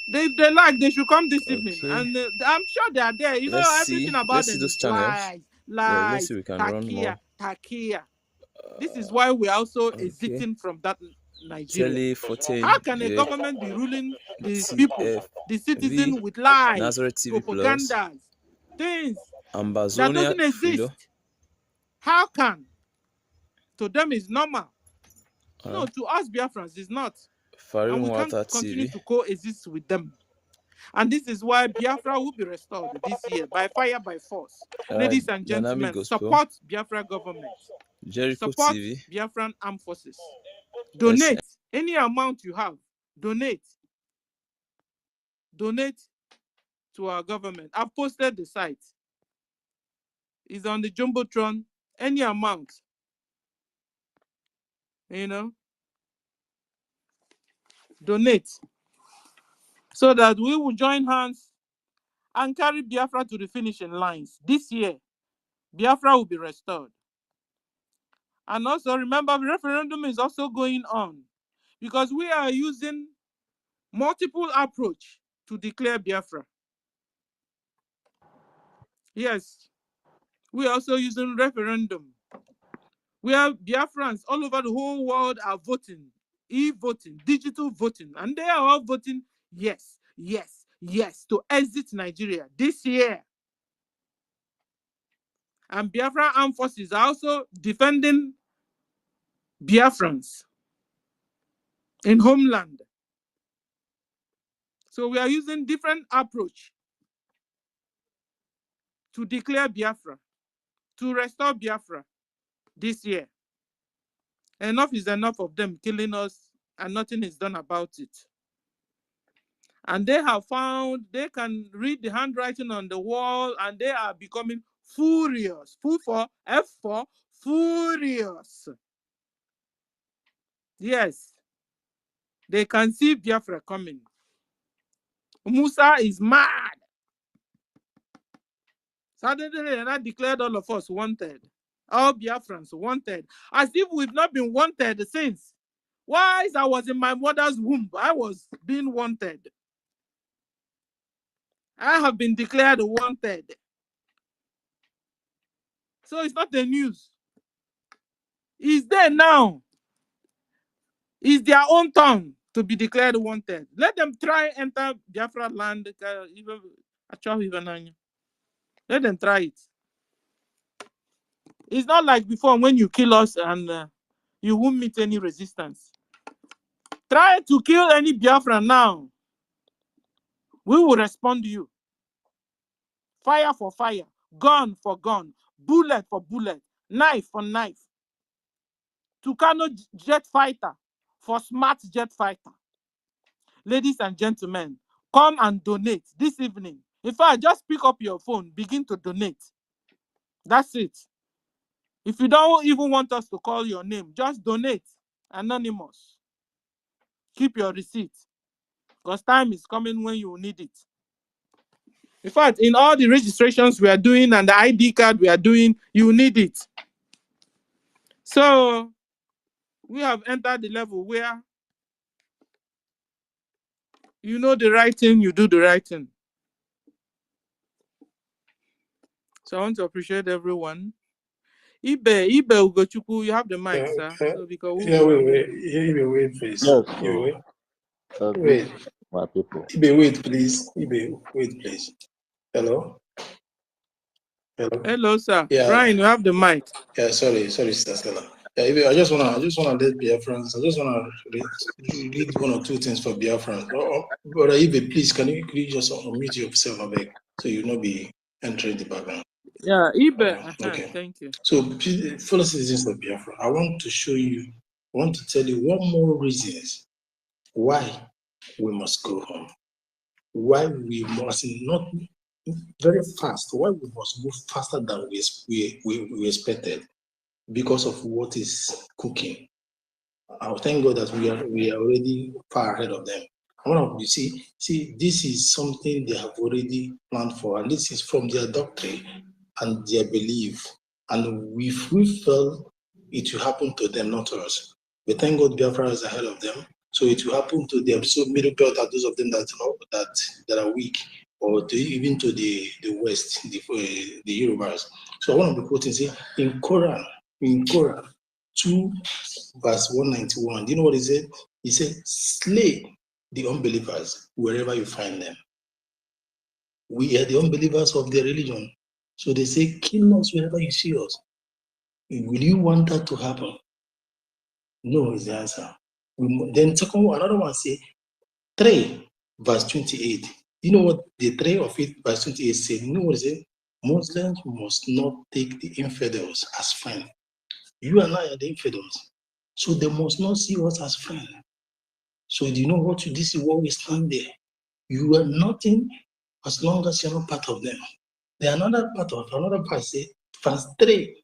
If they like, they should come this evening, and I'm sure they are there. You know, everything about them is lies, let's see we can run more. Takia. This is why we are also exiting from that Nigeria. How can a government be ruling the people, the citizens, with lies, propagandas, things that doesn't exist? How can? To them is normal. No, to us Biafrans is not. And we can't continue to coexist with them. And this is why Biafra will be restored this year by fire, by force. Ladies and gentlemen, support Biafra government. Support Biafran armed forces. Donate any amount you have. Donate. Donate to our government. I've posted the site. It's on the Jumbotron. Any amount. You know. Donate. So that we will join hands and carry Biafra to the finishing lines. This year, Biafra will be restored. And also, remember, the referendum is also going on because we are using multiple approach to declare Biafra. Yes, we are also using referendum. We have Biafrans all over the whole world are voting, e-voting, digital voting, and they are all voting yes, yes, yes to exit Nigeria this year. And Biafra armed forces are also defending Biafrans in homeland. So we are using different approach to declare Biafra, to restore Biafra this year. Enough is enough of them killing us and nothing is done about it. And they have found they can read the handwriting on the wall and they are becoming furious. F for furious. Yes, they can see Biafra coming. Musa is mad. Suddenly they now declared all of us wanted. All Biafrans wanted. As if we've not been wanted since. While I was in my mother's womb, I was being wanted. I have been declared wanted. So it's not the news. It's there now. It's their own turn to be declared wanted. Let them try enter Biafraland. Let them try it. It's not like before when you kill us and you won't meet any resistance. Try to kill any Biafran now. We will respond to you. Fire for fire, gun for gun, bullet for bullet, knife for knife. Tucano jet fighter for smart jet fighter. Ladies and gentlemen, come and donate this evening. In fact, just pick up your phone, begin to donate. That's it. If you don't even want us to call your name, just donate. Anonymous. Keep your receipt. Because time is coming when you need it. In fact, in all the registrations we are doing and the ID card we are doing, you need it. So, we have entered the level where you know the right thing, you do the right thing. So I want to appreciate everyone. Ibe Ugochukwu, you have the mic, sir. So because wait, please. Yes, Wait. my people. Ibe, wait, please. Ibe, wait, please. Hello? Hello, sir. Yeah. Brian, you have the mic. Yeah, sorry, Sister Stella. Yeah, Ibe, I just wanna let Biafrans. I just wanna read one or two things for Biafrans. Brother Ibe, please, can you just unmute yourself, I beg, so you not be entering the background. Yeah, Ibe. Okay. Thank you. So, fellow citizens of Biafra, I want to tell you one more reasons why we must go home. Why we must not very fast. Why we must move faster than we expected because of what is cooking. I thank God that we are already far ahead of them. You see, this is something they have already planned for, and this is from their doctrine and their belief. And if we felt it will happen to them, not to us. We thank God Biafra is ahead of them, so it will happen to them. So middle belt are those of them that are weak, or even to the West, the Yorubas. So I want to be quoting, say, in Quran 2 verse 191. Do you know what he said? He said, slay the unbelievers wherever you find them. We are the unbelievers of their religion. So they say, kill us wherever you see us. Will you want that to happen? No is the answer. Then another one say, 3 verse 28. You know what the 3 of it verse 28 said? You know what it said? Muslims must not take the infidels as friends. You and I are the infidels. So they must not see us as friends. So do you know what? This is what we stand there. You are nothing as long as you're not part of them. The another part say, verse 3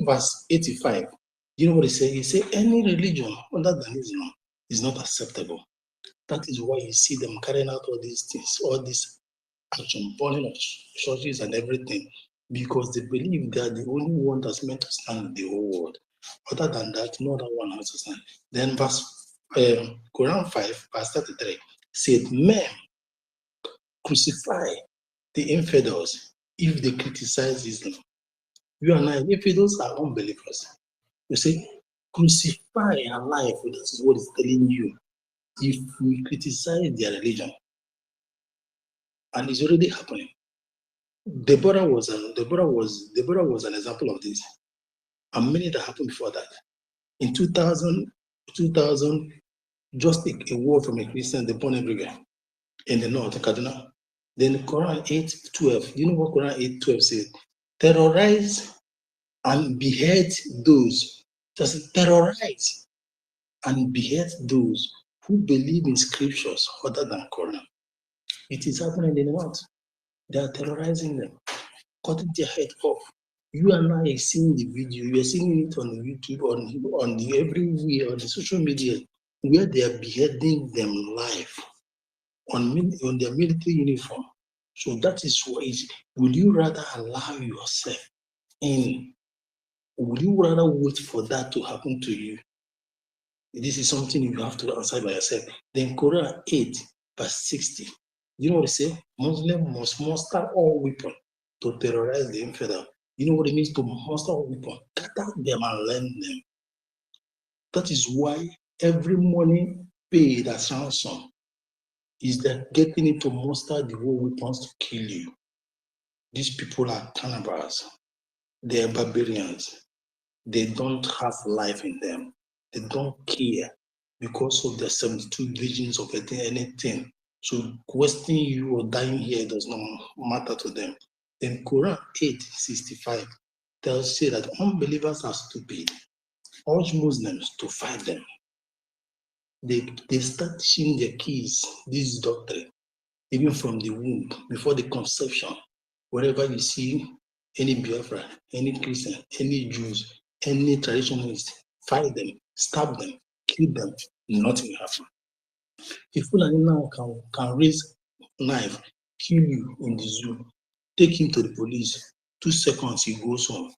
verse 85. You know what he said? He said any religion other than Islam is not acceptable. That is why you see them carrying out all these things, all this action, burning of churches and everything, because they believe they are the only one that's meant to stand in the whole world. Other than that, no other one has to stand. Then Quran 5, verse 33 said, men crucify the infidels if they criticize Islam. You and I, infidels are unbelievers. You say, crucify our life. This is what it's telling you. If we criticize their religion, and it's already happening. Deborah was an example of this. And many that happened before that. In 2000, just a word from a Christian, they born everywhere in the north, Kaduna. Then Quran 8:12. You know what Quran 8:12 says? Terrorize and behead those. Just terrorize and behead those who believe in scriptures other than Quran. It is happening in the north. They are terrorizing them, cutting their head off. You and I are seeing the video. You are seeing it on YouTube, on the everywhere, on the social media, where they are beheading them live on their military uniform. So that is what is. Will you rather allow yourself in? Would you rather wait for that to happen to you? This is something you have to answer by yourself. Then Quran 8:60. You know what it says? Muslim must muster all weapons to terrorize the infidel. You know what it means to muster all weapons? Gather them and learn them. That is why every money paid as ransom is that getting it to muster the whole weapons to kill you. These people are cannibals. They are barbarians. They don't have life in them. They don't care because of the 72 visions of anything. So questioning you or dying here does not matter to them. Then Quran 8:65 tells you that unbelievers are stupid. Urge Muslims to fight them. They start teaching their kids this doctrine, even from the womb, before the conception. Wherever you see any Biafra, any Christian, any Jews, any traditionalist, fight them, stab them, kill them, nothing will happen. If Fulani now can raise knife, kill you in the zoo, take him to the police, 2 seconds he goes home,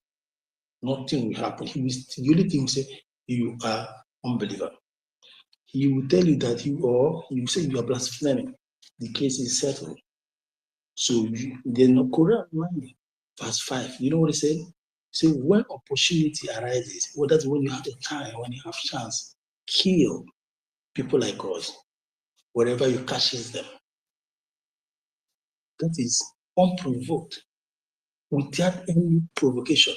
nothing will happen. The only thing say you are unbeliever. He will tell you that he will say you are blaspheming. The case is settled. So then Quran 9, verse 5, you know what it said? Say when opportunity arises, well, that's when you have the time, when you have chance, kill people like us, wherever you catches them. That is unprovoked, without any provocation.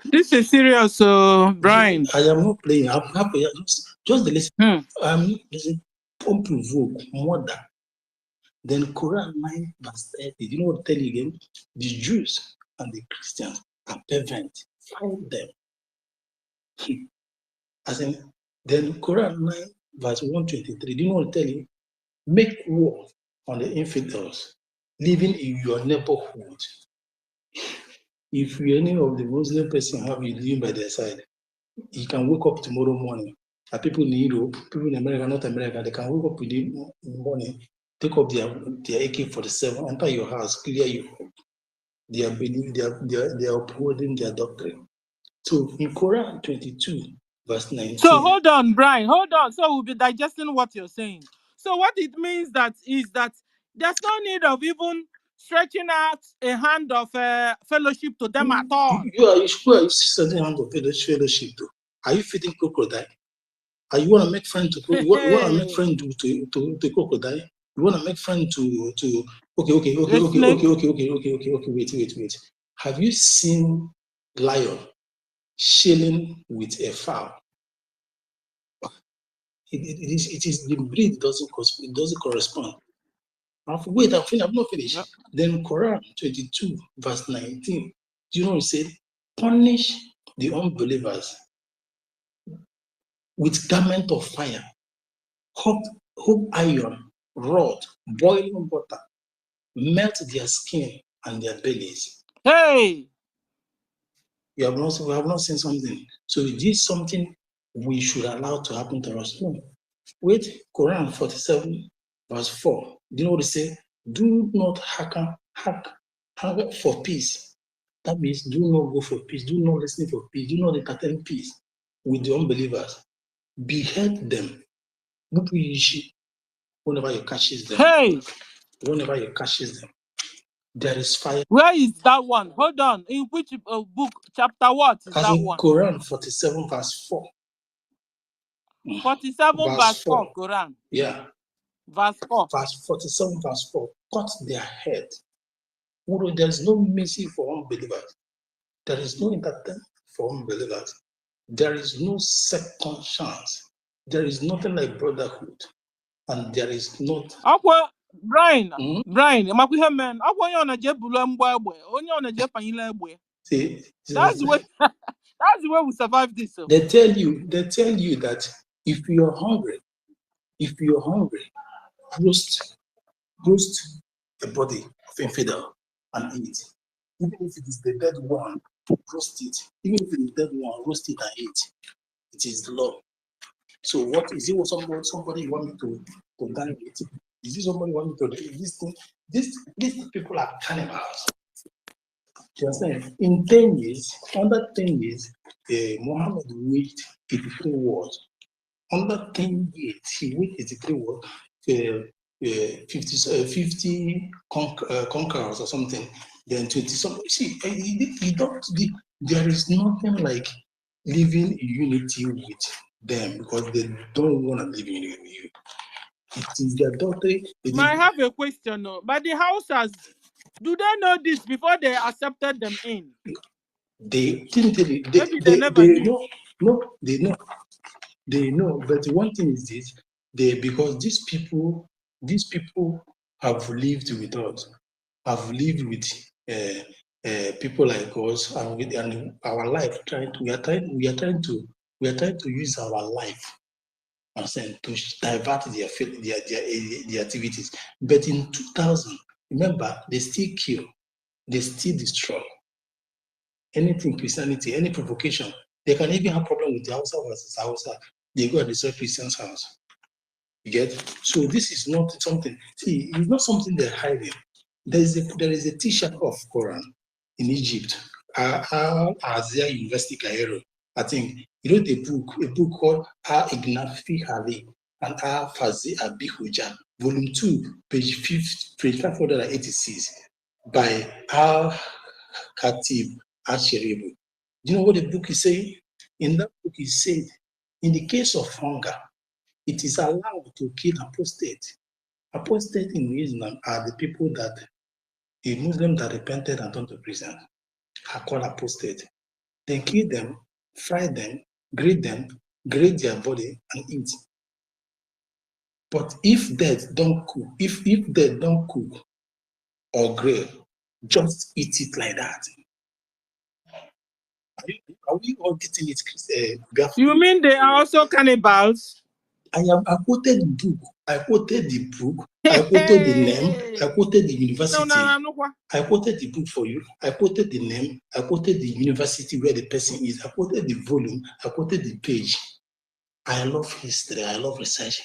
This is serious, Brian. I am not playing. I'm happy. Just the listen. I'm listening. Unprovoked murder. Then Quran 9, verse 30. You know what I tell you again? The Jews and the Christians are pervert. Find them. As in, then Quran 9, verse 123. Do you know what I tell you? Make war on the infidels, living in your neighborhood. If you any of the Muslim person have you living by their side, you can wake up tomorrow morning. People in Europe, people in America, North America, they can wake up in the morning, take up their AK-47, enter your house, clear you. They are upholding their doctrine. So in Quran 22, verse 19. So hold on, Brian, hold on. So we'll be digesting what you're saying. So what it means is that there's no need of even stretching out a hand of fellowship to them at all. You are sending hand of fellowship to? Are you feeding crocodile? Are you want to make friend to want to make friend to crocodile? You want to make friend to okay, wait. Have you seen lion chilling with a fowl? It is the breed doesn't correspond. Wait, I'm not finished. Yep. Then Quran 22, verse 19. Do you know what it said? Punish the unbelievers with garment of fire, hot iron, rod, boiling water, melt their skin and their bellies. Hey! We have not seen something. So is this something we should allow to happen to us? No. Wait, Quran 47, verse 4. Do you know what it says? Do not hacker for peace. That means do not go for peace. Do not listen for peace. Do not entertain peace with the unbelievers. Behead them. Whenever you catches them. Hey! Whenever you catches them. There is fire. Where is that one? Hold on. In which book, chapter what is that one? Quran 47, verse 4. 47, verse 4, Quran. Yeah. Verse 4. Verse 47, verse 4. Cut their head There is no mercy for unbelievers. There is no entertainment for unbelievers. There is no second chance. There is nothing like brotherhood. And there is not. Brian, Brian, man. That's the way that's the way we survive this. So. They tell you that if you're hungry, roast the body of infidel and eat. Even if it is the dead one, roast it. Even if it is dead one, roast it and eat. It is the law. So what is it? Somebody you want me to dine with? Is it somebody you want me to do this thing? These people are cannibals. You understand? In 10 years, under 10 years, Muhammad waged 83 wars. Under 10 years, he waged 83 wars. 50 conquerors or something, then 20 something. See, there is nothing like living in unity with them because they don't want to live in unity with you. It is their daughter. I have a question, but the Hausas, do they know this before they accepted them in? They didn't tell you. They know. No, they know. They know. But one thing is this: because these people have lived with us, have lived with people like us, and our life. We are trying to use our life to divert their activities. But in 2000, remember, they still kill, they still destroy. Anything Christianity, any provocation, they can even have problem with the Hausa versus Hausa. They go and destroy Christian's house. You get? So this is not something. See, it's not something they're hiding. There is a teacher of Quran in Egypt, Azia University Cairo. I think he wrote a book called Ignafi Hali and Fazi Abihuja, Volume 2, page 586, by Khatib Asheribu. Do you know what the book is saying? In that book, he said, in the case of hunger, it is allowed to kill apostate. Apostate in Islam are the people the Muslims that repented and turned to Christians are called apostate. Then kill them, fry them, grate their body, and eat. But if dead don't cook, or grill, just eat it like that. Are we all getting it? You mean they are also cannibals? I quoted the book. I quoted the name. I quoted the university. No. I quoted the book for you. I quoted the name. I quoted the university where the person is. I quoted the volume. I quoted the page. I love history. I love research.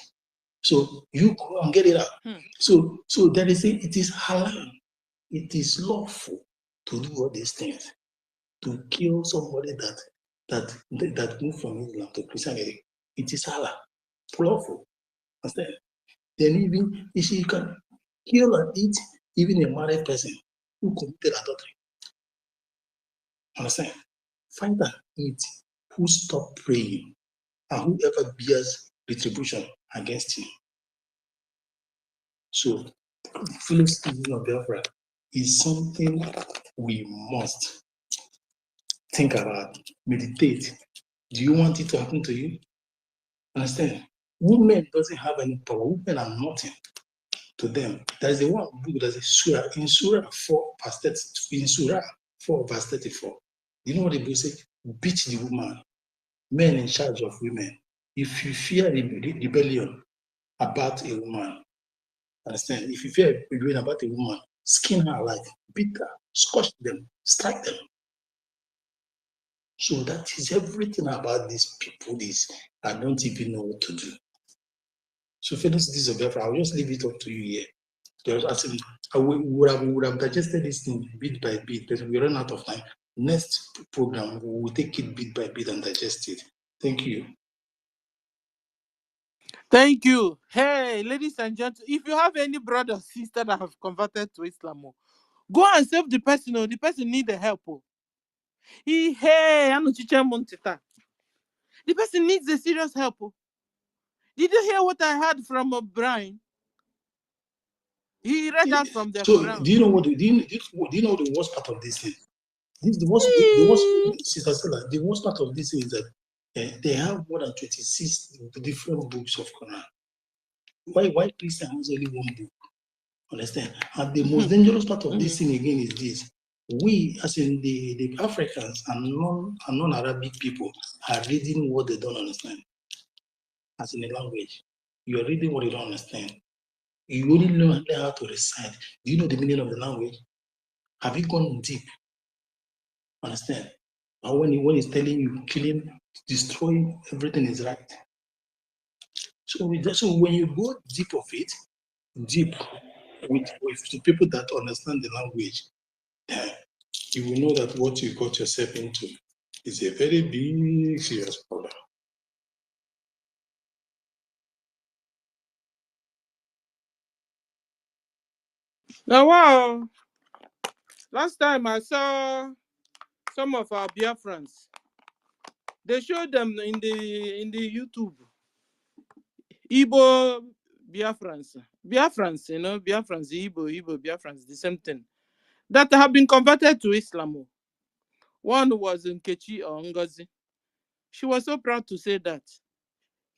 So you go and get it out. So there is it is halal. It is lawful to do all these things. To kill somebody that moved from Islam to Christianity. It is halal. Lawful. Understand? Then even you can kill and eat even a married person who committed adultery. Understand? Find and eat who stop praying and whoever bears retribution against him. So, fellow citizens of Biafra is something we must think about, meditate. Do you want it to happen to you? Understand? Women doesn't have any power. Women are nothing to them. There is a one book, there's a surah in Surah 4 verse 30, in Surah 4 verse 34. You know what the book says? Beat the woman. Men in charge of women. If you fear rebellion about a woman, understand? If you fear rebellion about a woman, skin her alive, beat her, squash them, strike them. So that is everything about these people. I don't even know what to do. So fellow citizens of Biafra, I'll just leave it up to you here. I would have digested this thing bit by bit, but we run out of time. Next program, we will take it bit by bit and digest it. Thank you. Thank you. Hey, ladies and gentlemen, if you have any brother or sister that have converted to Islam, go and save the person. The person need the help. The person needs the serious help. Did you hear what I heard from Brian? He read that from the So Quran. do you know what? Do you know the worst part of this thing? The worst Sister Stella, the worst part of this thing is that they have more than 26 different books of Quran. Why Christian has only one book? Understand? And the most dangerous part of this thing again is this: we, as in the Africans and non-Arabic people, are reading what they don't understand. As in a language, you are reading what you don't understand. You only learn how to recite. Do you know the meaning of the language? Have you gone deep? Understand? But when he's telling you, killing, destroying, everything is right. So when you go deep of it, deep with the people that understand the language, you will know that what you got yourself into is a very big, serious problem. Now, wow. Last time I saw some of our Biafrans, they showed them in the YouTube. Igbo Biafrans, you know, Biafrans, Igbo Biafrans, the same thing, that have been converted to Islam. One was Nkechi or Ngozi. She was so proud to say that.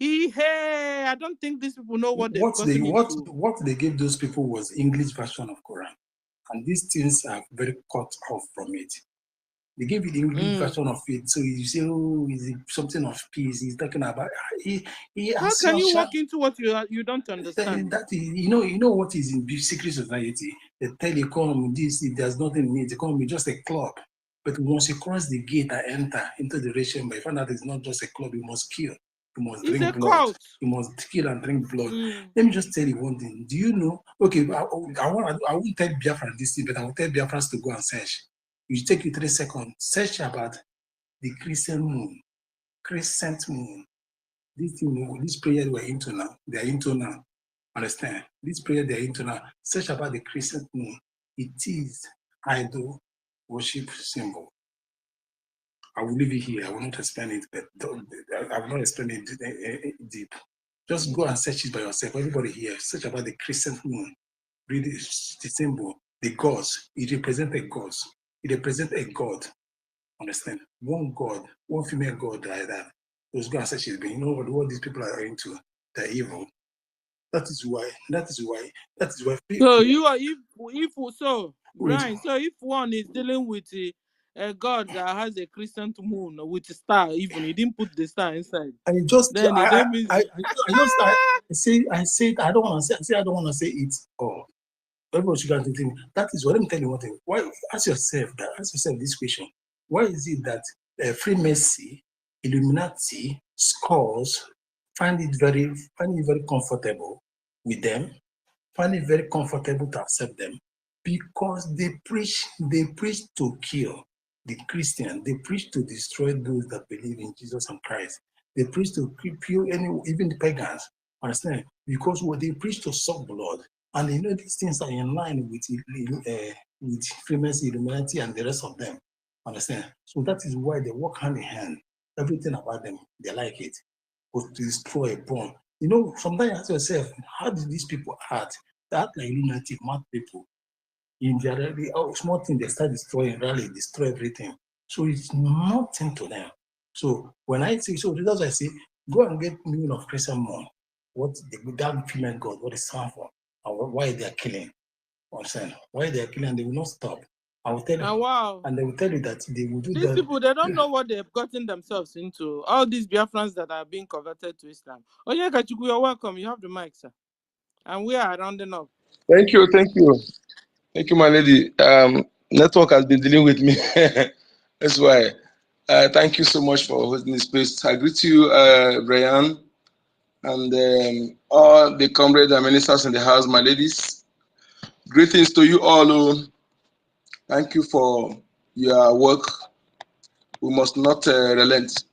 I don't think these people know what they've gotten into. What they gave those people was English version of Quran. And these things are very cut off from it. They gave you the English version of it, so you say, "Oh, is it something of peace?" He's talking about. How can you walk into what you don't understand? That is, you know what is in secret society. They tell you, "Come, there's nothing in it. They come, it's just a club." But once you cross the gate and enter into the ration, but you find out it's not just a club. You must kill. You must drink blood. Cult. You must kill and drink blood. Let me just tell you one thing. Do you know? Okay, I won't tell Biafra this thing, but I will tell Biafrans to go and search. You take you 3 seconds. Search about the crescent moon. Crescent moon. This prayer we're into now. They are into now. Understand? This prayer they are into now. Search about the crescent moon. It is idol worship symbol. I will leave it here. I will not explain it, but I will not explain it deep. Just go and search it by yourself. Everybody here, search about the crescent moon. Read the symbol, the gods. It represents a gods. It represents a god. Understand? One god, one female god like that. Those go and search it. But you know what these people are into? They're evil. That is why. So you are if one is dealing with a god that has a crescent moon with a star, even he didn't put the star inside. I say I don't want to say it all. Everybody should go think. That is what. Let me tell you one thing. Why? Ask yourself this question. Why is it that Freemason, Illuminati, scholars find it very comfortable with them, find it very comfortable to accept them, because they preach to kill the Christian, they preach to destroy those that believe in Jesus and Christ. They preach to kill even the pagans. Understand? Because what they preach to suck blood, and you know these things are in line with Freemason, Illuminati, and the rest of them. Understand? So that is why they work hand in hand. Everything about them, they like it. But to destroy, burn. You know, sometimes you ask yourself, how did these people act? They act like lunatic, mad people. In their small thing, they start destroying, rally, destroy everything. So it's nothing to them. So when I say, so that's why I say, go and get meaning of Christian moon. What that female god, what is stand for, and why they are killing. Understand? Why they are killing, they will not stop. I will tell you. Wow. And they will tell you that they will do these that. These people, they don't know what they've gotten themselves into. All these Biafrans that are being converted to Islam. Oh yeah, Kachuku, you're welcome. You have the mic, sir. And we are rounding up. Thank you, my lady. Network has been dealing with me. That's why. Thank you so much for holding this space. I greet you, Brian, and all the comrades and ministers in the house, my ladies. Greetings to you all. Thank you for your work. We must not relent.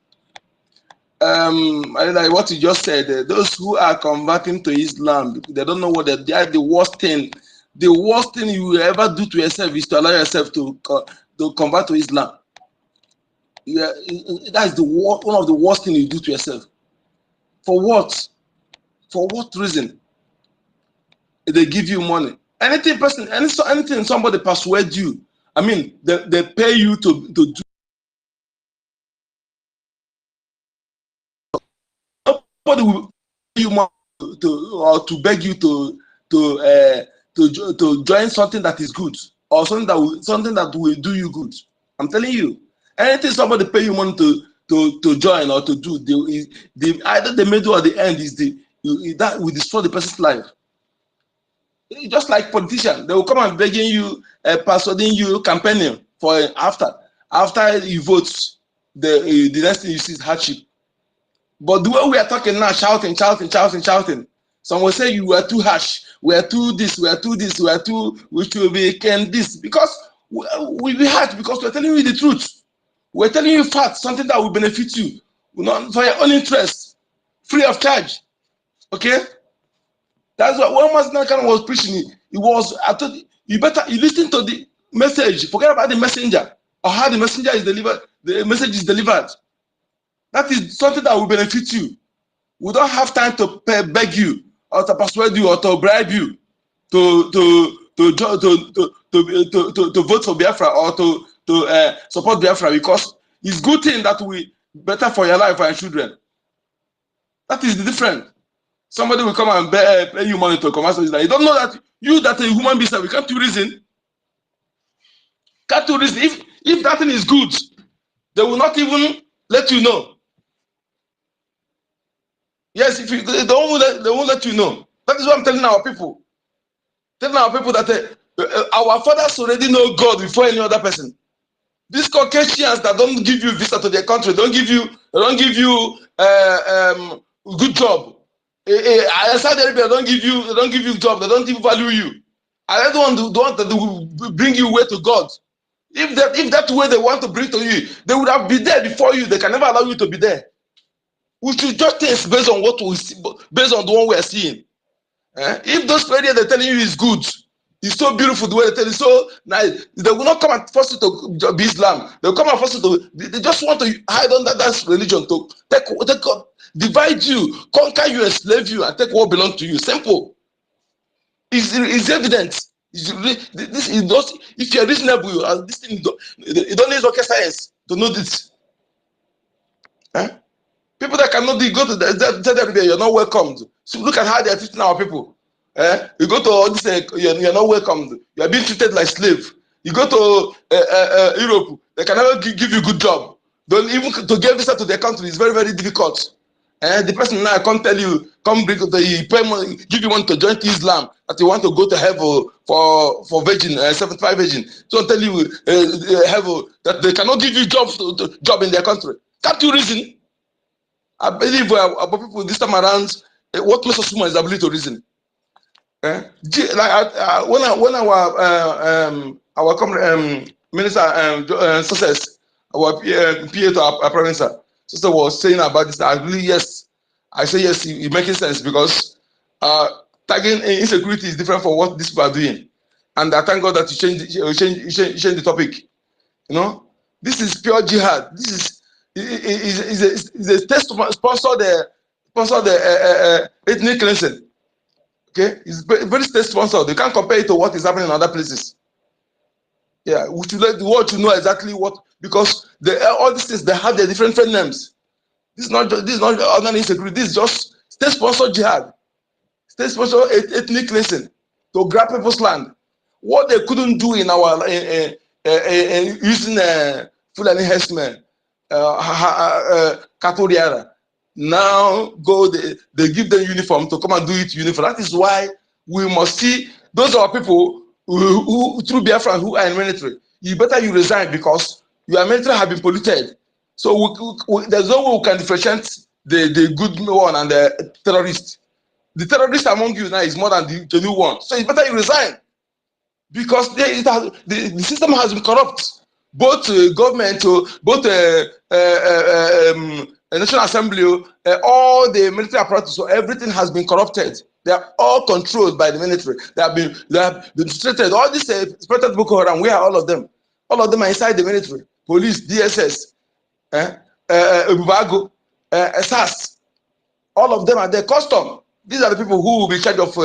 Like what you just said, those who are converting to Islam, they don't know what they are. The worst thing you will ever do to yourself is to allow yourself to convert to Islam. Yeah, that's one of the worst things you do to yourself. For what? For what reason? They give you money. anything somebody persuade you, I mean, they pay you to do. Nobody will pay you more to beg you to join something that is good, or something that will do you good. I'm telling you, anything somebody pay you money to join or to do, either the middle or the end is that will destroy the person's life. Just like politicians, they will come and begging you, persuading you, campaigning for after you vote. The next thing you see is hardship. But the way we are talking now, shouting. Some will say you were too harsh, we are too this, we should be can this, because we be harsh because we're telling you the truth. We're telling you facts, something that will benefit you, not for your own interest, free of charge. Okay? That's what one Masnakan was preaching. It was, I thought you listen to the message, forget about the messenger or how the messenger is delivered, the message is delivered. That is something that will benefit you. We don't have time to beg you or to persuade you or to bribe you to vote for Biafra or to support Biafra, because it's good thing that we better for your life and your children. That is the difference. Somebody will come and pay you money to come out. You don't know that a human being, we can't do reason. Can't do reason. If that thing is good, they will not even let you know. Yes, if they won't let you know. That is what I'm telling our people. Telling our people that our fathers already know God before any other person. These Caucasians that don't give you visa to their country, don't give you good job. Saudi Arabia don't give you job. They don't even value you. I don't want to bring you way to God. If that way they want to bring to you, they would have been there before you. They can never allow you to be there. We should just taste based on what we see, based on the one we are seeing. If those areas they're telling you is good, it's so beautiful the way they tell you, so nice, they will not come and force you to be Islam. They'll come and force you to. They just want to hide under that religion to divide you, conquer you, enslave you, and take what belongs to you. Simple. It's evident. This is not. If you're reasonable, this thing you don't need rocket science to know this. People that cannot go to the Arabia, you're not welcomed. So look at how they are treating our people. You go to all this, you're not welcomed. You are being treated like slave. You go to Europe, they can never give you a good job. Don't even to get visa to their country is very, very difficult. The person now come tell you, come bring the pay money, give you money to join Islam, that you want to go to heaven for virgin, 75 virgin. So tell you heaven that they cannot give you job in their country. Can't you reason? I believe our people this time around, what makes us human is the ability to reason. Like when our minister success, our PA to our prime minister, sister was saying about this. I really yes, I say yes. It making sense because tagging insecurity is different from what these people are doing, and I thank God that you change the topic. You know, this is pure jihad. This is a test sponsor the ethnic cleansing. Okay, it's very state sponsored. You can't compare it to what is happening in other places. Yeah, we should let the world to know exactly what, because all these things they have their different names. This is not ordinary insecurity. This is just state sponsored jihad, state sponsored ethnic cleansing to grab people's land. What they couldn't do in our using Fulani herdsmen, Katuriara. Now they give them uniform to come and do it uniform. That is why we must see those are people who through Biafran who are in military. You resign because your military have been polluted. So there's no way we can differentiate the good one and the terrorist. The terrorist among you now is more than the new one. So it's better you resign because the system has been corrupt. Both government, both National Assembly, all the military apparatus, so everything has been corrupted. They are all controlled by the military. They have been treated. All these spread Boko Haram, where are all of them? All of them are inside the military. Police, DSS, Ubago, SAS. All of them are there. Custom. These are the people who will be in charge of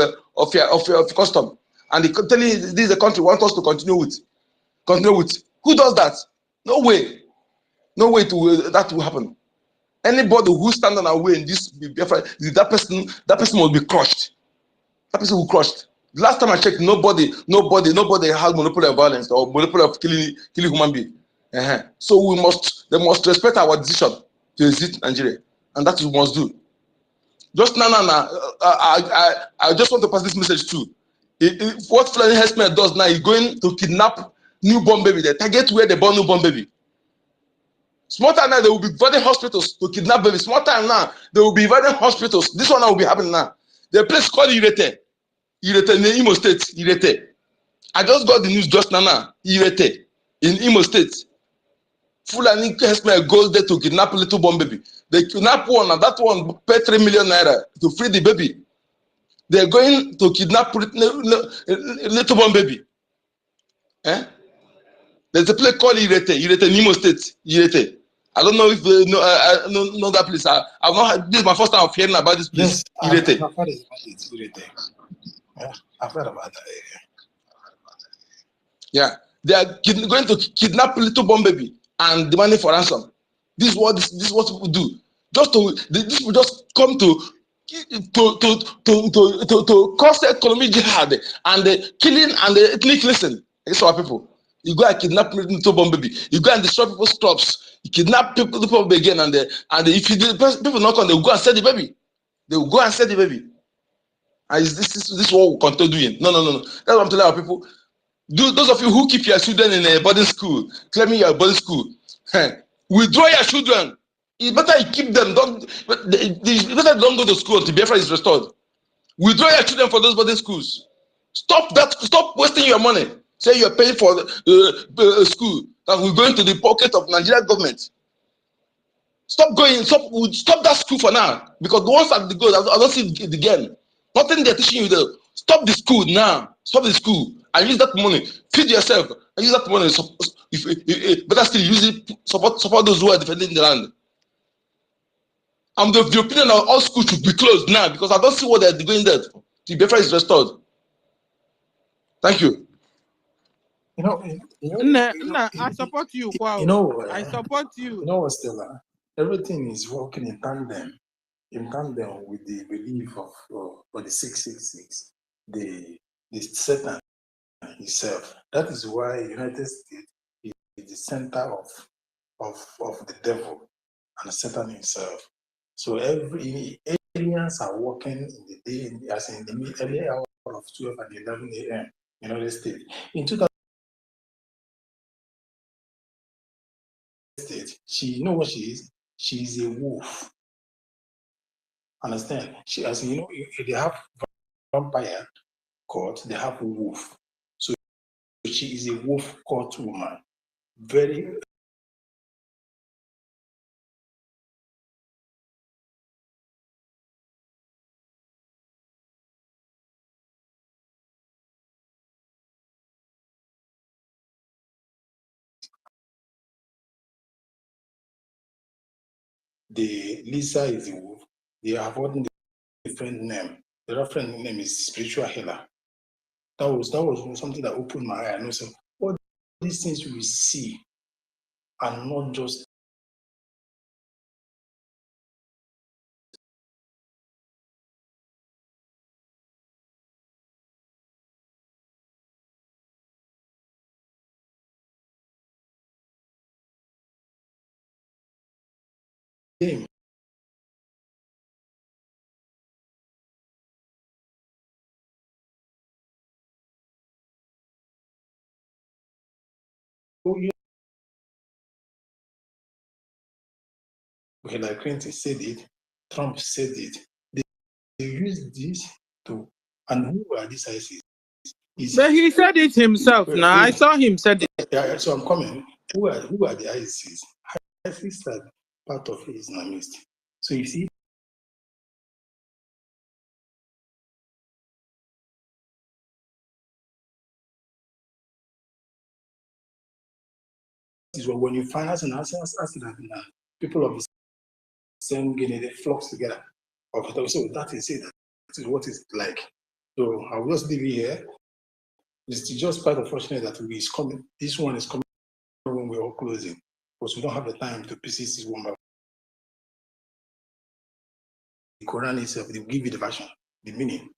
custom. and they tell you this is the country want us to continue with. Who does that? No way. No way to that will happen. Anybody who stand on our way in this, that person will be crushed. That person will be crushed. Last time I checked, nobody has monopoly of violence or monopoly of killing human being. So they must respect our decision to exit Nigeria, and that we must do. Just now, I just want to pass this message too. What Fulani Herdsmen does now is going to kidnap newborn baby. They target where they born newborn baby. Small time now, they will be invading hospitals to kidnap babies. Small time now, they will be invading hospitals. This one will be happening now. The place called Irete in Imo State. Irete. I just got the news just now. Irete in Imo State. Fulani herdsmen goes there to kidnap little born baby. They kidnap one, and that one pay 3 million naira to free the baby. They're going to kidnap little born baby. There's a place called Irete in Imo State. Irete. I don't know if they know that place. I've not had, this is my first time of hearing about this place. Yes, Irete. I've heard about it. Irete. Yeah, I've heard about that area. Yeah, they are going to kidnap little born baby and demanding for ransom. This is what people do. This will just come to cause economic jihad and the killing and the ethnic cleansing. It's our people. You go and kidnap little born baby. You go and destroy people's crops. You kidnap people again, and if people knock on, they will go and sell the baby. They will go and sell the baby. And this is what we continue doing. No. That's what I'm telling our people. Those of you who keep your children in a boarding school, claiming your boarding school, withdraw your children. It's better you keep them. It's better don't go to school until Biafra is restored. Withdraw your children for those boarding schools. Stop that. Stop wasting your money. Say you're paying for school that will go into the pocket of Nigerian government. Stop going. Stop that school for now, because the ones at the goal, I don't see it again. Nothing they're teaching you there. Stop the school now. Stop the school and use that money. Feed yourself and use that money. Better still use it. Support those who are defending the land. I'm of the opinion that all schools should be closed now, because I don't see what they're doing there. The Biafra is restored. Thank you. I support you. I support you. You know what, Stella? Everything is working in tandem with the belief of the 666, the Satan himself. That is why United States is the center of the devil and Satan himself. So every aliens are working in the day, as in the early hour of 12 and 11 a.m. in United States. In 2000 States, you know what she is? She is a wolf. Understand? She, as you know, they have vampire court, they have a wolf. So she is a wolf court woman. Very the Lisa is a wolf. They have gotten the different name. The reference name is spiritual healer. That was something that opened my eye. And also, all these things we see are not just game. Hillary Clinton said it, Trump said it. They use this to, and who are these ISIS? But he said it himself. Now I saw him said it. Yeah, so I'm coming. Who are the ISIS? ISIS are part of Islamist. So you see, is when you find us in accident, people of the same Guinea, they flock together. So that is it. That is what it's like. So I'll just leave it here. It's just quite unfortunate that is coming. This one is coming when we're all closing, because we don't have the time to pieces this one by the Quran itself. They give you the version, the meaning.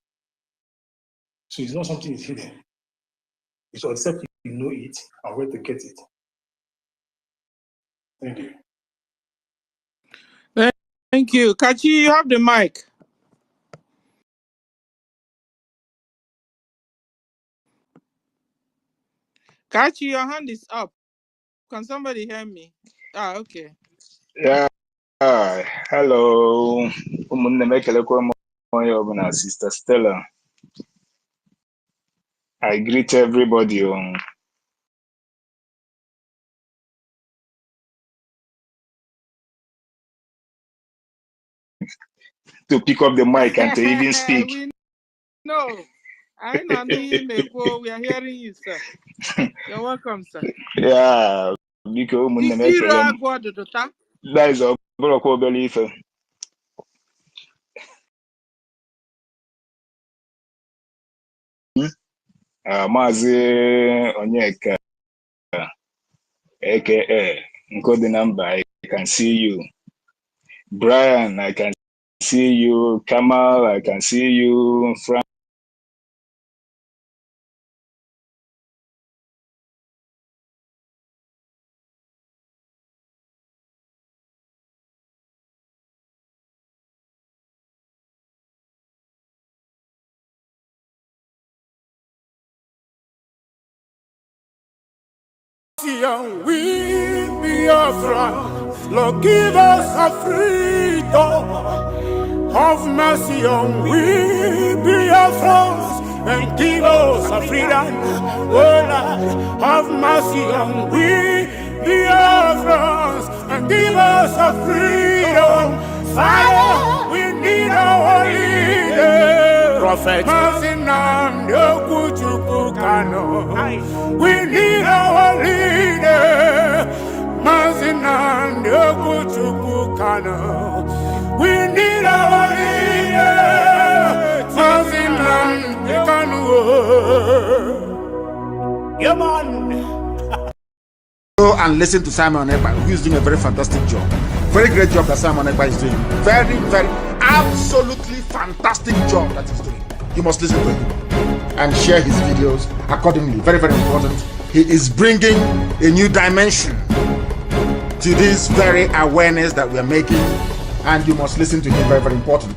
So it's not something that's hidden. It's except you know it and where to get it. Thank you. Thank you. Kachi, you have the mic. Kachi, your hand is up. Can somebody hear me? Ah, okay. Yeah. Hello. Sister Stella. I greet everybody. To pick up the mic and to even speak. We know. I know we are hearing you, sir. You're welcome, sir. Yeah. That is a belief. Mazi Onyeka, aka Nkodinamba, I can see you. Brian, I can see you. Kamal, I can see you. Frank. We Biafrans, Lord, give us a freedom. Have mercy on we Biafrans and give us a freedom. Oh Lord, have mercy on we Biafrans and give us a freedom. Father, we need our leader. Prophet, we need our leader. We need our leader. Yeah, man. Go and listen to Simon Ekpa, who is doing a very fantastic job. Very great job that Simon Ekpa is doing. Very, very, absolutely fantastic job that he's doing. You must listen to him and share his videos accordingly. Very, very important. He is bringing a new dimension to this very awareness that we are making, and you must listen to him. Very, very important.